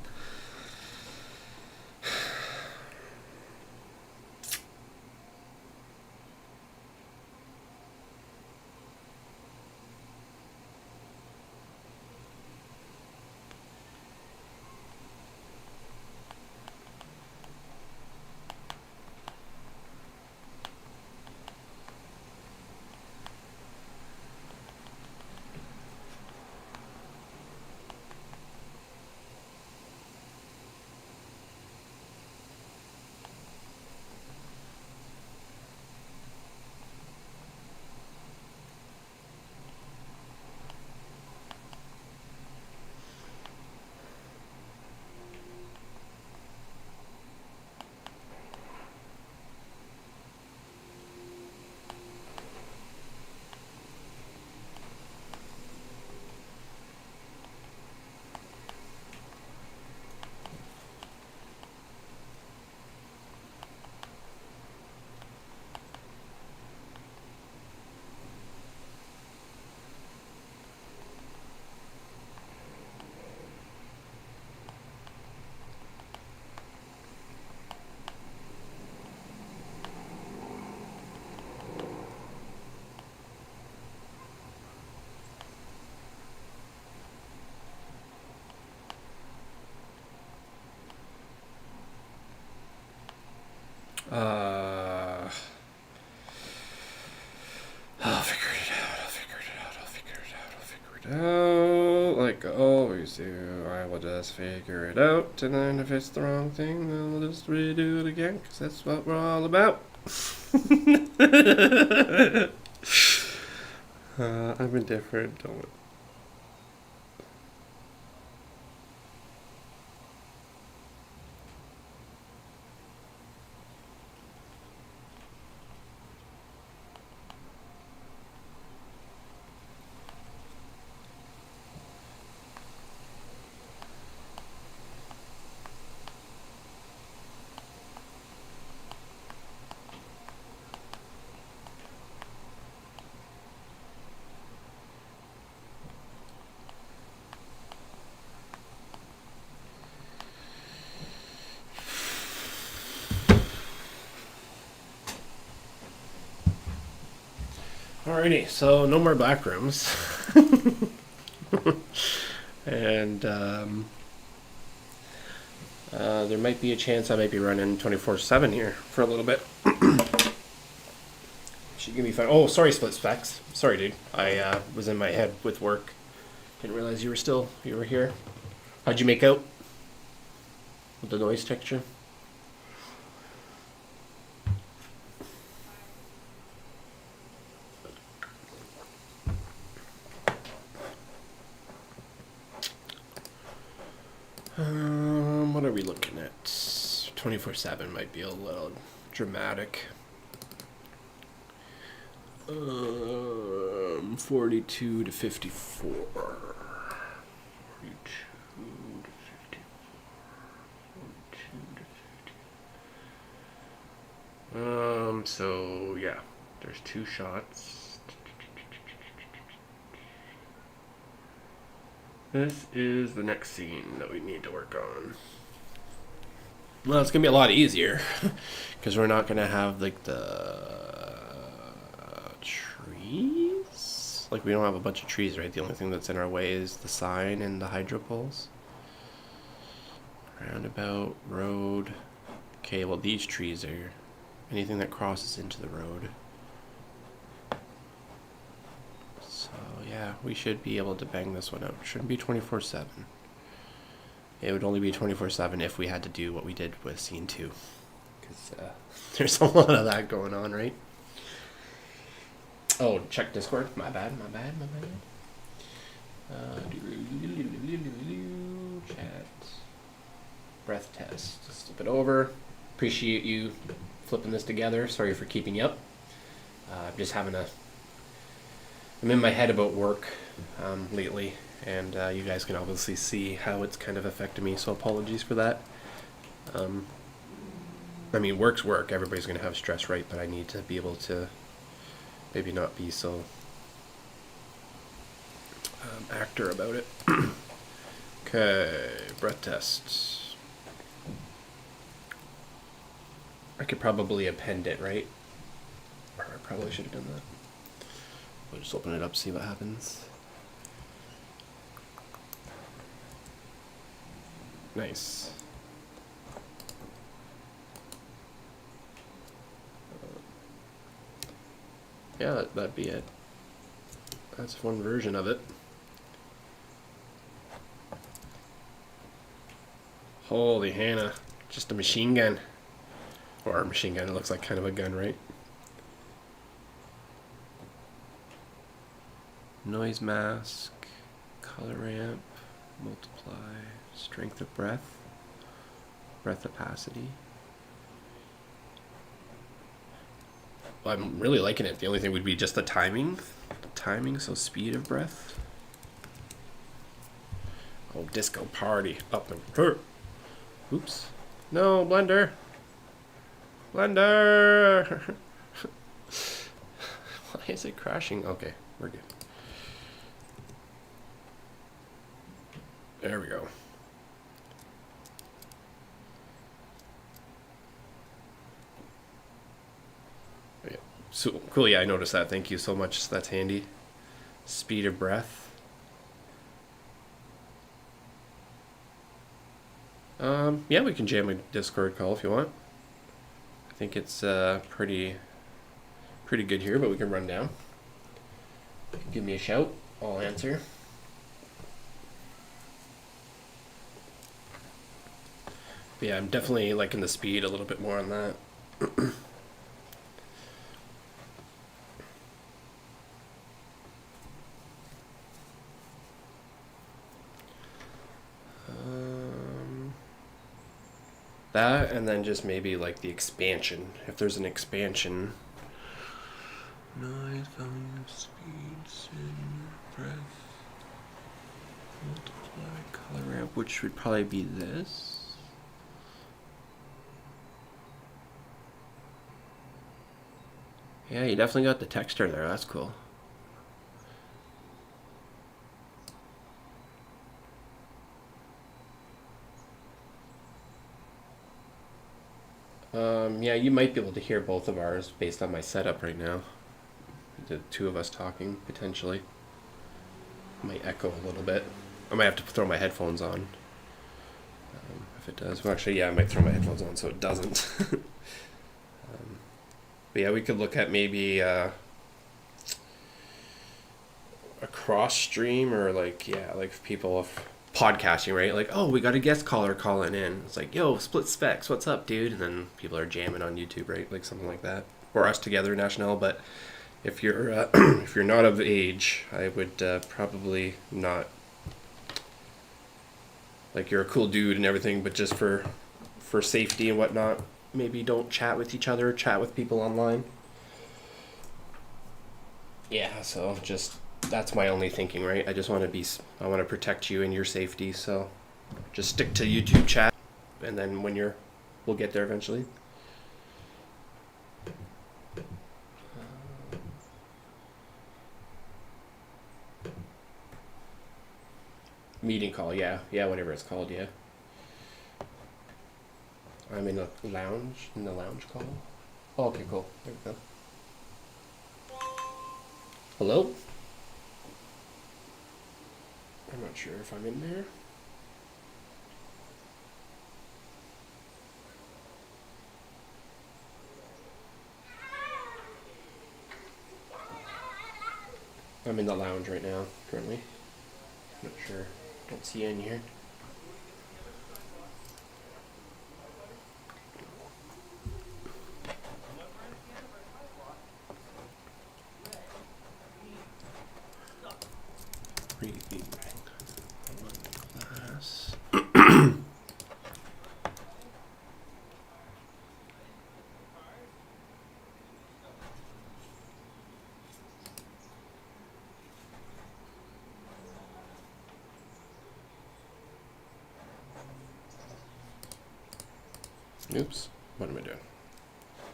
Speaker 1: I'll figure it out. I'll figure it out. Like I always do. I will just figure it out, and then if it's the wrong thing, then we'll just redo it again, because that's what we're all about. I'm indifferent. Don't. Alrighty, so no more back rooms. And there might be a chance I might be running 24/7 here for a little bit. Should give me fun. Oh, sorry, Split Specs. Sorry, dude. I was in my head with work. Didn't realize you were here. How'd you make out with the noise texture? What are we looking at? 24/7 might be a little dramatic. 42 to 54. 42 to 54. So yeah, there's 2 shots. This is the next scene that we need to work on. Well, it's gonna be a lot easier because we're not gonna have like the trees. Like we don't have a bunch of trees, right? The only thing that's in our way is the sign and the hydro poles. Roundabout, road. Okay, well these trees are anything that crosses into the road. So yeah, we should be able to bang this one out. Shouldn't be 24/7. It would only be 24/7 if we had to do what we did with scene 2. Because there's a lot of that going on, right? Oh, check Discord. My bad. Chat. Breath test. Just flip it over. Appreciate you flipping this together. Sorry for keeping you up. I'm just having I'm in my head about work lately. And you guys can obviously see how it's kind of affected me, so apologies for that. I mean, work's work. Everybody's going to have stress, right? But I need to be able to maybe not be so actor about it. Okay, breath test. I could probably append it, right? Or I probably should have done that. We'll just open it up, see what happens. Nice. Yeah, that'd be it. That's one version of it. Holy Hannah. Just a machine gun. Or a machine gun, it looks like kind of a gun, right? Noise mask, color ramp, multiply, strength of breath, breath opacity. Well, I'm really liking it. The only thing would be just the timing. So speed of breath. Oh, disco party up and hurt. Oops. No, Blender. Blender. Why is it crashing? Okay, we're good. There we go. Yeah. So cool. Yeah, I noticed that. Thank you so much. That's handy. Speed of breath. Yeah, we can jam a Discord call if you want. I think it's pretty good here, but we can run down. Give me a shout. I'll answer. But yeah, I'm definitely liking the speed a little bit more on that. That, and then just maybe like the expansion. If there's an expansion. Noise, volume, speed, sin, breath, multiply, color ramp, which would probably be this. Yeah, you definitely got the texture there. That's cool. Yeah, you might be able to hear both of ours based on my setup right now. The two of us talking, potentially. Might echo a little bit. I might have to throw my headphones on. If it does. Well, actually, yeah, I might throw my headphones on so it doesn't. But yeah, we could look at maybe a cross stream or like, yeah, like people podcasting, right? Like, oh, we got a guest caller calling in. It's like, yo, Split Specs, what's up, dude? And then people are jamming on YouTube, right? Like something like that. Or us together, National. But if you're if you're not of age, I would probably not. Like, you're a cool dude and everything, but just for for safety and whatnot, maybe don't chat with each other, chat with people online. Yeah, so just that's my only thinking, right? I want to protect you and your safety, so just stick to YouTube chat, and then we'll get there eventually. Meeting call, yeah, whatever it's called, yeah. I'm in the lounge call. Oh, okay, cool. There we go. Hello? I'm not sure if I'm in there. I'm in the lounge right now, currently. Not sure. Don't see you in here. Reading class. Oops, what am I doing?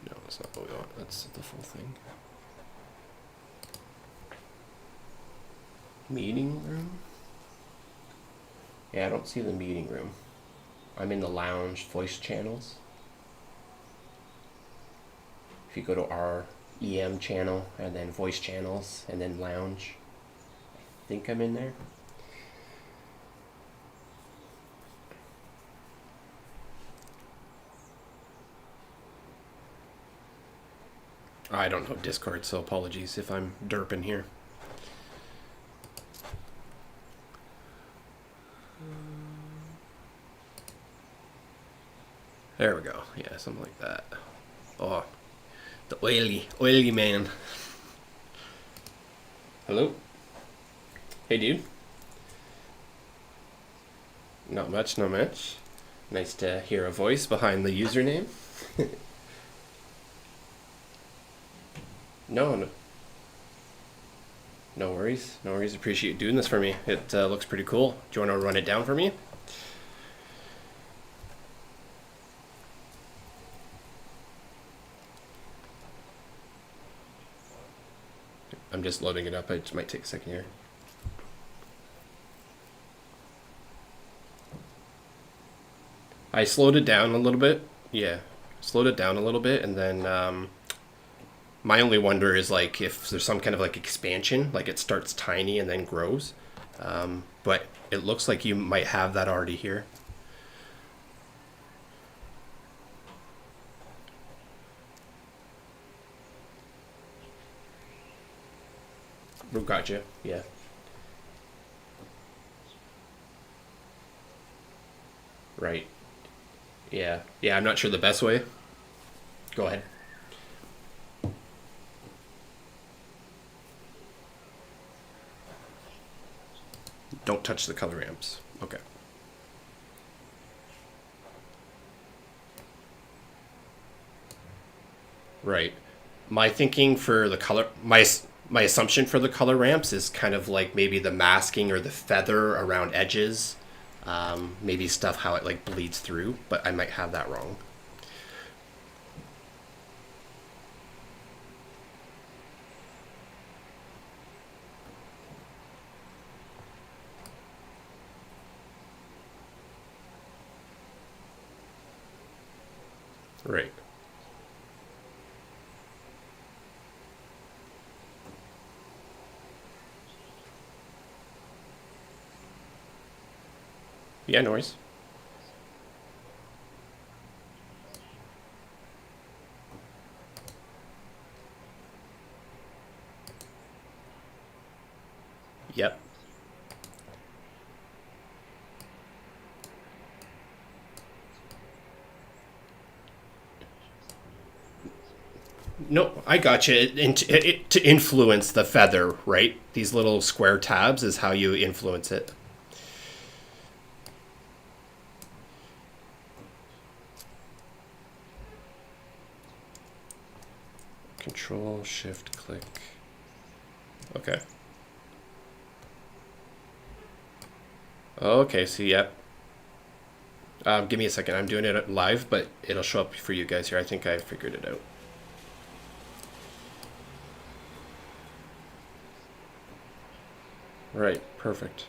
Speaker 1: No, that's not what we want. That's the full thing. Meeting room? Yeah, I don't see the meeting room. I'm in the lounge voice channels. If you go to our EM channel and then voice channels and then lounge, I think I'm in there. I don't know Discord, so apologies if I'm derping here. There we go. Yeah, something like that. Oh, the oily man. Hello? Hey, dude. Not much. Nice to hear a voice behind the username. No worries. Appreciate you doing this for me. It looks pretty cool. Do you want to run it down for me? I'm just loading it up. It might take a second here. I slowed it down a little bit. Yeah, slowed it down a little bit, and then my only wonder is like if there's some kind of like expansion, like it starts tiny and then grows. But it looks like you might have that already here. Gotcha. Yeah. Right. Yeah. I'm not sure the best way. Go ahead. Don't touch the color ramps. Okay. Right. My thinking for the color, my assumption for the color ramps is kind of like maybe the masking or the feather around edges, maybe stuff how it like bleeds through, but I might have that wrong. Right. Yeah, no worries. Yep. No, I got you. To influence the feather, right? These little square tabs is how you influence it. Control Shift click. Okay. Okay, so yeah. Give me a second. I'm doing it live, but it'll show up for you guys here. I think I figured it out. Right, perfect.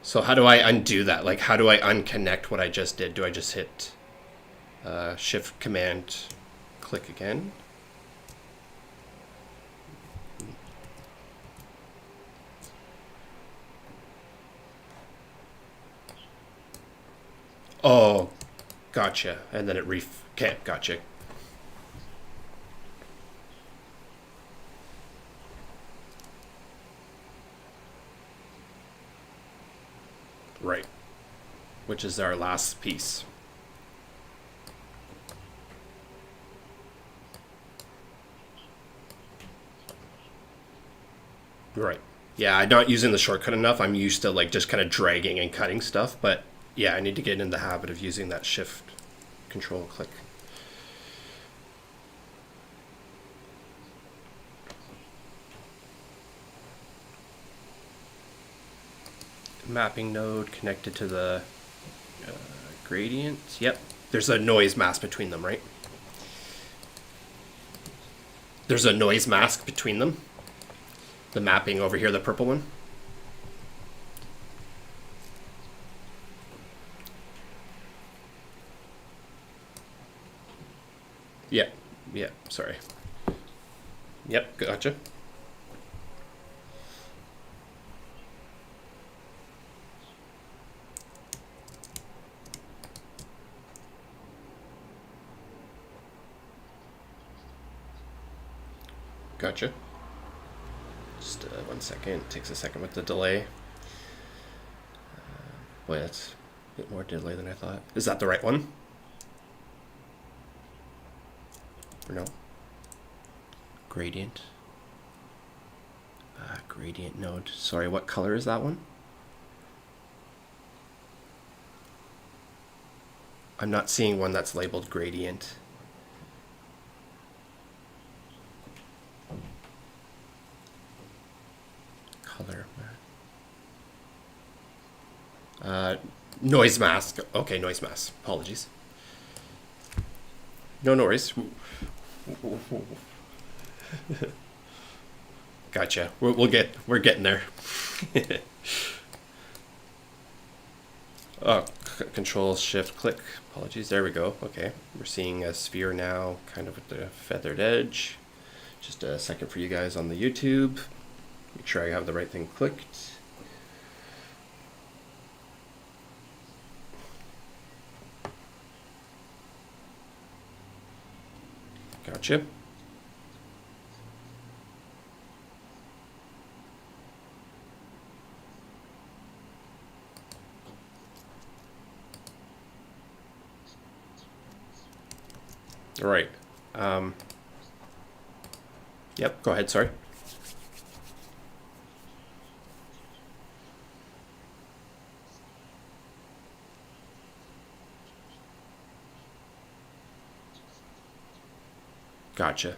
Speaker 1: So how do I undo that? Like, how do I unconnect what I just did? Do I just hit Shift Command click again? Oh, gotcha. And then it okay, gotcha. Right. Which is our last piece. Right. Yeah, I'm not using the shortcut enough. I'm used to like just kind of dragging and cutting stuff, but yeah, I need to get in the habit of using that Shift Control click. Mapping node connected to the gradient. Yep. There's a noise mask between them, right? There's a noise mask between them. The mapping over here, the purple one. Yeah. Yeah. Sorry. Yep. Gotcha. Gotcha. Just 1 second. It takes a second with the delay. Boy, that's a bit more delay than I thought. Is that the right one? Or no? Gradient. Gradient node. Sorry, what color is that one? I'm not seeing one that's labeled gradient. Color. Noise mask. Okay, noise mask. Apologies. No worries. Gotcha. We're getting there. Oh, Control Shift click. Apologies. There we go. Okay, we're seeing a sphere now, kind of with the feathered edge. Just a second for you guys on the YouTube. Make sure I have the right thing clicked. Gotcha. All right. Yep, go ahead, sorry. Gotcha.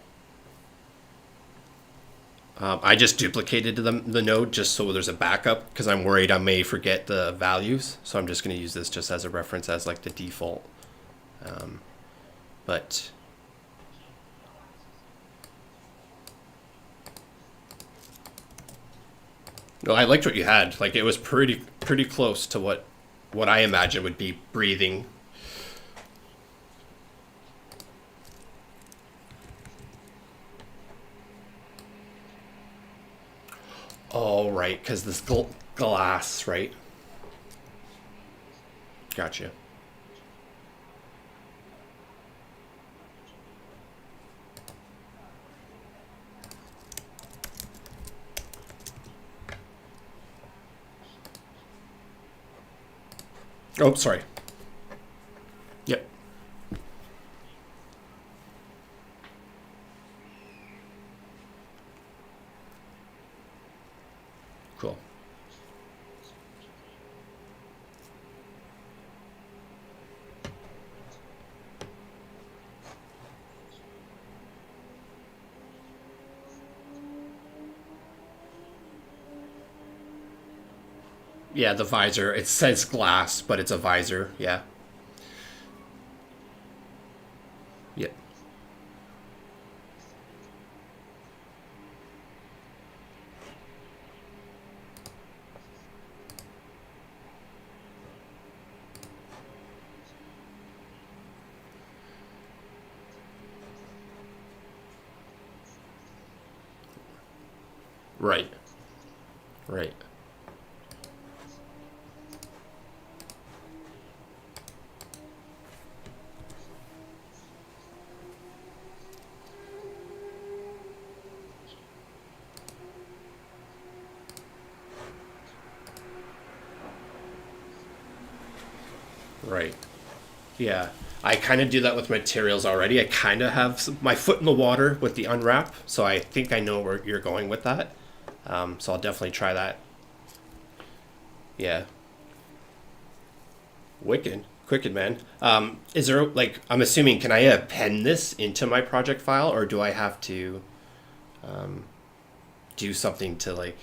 Speaker 1: I just duplicated the node just so there's a backup because I'm worried I may forget the values. So I'm just going to use this just as a reference as like the default. But no, I liked what you had. Like it was pretty close to what I imagine would be breathing. Oh, right, because this glass, right? Gotcha. Oh, sorry. Yep. Cool.
Speaker 3: Yeah, the visor. It says glass, but it's a visor. Yeah. Yeah. Right. Right. Right. Yeah. I kind of do that with materials already. I kind of have my foot in the water with the unwrap, so I think I know where you're going with that. So I'll definitely try that. Yeah. Wicked, man. Is there like I'm assuming can I append this into my project file, or do I have to do something to like?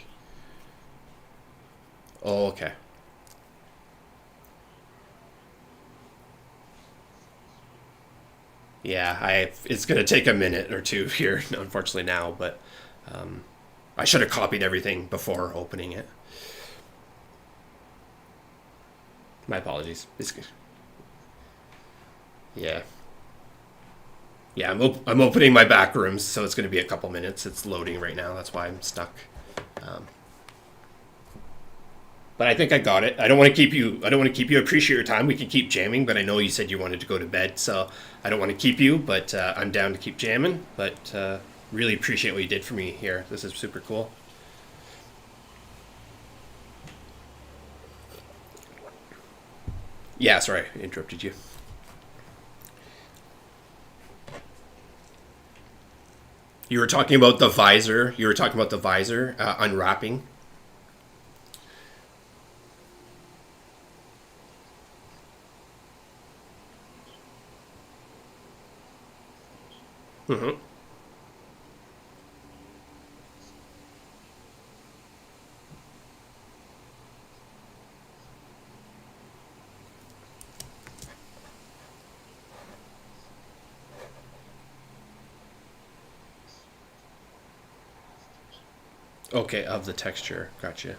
Speaker 3: Oh, okay. Yeah, I. It's gonna take a minute or two here, unfortunately now, but I should have copied everything before opening it. My apologies. Yeah, yeah. I'm opening my back rooms, so it's gonna be a couple minutes. It's loading right now. That's why I'm stuck. Um, but I think I got it. I don't want to keep you. I don't want to keep you. I appreciate your time. We can keep jamming, but I know you said you wanted to go to bed, so I don't want to keep you. But I'm down to keep jamming. But really appreciate what you did for me here. This is super cool. Yeah, sorry, I interrupted you. You were talking about the visor. You were talking about the visor unwrapping. Hmm. Okay, of the texture. Gotcha.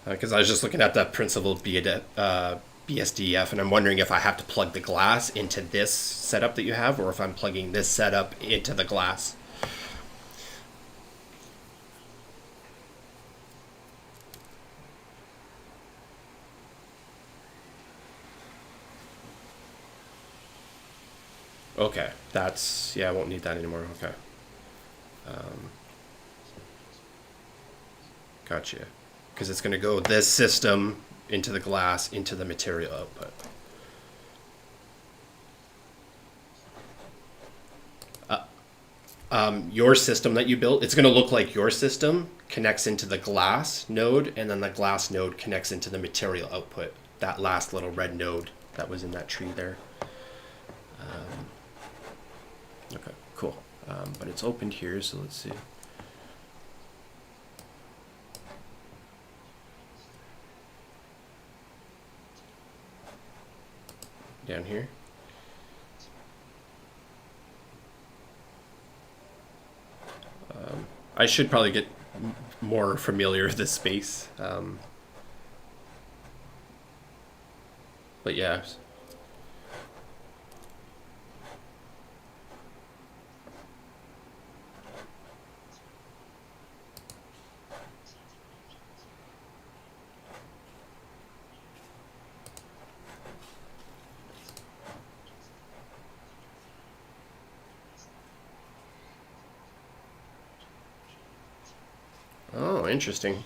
Speaker 3: Because I was just looking at the principled BSDF, and I'm wondering if I have to plug the glass into this setup that you have, or if I'm plugging this setup into the glass. Okay, that's yeah. I won't need that anymore. Okay, gotcha. Because it's going to go this system into the glass into the material output. Your system that you built, it's going to look like your system connects into the glass node, and then the glass node connects into the material output. That last little red node that was in that tree there. Okay, cool. But it's opened here, so let's see. Down here. I should probably get more familiar with this space. But yeah. Oh, interesting.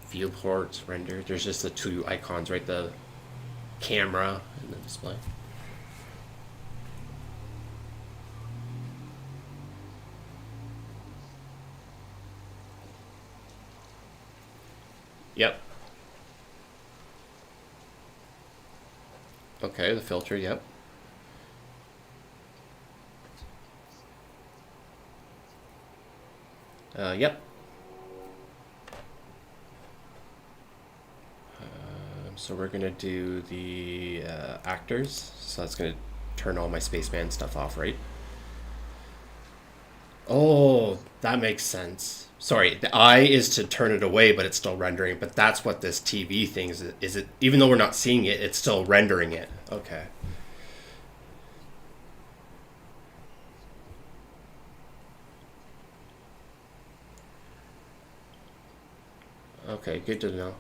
Speaker 3: Viewports, render. There's just the two icons, right? The camera and the display. Yep.
Speaker 1: Okay, the filter, yep. Yep. So we're gonna do the actors. So that's gonna turn all my spaceman stuff off, right? Oh, that makes sense. Sorry, the I is to turn it away, but it's still rendering. But that's what this TV thing is. Is it? Even though we're not seeing it, it's still rendering it. Okay. Okay, good to know.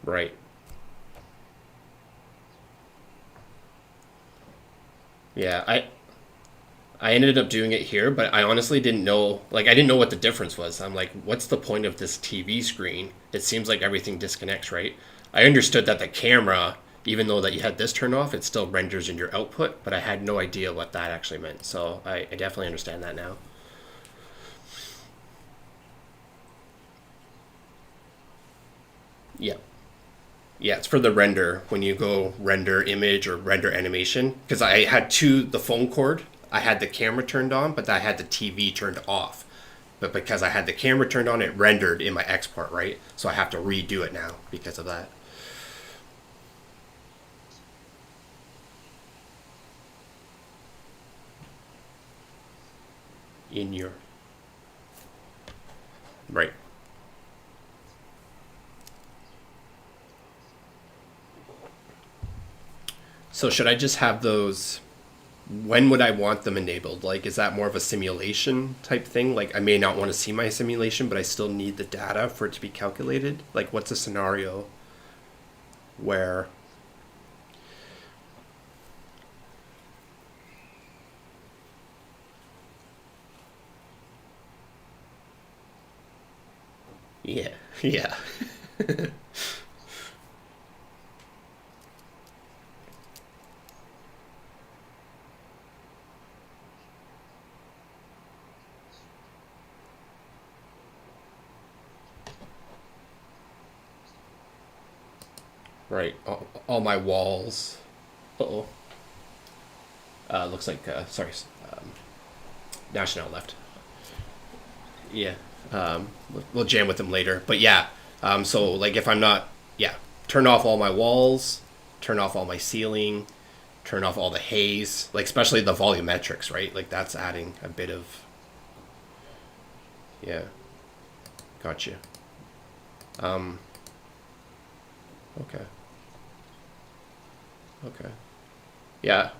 Speaker 1: Right. Yeah, I ended up doing it here, but I honestly didn't know, like, I didn't know what the difference was. I'm like, what's the point of this TV screen? It seems like everything disconnects, right? I understood that the camera, even though that you had this turned off, it still renders in your output, but I had no idea what that actually meant. So I definitely understand that now. Yeah. Yeah, it's for the render when you go render image or render animation. Because I had the phone cord, I had the camera turned on, but I had the TV turned off. But because I had the camera turned on, it rendered in my export, right? So I have to redo it now because of that. In your right. So should I just have those? When would I want them enabled? Like, is that more of a simulation type thing? Like, I may not want to see my simulation, but I still need the data for it to be calculated. Like, what's a scenario where? Yeah, yeah. Right. All my walls. Uh-oh. Looks like, sorry, um, National left. Yeah. We'll jam with them later. But yeah, so like if I'm not, yeah, turn off all my walls, turn off all my ceiling, turn off all the haze, like especially the volumetrics, right? Like that's adding a bit of, yeah, gotcha. Um, okay, okay. Yeah,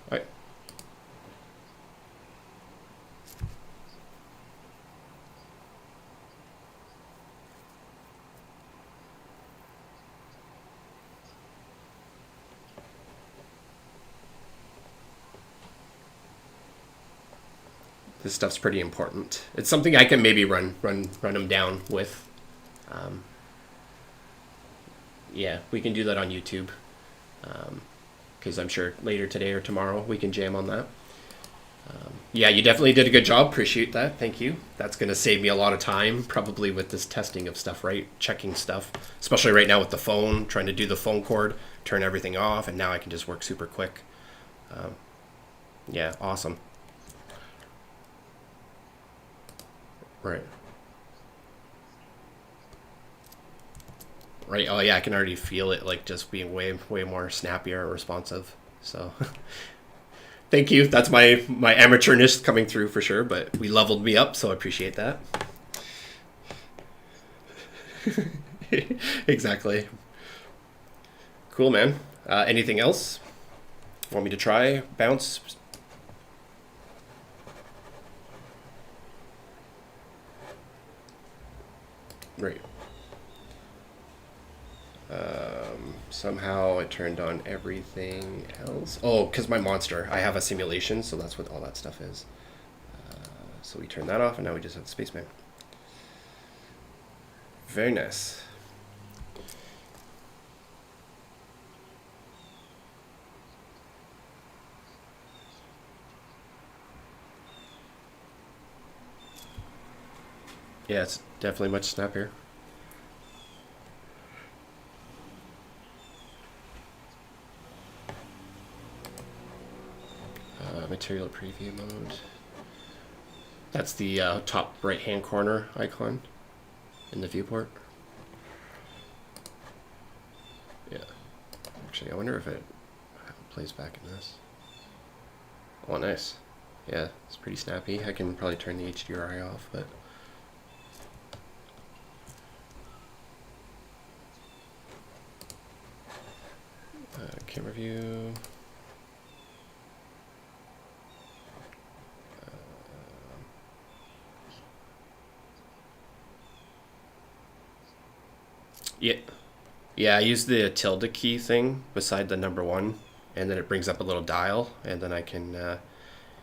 Speaker 1: this stuff's pretty important. It's something I can maybe run them down with. Um, yeah, we can do that on YouTube because I'm sure later today or tomorrow we can jam on that. Yeah, you definitely did a good job. Appreciate that. Thank you. That's going to save me a lot of time, probably with this testing of stuff, right? Checking stuff, especially right now with the phone, trying to do the phone cord, turn everything off, and now I can just work super quick. Um, yeah, awesome. Right. Right. Oh yeah, I can already feel it like just being way more snappier and responsive. So thank you. That's my amateurness coming through for sure, but we leveled me up, so I appreciate that. Exactly. Cool, man. Anything else? Want me to try bounce? Right. Somehow it turned on everything else. Oh, because my monster. I have a simulation, so that's what all that stuff is. So we turn that off, and now we just have the spaceman. Very nice. Yeah, it's definitely much snappier. Material preview mode. That's the top right hand corner icon in the viewport. Yeah. Actually, I wonder if it plays back in this. Oh, nice. Yeah, it's pretty snappy. I can probably turn the HDRI off, but camera view. Yeah, yeah. I use the tilde key thing beside the number one, and then it brings up a little dial, and then I can.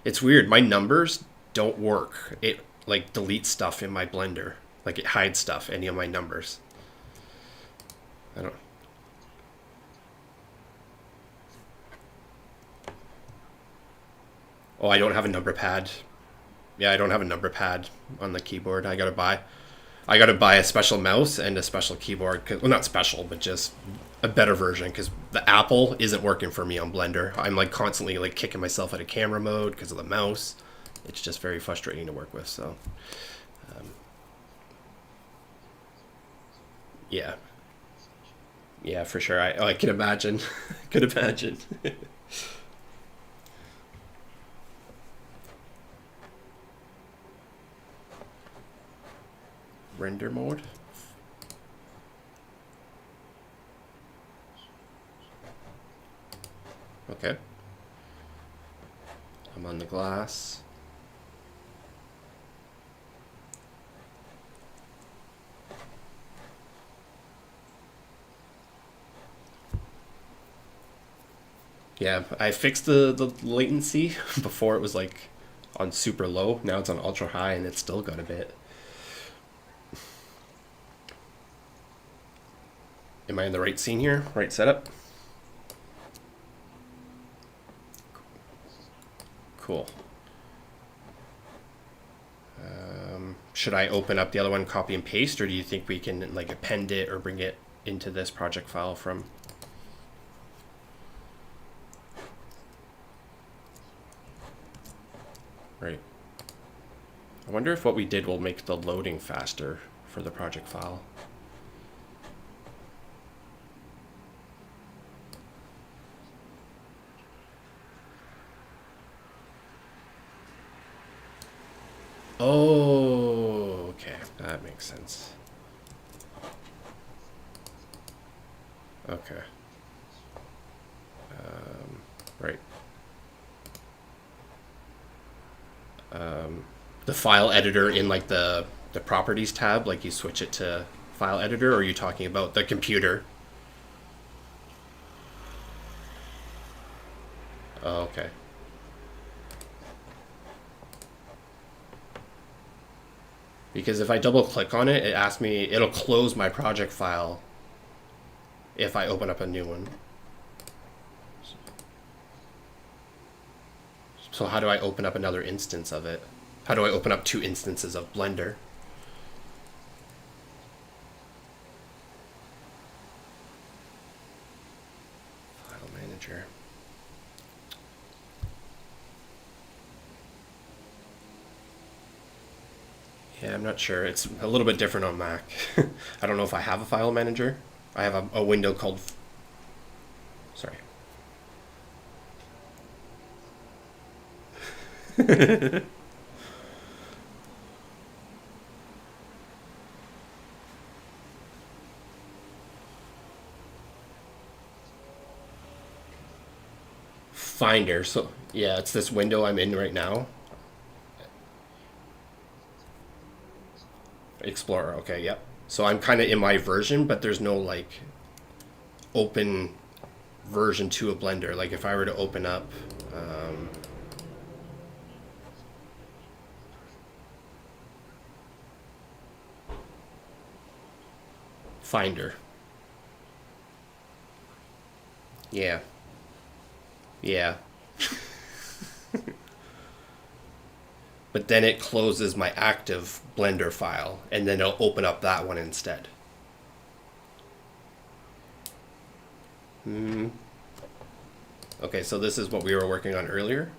Speaker 1: It's weird. My numbers don't work. It like deletes stuff in my Blender. Like it hides stuff. Any of my numbers. I don't. Oh, I don't have a number pad. Yeah, I don't have a number pad on the keyboard. I gotta buy a special mouse and a special keyboard. Well, not special, but just a better version because the Apple isn't working for me on Blender. I'm like constantly like kicking myself out of camera mode because of the mouse. It's just very frustrating to work with. So, um, yeah, yeah, for sure. I can imagine. Could imagine. Render mode. Okay. I'm on the glass. Yeah, I fixed the latency. Before it was like on super low. Now it's on ultra high and it's still got a bit. Am I in the right scene here? Right setup? Cool. Should I open up the other one, copy and paste, or do you think we can like append it or bring it into this project file from? Right. I wonder if what we did will make the loading faster for the project file. Oh, okay. That makes sense. Okay. Right. The file editor in like the properties tab, like you switch it to file editor, or are you talking about the computer? Oh, okay. Because if I double click on it, it asks me, it'll close my project file if I open up a new one. So how do I open up another instance of it? How do I open up two instances of Blender? File manager. Yeah, I'm not sure. It's a little bit different on Mac. I don't know if I have a file manager. I have a window called... Sorry. Finder. So, yeah, it's this window I'm in right now. Explorer. Okay, yep. So I'm kind of in my version, but there's no like open version 2 of Blender. Like if I were to open up Finder. Yeah. Yeah.
Speaker 3: but then it closes my active Blender file, and then it'll open up that one instead. Okay, so this is what we were working on earlier.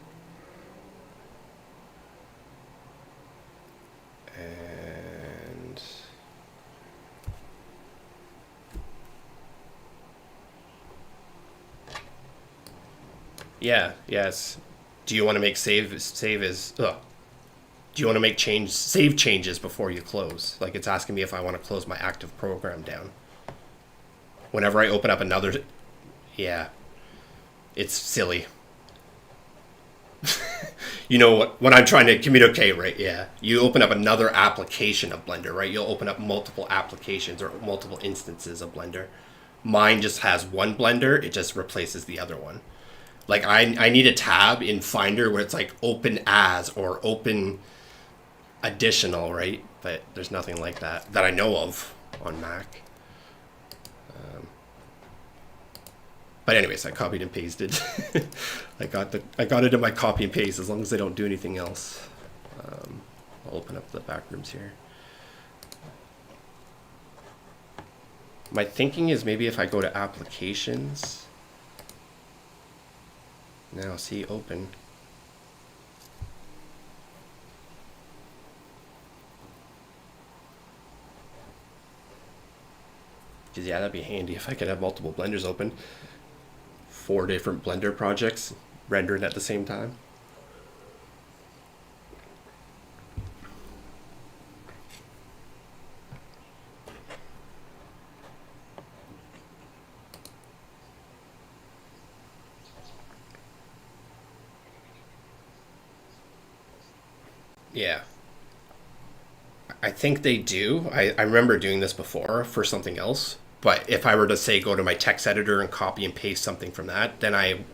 Speaker 3: And yeah, yes. Do you want to make save as do you want to make save changes before you close? Like, it's asking me if I want to close my active program down. Whenever I open up another, yeah, it's silly. You know what? When I'm trying to communicate, right? Yeah, you open up another application of Blender, right? You'll open up multiple applications or multiple instances of Blender. Mine just has one Blender. It just replaces the other one. Like, I need a tab in Finder where it's like open as or open additional, right? But there's nothing like that I know of on Mac. But anyways, I copied and pasted. I got it in my copy and paste as long as they don't do anything else. I'll open up the backrooms here. My thinking is maybe if I go to applications. Now see open. Because yeah, that'd be handy if I could have multiple Blenders open. 4 different Blender projects rendering at the same time. Yeah. I think they do. I remember doing this before for something else. But if I were to say go to my text editor and copy and paste something from that, then I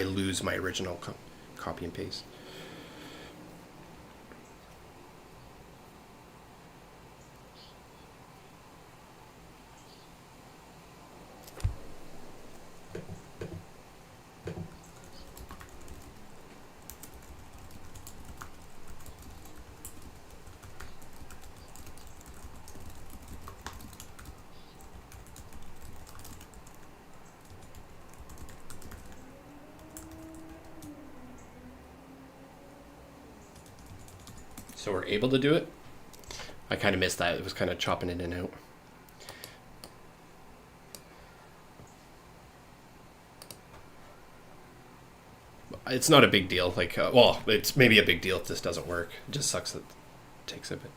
Speaker 3: lose my original copy and paste. So we're able to do it. I kind of missed that. It was kind of chopping in and out. It's not a big deal. Like, well, it's maybe a big deal if this doesn't work. It just sucks that it takes a bit.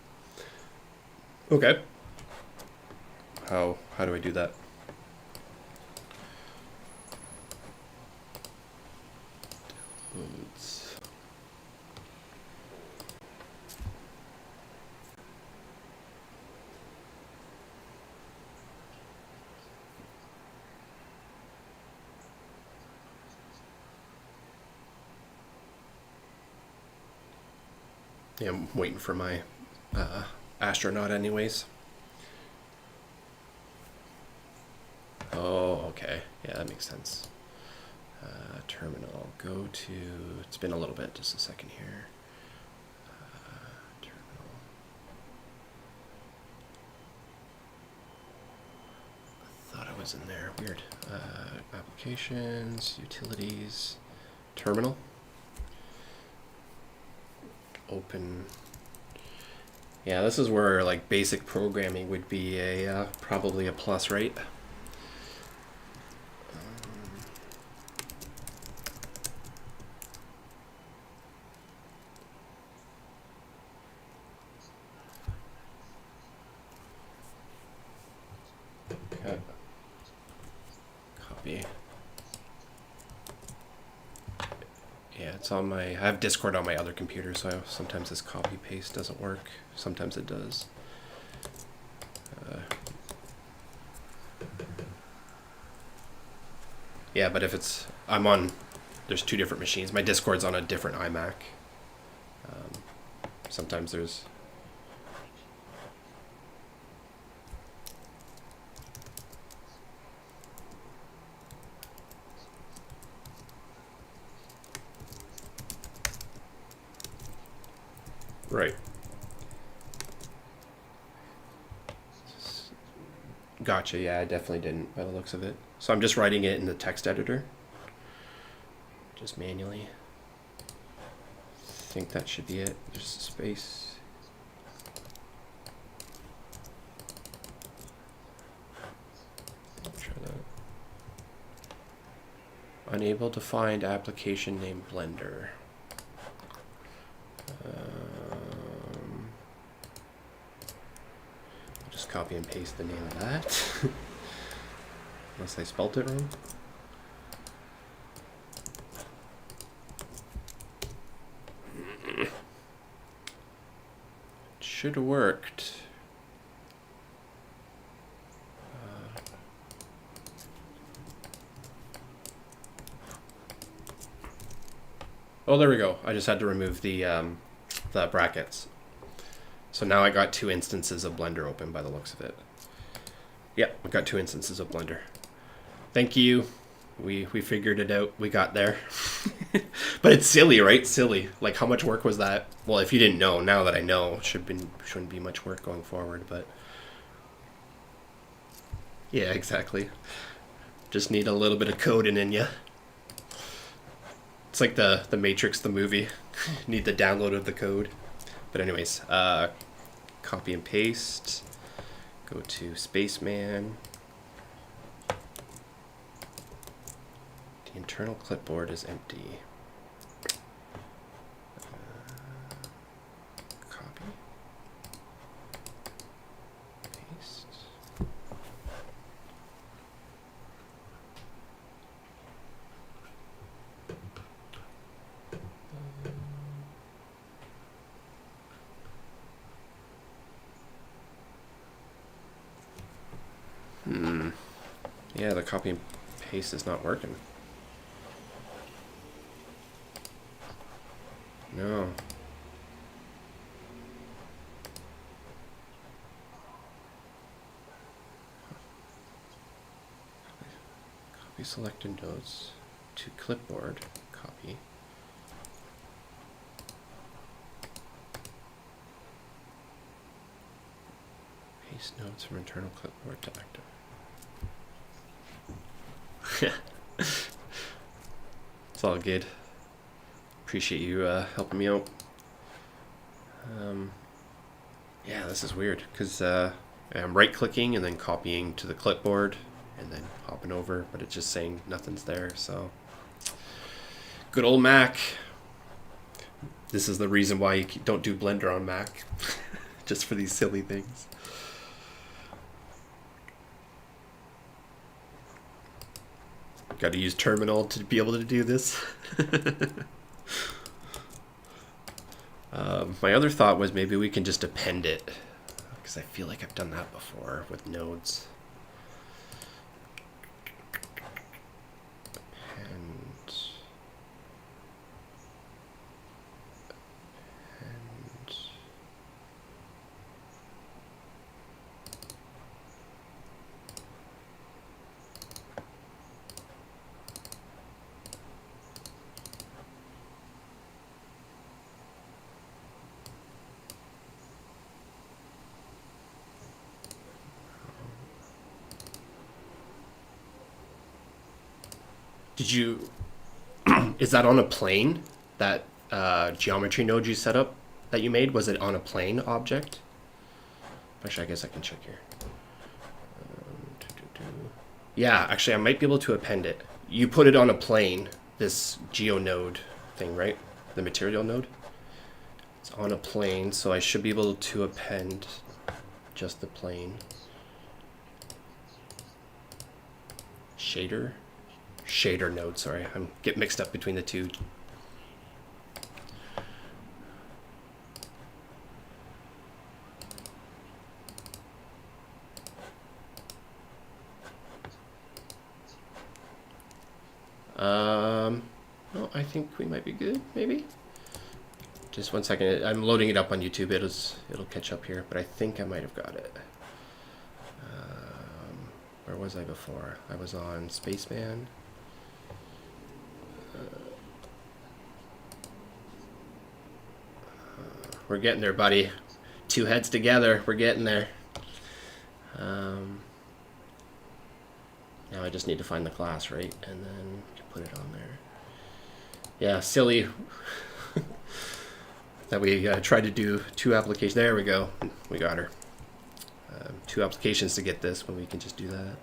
Speaker 3: Okay. How do I do that? Downloads. Yeah, I'm waiting for my astronaut anyways. Oh, okay. Yeah, that makes sense. Terminal. Go to... It's been a little bit. Just a second here. Terminal. I thought I was in there. Weird. Applications, utilities, terminal. Open. Yeah, this is where like basic programming would be a probably a plus, right? Okay. Copy. Yeah, it's on my... I have Discord on my other computer, so sometimes this copy paste doesn't work. Sometimes it does. Yeah, but if it's... I'm on... There's 2 different machines. My Discord's on a different iMac. Sometimes there's... Right. Gotcha. Yeah, I definitely didn't by the looks of it. So I'm just writing it in the text editor. Just manually. I think that should be it. There's a space. Try that. Unable to find application name Blender. Just copy and paste the name of that. Unless I spelt it wrong. Should have worked. Oh, there we go. I just had to remove the brackets. So now I got 2 instances of Blender open by the looks of it. Yeah, we got 2 instances of Blender. Thank you. We figured it out. We got there. But it's silly, right? Silly. Like, how much work was that? Well, if you didn't know, now that I know, shouldn't be much work going forward, but yeah, exactly. Just need a little bit of coding in ya. It's like the Matrix, the movie. Need the download of the code. But anyways, copy and paste. Go to Spaceman. The internal clipboard is empty. Copy. Paste. Yeah, the copy and paste is not working. No. Copy selected notes to clipboard. Copy. Paste notes from internal clipboard to active. It's all good. Appreciate you helping me out. Yeah, this is weird because I'm right clicking and then copying to the clipboard and then hopping over, but it's just saying nothing's there. So good old Mac. This is the reason why you don't do Blender on Mac. Just for these silly things. Got to use Terminal to be able to do this. My other thought was maybe we can just append it, because I feel like I've done that before with nodes. Append. Append. Did you, is that on a plane? That geometry node you set up that you made, was it on a plane object? Actually, I guess I can check here. Yeah, actually, I might be able to append it. You put it on a plane, this geo node thing, right? The material node. It's on a plane, so I should be able to append just the plane. Shader node, sorry. I'm get mixed up between the two. No, I think we might be good, maybe. Just 1 second. I'm loading it up on YouTube. It'll catch up here, but I think I might have got it. Where was I before? I was on Spaceman. We're getting there, buddy. Two heads together. We're getting there. Now I just need to find the class, right? And then put it on there. Yeah, silly that we tried to do 2 applications. There we go. We got her. 2 applications to get this when we can just do that.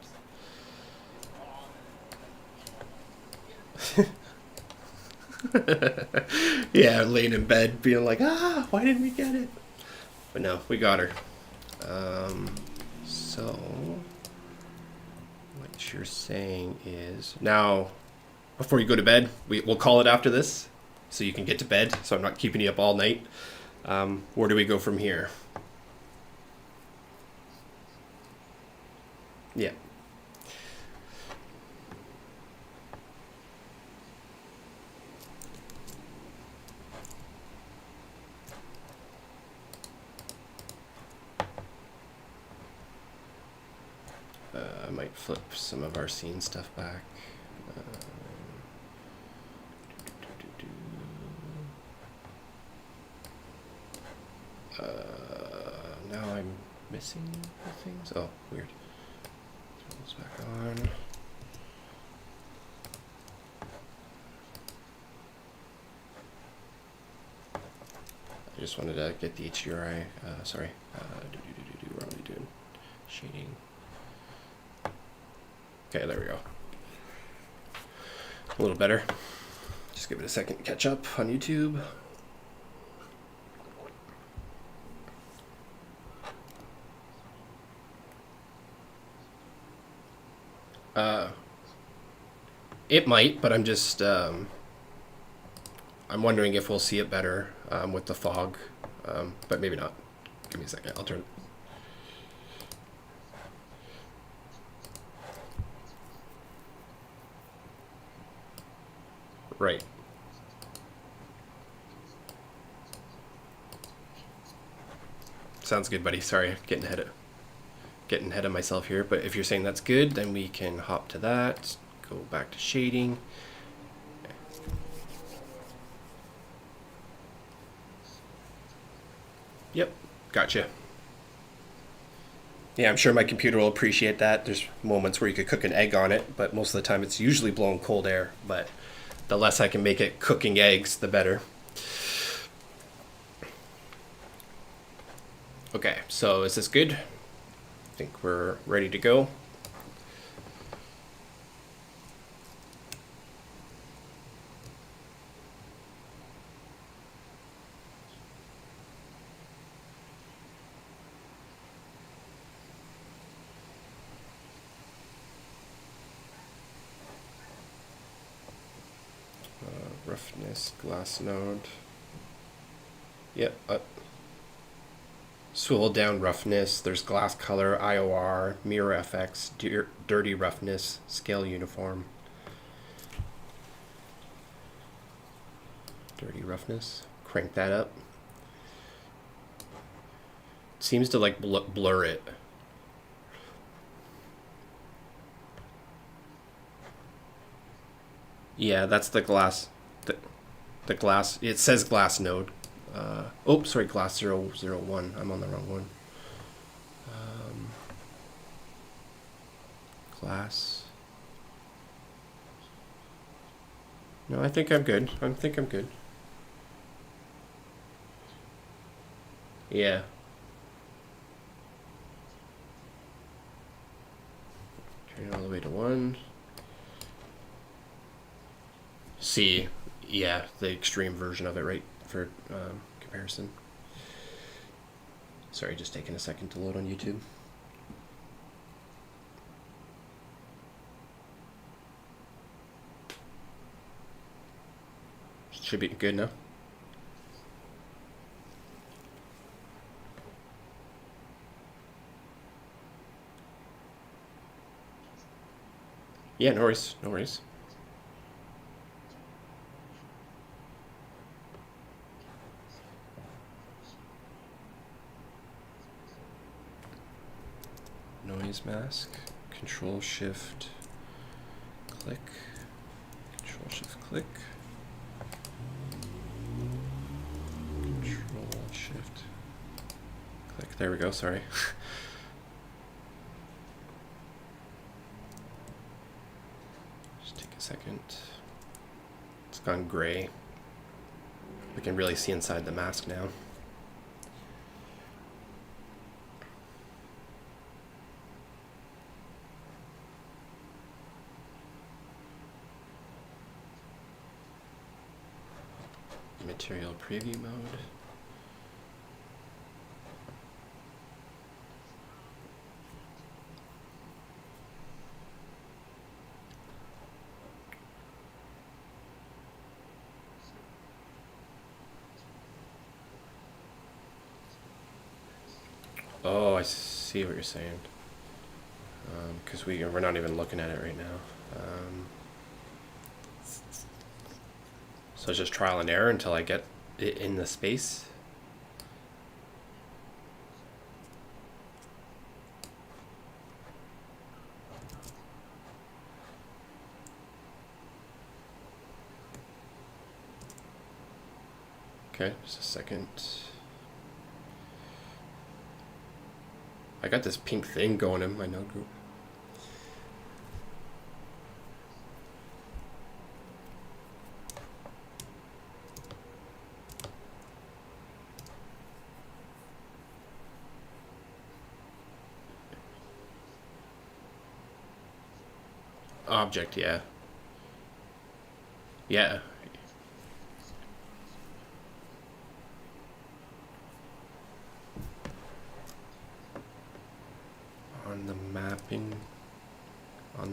Speaker 3: Yeah, laying in bed being like, why didn't we get it? But no, we got her. So what you're saying is, now before you go to bed, we'll call it after this so you can get to bed, so I'm not keeping you up all night. Where do we go from here? Yeah. I might flip some of our scene stuff back. Now I'm missing the things. Oh, weird. Turn this back on. I just wanted to get the HDRI. Sorry. What are we doing? Shading. Okay, there we go. A little better. Just give it a second to catch up on YouTube. It might, but I'm just I'm wondering if we'll see it better with the fog, but maybe not. Give me a second. I'll turn. Right. Sounds good, buddy. Sorry, getting ahead of myself here. But if you're saying that's good, then we can hop to that. Go back to shading. Yep, gotcha. Yeah, I'm sure my computer will appreciate that. There's moments where you could cook an egg on it, but most of the time it's usually blowing cold air. But the less I can make it cooking eggs, the better. Okay, so is this good? I think we're ready to go. Roughness, glass node. Yep. Swivel down roughness. There's glass color, IOR, mirror FX, dirty roughness, scale uniform. Dirty roughness. Crank that up. It seems to like blur it. Yeah, that's the glass. The glass. It says glass node. Oh, sorry, glass 001. I'm on the wrong one. Glass. No, I think I'm good. I think I'm good. Yeah. Turn it all the way to 1. See, yeah, the extreme version of it, right, for comparison. Sorry, just taking a second to load on YouTube. Should be good now. Yeah, no worries, no worries. Noise mask, Control Shift click, Control Shift click, Control Shift
Speaker 1: There we go, sorry. Just take a second. It's gone gray. We can really see inside the mask now. Material preview mode. Oh, I see what you're saying. Because we're not even looking at it right now. So it's just trial and error until I get it in the space. Okay, just a second. I got this pink thing going in my node group. Object, yeah. Yeah. On the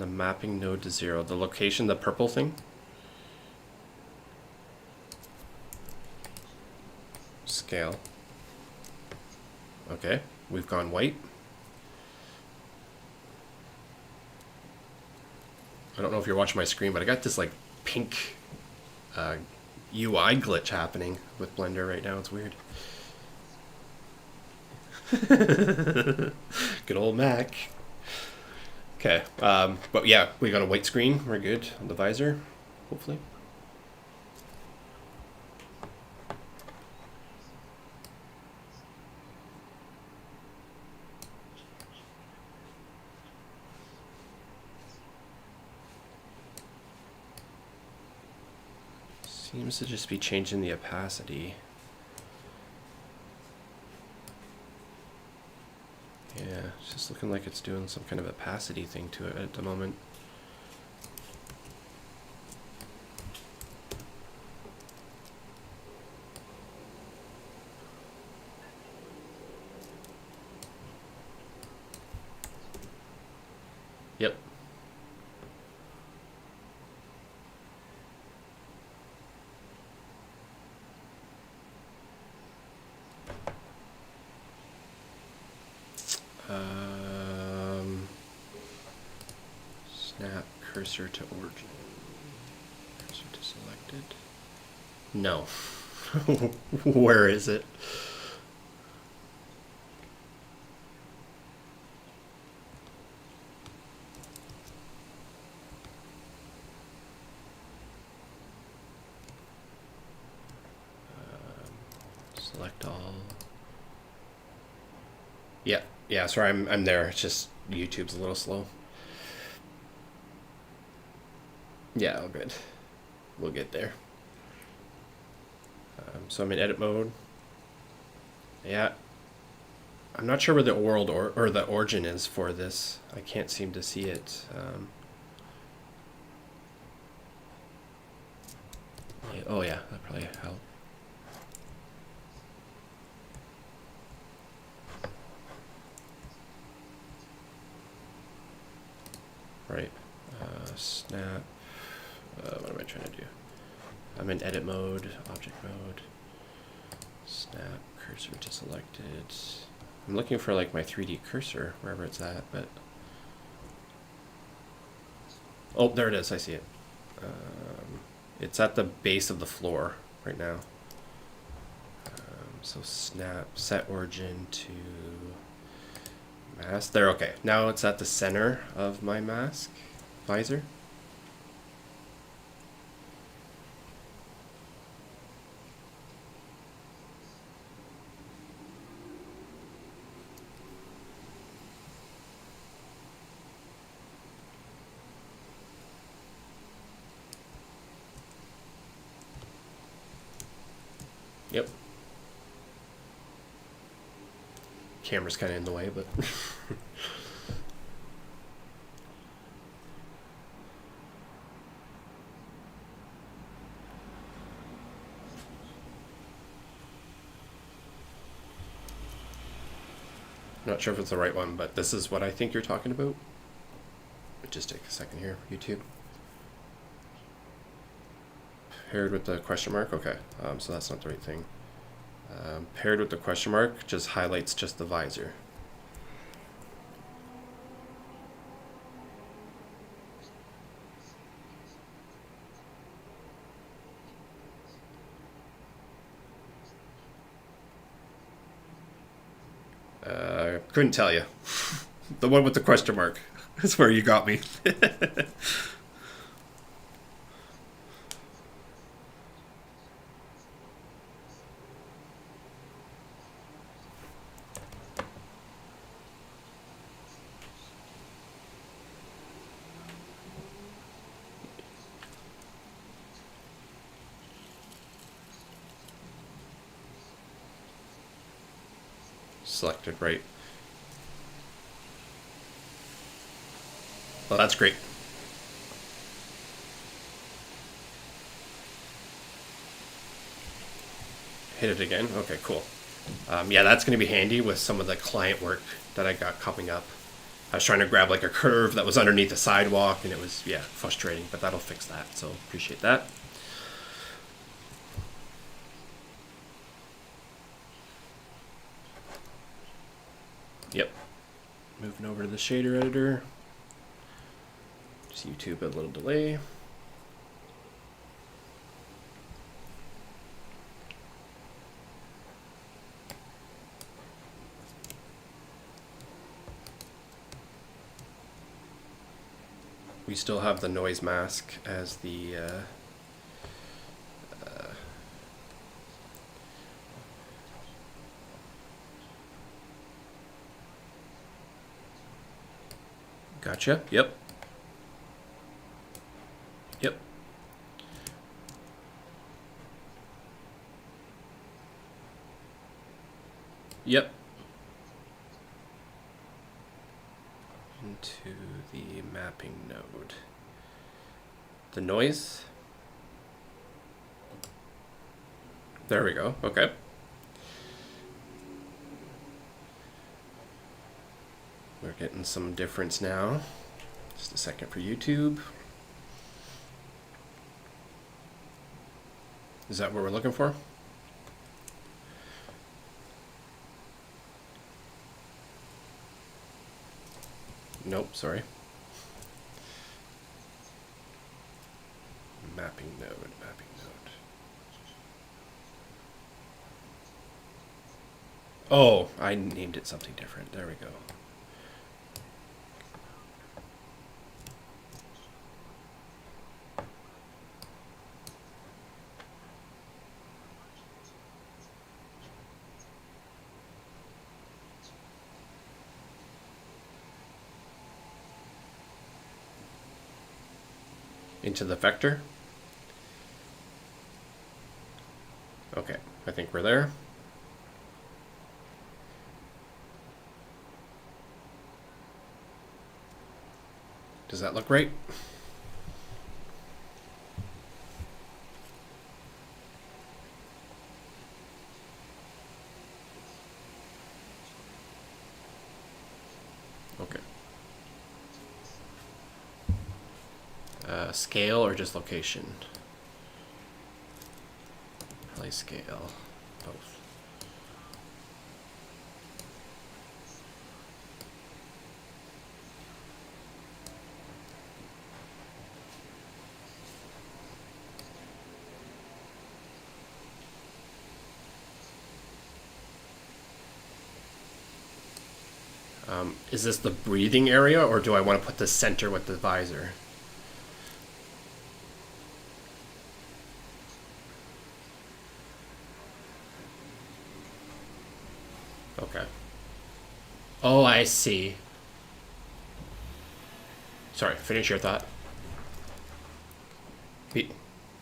Speaker 1: mapping node to 0, the location, the purple thing. Scale. Okay, we've gone white. I don't know if you're watching my screen, but I got this like pink UI glitch happening with Blender right now. It's weird. Good old Mac. Okay, but yeah, we got a white screen. We're good on the visor, hopefully. Seems to just be changing the opacity. Yeah, it's just looking like it's doing some kind of opacity thing to it at the moment. Yep. Snap cursor to origin. Cursor to selected. No. Where is it? Select all. Yeah, sorry, I'm there. It's just YouTube's a little slow. Yeah, all good. We'll get there. So I'm in edit mode. Yeah. I'm not sure where the world or the origin is for this. I can't seem to see it. Oh yeah, that probably helped. Right. Snap. What am I trying to do? I'm in edit mode, object mode. Snap cursor to selected. I'm looking for like my 3D cursor wherever it's at, but oh, there it is. I see it. It's at the base of the floor right now. So snap set origin to mask. There. Okay. Now it's at the center of my mask visor.
Speaker 3: Yep. Camera's kind of in the way, but not sure if it's the right one, but this is what I think you're talking about. Just take a second here, YouTube. Paired with the question mark, okay, so that's not the right thing. Paired with the question mark just highlights just the visor. Couldn't tell you. The one with the question mark. That's where you got me. Selected right. Well, that's great. Hit it again. Okay, cool. Yeah, that's going to be handy with some of the client work that I got coming up. I was trying to grab like a curve that was underneath the sidewalk, and it was, yeah, frustrating, but that'll fix that, so appreciate that. Yep. Moving over to the shader editor. Just YouTube a little delay. We still have the noise mask as the gotcha. Yep. Yep. Yep. Into the mapping node. The noise. There we go. Okay. We're getting some difference now. Just a second for YouTube. Is that what we're looking for? Nope, sorry. Mapping node, mapping node. Oh, I named it something different. There we go. Into the vector. Okay, I think we're there. Does that look right? Okay. Scale or just location? Probably scale, both. Is this the breathing area, or do I want to put the center with the visor? Okay. Oh, I see. Sorry, finish your thought.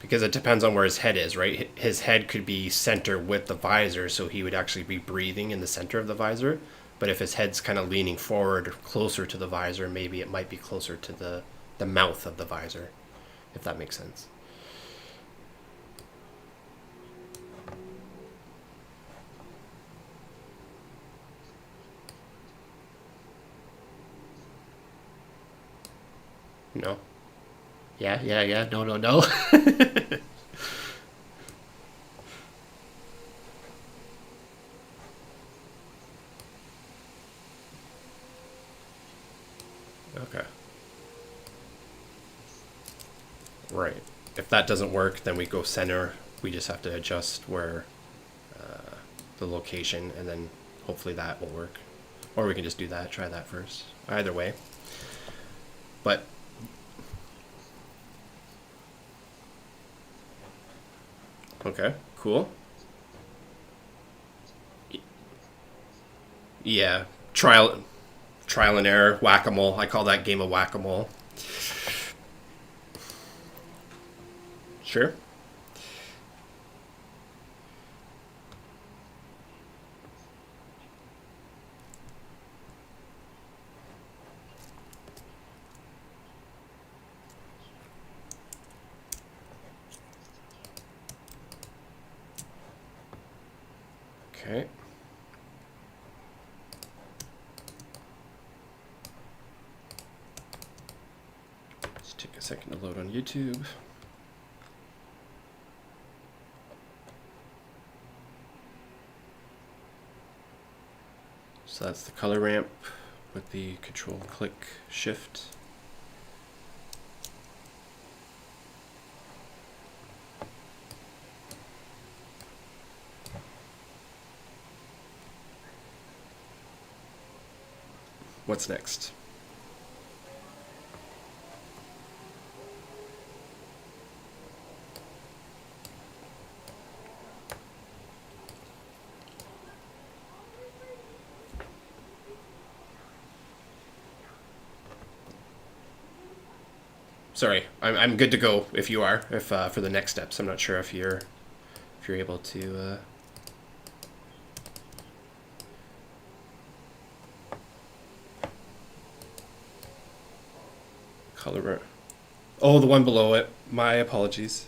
Speaker 3: because it depends on where his head is, right? His head could be center with the visor, so he would actually be breathing in the center of the visor. But if his head's kind of leaning forward closer to the visor, maybe it might be closer to the mouth of the visor, if that makes sense. No. Yeah, yeah, yeah. No, no, no. Okay. Right. If that doesn't work, then we go center. We just have to adjust where the location, and then hopefully that will work. Or we can just do that, try that first. Either way. But okay, cool. Yeah, trial and error, whack-a-mole. I call that game of whack-a-mole. Sure. Okay. Just take a second to load on YouTube. So that's the color ramp with the control click shift. What's next? Sorry, I'm good to go if you are. If for the next steps, I'm not sure if you're able to. Color. Oh, the one below it. My apologies.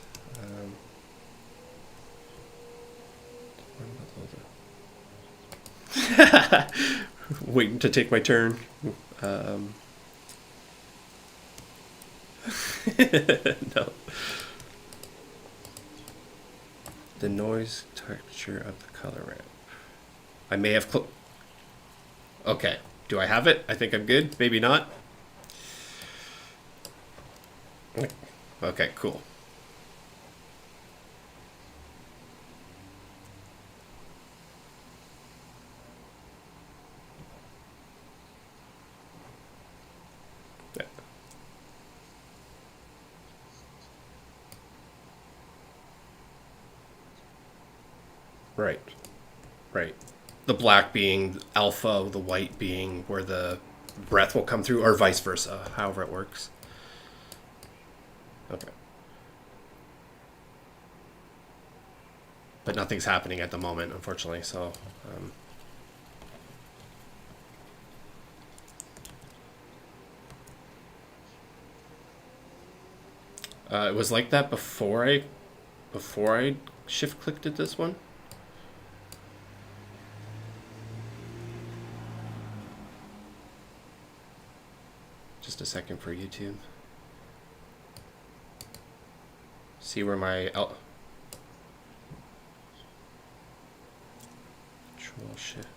Speaker 3: Waiting to take my turn. No. The noise texture of the color ramp. I may have. Okay. Do I have it? I think I'm good. Maybe not. Okay, cool. Yeah. Right. Right. The black being alpha, the white being where the breath will come through, or vice versa, however it works. Okay. But nothing's happening at the moment, unfortunately, so. It was like that before I shift clicked at this one. Just a second for YouTube. See where my control shift.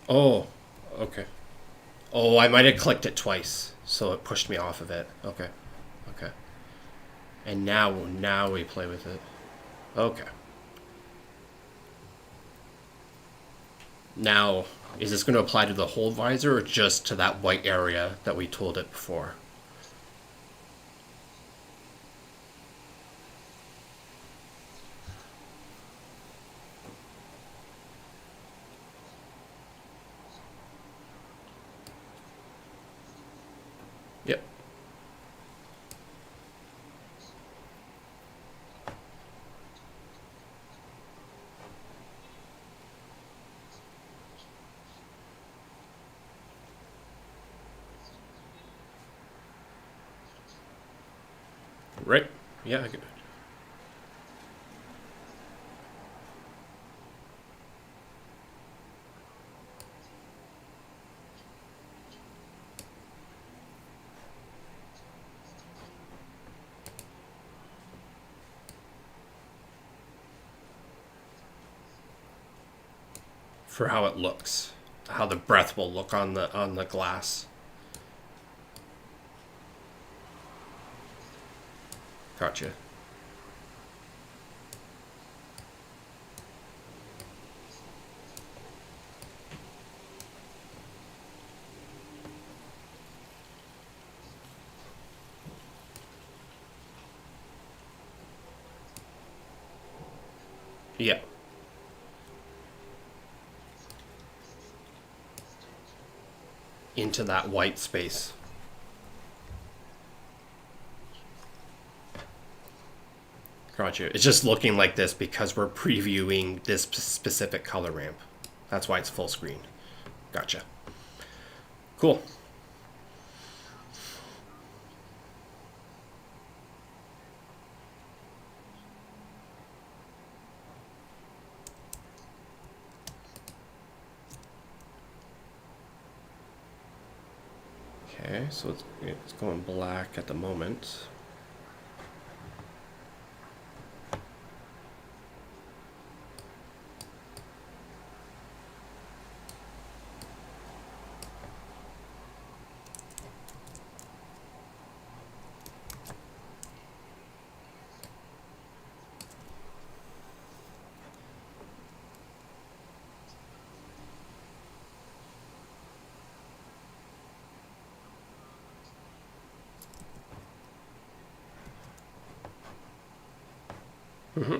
Speaker 3: Oh, okay. Oh, I might have clicked it twice, so it pushed me off of it. Okay, okay. And now we play with it. Okay. Now, is this going to apply to the whole visor or just to that white area that we told it before?
Speaker 1: Yep. Right. Yeah, I could. For how it looks, how the breath will look on the glass. Gotcha. Yeah. Into that white space. Gotcha. It's just looking like this because we're previewing this specific color ramp. That's why it's full screen. Gotcha. Cool. Okay, so it's going black at the moment. Mm-hmm.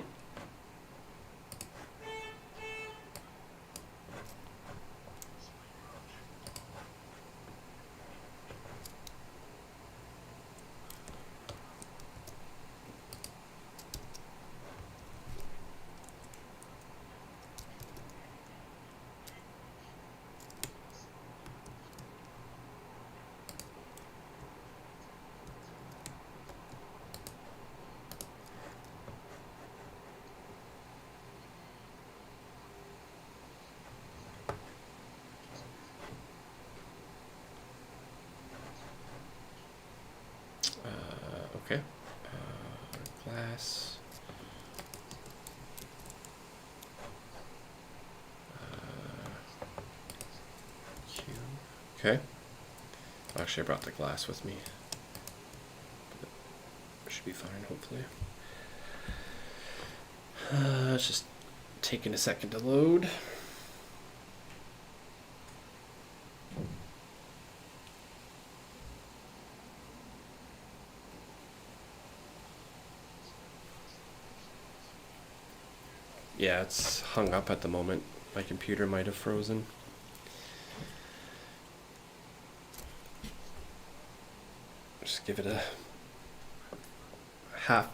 Speaker 1: Okay. Glass. Cube. Okay. Actually, I brought the glass with me. It should be fine, hopefully. It's just taking a second to load. Yeah, it's hung up at the moment. My computer might have frozen. Just give it a half.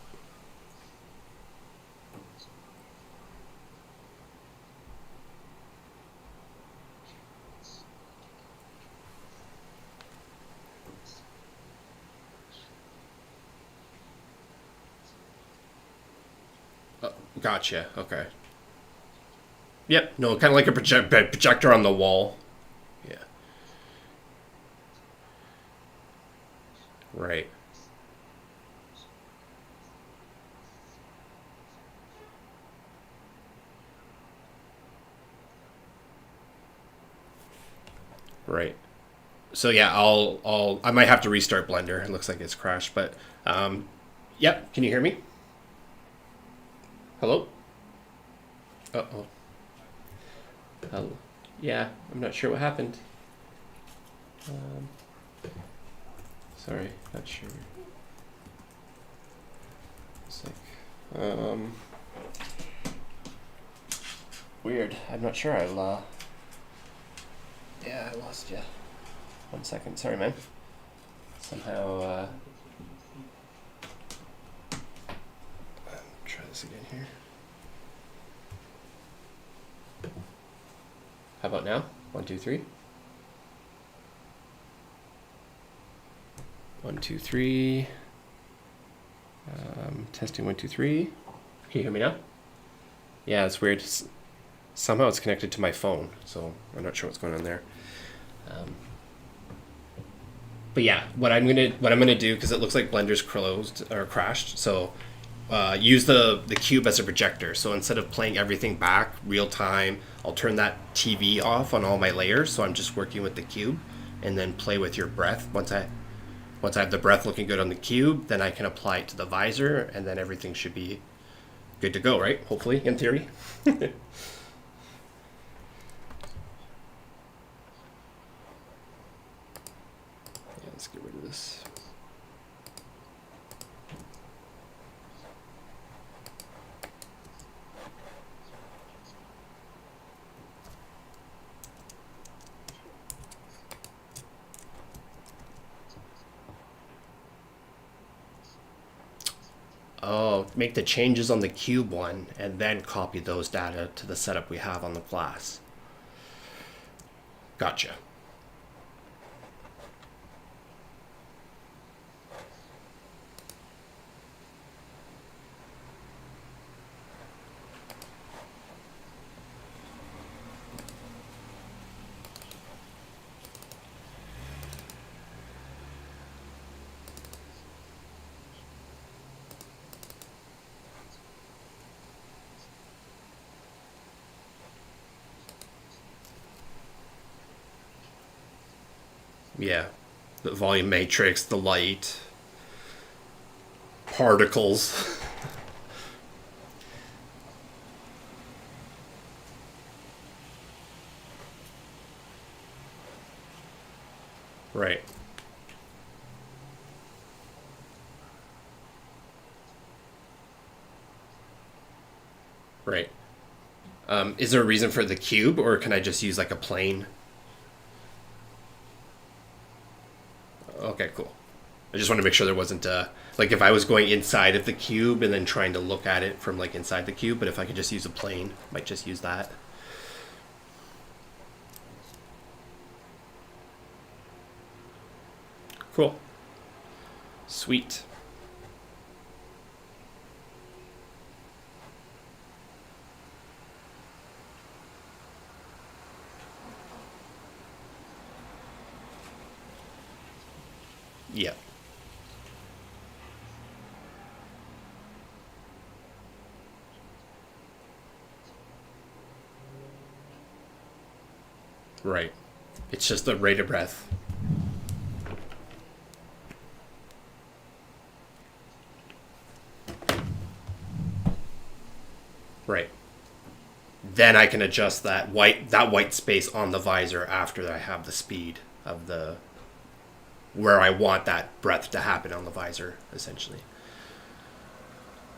Speaker 1: Gotcha. Okay. Yep. No, kind of like a projector on the wall. Yeah. Right. Right. So yeah, I might have to restart Blender. It looks like it's crashed, but yep. Can you hear me? Hello? Uh-oh. Hello. Yeah, I'm not sure what happened. Sorry, not sure. It's like, weird. I'm not sure. Yeah, I lost you. 1 second. Sorry, man. somehow try this again here. How about now? 1, 2, 3. 1, 2, 3. Testing 1, 2, 3. Can you hear me now? Yeah, it's weird. Somehow it's connected to my phone, so I'm not sure what's going on there. But yeah, what I'm gonna do, because it looks like Blender's closed or crashed, so use the cube as a projector. So instead of playing everything back real time, I'll turn that TV off on all my layers. So I'm just working with the cube, and then play with your breath. Once I have the breath looking good on the cube, then I can apply it to the visor, and then everything should be good to go, right? Hopefully, in theory. Yeah, let's get rid of this. Oh, make the changes on the cube one and then copy those data to the setup we have on the class. Gotcha. Yeah, the volume matrix, the light, particles. Right. Right. Is there a reason for the cube, or can I just use like a plane? Okay, cool. I just want to make sure there wasn't like if I was going inside of the cube and then trying to look at it from like inside the cube, but if I could just use a plane, I might just use that. Cool. Sweet. Yeah. Right. It's just the rate of breath. Right. Then I can adjust that white space on the visor after I have the speed of the where I want that breath to happen on the visor, essentially.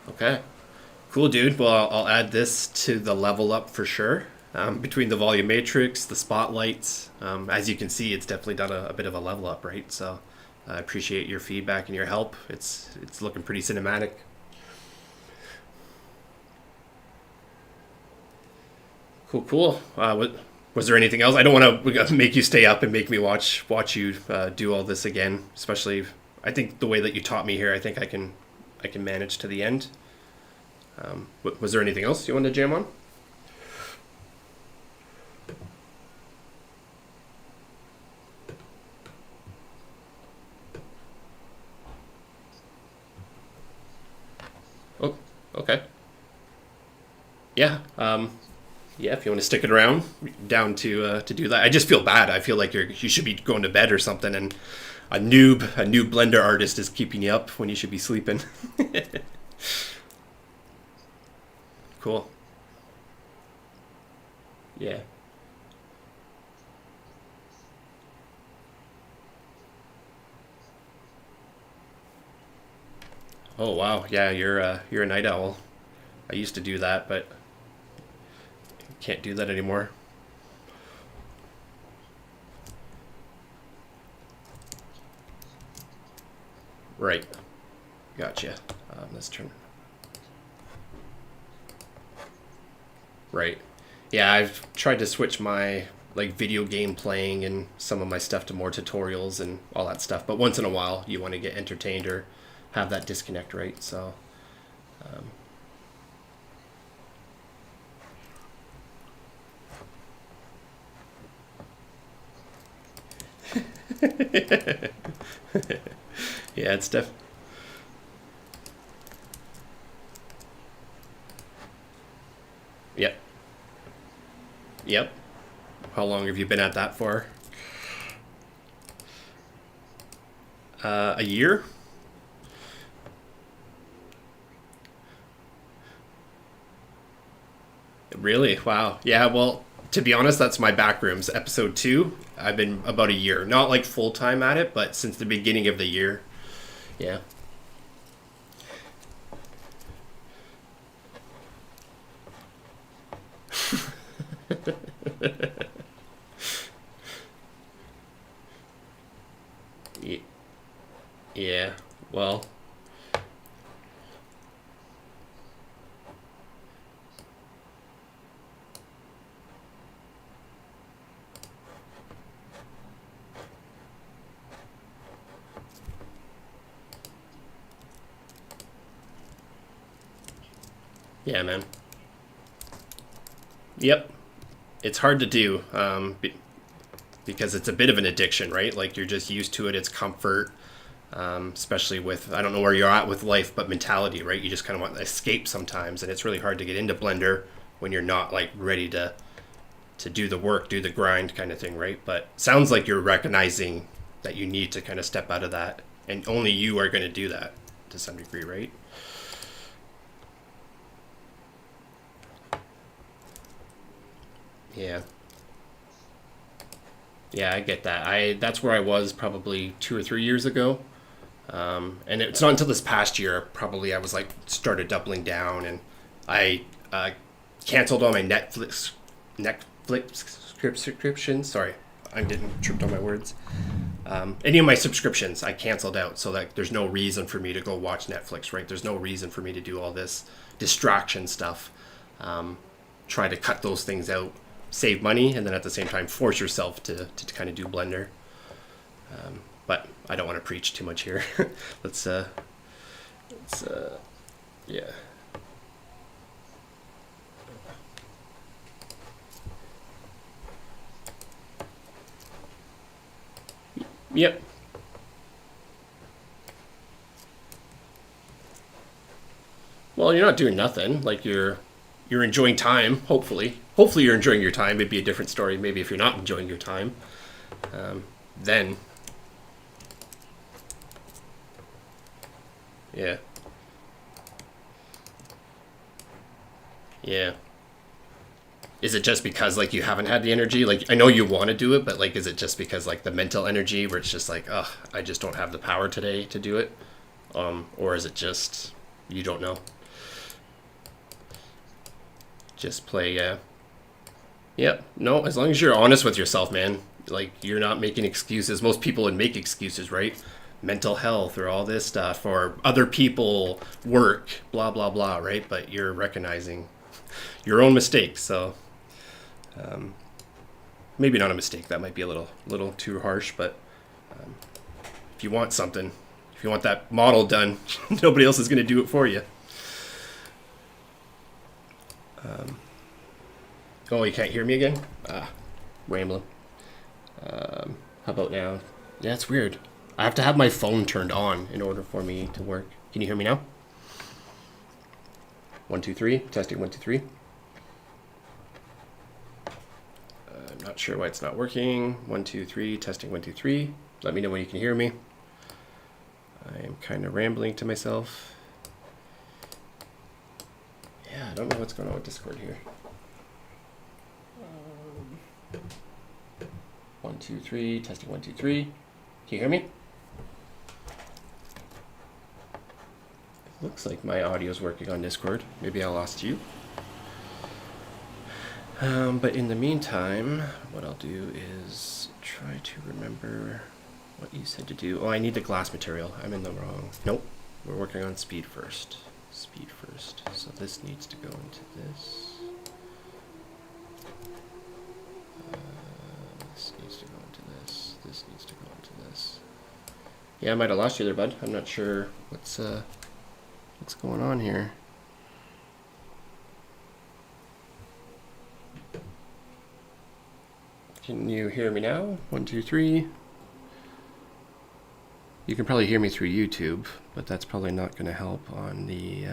Speaker 1: Okay. Cool, dude. Well, I'll add this to the level up for sure. Between the volume matrix, the spotlights, as you can see, it's definitely done a bit of a level up, right? So I appreciate your feedback and your help. It's looking pretty cinematic. Cool, cool. Was there anything else? I don't want to make you stay up and make me watch you do all this again. Especially, I think the way that you taught me here, I think I can manage to the end. Was there anything else you wanted to jam on? Oh, okay. Yeah. Yeah, if you want to stick it around, down to do that. I just feel bad. I feel like you should be going to bed or something, and a new Blender artist is keeping you up when you should be sleeping. Cool. Yeah. Oh wow. Yeah, you're a night owl. I used to do that, but can't do that anymore.
Speaker 3: Right. Gotcha. Let's turn. Right. Yeah, I've tried to switch my like video game playing and some of my stuff to more tutorials and all that stuff. But once in a while, you want to get entertained or have that disconnect, right? So, yeah, it's def. Yep. Yep. How long have you been at that for? A year? Really? Wow. Yeah, well, to be honest, that's my Backrooms episode 2. I've been about a year. Not like full time at it, but since the beginning of the year. Yeah. Ye- Yeah. Well, yeah, man. Yep. It's hard to do because it's a bit of an addiction, right? Like you're just used to it. It's comfort, especially with, I don't know where you're at with life, but mentality, right? You just kind of want to escape sometimes. And it's really hard to get into Blender when you're not like ready to do the work, do the grind kind of thing, right? But sounds like you're recognizing that you need to kind of step out of that, and only you are going to do that to some degree, right? Yeah. Yeah, I get that. I That's where I was probably 2 or 3 years ago, and it's not until this past year probably I was like started doubling down, and I canceled all my Netflix subscriptions. Sorry, I'm getting tripped on my words. Any of my subscriptions I canceled out, so that there's no reason for me to go watch Netflix. Right? There's no reason for me to do all this distraction stuff. Try to cut those things out, save money, and then at the same time force yourself to kind of do Blender. But I don't want to preach too much here. Let's yeah. Yep. Well, you're not doing nothing. Like you're enjoying time. Hopefully you're enjoying your time. It'd be a different story. Maybe if you're not enjoying your time, then yeah, yeah. Is it just because like you haven't had the energy? Like I know you want to do it, but like is it just because like the mental energy where it's just like, oh, I just don't have the power today to do it, or is it just you don't know? Just play. Yep. No, as long as you're honest with yourself, man. Like you're not making excuses. Most people would make excuses, right? Mental health or all this stuff or other people, work, blah blah blah, right? But you're recognizing your own mistakes. So maybe not a mistake. That might be a little too harsh. But if you want something, if you want that model done, nobody else is going to do it for you. Oh, you can't hear me again? Rambling. How about now? Yeah, it's weird. I have to have my phone turned on in order for me to work. Can you hear me now? 1 2 3 testing 1 2 3. I'm not sure why it's not working. 1 2 3 testing 1 2 3. Let me know when you can hear me. I am kind of rambling to myself. Yeah, I don't know what's going on with Discord here. 1 2 3 testing 1 2 3. Can you hear me? It looks like my audio is working on Discord. Maybe I lost you. But in the meantime, what I'll do is try to remember what you said to do. Oh, I need the glass material. I'm in the wrong. Nope. We're working on speed first. Speed first. So this needs to go into this. This needs to go into this. This needs to go into this. Yeah, I might have lost you there, bud. I'm not sure what's going on here. Can you hear me now? 1, 2, 3. You can probably hear me through YouTube, but that's probably not going to help on the.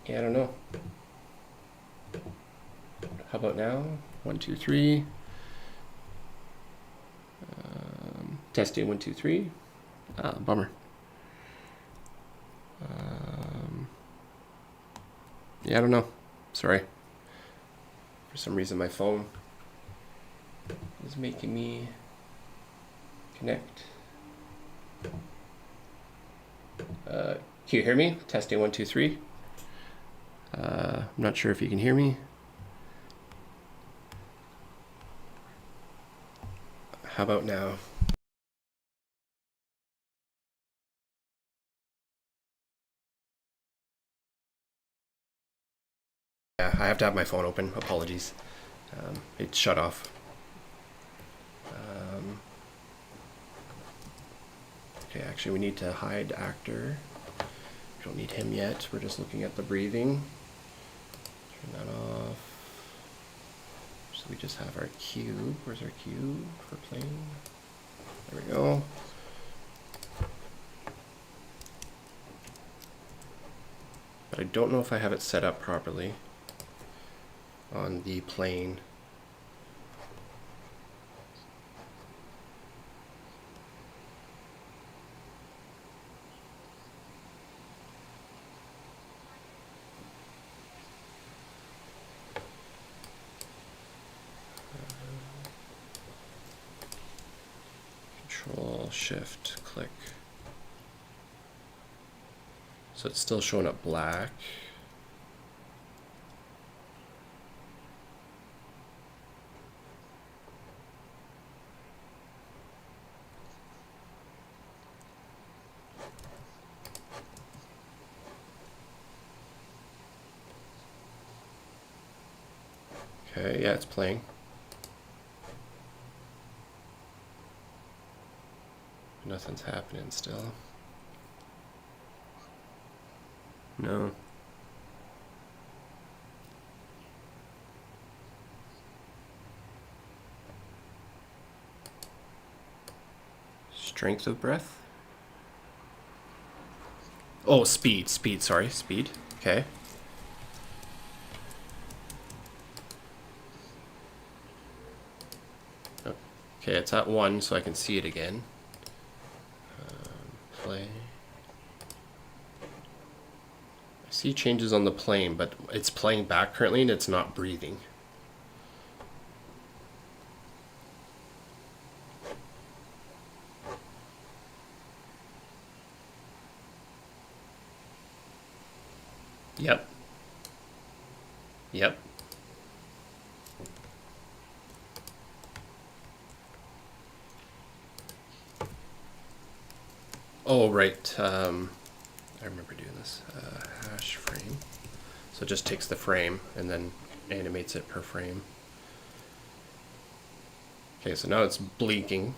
Speaker 3: Yeah, I don't know. How about now? 1, 2, 3. Testing 1, 2, 3. Ah, bummer. Yeah, I don't know. Sorry. For some reason, my phone is making me connect. Can you hear me? Testing 1, 2, 3. I'm not sure if you can hear me. How about now? Yeah, I have to have my phone open. Apologies. It's shut off. Okay, actually we need to hide actor. We don't need him yet. We're just looking at the breathing. Turn that off. So we just have our cube. Where's our cube for plane? There we go. But I don't know if I have it set up properly on the plane. Control Shift click. So it's still showing up black. Okay, yeah, it's playing. Nothing's happening still. No. Strength of breath? Oh, speed, sorry, speed. Okay. Okay, it's at 1, so I can see it again. Play. I see changes on the plane, but it's playing back currently and it's not breathing. Yep. Yep. Oh, right. I remember doing this. Hash frame. So it just takes the frame and then animates it per frame. Okay, so now it's blinking.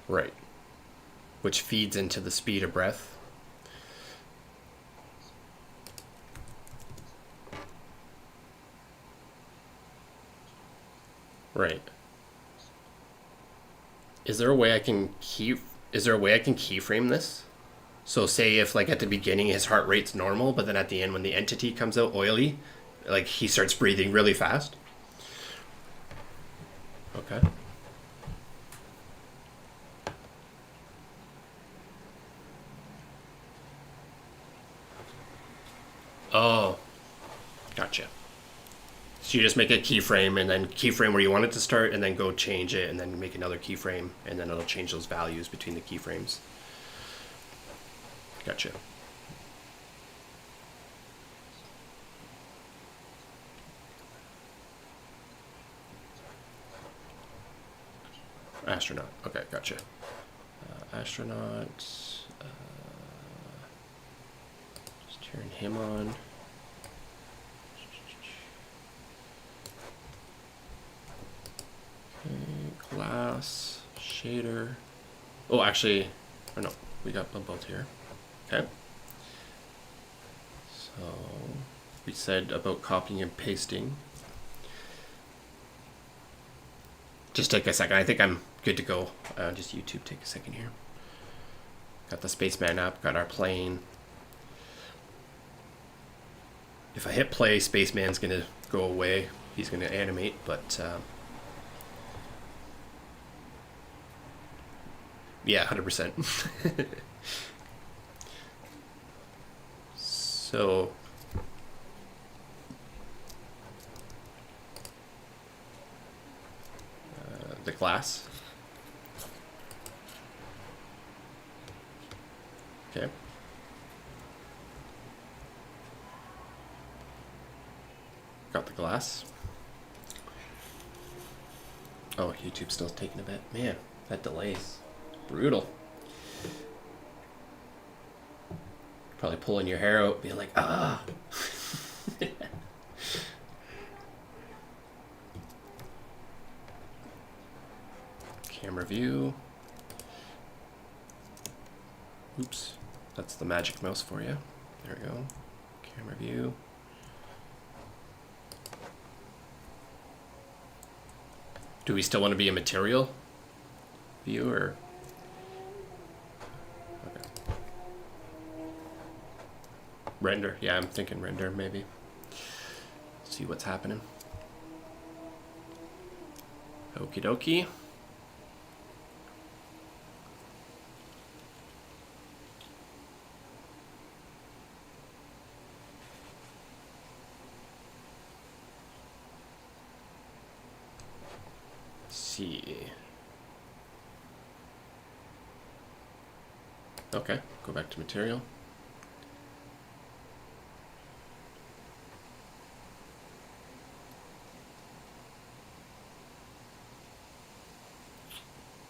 Speaker 3: Right. Which feeds into the speed of breath. Right. Is there a way I can keyframe this? So say if like at the beginning his heart rate's normal, but then at the end when the entity comes out oily, like he starts breathing really fast. Okay. Oh, gotcha. So you just make a keyframe and then keyframe where you want it to start and then go change it and then make another keyframe and then it'll change those values between the keyframes. Gotcha. Astronaut. Okay, gotcha. Astronaut. Just turn him on. Okay, glass, shader. Oh, actually, or no, we got them both here. Okay. So we said about copying and pasting. Just take a second. I think I'm good to go. Just YouTube, take a second here. Got the Spaceman app, got our plane. If I hit play, Spaceman's gonna go away. He's gonna animate, but yeah, 100%. So the glass. Okay. Got the glass. Oh, YouTube's still taking a bit. Man, that delays. Brutal. Probably pulling your hair out, being like, ah. Camera view. Oops, that's the magic mouse for you. There we go. Camera view. Do we still want to be a material view or? Okay. Render, yeah, I'm thinking render maybe. See what's happening. Okie dokie. See. Okay, go back to material.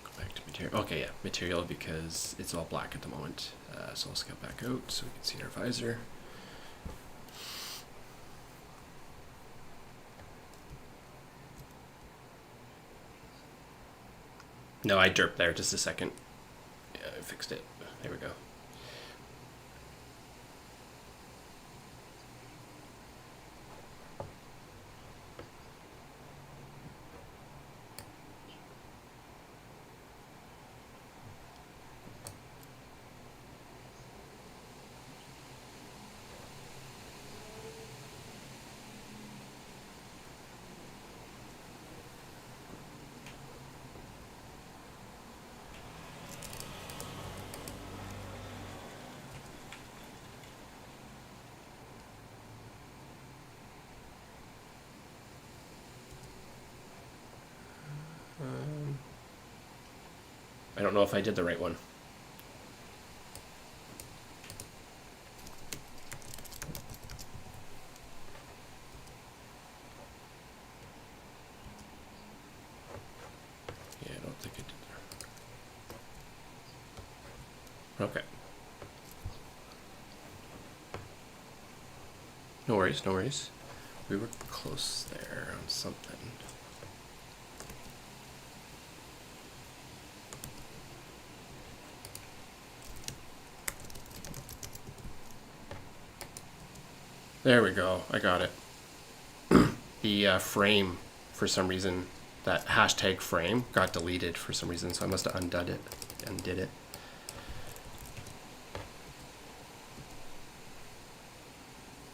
Speaker 3: Go back to material. Okay, yeah, material because it's all black at the moment. So I'll scale back out so we can see our visor. No, I derped there just a second. Yeah, I fixed it. There we go. I don't know if I did the right one. Yeah, I don't think I did that. Okay. No worries, no worries. We were close there on something. There we go. I got it. The frame, for some reason, that hashtag frame got deleted for some reason, so I must have undid it.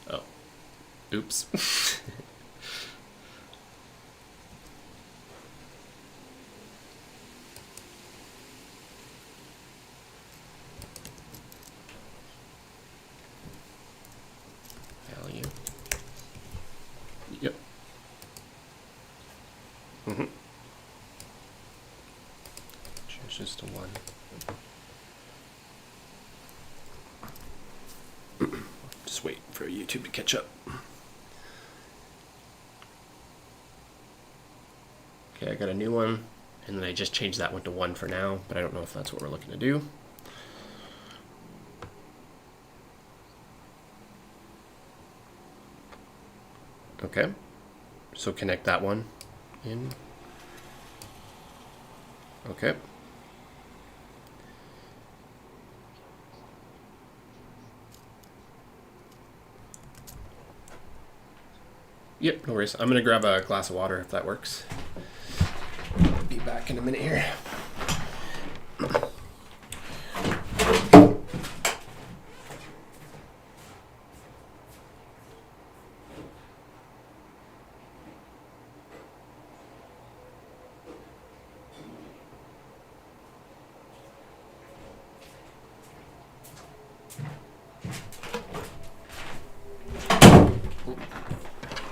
Speaker 3: Oh. Oops. Value. Yep.
Speaker 1: just a 1.
Speaker 3: Just wait for YouTube to catch up.
Speaker 1: Okay, I got a new one, and then I just changed that one to 1 for now, but I don't know if that's what we're looking to do. Okay, so connect that one in. Okay. Yep, no worries. I'm gonna grab a glass of water if that works. Be back in a minute here.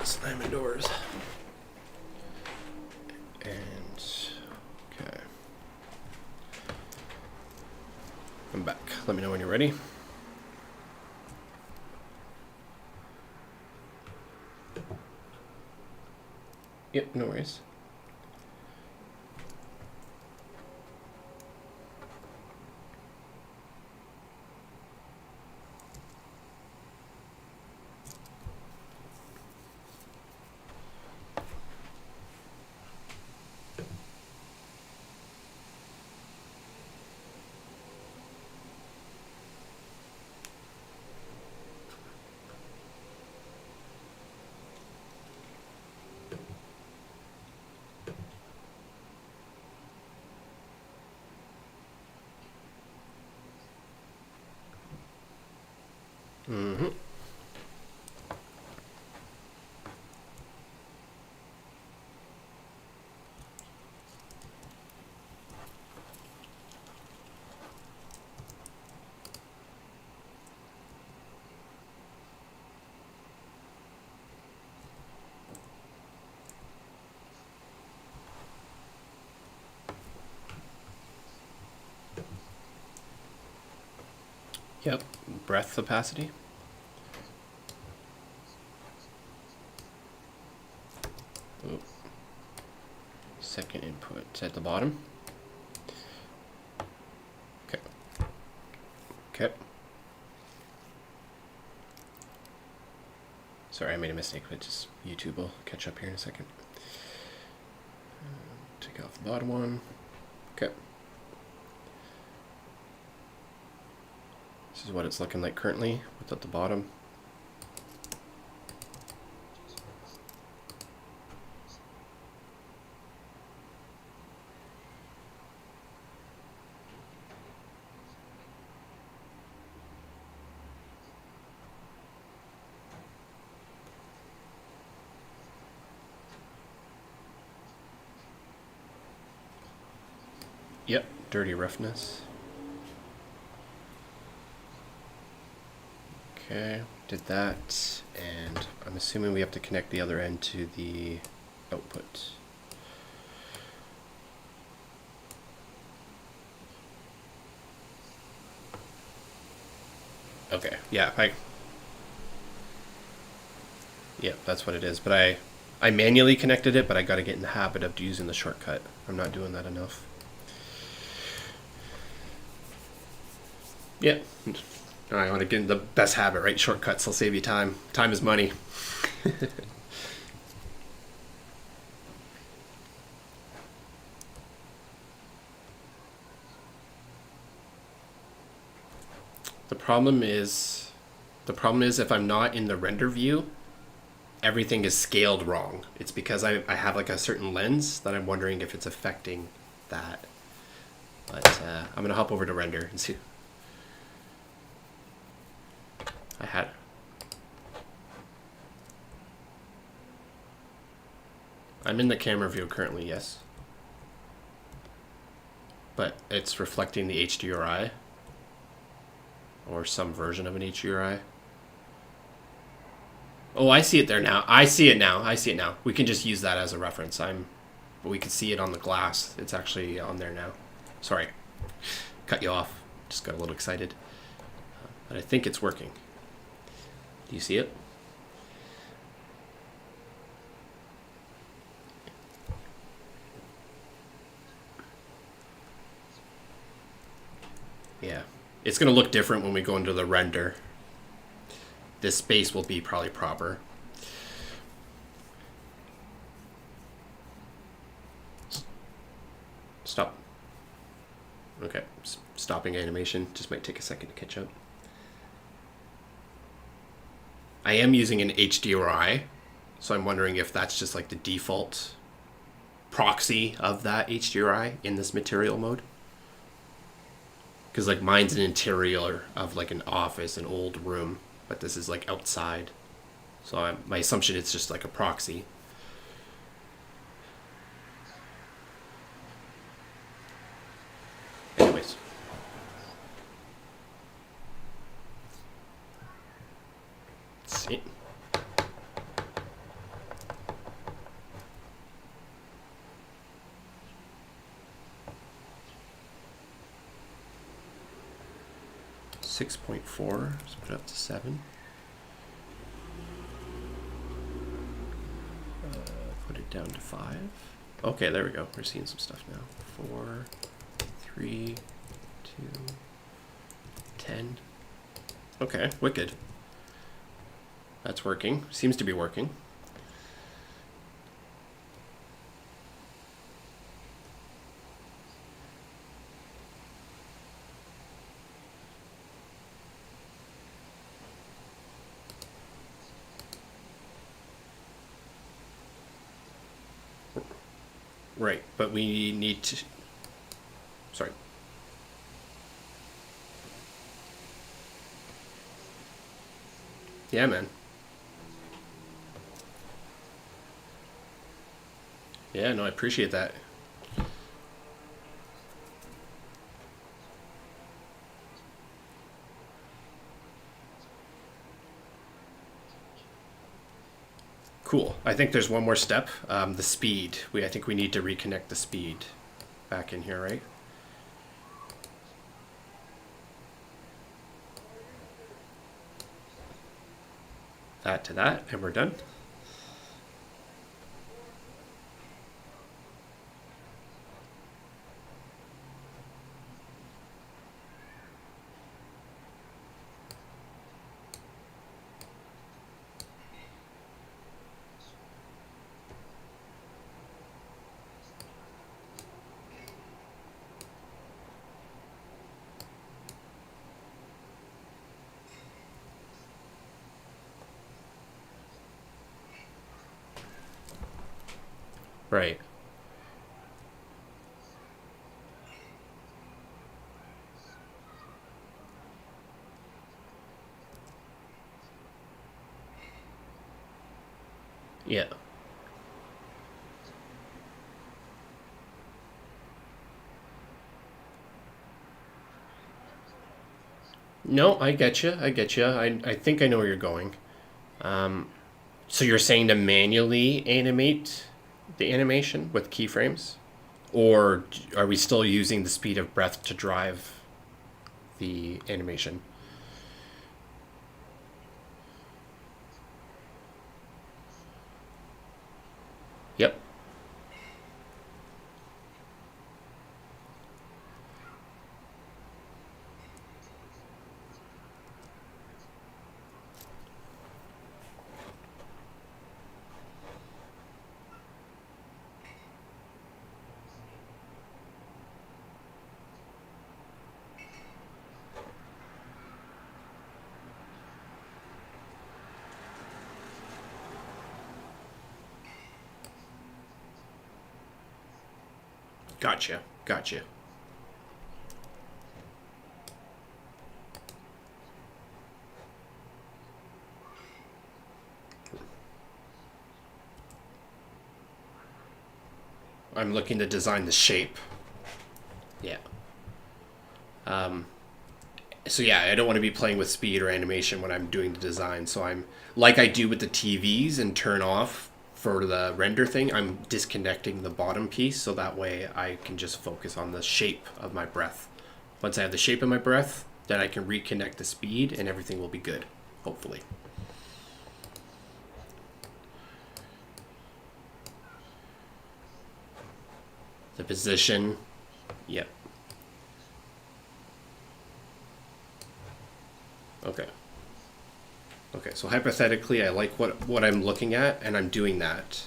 Speaker 1: Slamming doors. And okay. I'm back. Let me know when you're ready. Yep, no worries. Mm-hmm. Yep, breath opacity. Oop. Second input at the bottom. Okay. Okay. Sorry, I made a mistake, but just YouTube will catch up here in a second. Take off the bottom one. Okay. This is what it's looking like currently without the bottom. Yep, dirty roughness. Okay, did that, and I'm assuming we have to connect the other end to the output. Okay, yeah, that's what it is, but I manually connected it, but I gotta get in the habit of using the shortcut. I'm not doing that enough. Yeah. I want to get in the best habit, right? Shortcuts will save you time. Time is money. The problem is if I'm not in the render view, everything is scaled wrong. It's because I have like a certain lens that I'm wondering if it's affecting that. But I'm going to hop over to render and see. I'm in the camera view currently, yes. But it's reflecting the HDRI. Or some version of an HDRI. Oh, I see it there now. I see it now. We can just use that as a reference. But we can see it on the glass. It's actually on there now.
Speaker 3: Sorry, cut you off. Just got a little excited. But I think it's working. Do you see it? Yeah. It's going to look different when we go into the render. This space will be probably proper. Stop. Okay. Stopping animation. Just might take a second to catch up. I am using an HDRI, so I'm wondering if that's just like the default proxy of that HDRI in this material mode. Because like mine's an interior of like an office, an old room, but this is like outside. So my assumption it's just like a proxy. Anyways. Let's see. .4, let's put it up to 7. Put it down to 5. Okay, there we go. We're seeing some stuff now. 4, 3, 2, 10. Okay, wicked. That's working. Seems to be working. Right, but we need to... Sorry. Yeah, man. Yeah, no, I appreciate that. Cool. I think there's one more step. The speed. I think we need to reconnect the speed back in here, right? That to that, and we're done. Right. Yeah. No, I get you. I get you. I think I know where you're going. So you're saying to manually animate the animation with keyframes? Or are we still using the speed of breath to drive the animation? Yep. Gotcha. Gotcha. I'm looking to design the shape. Yeah. So yeah, I don't want to be playing with speed or animation when I'm doing the design. So I'm like I do with the TVs and turn off for the render thing, I'm disconnecting the bottom piece so that way I can just focus on the shape of my breath. Once I have the shape of my breath, then I can reconnect the speed and everything will be good, hopefully. The position, yep. Okay. Okay, so hypothetically, I like what I'm looking at, and I'm doing that.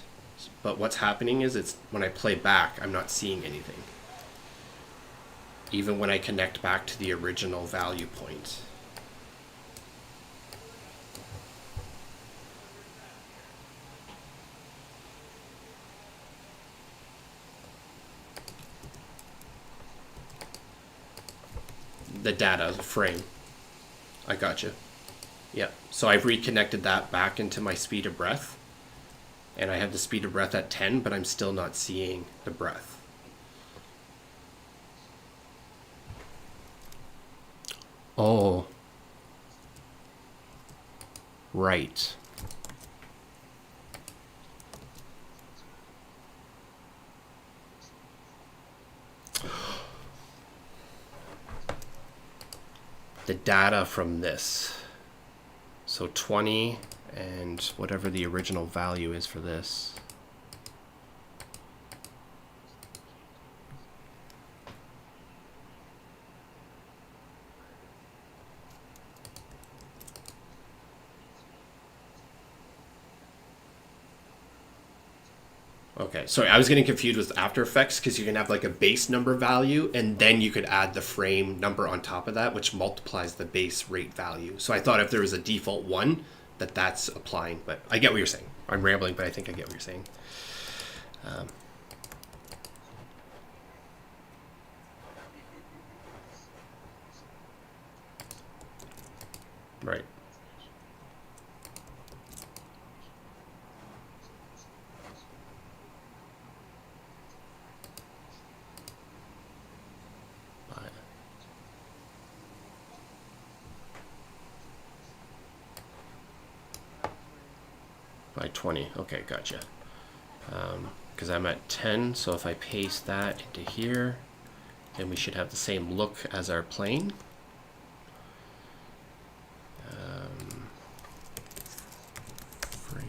Speaker 3: But what's happening is it's when I play back, I'm not seeing anything. Even when I connect back to the original value point. The data, the frame. I got you. Yeah, so I've reconnected that back into my speed of breath. And I have the speed of breath at 10, but I'm still not seeing the breath. Oh. Right. The data from this. So 20 and whatever the original value is for this. Okay, sorry, I was getting confused with After Effects because you can have like a base number value and then you could add the frame number on top of that, which multiplies the base rate value. So I thought if there was a default 1, that's applying, but I get what you're saying. I'm rambling, but I think I get what you're saying. Right. By 20. Okay, gotcha. Because I'm at 10, so if I paste that into here, then we should have the same look as our plane. Frame.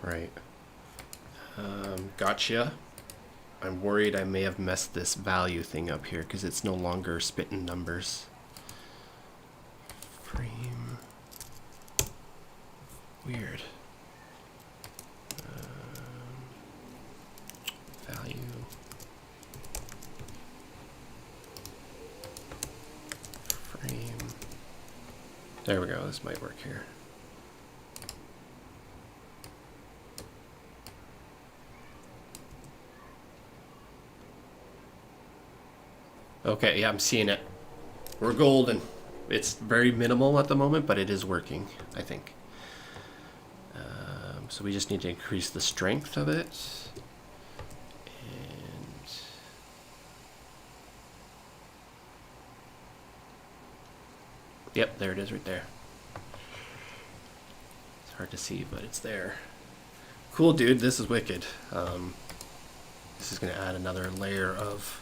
Speaker 3: Right. Gotcha. I'm worried I may have messed this value thing up here because it's no longer spitting numbers. Frame. Weird. Value. Frame. There we go. This might work here. Okay, yeah, I'm seeing it. We're golden. It's very minimal at the moment, but it is working, I think. So we just need to increase the strength of it. And yep, there it is right there. It's hard to see, but it's there. Cool, dude. This is wicked. This is going to add another layer of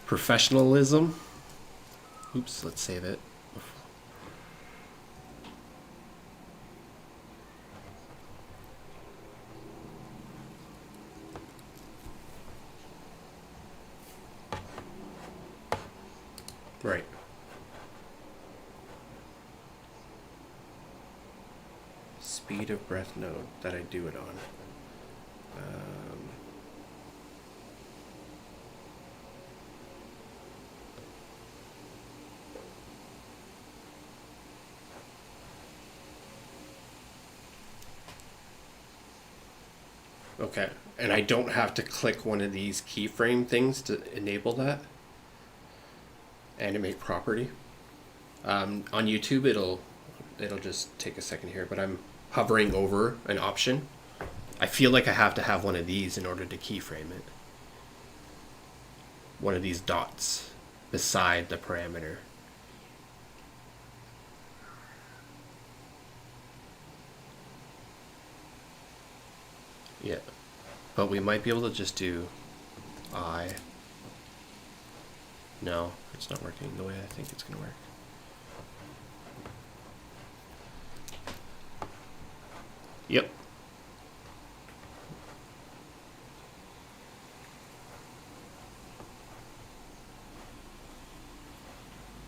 Speaker 3: professionalism. Oops, let's save it. Right. Speed of breath node that I do it on. Okay, and I don't have to click one of these keyframe things to enable that. Animate property. On YouTube, it'll just take a second here, but I'm hovering over an option. I feel like I have to have one of these in order to keyframe it. one of these dots beside the parameter. Yeah, but we might be able to just do I. No, it's not working the way I think it's gonna work. Yep.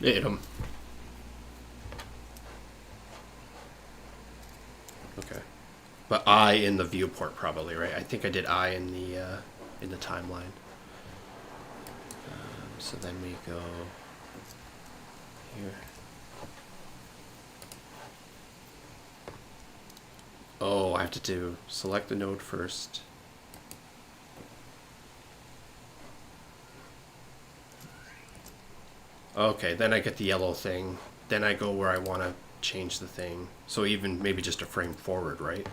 Speaker 3: It hit him. Okay. But I in the viewport probably, right? I think I did I in the timeline. So then we go here. Oh, I have to do select the node first. Okay, then I get the yellow thing. Then I go where I want to change the thing. So even maybe just a frame forward, right?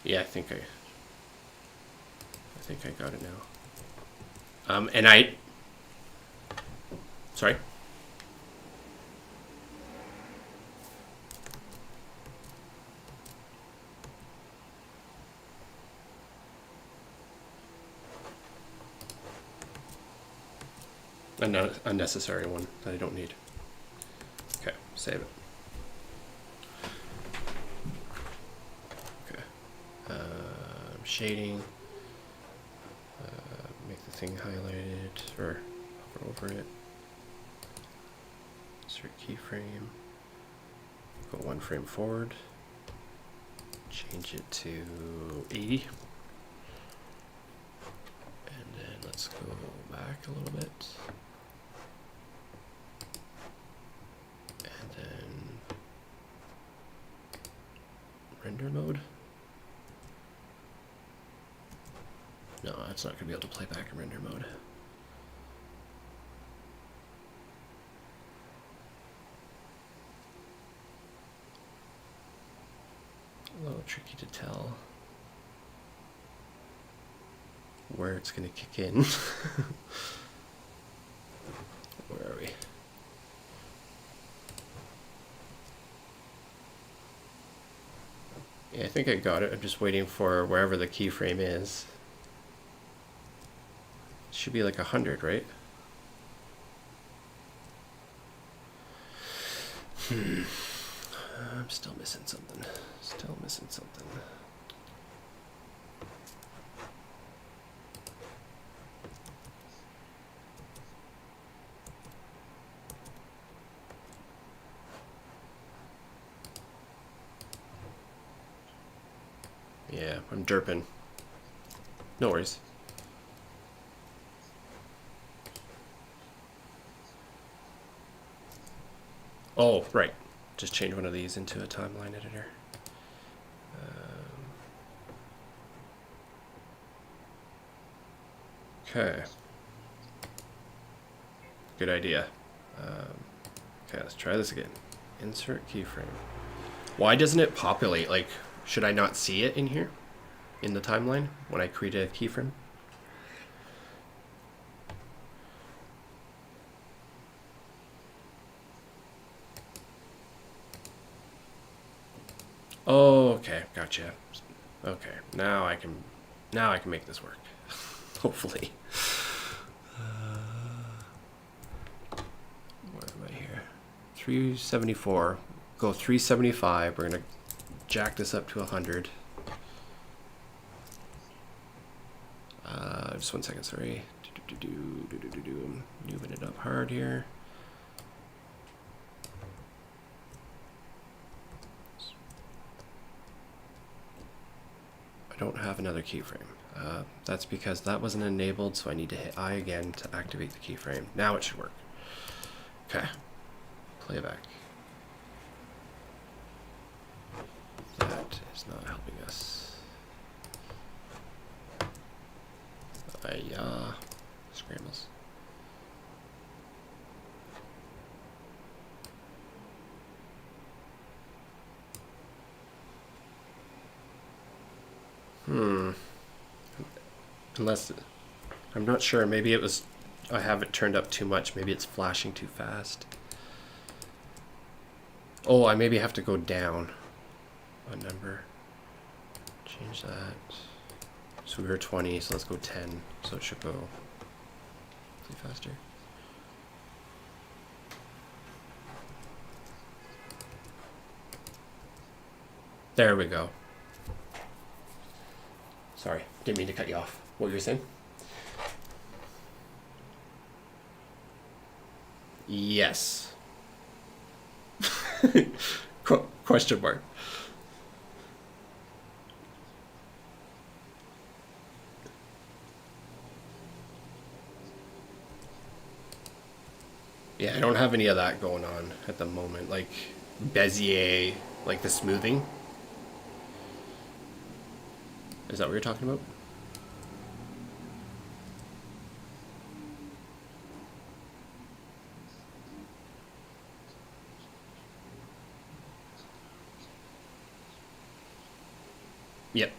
Speaker 3: Yeah, I think I got it now. And I, sorry. An unnecessary one that I don't need. Okay, save it. Okay, shading. Make the thing highlighted or hover over it. Insert keyframe. Go one frame forward. Change it to 80. And then let's go back a little bit. And then render mode. No, that's not going to be able to play back in render mode. A little tricky to tell where it's going to kick in. Where are we? Yeah, I think I got it. I'm just waiting for wherever the keyframe is. It should be like 100, right? I'm still missing something. Still missing something. Yeah, I'm derping. No worries. Oh, right. Just change one of these into a timeline editor. Okay. Good idea. Okay, let's try this again. Insert keyframe. Why doesn't it populate? Like, should I not see it in here? In the timeline when I create a keyframe? Oh, okay, gotcha. Okay, now I can make this work. Hopefully. Where am I here? 374. Go 375. We're gonna jack this up to 100. Just 1 second, sorry. Moving it up hard here. I don't have another keyframe. That's because that wasn't enabled, so I need to hit I again to activate the keyframe. Now it should work. Okay. Playback. That is not helping us.
Speaker 1: Scrambles. Unless, I'm not sure, maybe it was, I have it turned up too much, maybe it's flashing too fast. Oh, I maybe have to go down a number. Change that. So we were 20, so let's go 10. So it should go faster. There we go. Sorry, didn't mean to cut you off. What were you saying? Yes. Question mark. Yeah, I don't have any of that going on at the moment. Like Bezier, like the smoothing. Is that what you're talking about? Yep.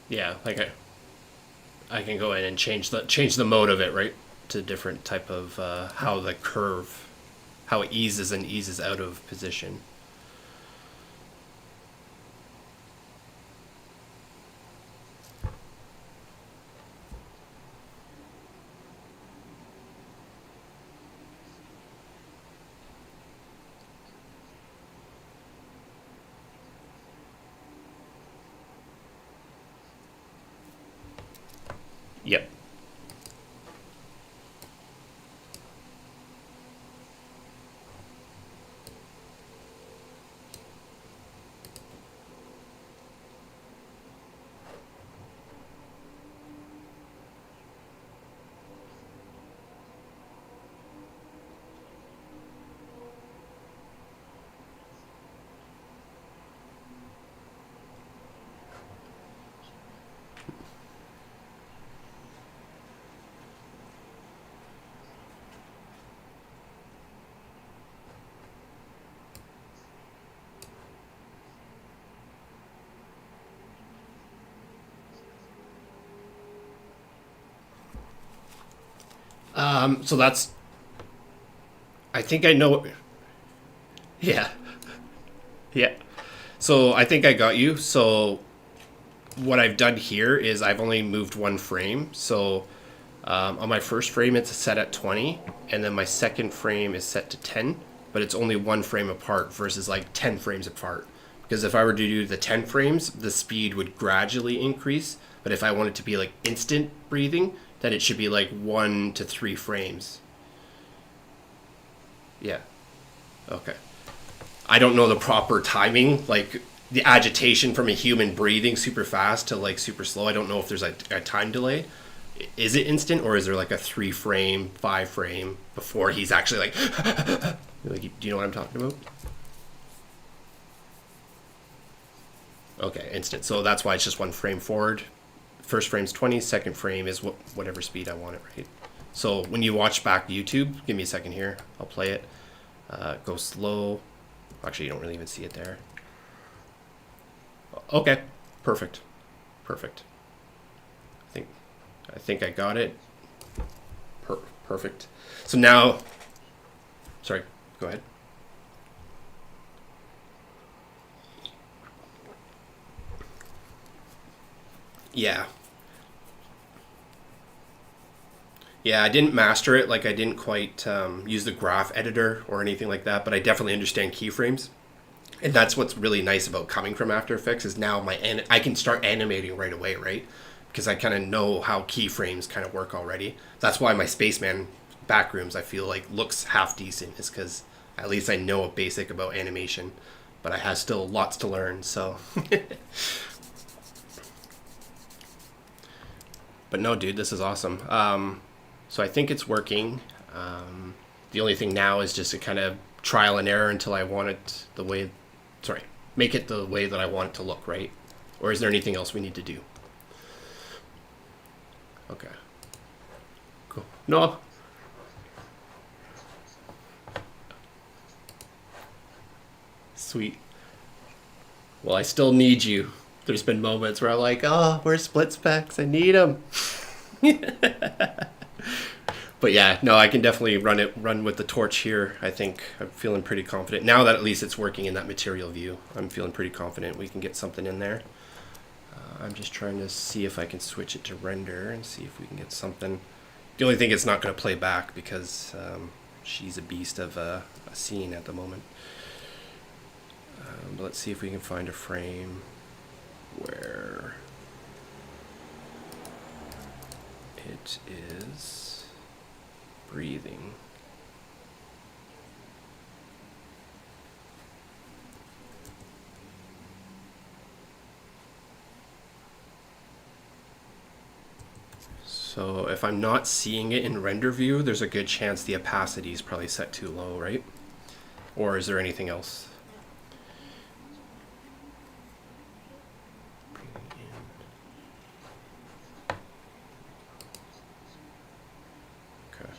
Speaker 1: Yeah, like I can go in and change the mode of it, right, to different type of how the curve, how it eases and eases out of position. Yep. So that's, I think I know. Yeah. Yeah. So I think I got you. So what I've done here is I've only moved one frame. So on my first frame, it's set at 20, and then my second frame is set to 10, but it's only one frame apart versus like 10 frames apart. Because if I were to do the 10 frames, the speed would gradually increase. But if I want it to be like instant breathing, then it should be like 1 to 3 frames. Yeah. Okay. I don't know the proper timing, like the agitation from a human breathing super fast to like super slow. I don't know if there's a time delay. Is it instant, or is there like a 3 frame, 5 frame before he's actually like, like, do you know what I'm talking about? Okay, instant. So that's why it's just one frame forward. First frame's 20, second frame is whatever speed I want it, right? So when you watch back YouTube, give me a second here. I'll play it. Go slow. Actually, you don't really even see it there. Okay, perfect. Perfect. I think I got it. Perfect. So now, sorry, go ahead. Yeah. Yeah, I didn't master it. Like I didn't quite use the graph editor or anything like that, but I definitely understand keyframes. And that's what's really nice about coming from After Effects is now I can start animating right away, right? Because I kind of know how keyframes kind of work already. That's why my Spaceman backrooms I feel like looks half decent, is because at least I know a basic about animation, but I have still lots to learn. So,
Speaker 3: But no, dude, this is awesome. So I think it's working. The only thing now is just to kind of trial and error until I want it the way, sorry, make it the way that I want it to look, right? Or is there anything else we need to do? Okay. Cool. No. Sweet. Well, I still need you. There's been moments where I'm like, oh, where's split specs? I need them. But yeah, no, I can definitely run with the torch here. I think I'm feeling pretty confident. Now that at least it's working in that material view, I'm feeling pretty confident we can get something in there. I'm just trying to see if I can switch it to render and see if we can get something. The only thing it's not going to play back because she's a beast of a scene at the moment. But let's see if we can find a frame where it is breathing. So if I'm not seeing it in render view, there's a good chance the opacity is probably set too low, right? Or is there anything else? Okay.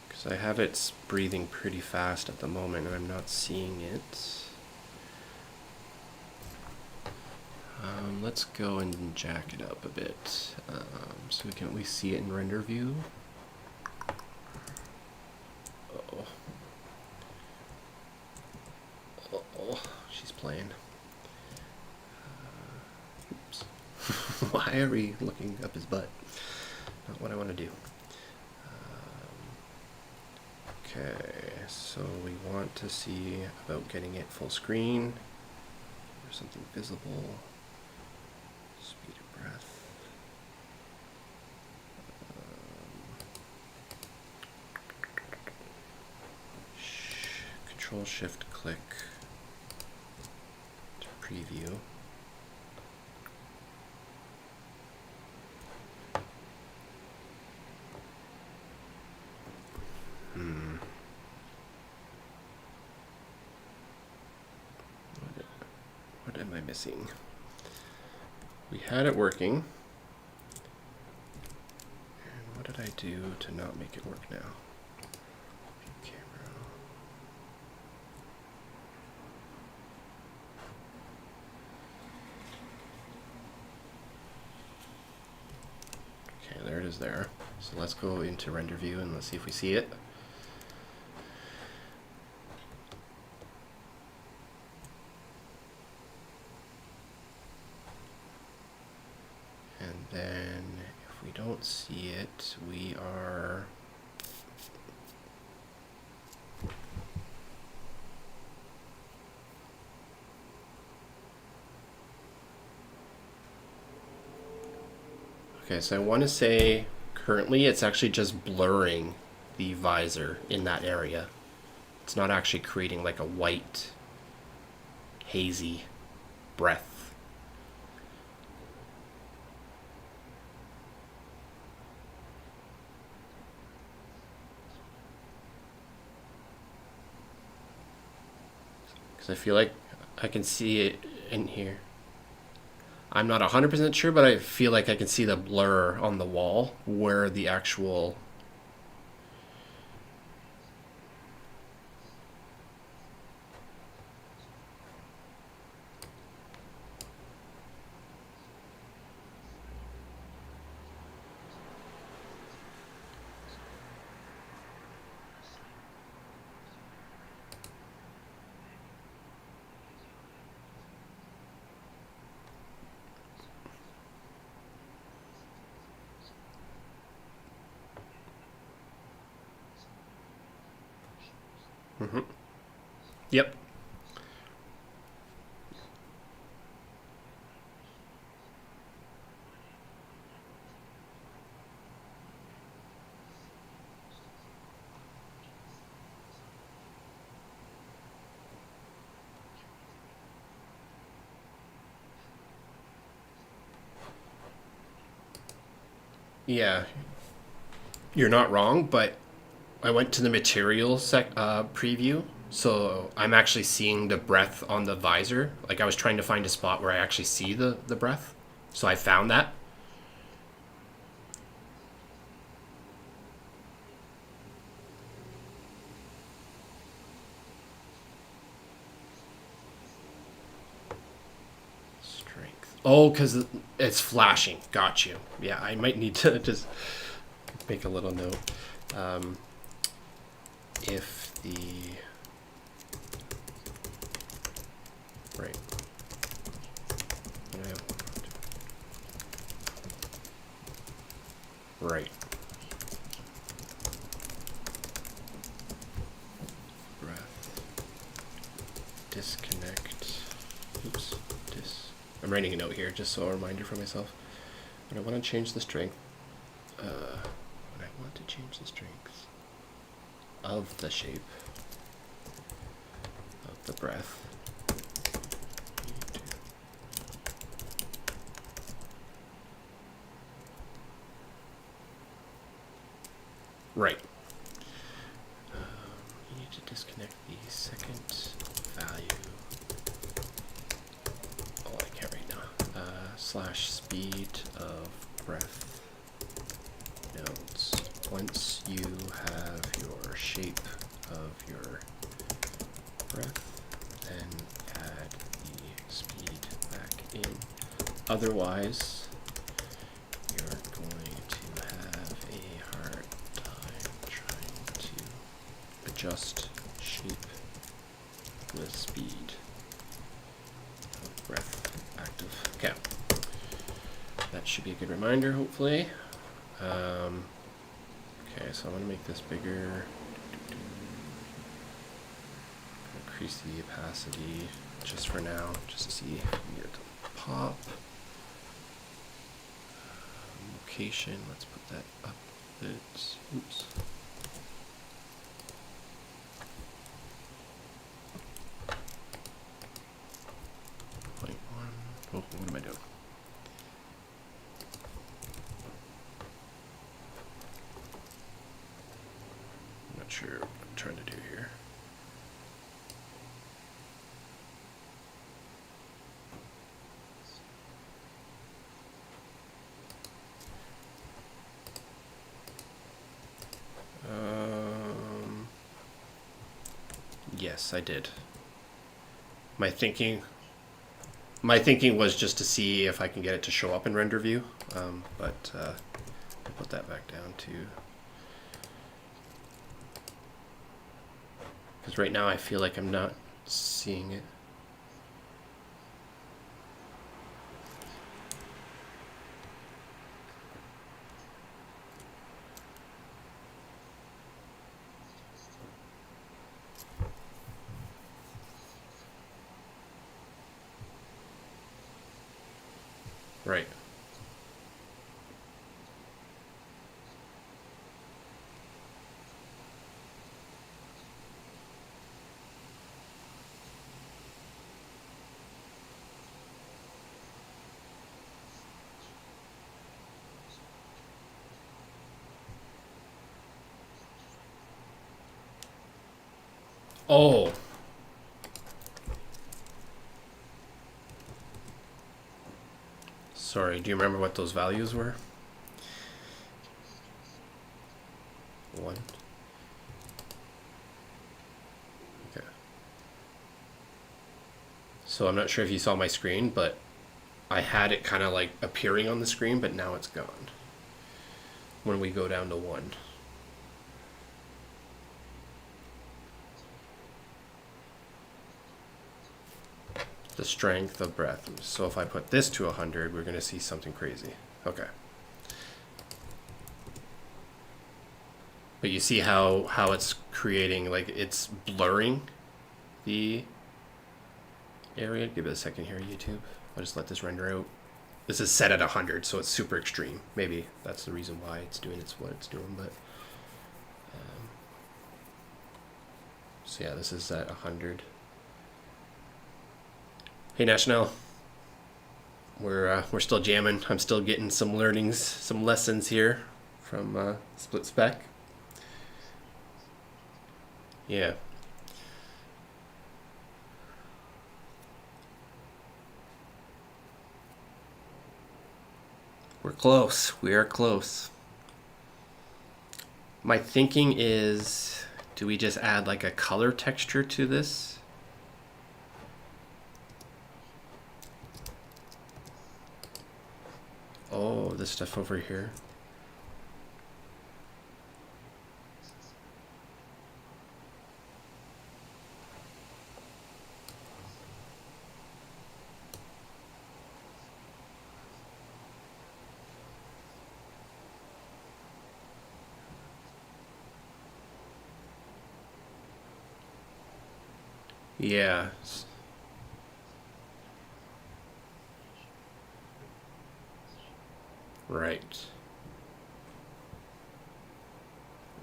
Speaker 3: Because I have it breathing pretty fast at the moment and I'm not seeing it. Let's go and jack it up a bit so we can at least see it in render view. Uh-oh. Uh-oh, she's playing. Oops. Why are we looking up his butt? Not what I want to do. Okay, so we want to see about getting it full screen or something visible. Speed of breath. Control Shift click to preview. What am I missing? We had it working. And what did I do to not make it work now? Camera. Okay, there it is there. So let's go into render view and let's see if we see it. And then if we don't see it, we are okay, so I want to say currently it's actually just blurring the visor in that area. It's not actually creating like a white, hazy breath. Because I feel like I can see it in here. I'm not 100% sure, but I feel like I can see the blur on the wall where the actual... Yep. Yeah, you're not wrong, but I went to the preview, so I'm actually seeing the breath on the visor. Like I was trying to find a spot where I actually see the breath, so I found that. Strength. Oh, because it's flashing. Got you. Yeah, I might need to just make a little note. Um, if the right. Yeah. Right. Breath. Disconnect. Oops. I'm writing a note here just so a reminder for myself. When I want to change the strength, when I want to change the strength of the shape of the breath, right. You need to disconnect the second value. Oh, I can't right now. Slash speed of breath nodes. Once you have your shape of your breath, then add the speed back in. Otherwise, you're going to have a hard time trying to adjust shape with speed of breath active. Okay. That should be a good reminder, hopefully. Okay, so I'm going to make this bigger. Increase the opacity just for now, just to see if we can get it to pop. Location, let's put that up a bit. Oops. Point one. Oh, what am I doing? I'm not sure what I'm trying to do here. Yes, I did. My thinking was just to see if I can get it to show up in render view, but I'll put that back down too. Because right now I feel like I'm not seeing it. Right. Oh. Sorry, do you remember what those values were? 1. Okay. So I'm not sure if you saw my screen, but I had it kind of like appearing on the screen, but now it's gone. When we go down to 1. The strength of breath. So if I put this to 100, we're going to see something crazy. Okay. But you see how it's creating, like it's blurring the area. Give it a second here, YouTube. I'll just let this render out. This is set at 100, so it's super extreme. Maybe that's the reason why it's doing what it's doing. But so yeah, this is at 100. Hey, National. we're still jamming. I'm still getting some learnings, some lessons here from Split Spec. Yeah. We're close. We are close. My thinking is, do we just add like a color texture to this? Oh, this stuff over here. Yeah. Right.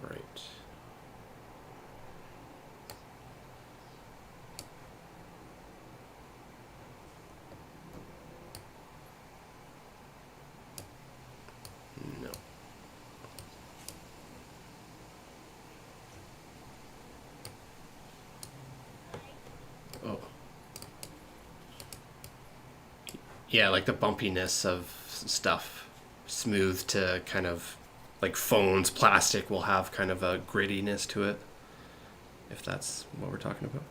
Speaker 3: Right. No. Oh. Yeah, like the bumpiness of stuff. Smooth to kind of like phones, plastic will have kind of a grittiness to it. If that's what we're talking about.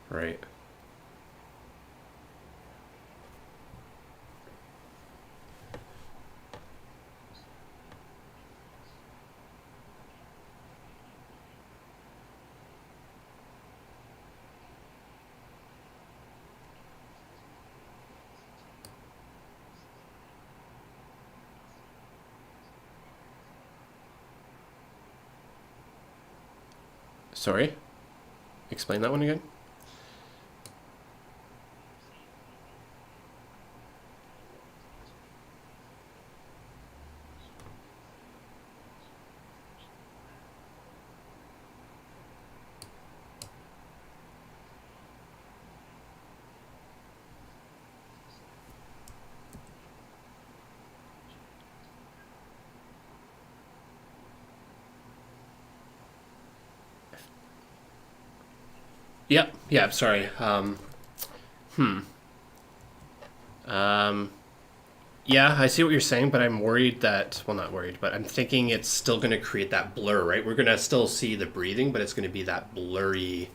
Speaker 3: Right. Sorry? Explain that one again? Yep. Yeah, sorry. Yeah, I see what you're saying, but I'm worried that, well, not worried, but I'm thinking it's still going to create that blur, right? We're going to still see the breathing, but it's going to be that blurry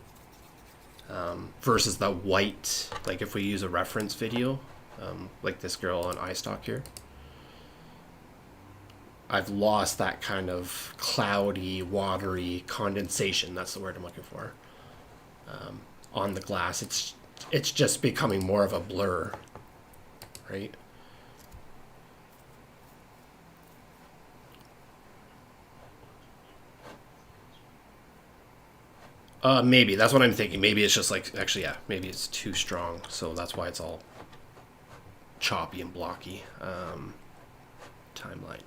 Speaker 3: versus the white, like if we use a reference video, like this girl on iStock here. I've lost that kind of cloudy, watery condensation. That's the word I'm looking for. On the glass, it's just becoming more of a blur, right? Maybe that's what I'm thinking. Maybe it's just like, actually, yeah, maybe it's too strong, so that's why it's all choppy and blocky. Timeline.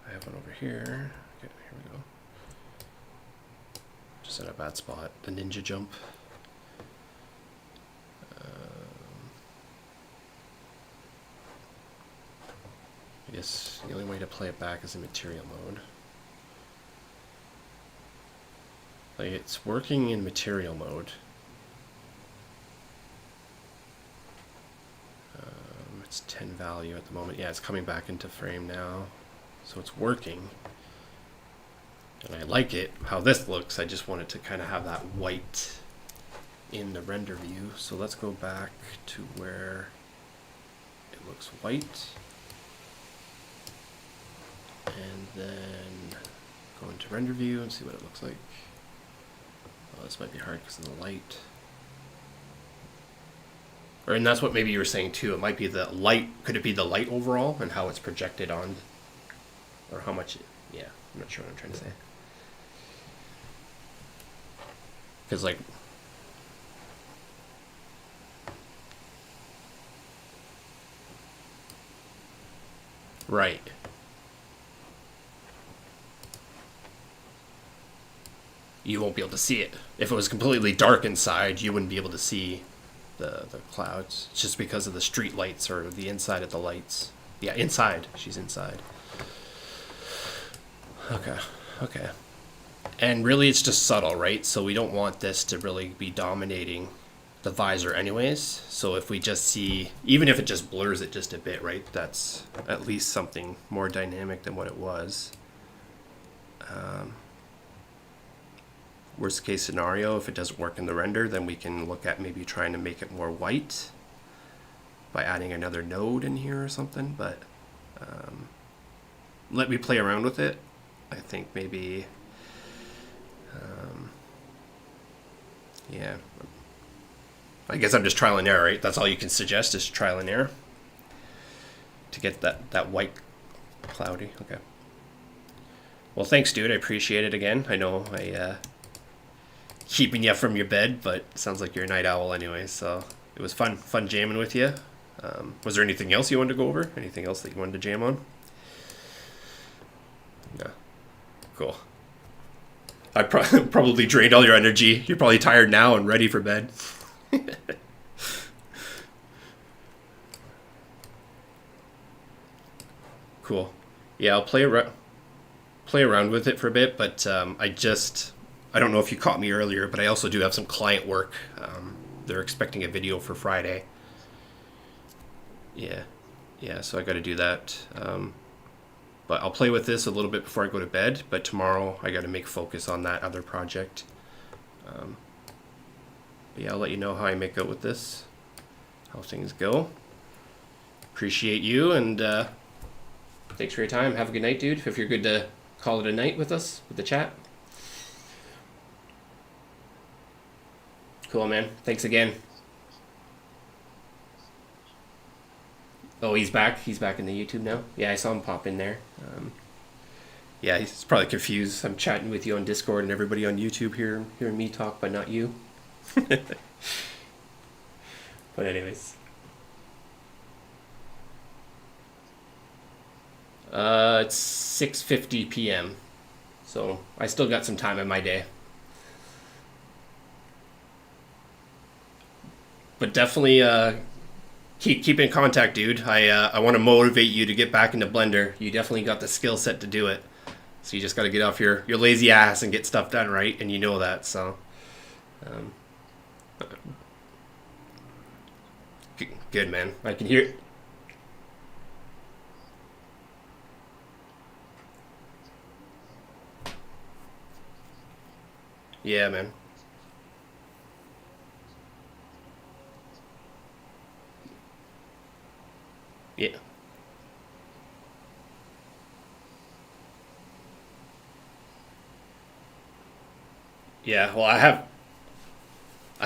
Speaker 3: I have one over here. Okay, here we go. Just in a bad spot. The ninja jump. I guess the only way to play it back is in material mode. Like, it's working in material mode. It's 10 value at the moment. Yeah, it's coming back into frame now. So it's working. And I like it, how this looks. I just wanted to kind of have that white in the render view. So let's go back to where it looks white. And then go into render view and see what it looks like. Oh, this might be hard because of the light. And that's what maybe you were saying too. It might be the light. Could it be the light overall and how it's projected on, or how much? Yeah, I'm not sure what I'm trying to say. Because like, Right. You won't be able to see it. If it was completely dark inside, you wouldn't be able to see the clouds. It's just because of the street lights or the inside of the lights. Yeah, inside. She's inside. Okay. Okay. And really, it's just subtle, right? So we don't want this to really be dominating the visor anyways. So if we just see, even if it just blurs it just a bit, right? That's at least something more dynamic than what it was. Worst case scenario, if it doesn't work in the render, then we can look at maybe trying to make it more white by adding another node in here or something. But let me play around with it. I think maybe, yeah. I guess I'm just trial and error, right? That's all you can suggest is trial and error to get that white cloudy. Okay. Well, thanks, dude. I appreciate it again. I know I keeping you from your bed, but it sounds like you're a night owl anyway. So it was fun jamming with you. Was there anything else you wanted to go over? Anything else that you wanted to jam on? No. Cool. I probably drained all your energy. You're probably tired now and ready for bed. Cool. Yeah, I'll play around with it for a bit, but I don't know if you caught me earlier, but I also do have some client work. They're expecting a video for Friday. Yeah, so I got to do that. But I'll play with this a little bit before I go to bed, but tomorrow I got to make focus on that other project. But yeah, I'll let you know how I make out with this, how things go. Appreciate you, and thanks for your time. Have a good night, dude. If you're good to call it a night with us, with the chat. Cool, man. Thanks again. Oh, he's back. He's back in the YouTube now. Yeah, I saw him pop in there. Yeah, he's probably confused. I'm chatting with you on Discord and everybody on YouTube hearing me talk, but not you. But anyways. It's 6:50 p.m. So I still got some time in my day. But definitely keep in contact, dude. I want to motivate you to get back into Blender. You definitely got the skill set to do it. So you just got to get off your lazy ass and get stuff done, right? And you know that, so. Good, man. I can hear. Yeah, man. Yeah. Yeah, well, I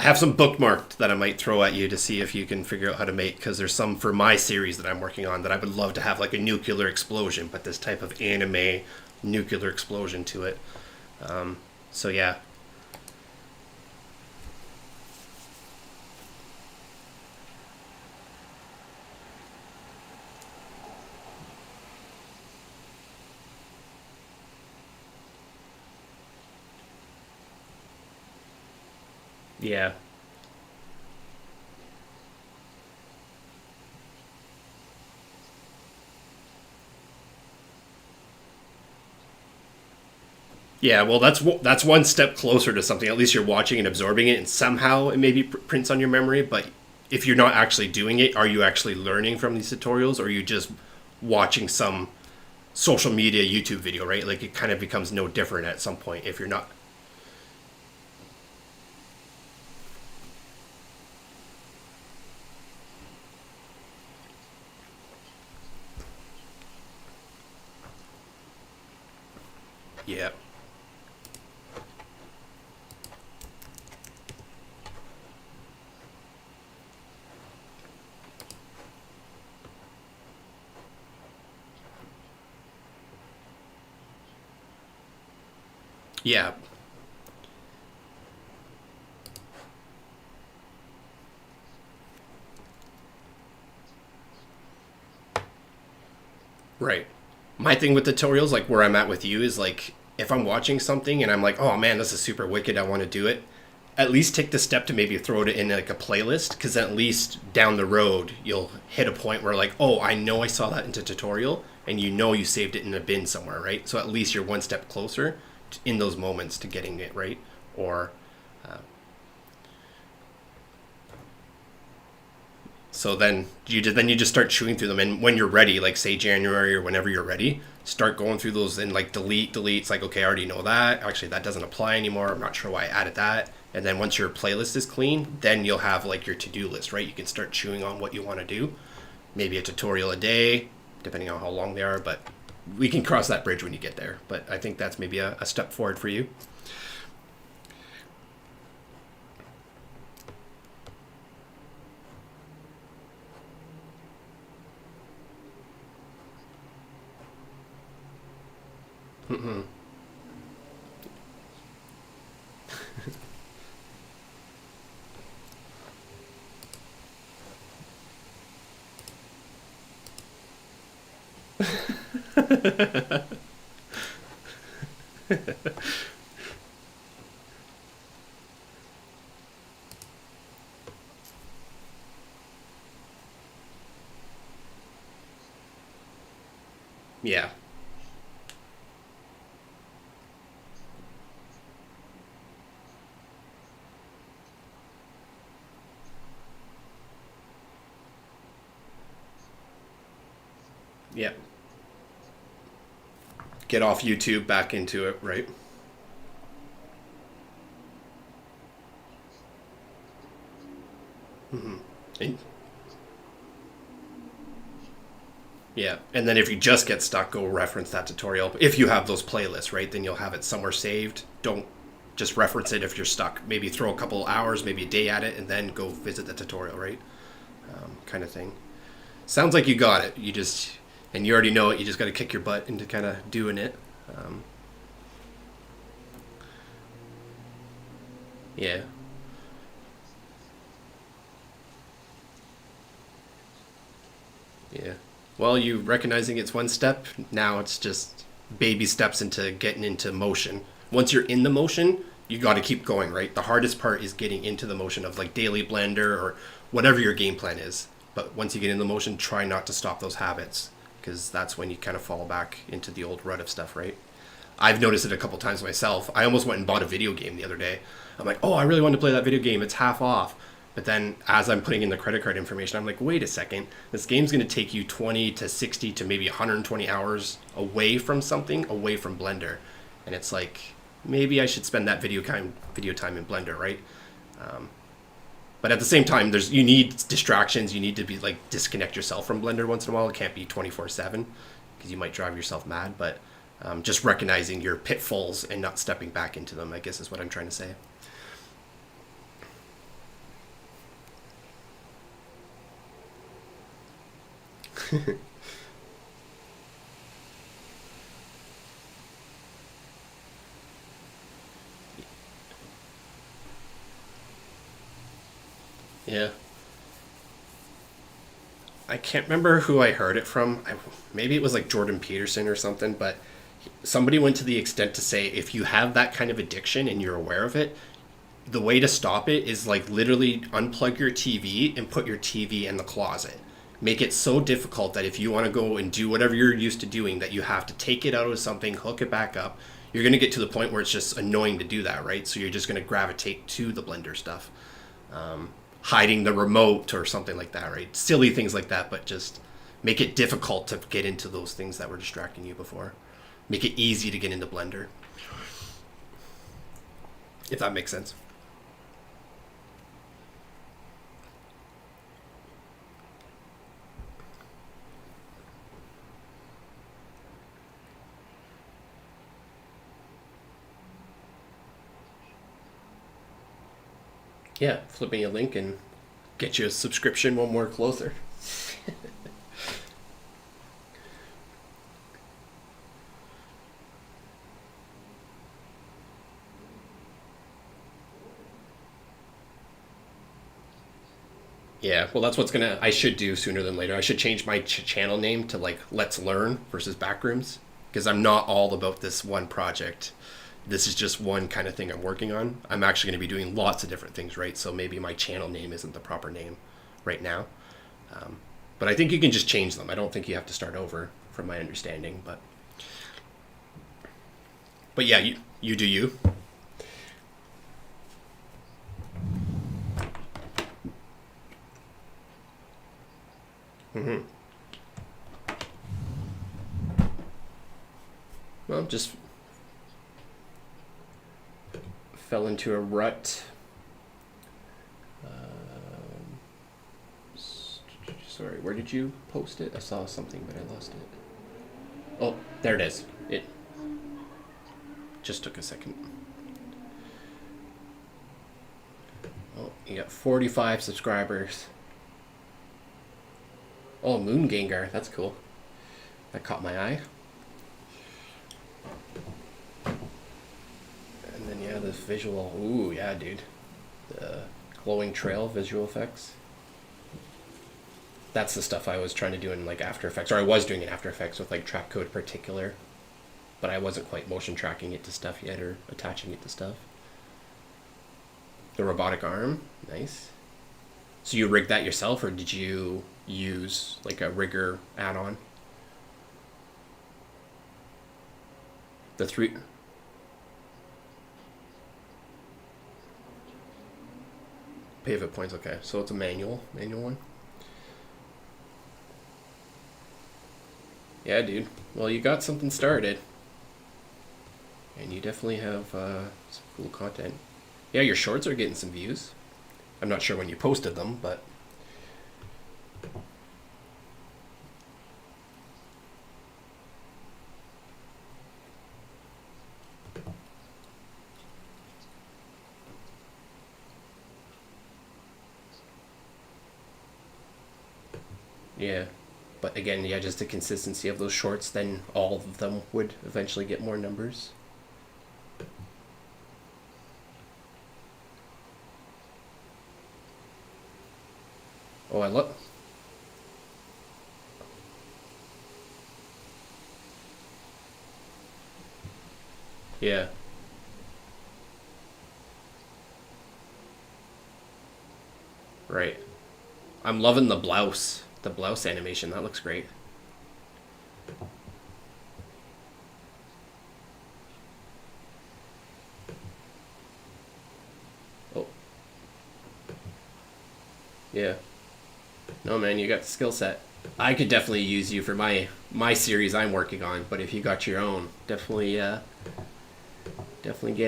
Speaker 3: have some bookmarked that I might throw at you to see if you can figure out how to make, because there's some for my series that I'm working on that I would love to have like a nuclear explosion, but this type of anime nuclear explosion to it. So yeah. Yeah. Yeah, well, that's one step closer to something. At least you're watching and absorbing it, and somehow it maybe prints on your memory. But if you're not actually doing it, are you actually learning from these tutorials, or are you just watching some social media YouTube video, right? Like it kind of becomes no different at some point if you're not. Yeah. Yeah. Right. My thing with tutorials, like where I'm at with you, is like if I'm watching something and I'm like, oh man, this is super wicked, I want to do it. At least take the step to maybe throw it in like a playlist, because at least down the road you'll hit a point where like, oh, I know I saw that in a tutorial, and you know you saved it in a bin somewhere, right? So at least you're one step closer in those moments to getting it right. Or so then you just start chewing through them, and when you're ready, like say January or whenever you're ready, start going through those and like delete. It's like, okay, I already know that. Actually, that doesn't apply anymore. I'm not sure why I added that. And then once your playlist is clean, then you'll have like your to-do list, right? You can start chewing on what you want to do. Maybe a tutorial a day, depending on how long they are. But we can cross that bridge when you get there. But I think that's maybe a step forward for you. Yeah. Yeah. Get off YouTube, back into it, right? And yeah, and then if you just get stuck, go reference that tutorial. If you have those playlists, right, then you'll have it somewhere saved. Don't just reference it if you're stuck. Maybe throw a couple hours, maybe a day at it, and then go visit the tutorial, right? Kind of thing. Sounds like you got it. And you already know it. You just got to kick your butt into kind of doing it. Um, yeah, yeah. Well, you recognizing it's one step. Now it's just baby steps into getting into motion. Once you're in the motion, you got to keep going, right? The hardest part is getting into the motion of like daily blender or whatever your game plan is. But once you get in the motion, try not to stop those habits, because that's when you kind of fall back into the old rut of stuff, right? I've noticed it a couple times myself. I almost went and bought a video game the other day. I'm like, oh, I really want to play that video game. It's half off. But then as I'm putting in the credit card information, I'm like, wait a second. This game's going to take you 20 to 60 to maybe 120 hours away from something, away from Blender. And it's like, maybe I should spend that video time in Blender, right? But at the same time, you need distractions. You need to be like disconnect yourself from Blender once in a while. It can't be 24/7, because you might drive yourself mad. But just recognizing your pitfalls and not stepping back into them, I guess, is what I'm trying to say. Yeah. I can't remember who I heard it from. Maybe it was like Jordan Peterson or something, but somebody went to the extent to say if you have that kind of addiction and you're aware of it, the way to stop it is like literally unplug your TV and put your TV in the closet. Make it so difficult that if you want to go and do whatever you're used to doing, that you have to take it out of something, hook it back up. You're going to get to the point where it's just annoying to do that, right? So you're just going to gravitate to the Blender stuff. Hiding the remote or something like that, right? Silly things like that, but just make it difficult to get into those things that were distracting you before. Make it easy to get into Blender, if that makes sense. Yeah, flip me a link and get you a subscription one more closer. Yeah, well, that's what's gonna. I should do sooner than later. I should change my channel name to like Let's Learn versus Backrooms because I'm not all about this one project. This is just one kind of thing I'm working on. I'm actually going to be doing lots of different things, right? So maybe my channel name isn't the proper name right now. But I think you can just change them. I don't think you have to start over, from my understanding. But yeah, you do you. Mm-hmm. Well, just fell into a rut. Sorry, where did you post it? I saw something, but I lost it. Oh, there it is. It just took a second. Oh, you got 45 subscribers. Oh, Moon Gengar, that's cool. That caught my eye. And then yeah, this visual. Ooh, yeah, dude. The glowing trail visual effects. That's the stuff I was trying to do in like After Effects, or I was doing in After Effects with like Trap Code Particular, but I wasn't quite motion tracking it to stuff yet or attaching it to stuff. The robotic arm, nice. So you rigged that yourself, or did you use like a rigger add-on? The three. Pivot points, okay. So it's a manual one. Yeah, dude. Well, you got something started. And you definitely have some cool content. Yeah, your shorts are getting some views. I'm not sure when you posted them, but... Yeah. But again, yeah, just the consistency of those shorts, then all of them would eventually get more numbers. Oh, I love... Yeah. Right. I'm loving the blouse. The blouse animation. That looks great. Oh. Yeah. No, man, you got the skill set. I could definitely use you for my series I'm working on, but if you got your own, definitely get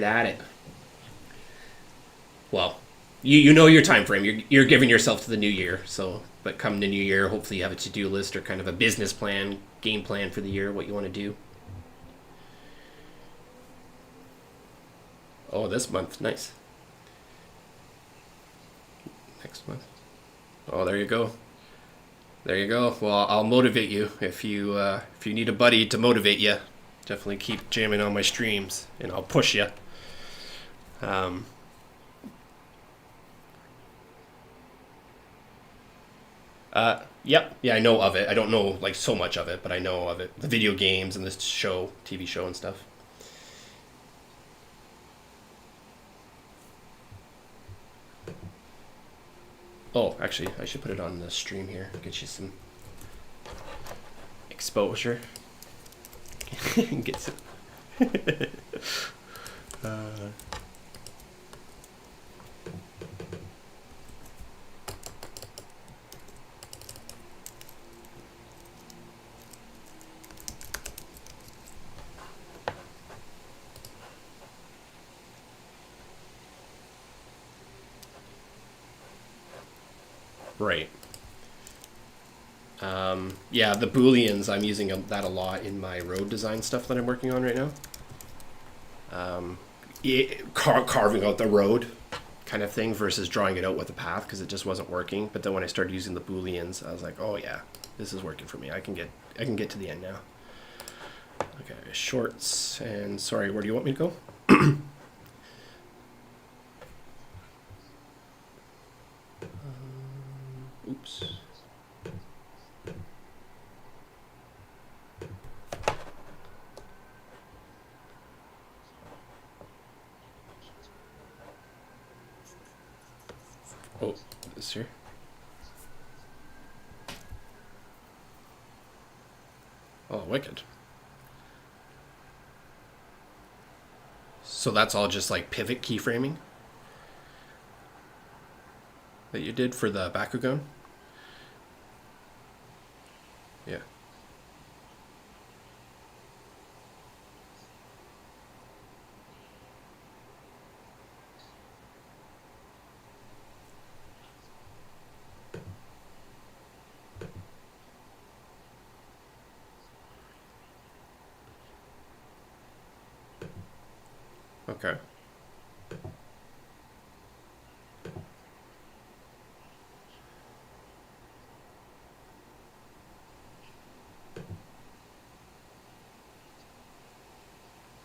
Speaker 3: at it. Well, you know your time frame. You're giving yourself to the new year, so but come the new year, hopefully you have a to-do list or kind of a business plan, game plan for the year, what you want to do. Oh, this month, nice. Next month. Oh, there you go. There you go. Well, I'll motivate you if you need a buddy to motivate you. Definitely keep jamming on my streams, and I'll push you. Yep. Yeah, I know of it. I don't know like so much of it, but I know of it. The video games and this show, TV show and stuff. Oh, actually, I should put it on the stream here. Get you some exposure. Get some. Right. Yeah, the booleans, I'm using that a lot in my road design stuff that I'm working on right now. Carving out the road kind of thing versus drawing it out with a path because it just wasn't working. But then when I started using the booleans, I was like, oh yeah, this is working for me. I can get to the end now. Okay, shorts, and sorry, where do you want me to go?
Speaker 1: Oh, this here. Oh, wicked.
Speaker 3: So that's all just like pivot keyframing that you did for the Bakugan?
Speaker 1: Yeah. Okay.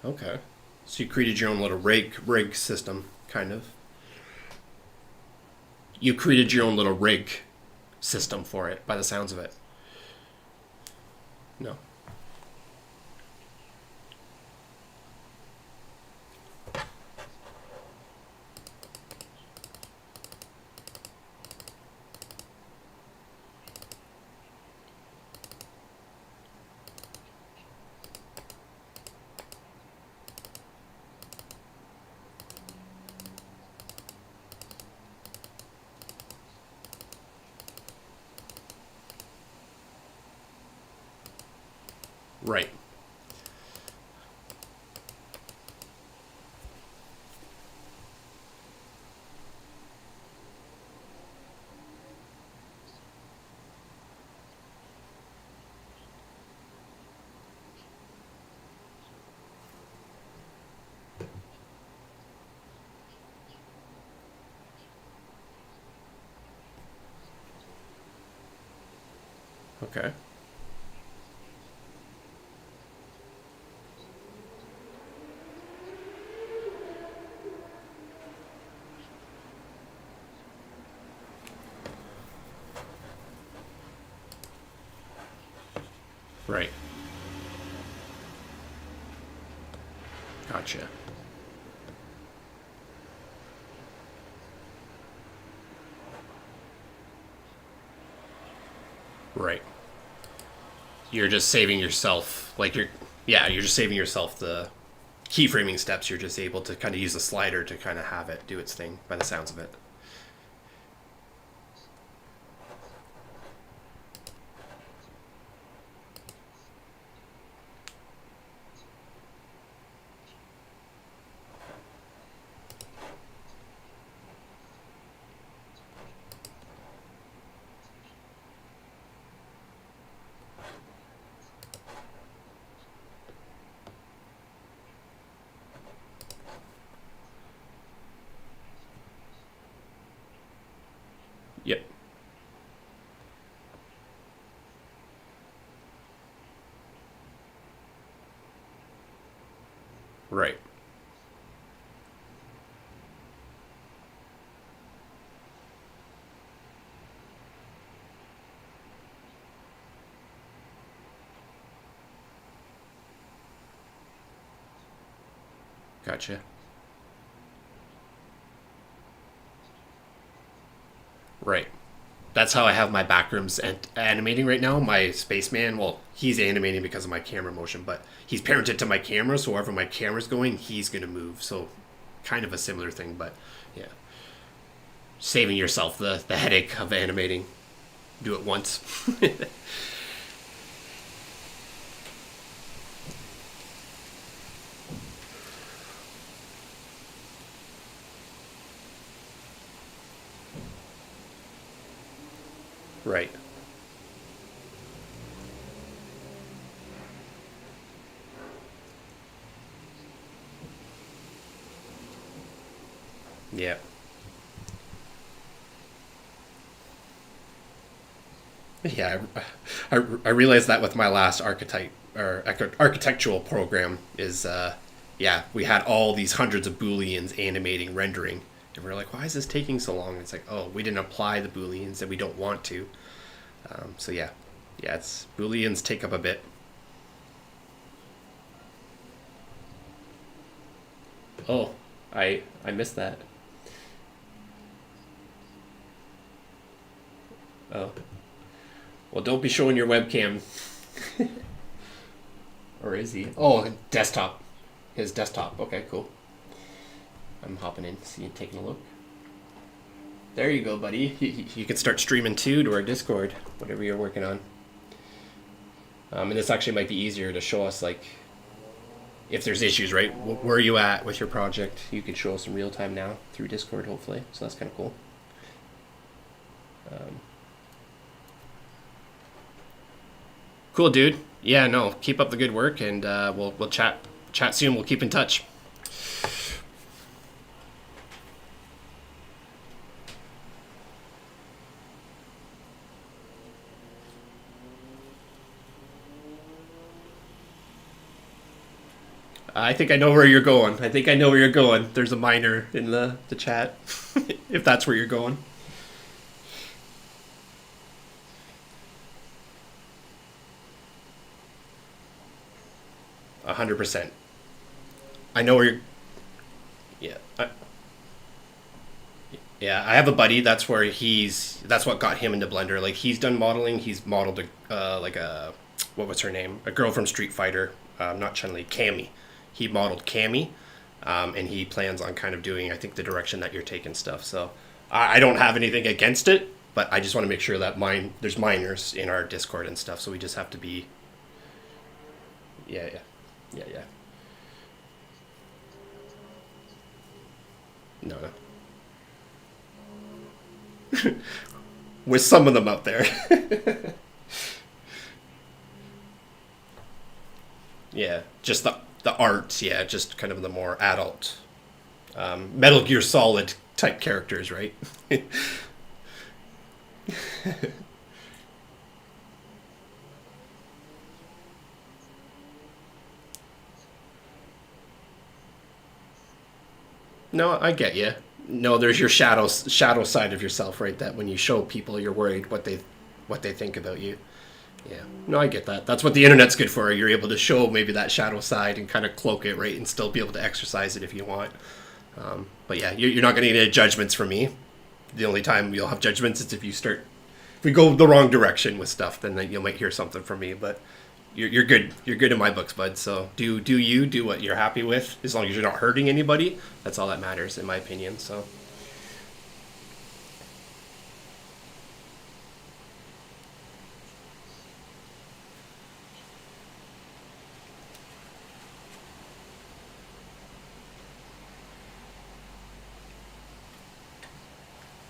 Speaker 1: Okay.
Speaker 3: So you created your own little rig system, kind of. You created your own little rig system for it, by the sounds of it. No. Right.
Speaker 1: Okay.
Speaker 3: Right. Gotcha. Right. You're just saving yourself, like you're just saving yourself the keyframing steps. You're just able to kind of use the slider to kind of have it do its thing, by the sounds of it.
Speaker 1: Yep.
Speaker 3: Right.
Speaker 1: Gotcha.
Speaker 3: Right. That's how I have my backrooms animating right now. My spaceman, well, he's animating because of my camera motion, but he's parented to my camera, so wherever my camera's going, he's going to move. So kind of a similar thing, but yeah. Saving yourself the headache of animating. Do it once. Right. Yeah. Yeah, I realized that with my last architectural program is yeah, we had all these hundreds of booleans animating rendering, and we are like, why is this taking so long? It's like, oh, we didn't apply the booleans and we don't want to. So yeah, yeah, it's booleans take up a bit.
Speaker 1: Oh, I missed that.
Speaker 3: Oh. Well, don't be showing your webcam. Or is he? Oh, desktop. His desktop. Okay, cool. I'm hopping in, taking a look. There you go, buddy. You can start streaming too to our Discord, whatever you're working on. And this actually might be easier to show us, like, if there's issues, right? Where are you at with your project? You can show us in real time now through Discord, hopefully. So that's kind of cool. Cool, dude. Yeah, no, keep up the good work, and we'll chat soon. We'll keep in touch. 'I think I know where you're going. There's a miner in the chat, if that's where you're going. 100%. I know where you're. Yeah. Yeah, I have a buddy. That's where That's what got him into Blender. Like, he's done modeling. He's modeled like a. What was her name? A girl from Street Fighter. Not Chun-Li. Cammy. He modeled Cammy, and he plans on kind of doing, I think, the direction that you're taking stuff. So I don't have anything against it, but I just want to make sure that there's minors in our Discord and stuff. So we just have to be. Yeah. No. With some of them out there. Yeah, just the art, yeah, just kind of the more adult Metal Gear Solid type characters, right? No, I get you. No, there's your shadow side of yourself, right? That when you show people, you're worried what they think about you. Yeah. No, I get that. That's what the internet's good for. You're able to show maybe that shadow side and kind of cloak it, right, and still be able to exercise it if you want. But yeah, you're not going to get any judgments from me. The only time you'll have judgments is if we go the wrong direction with stuff, then you might hear something from me. But you're good. You're good in my books, bud. So do what you're happy with, as long as you're not hurting anybody. That's all that matters, in my opinion. So.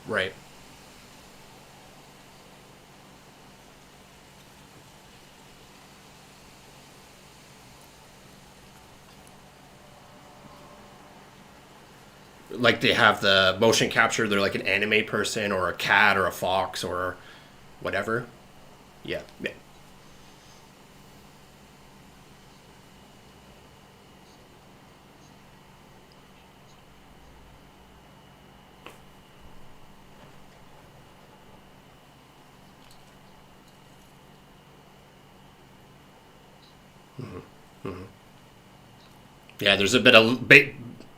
Speaker 3: Right. Like, they have the motion capture, they're like an anime person or a cat or a fox or whatever. Yeah. Yeah, there's a bit of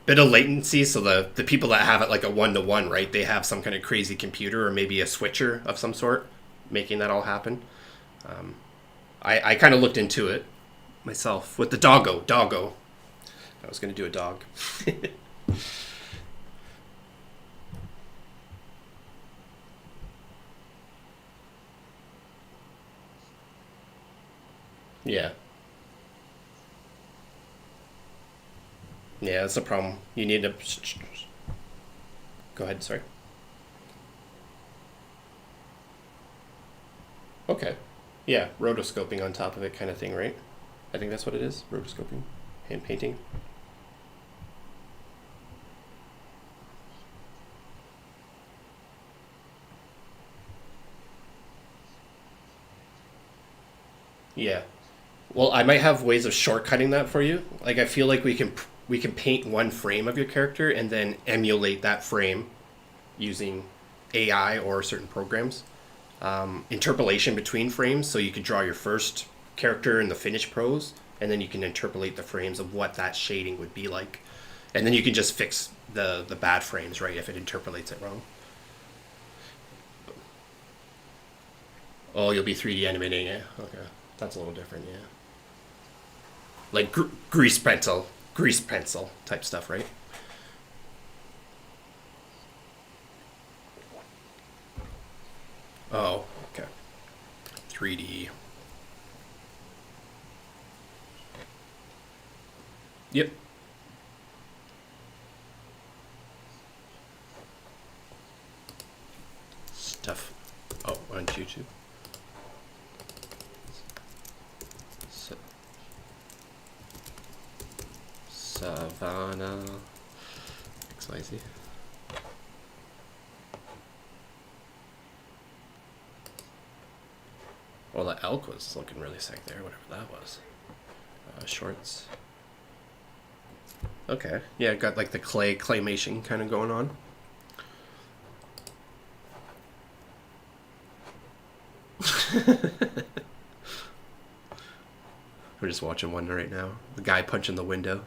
Speaker 3: latency, so the people that have it like a 1-to-1, right? They have some kind of crazy computer or maybe a switcher of some sort making that all happen. I kind of looked into it myself with the doggo. I was going to do a dog. Yeah. Yeah, that's the problem. You need to. Go ahead, sorry. Okay. Yeah, rotoscoping on top of it kind of thing, right? I think that's what it is. Rotoscoping. Hand painting. Yeah. Well, I might have ways of shortcutting that for you. Like, I feel like we can paint one frame of your character and then emulate that frame using AI or certain programs. Interpolation between frames, so you can draw your first character in the finished pose, and then you can interpolate the frames of what that shading would be like, and then you can just fix the bad frames, right, if it interpolates it wrong. Oh, you'll be 3D animating it. Okay, that's a little different, yeah. Like grease pencil type stuff, right? Oh, okay. 3D. Yep. Stuff. Oh, on YouTube. Savannah XYZ. Well, the elk was looking really sick there, whatever that was. Shorts. Okay, yeah, got like the claymation kind of going on. We're just watching one right now. The guy punching the window.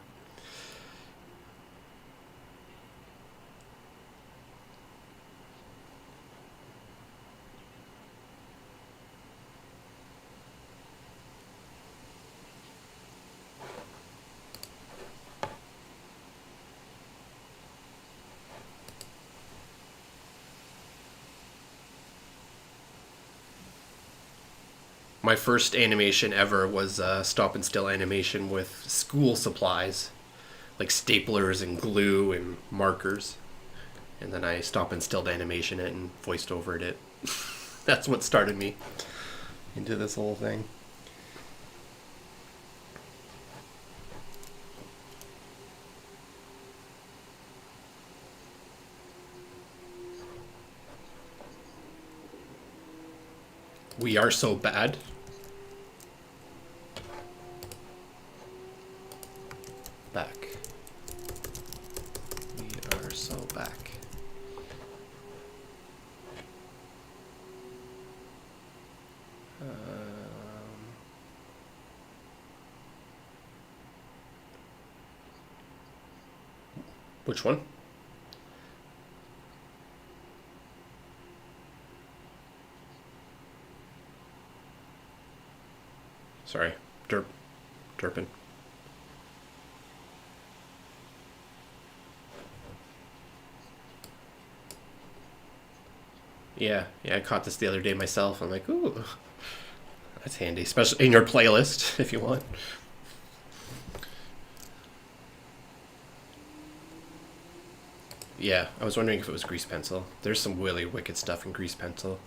Speaker 3: My first animation ever was stop and still animation with school supplies, like staplers and glue and markers. And then I stop and stilled animation it and voiced over it. That's what started me into this whole thing. We are so bad. Back. We are so back. Which one? Sorry, derping. Yeah, I caught this the other day myself. I'm like, ooh, that's handy, especially in your playlist if you want. Yeah, I was wondering if it was grease pencil. There's some really wicked stuff in grease pencil.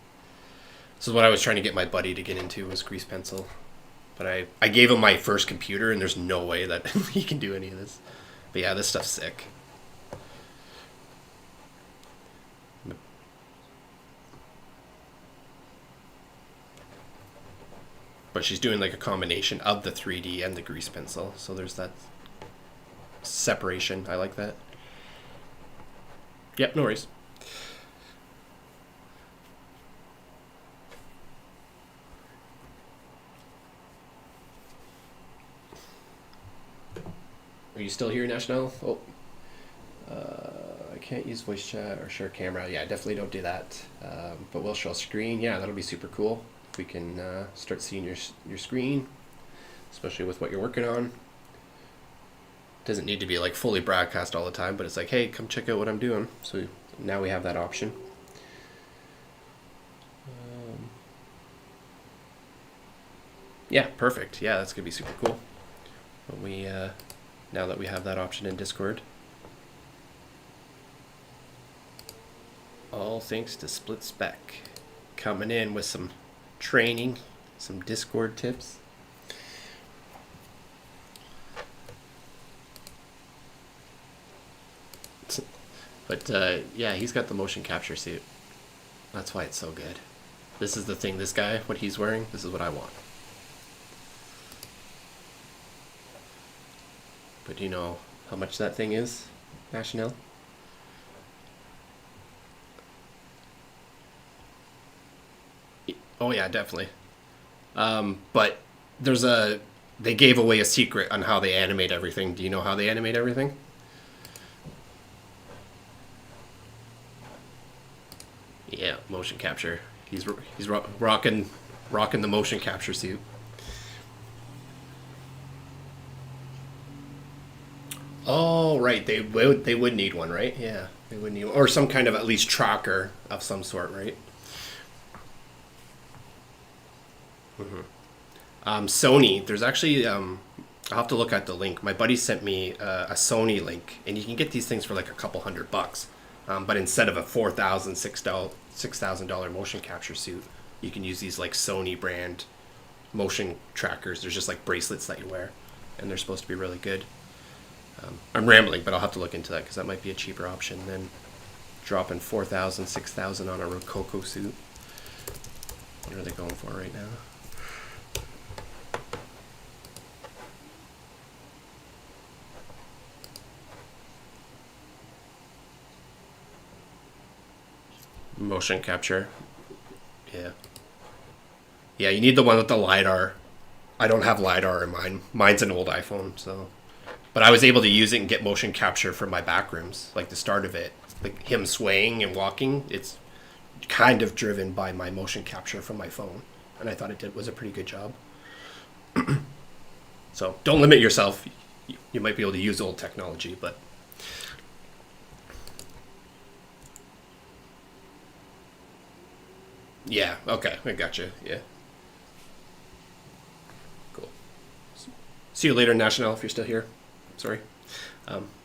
Speaker 3: This is what I was trying to get my buddy to get into, was grease pencil. But I gave him my first computer, and there's no way that he can do any of this. But yeah, this stuff's sick. But she's doing like a combination of the 3D and the grease pencil, so there's that separation. I like that. Yep, no worries. Are you still here, National? Oh, I can't use voice chat or share camera. Yeah, definitely don't do that. But we'll show screen. Yeah, that'll be super cool. If we can start seeing your screen, especially with what you're working on. Doesn't need to be like fully broadcast all the time, but it's like, hey, come check out what I'm doing. So now we have that option. Yeah, perfect. Yeah, that's gonna be super cool. When we now that we have that option in Discord. All thanks to Split Spec, coming in with some training, some Discord tips. But yeah, he's got the motion capture suit. That's why it's so good. This is the thing, this guy, what he's wearing, this is what I want. But do you know how much that thing is, National? Oh yeah, definitely. But they gave away a secret on how they animate everything. Do you know how they animate everything? Yeah, motion capture. He's rocking rocking the motion capture suit. Oh, right. They would need one, right? Yeah, they would need one. Or some kind of at least tracker of some sort, right? Sony. There's actually I'll have to look at the link. My buddy sent me a Sony link, and you can get these things for like a couple $100. But instead of a $6,000 motion capture suit, you can use these like Sony brand motion trackers. There's just like bracelets that you wear, and they're supposed to be really good. I'm rambling, but I'll have to look into that because that might be a cheaper option than dropping 4,000, 6,000 on a Rococo suit. What are they going for right now? Motion capture. Yeah. Yeah, you need the one with the LiDAR. I don't have LiDAR in mine. Mine's an old iPhone, so. But I was able to use it and get motion capture for my backrooms, like the start of it. Like him swaying and walking, it's kind of driven by my motion capture from my phone. And I thought was a pretty good job. So don't limit yourself. You might be able to use old technology, but. Yeah, okay, I gotcha. Yeah. Cool. See you later, National, if you're still here. Sorry.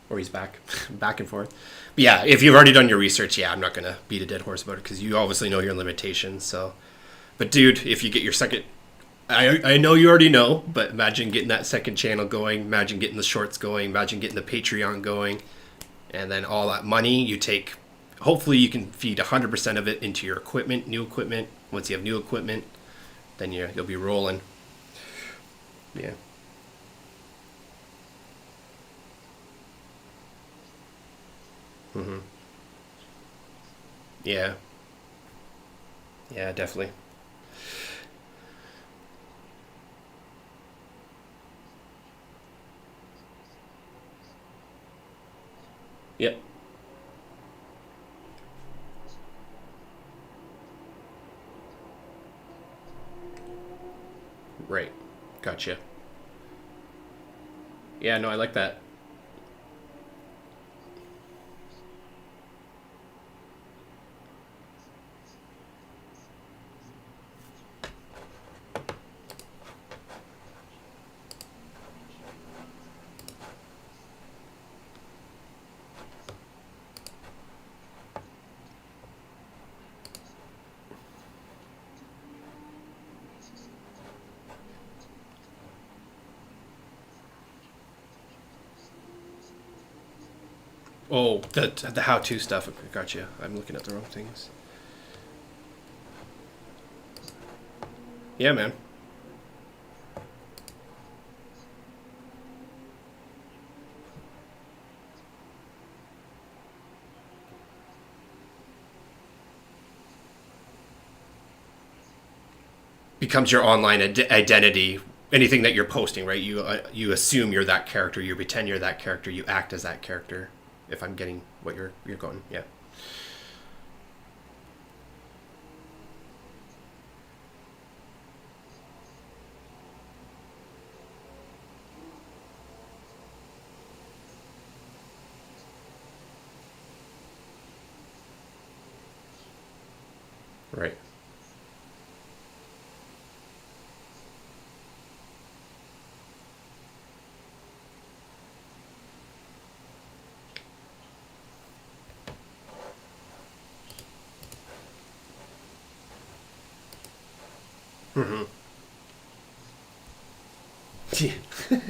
Speaker 3: Or he's back. Back and forth. But yeah, if you've already done your research, yeah, I'm not going to beat a dead horse about it because you obviously know your limitations. So, but dude, if you get your second, I know you already know, but imagine getting that second channel going. Imagine getting the shorts going. Imagine getting the Patreon going. And then all that money you take, hopefully you can feed 100% of it into your equipment, new equipment. Once you have new equipment, then you'll be rolling. Yeah. Mm-hmm. Yeah. Yeah, definitely. Yep. Right. Gotcha. Yeah, no, I like that. Oh, the how-to stuff. Gotcha. I'm looking at the wrong things. Yeah, man. Becomes your online identity. Anything that you're posting, right? You assume you're that character. You pretend you're that character. You act as that character. If I'm getting what you're going, yeah. Right. Mm-hmm.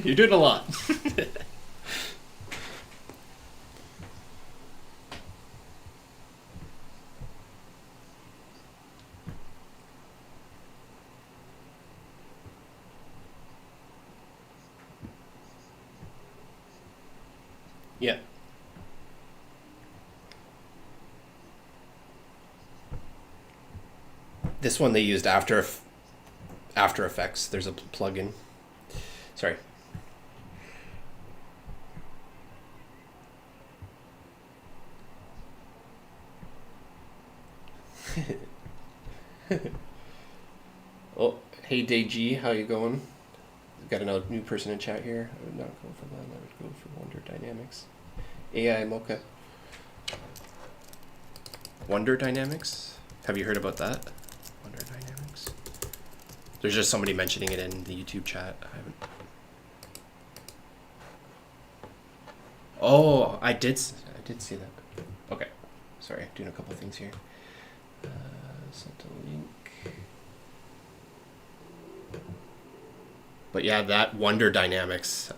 Speaker 3: You're doing a lot. Yeah. This one they used After Effects. There's a plugin. Sorry. Oh,
Speaker 1: Hey Day how you going? We've got another new person in chat here. I would not go for that. I would go for Wonder Dynamics. AI Mocha. Wonder Dynamics? Have you heard about that? Wonder Dynamics. There's just somebody mentioning it in the YouTube chat. I haven't. Oh, I did see that. Okay. Sorry, doing a couple of things here. Sent a link. But yeah, that Wonder Dynamics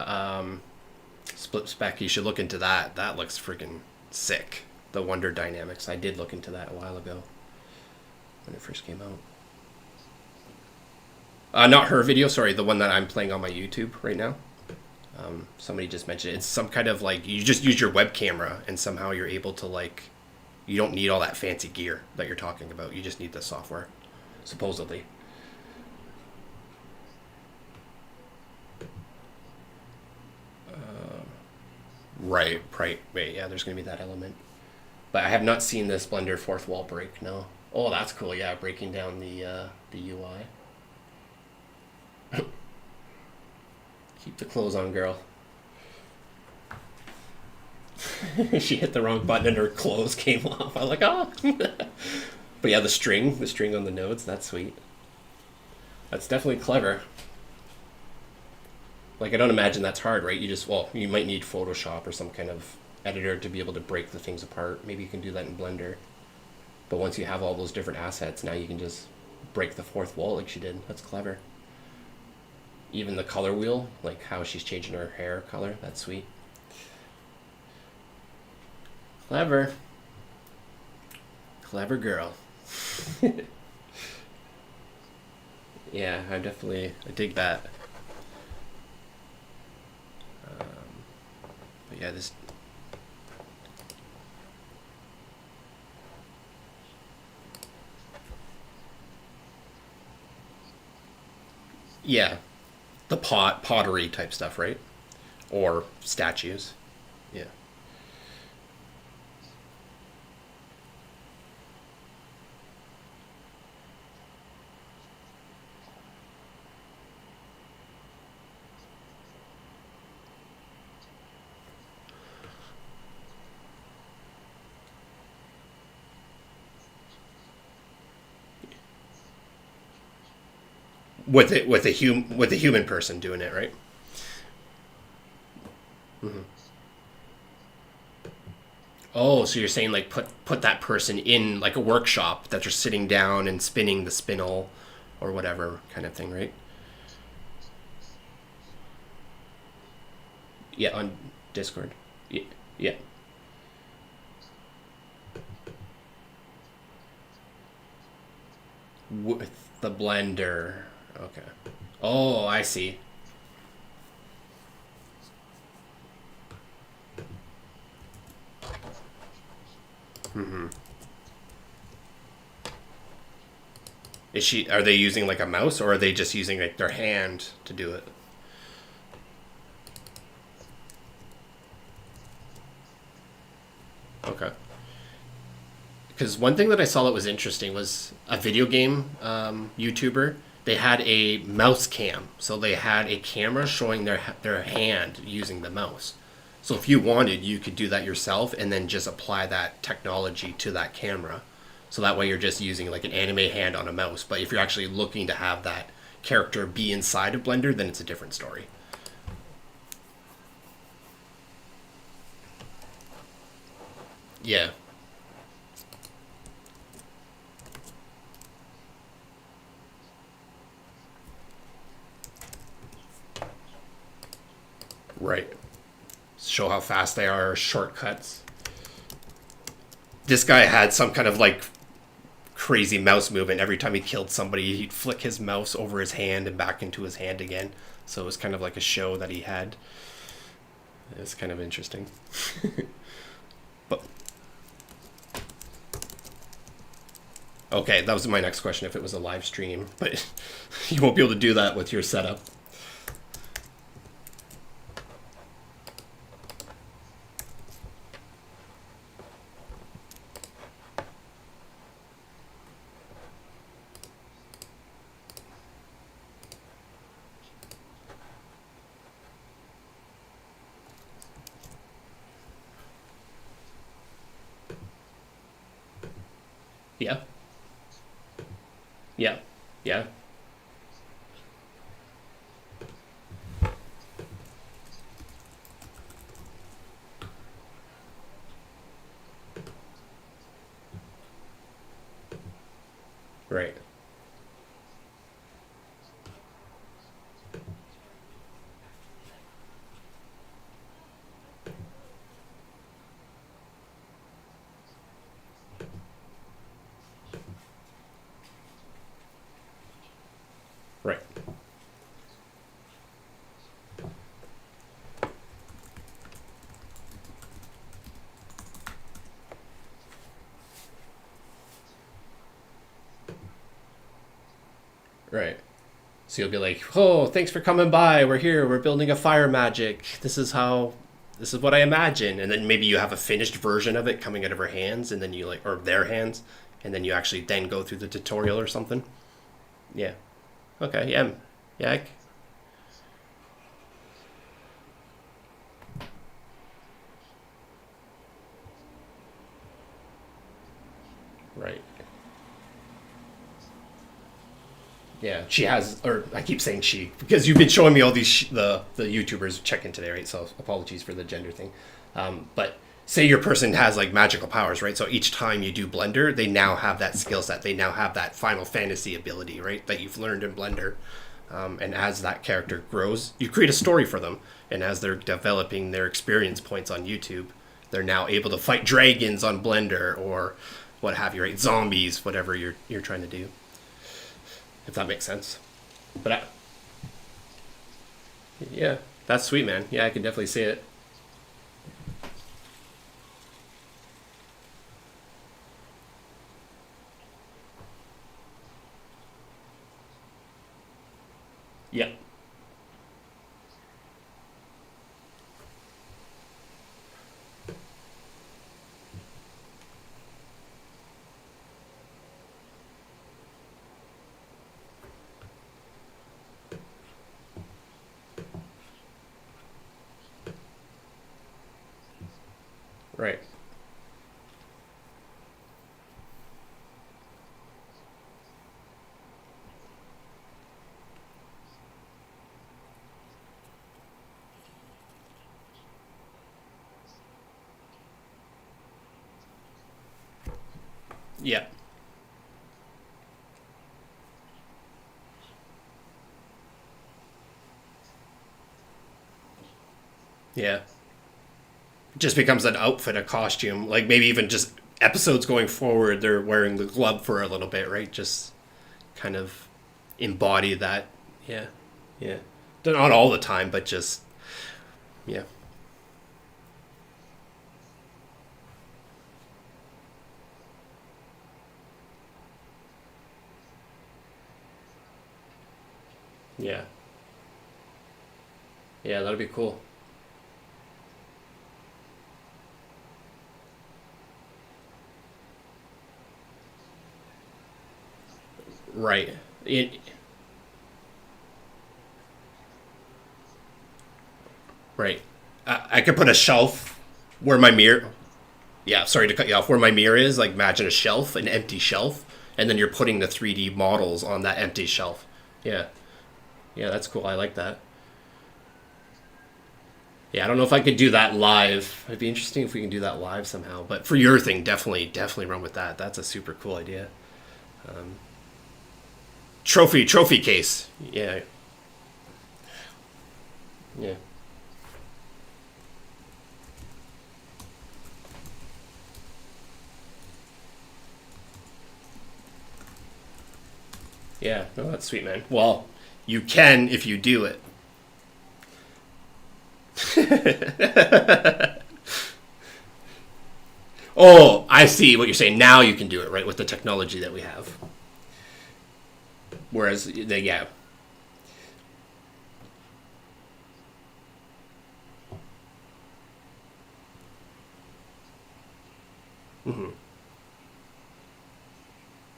Speaker 1: split spec, you should look into that. That looks freaking sick. The Wonder Dynamics. I did look into that a while ago when it first came out. Not her video, sorry, the one that I'm playing on my YouTube right now. Somebody just mentioned it. It's some kind of like, you just use your web camera and somehow you're able to like, you don't need all that fancy gear that you're talking about. You just need the software, supposedly. Right. Yeah, there's going to be that element. But I have not seen this Blender fourth wall break, no. Oh, that's cool, yeah, breaking down the UI. Keep the clothes on, girl. She hit the wrong button and her clothes came off. I was like, oh. But yeah, the string on the nodes, that's sweet. That's definitely clever. Like, I don't imagine that's hard, right? You might need Photoshop or some kind of editor to be able to break the things apart. Maybe you can do that in Blender. But once you have all those different assets, now you can just break the fourth wall like she did. That's clever. Even the color wheel, like how she's changing her hair color, that's sweet. Clever. Clever girl. Yeah, I dig that. But yeah, this. Yeah, the pottery type stuff, right? Or statues. Yeah. With a human person doing it, right? Mm-hmm. Oh, so you're saying like put that person in like a workshop that you're sitting down and spinning the spindle or whatever kind of thing, right? Yeah, on Discord. Yeah. Yeah. With the blender. Okay. Oh, I see. Mm-hmm. Are they using like a mouse or are they just using like their hand to do it? Okay. Because one thing that I saw that was interesting was a video game YouTuber. They had a mouse cam, so they had a camera showing their hand using the mouse. So if you wanted, you could do that yourself and then just apply that technology to that camera. So that way you're just using like an anime hand on a mouse. But if you're actually looking to have that character be inside of Blender, then it's a different story. Yeah. Right. Show how fast they are, shortcuts. This guy had some kind of like crazy mouse movement. Every time he killed somebody, he'd flick his mouse over his hand and back into his hand again. So it was kind of like a show that he had. It's kind of interesting. But okay, that was my next question, if it was a live stream. But you won't be able to do that with your setup.
Speaker 3: Yeah. Yeah. Yeah. Right. Right. Right. So you'll be like, "Oh, thanks for coming by. We're here. We're building a fire magic. This is what I imagine." And then maybe you have a finished version of it coming out of her hands, and then you like, or their hands, and then you actually then go through the tutorial or something. Yeah. Okay. Yeah. Yeah. Right. Yeah, she has, or I keep saying she because you've been showing me all these the YouTubers check in today, right? So apologies for the gender thing, but say your person has like magical powers, right? So each time you do Blender, they now have that skill set. They now have that Final Fantasy ability, right? That you've learned in Blender, and as that character grows, you create a story for them, and as they're developing their experience points on YouTube, they're now able to fight dragons on Blender or what have you, right? Zombies, whatever you're trying to do, if that makes sense. But yeah, that's sweet, man. Yeah, I can definitely see it. Yeah, right. Yeah, yeah. It just becomes an outfit, a costume. Like maybe even just episodes going forward, they're wearing the glove for a little bit, right? Just kind of embody that. Yeah, yeah. Not all the time, but just yeah, yeah, yeah. That'd be cool. Right. It, right. I could put a shelf where my mirror. Yeah, sorry to cut you off. Where my mirror is, like imagine a shelf, an empty shelf, and then you're putting the 3D models on that empty shelf. Yeah, yeah, that's cool. I like that. Yeah, I don't know if I could do that live. It'd be interesting if we can do that live somehow. But for your thing, definitely run with that. That's a super cool idea. Trophy case. Yeah, yeah, yeah. No, that's sweet, man. Well, you can if you do it. Oh, I see what you're saying. Now you can do it, right, with the technology that we have. Whereas, yeah,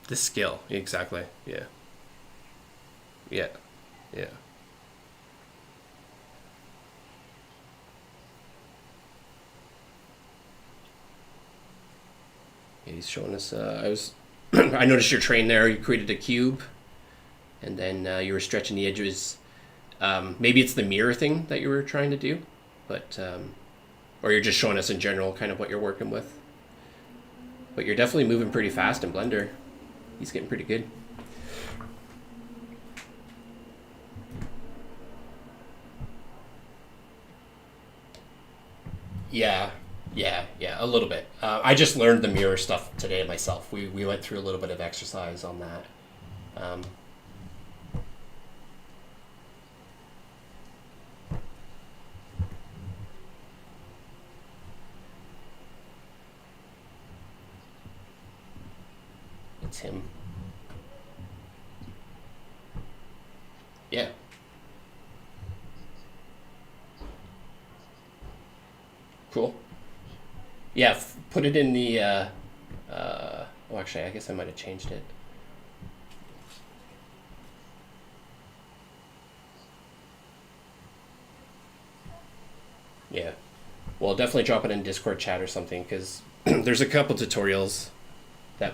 Speaker 3: the skill, exactly. Yeah, yeah, yeah. Yeah, he's showing us. I was I noticed your train there. You created a cube, and then you were stretching the edges. Maybe it's the mirror thing that you were trying to do, but or you're just showing us in general kind of what you're working with. But you're definitely moving pretty fast in Blender. He's getting pretty good. Yeah, a little bit. I just learned the mirror stuff today myself. We went through a little bit of exercise on that. Um, it's him. Yeah. Cool. Yeah, put it in the. Oh, actually, I guess I might have changed it. Yeah. Well, definitely drop it in Discord chat or something because there's a couple tutorials that.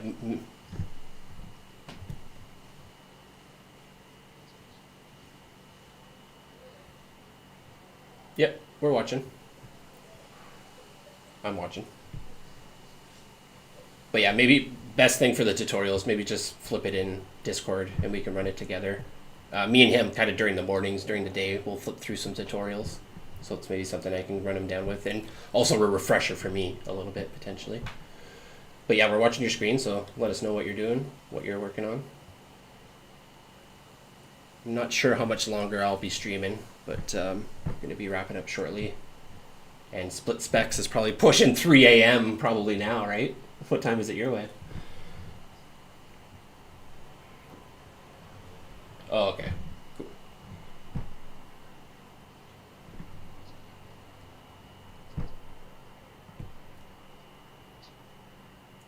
Speaker 3: Yep, we're watching. I'm watching. But yeah, maybe best thing for the tutorials, maybe just flip it in Discord and we can run it together. Me and him kind of during the mornings, during the day, we'll flip through some tutorials. So it's maybe something I can run him down with. And also a refresher for me a little bit, potentially. But yeah, we're watching your screen, so let us know what you're doing, what you're working on. I'm not sure how much longer I'll be streaming, but I'm going to be wrapping up shortly. And Split Specs is probably pushing 3 a.m. probably now, right? What time is it your way? Oh, okay. Cool.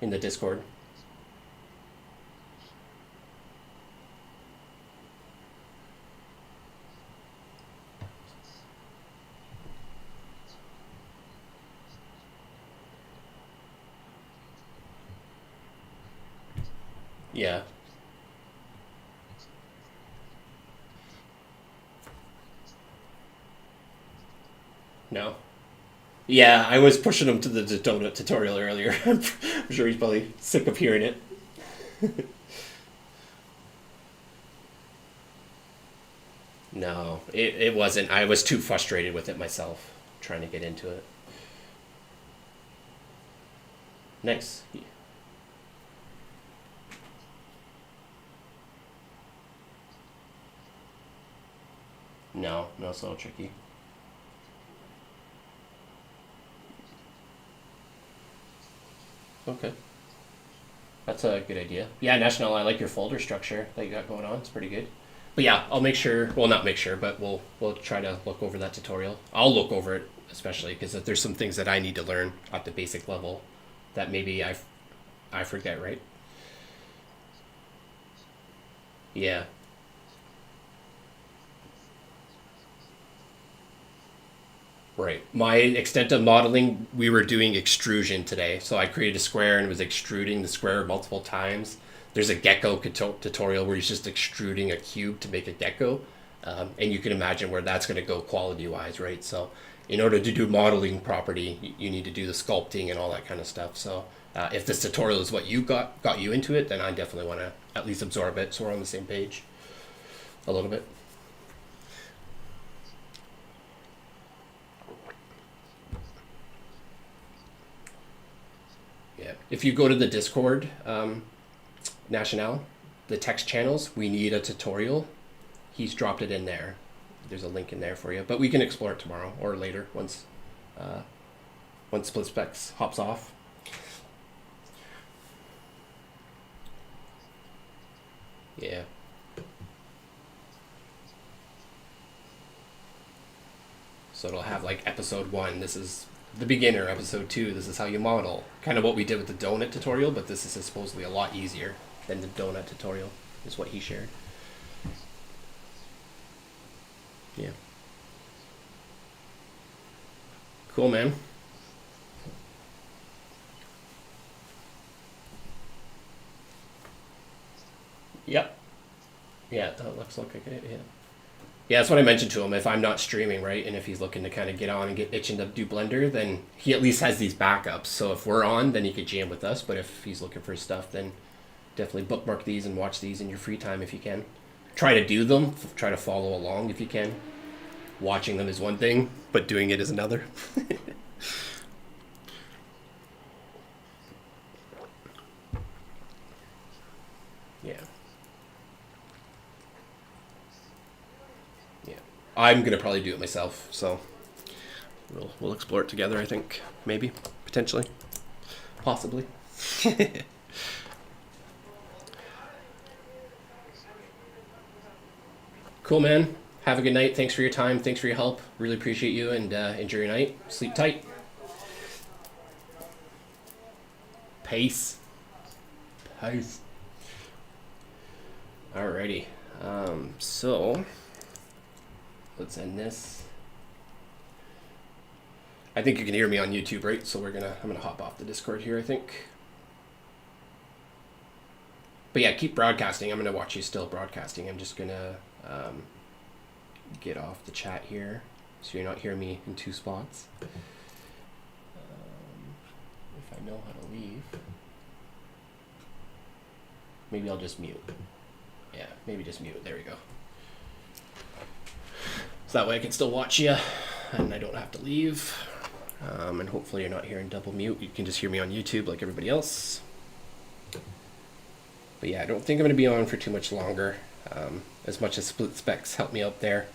Speaker 3: In the Discord. Yeah. No. Yeah, I was pushing him to the donut tutorial earlier. I'm sure he's probably sick of hearing it. No, it wasn't. I was too frustrated with it myself, trying to get into it. Nice. No, no, it's a little tricky. Okay. That's a good idea. Yeah, National, I like your folder structure that you got going on. It's pretty good. But yeah, I'll make sure. Well, not make sure, but we'll try to look over that tutorial. I'll look over it especially because there's some things that I need to learn at the basic level that maybe I forget. Right? Yeah. Right. My extent of modeling, we were doing extrusion today. So I created a square and was extruding the square multiple times. There's a gecko tutorial where he's just extruding a cube to make a gecko. And you can imagine where that's going to go quality wise, right? So in order to do modeling property, you need to do the sculpting and all that kind of stuff. So if this tutorial is what you got you into it, then I definitely want to at least absorb it so we're on the same page a little bit. Yeah. If you go to the Discord, National, the text channels, we need a tutorial. He's dropped it in there. There's a link in there for you, but we can explore it tomorrow or later uh, once Split Specs hops off. Yeah. So it'll have like episode 1. This is the beginner. Episode 2. This is how you model. Kind of what we did with the donut tutorial, but this is supposedly a lot easier than the donut tutorial. Is what he shared. Yeah. Cool, man. Yep. Yeah, that looks like it. Yeah. Yeah, that's what I mentioned to him. If I'm not streaming, right, and if he's looking to kind of get on and get itching to do Blender, then he at least has these backups. So if we're on, then he could jam with us. But if he's looking for stuff, then definitely bookmark these and watch these in your free time if you can. Try to do them. Try to follow along if you can. Watching them is one thing, but doing it is another. Yeah. Yeah. I'm gonna probably do it myself, so we'll explore it together, I think. Maybe. Potentially. Possibly. Cool, man. Have a good night. Thanks for your time. Thanks for your help. Really appreciate you, and enjoy your night. Sleep tight. Peace. Peace. Alrighty. So let's end this. I think you can hear me on YouTube, right? So I'm gonna hop off the Discord here, I think. But yeah, keep broadcasting. I'm gonna watch you still broadcasting. I'm just gonna get off the chat here, so you're not hearing me in two spots. If I know how to leave, maybe I'll just mute. Yeah, maybe just mute. There we go. So that way I can still watch you, and I don't have to leave. And hopefully you're not hearing double mute. You can just hear me on YouTube like everybody else. But yeah, I don't think I'm going to be on for too much longer. As much as Split Specs helped me out there,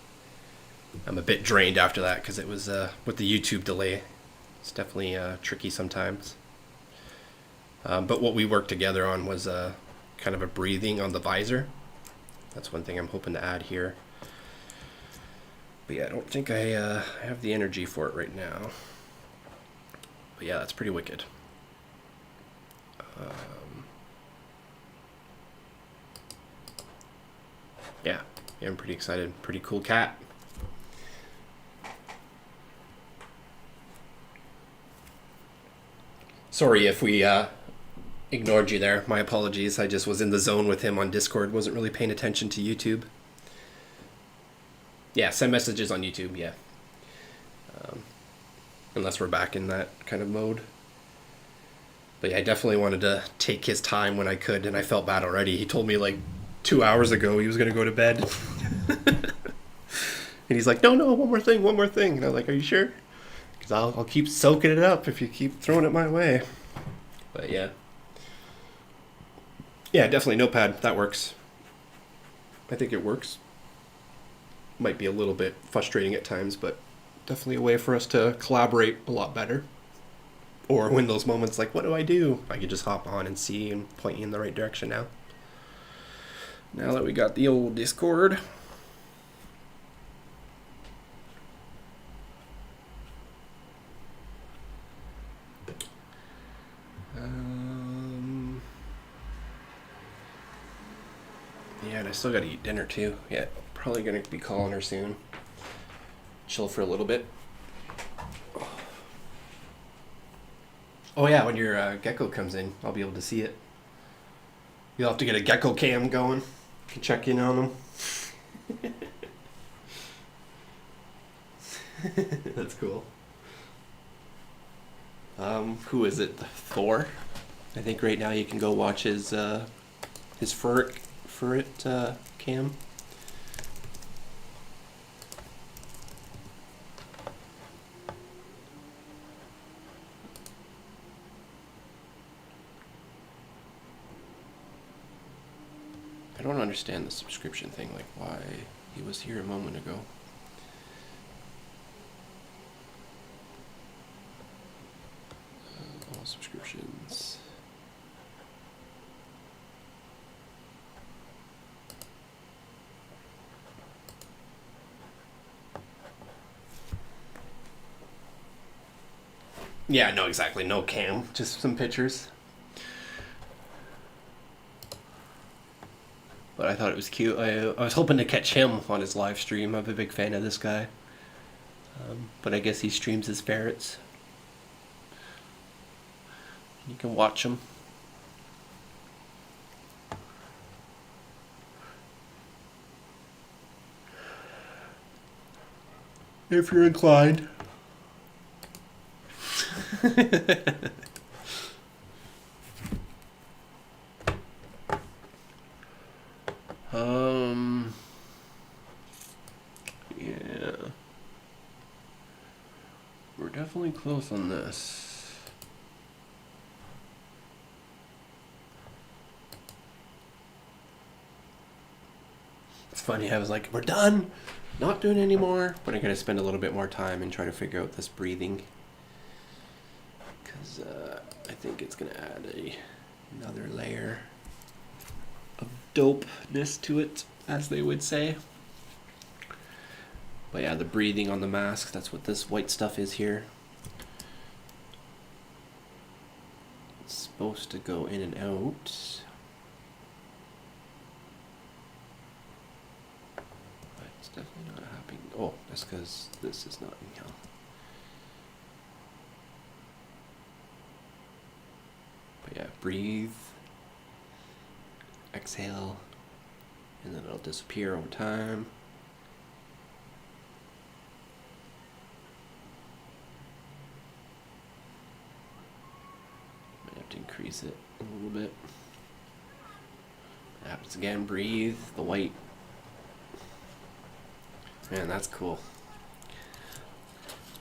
Speaker 3: I'm a bit drained after that because it was with the YouTube delay. It's definitely tricky sometimes. But what we worked together on was kind of a breathing on the visor. That's one thing I'm hoping to add here. But yeah, I don't think I have the energy for it right now. But yeah, that's pretty wicked. Yeah, I'm pretty excited. Pretty cool cat. Sorry if we ignored you there. My apologies. I just was in the zone with him on Discord. Wasn't really paying attention to YouTube. Yeah, send messages on YouTube, yeah. Unless we're back in that kind of mode. But yeah, I definitely wanted to take his time when I could, and I felt bad already. He told me like 2 hours ago he was going to go to bed. And he's like, no, one more thing. And I'm like, are you sure? Because I'll keep soaking it up if you keep throwing it my way. But yeah. Yeah, definitely Notepad. That works. I think it works. Might be a little bit frustrating at times, but definitely a way for us to collaborate a lot better. Or when those moments like, what do? I can just hop on and see and point you in the right direction now. Now that we got the old Discord. Yeah, and I still gotta eat dinner too. Yeah, probably gonna be calling her soon. Chill for a little bit. Oh yeah, when your gecko comes in, I'll be able to see it. You'll have to get a gecko cam going. You can check in on them. That's cool. Who is it? Thor? I think right now you can go watch his furret cam. I don't understand the subscription thing, like why he was here a moment ago. All subscriptions. Yeah, no, exactly. No cam, just some pictures. But I thought it was cute. I was hoping to catch him on his live stream. I'm a big fan of this guy. But I guess he streams his ferrets. You can watch him.
Speaker 1: if you're inclined. Yeah. We're definitely close on this. It's funny, I was like, we're done, not doing it anymore, but I'm gonna spend a little bit more time and try to figure out this breathing, because I think it's gonna add another layer of dopeness to it, as they would say. But yeah, the breathing on the mask, that's what this white stuff is here. It's supposed to go in and out. But it's definitely not happening. Oh, that's because this is not in here. But yeah, breathe, exhale, and then it'll disappear over time. To increase it a little bit. It happens again. Breathe. The white. Man, that's cool.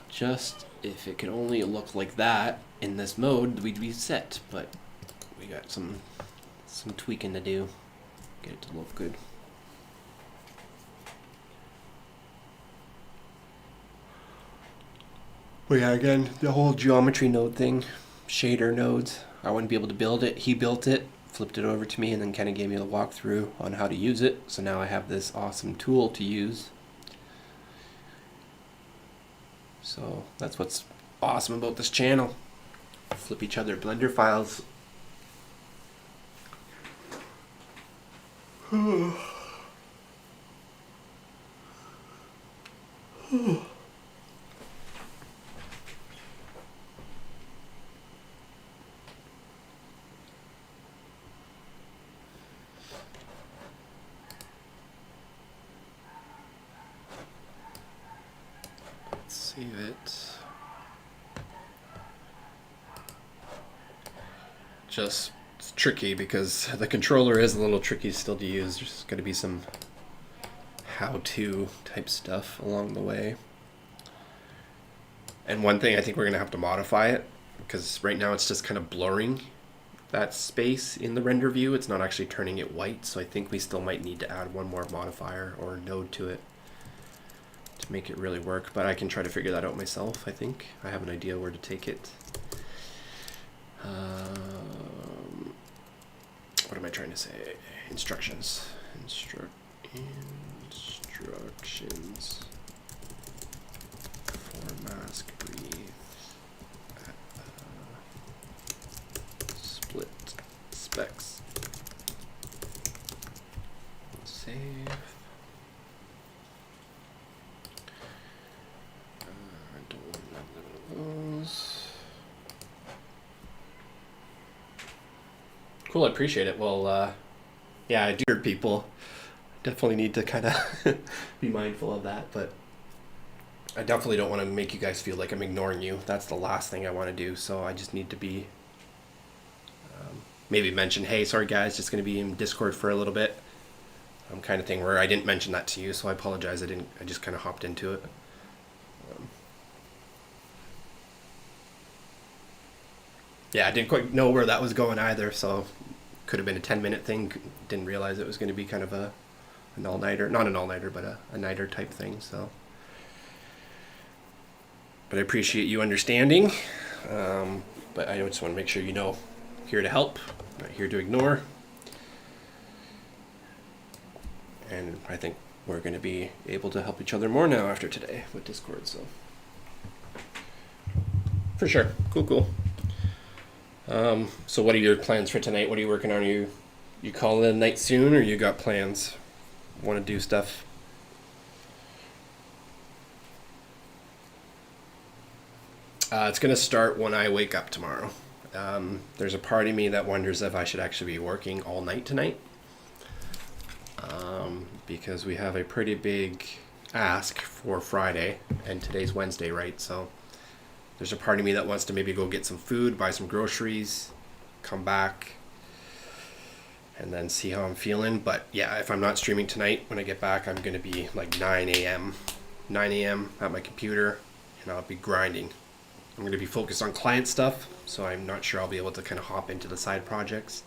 Speaker 1: Just if it could only look like that in this mode, we'd be set. But we got some tweaking to do. Get it to look good. But yeah, again, the whole geometry node thing, shader nodes. I wouldn't be able to build it. He built it, flipped it over to me, and then kind of gave me a walkthrough on how to use it. So now I have this awesome tool to use. So that's what's awesome about this channel. Flip each other Blender files. Save it. Just it's tricky because the controller is a little tricky still to use. There's going to be some how-to type stuff along the way. And one thing I think we're going to have to modify it, because right now it's just kind of blurring that space in the render view. It's not actually turning it white, so I think we still might need to add one more modifier or node to it to make it really work, but I can try to figure that out myself. I think I have an idea where to take it. What am I trying to say? Instructions. Instructions for mask breathe. Split specs. Save. Cool, I appreciate it. Well, yeah, I do hear people. Definitely need to kind of be mindful of that, but I definitely don't want to make you guys feel like I'm ignoring you. That's the last thing I want to do, so I just need to be, maybe mention, hey, sorry guys, just going to be in Discord for a little bit. Kind of thing where I didn't mention that to you, so I apologize. I just kind of hopped into it. Yeah, I didn't quite know where that was going either, so could have been a 10-minute thing. Didn't realize it was going to be kind of an all-nighter. Not an all-nighter, but a nighter type thing, so. But I appreciate you understanding. But I just want to make sure you know, here to help, not here to ignore. And I think we're going to be able to help each other more now after today with Discord, so. For sure. Cool. So what are your plans for tonight? What are you working on? You calling it a night soon, or you got plans? Want to do stuff? It's going to start when I wake up tomorrow. There's a part of me that wonders if I should actually be working all night tonight. Because we have a pretty big
Speaker 3: ask for Friday, and today's Wednesday, right? So there's a part of me that wants to maybe go get some food, buy some groceries, come back, and then see how I'm feeling. But yeah, if I'm not streaming tonight, when I get back, I'm going to be like 9 a.m. at my computer, and I'll be grinding. I'm going to be focused on client stuff, so I'm not sure I'll be able to kind of hop into the side projects.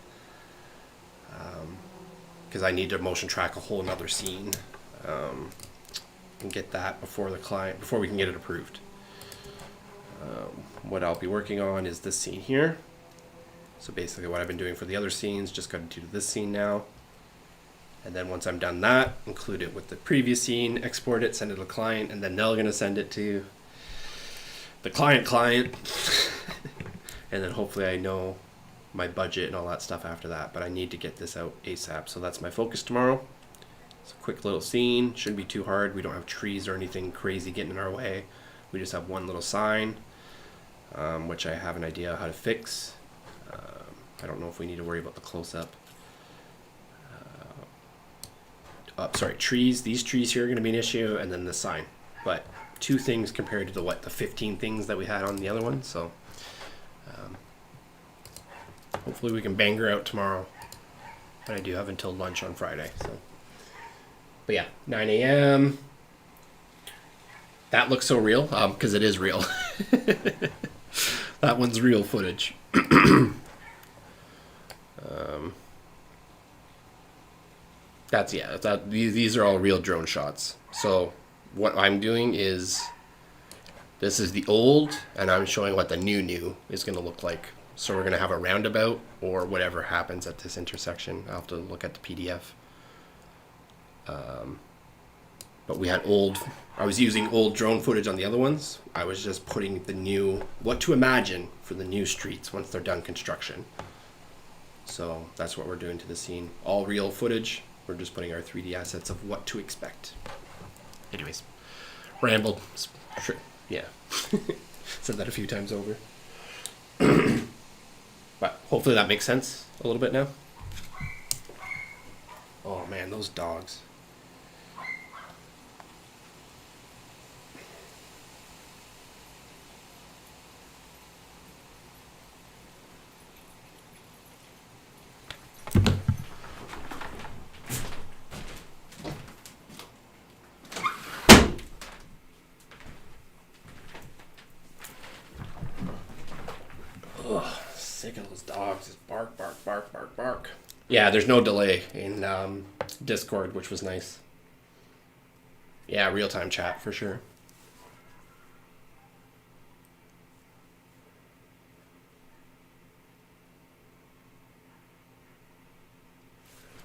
Speaker 3: Because I need to motion track a whole nother scene and get that before we can get it approved. What I'll be working on is this scene here. So basically what I've been doing for the other scenes, just got to do this scene now. And then once I'm done that, include it with the previous scene, export it, send it to the client, and then they're going to send it to the client. And then hopefully I know my budget and all that stuff after that. But I need to get this out ASAP. So that's my focus tomorrow. It's a quick little scene. Shouldn't be too hard. We don't have trees or anything crazy getting in our way. We just have one little sign, which I have an idea how to fix. I don't know if we need to worry about the close-up. Trees. These trees here are going to be an issue, and then the sign. But 2 things compared to the 15 things that we had on the other one. So hopefully we can bang her out tomorrow. But I do have until lunch on Friday. So, but yeah, 9 a.m. That looks so real because it is real. That one's real footage. These are all real drone shots. So what I'm doing is, this is the old, and I'm showing what the new is going to look like. So we're going to have a roundabout or whatever happens at this intersection. I'll have to look at the PDF. But we had I was using old drone footage on the other ones. I was just putting the new, what to imagine for the new streets once they're done construction. So that's what we're doing to the scene. All real footage. We're just putting our 3D assets of what to expect. Anyways, rambled. Sure. Yeah. Said that a few times over. But hopefully that makes sense a little bit now. Oh man, those dogs. Sick of those dogs. Just bark, bark, bark, bark, bark. Yeah, there's no delay in Discord, which was nice. Yeah, real-time chat for sure.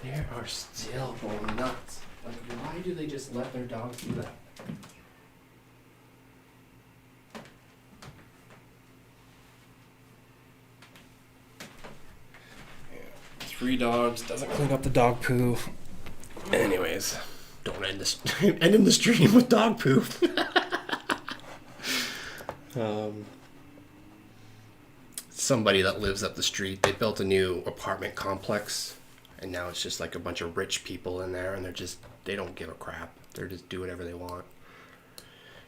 Speaker 3: They are still going nuts. Like, why do they just let their dogs do that? 3 dogs, doesn't clean up the dog poo. Anyways, don't end in the stream with dog poo. Somebody that lives up the street, they built a new apartment complex, and now it's just like a bunch of rich people in there, and they don't give a crap. They're just do whatever they want.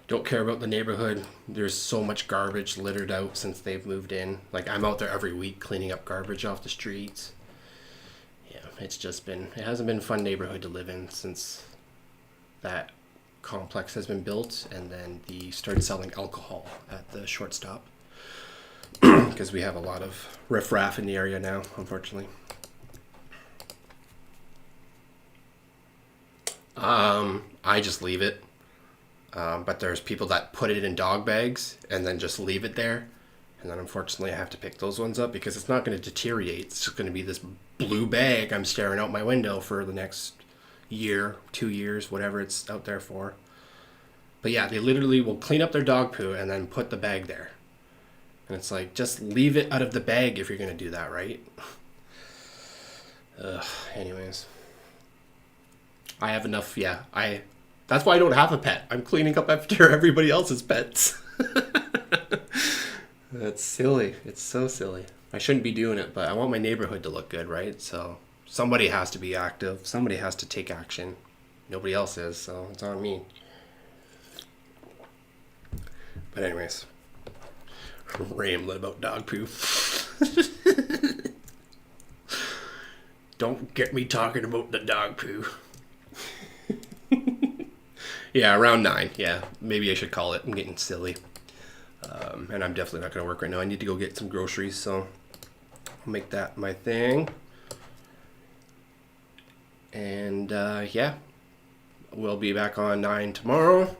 Speaker 3: Don't care about the neighborhood. There's so much garbage littered out since they've moved in. Like, I'm out there every week cleaning up garbage off the streets. It hasn't been a fun neighborhood to live in since that complex has been built, and then they started selling alcohol at the shortstop because we have a lot of riffraff in the area now, unfortunately. I just leave it, but there's people that put it in dog bags and then just leave it there. And then unfortunately I have to pick those ones up because it's not going to deteriorate. It's just going to be this blue bag I'm staring out my window for the next year, 2 years, whatever it's out there for. But yeah, they literally will clean up their dog poo and then put the bag there. And it's like, just leave it out of the bag if you're going to do that, right? Anyways. I have enough, that's why I don't have a pet. I'm cleaning up after everybody else's pets. That's silly. It's so silly. I shouldn't be doing it, but I want my neighborhood to look good, right? So somebody has to be active. Somebody has to take action. Nobody else is, so it's on me. But anyways, rambling about dog poo. Don't get me talking about the dog poo. Yeah, around 9. Yeah, maybe I should call it. I'm getting silly. And I'm definitely not going to work right now. I need to go get some groceries, so I'll make that my thing. And yeah, we'll be back on 9 tomorrow.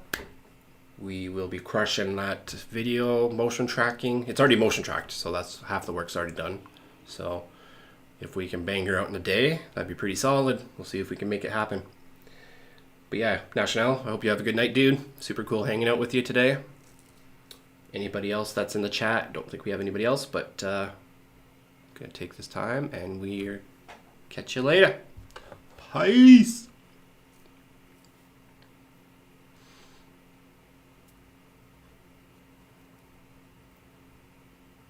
Speaker 3: We will be crushing that video motion tracking. It's already motion tracked, so that's half the work's already done. So if we can bang her out in a day, that'd be pretty solid. We'll see if we can make it happen. But yeah, National, I hope you have a good night, dude. Super cool hanging out with you today. Anybody else that's in the chat? Don't think we have anybody else, but gonna take this time and we'll catch you later. Peace.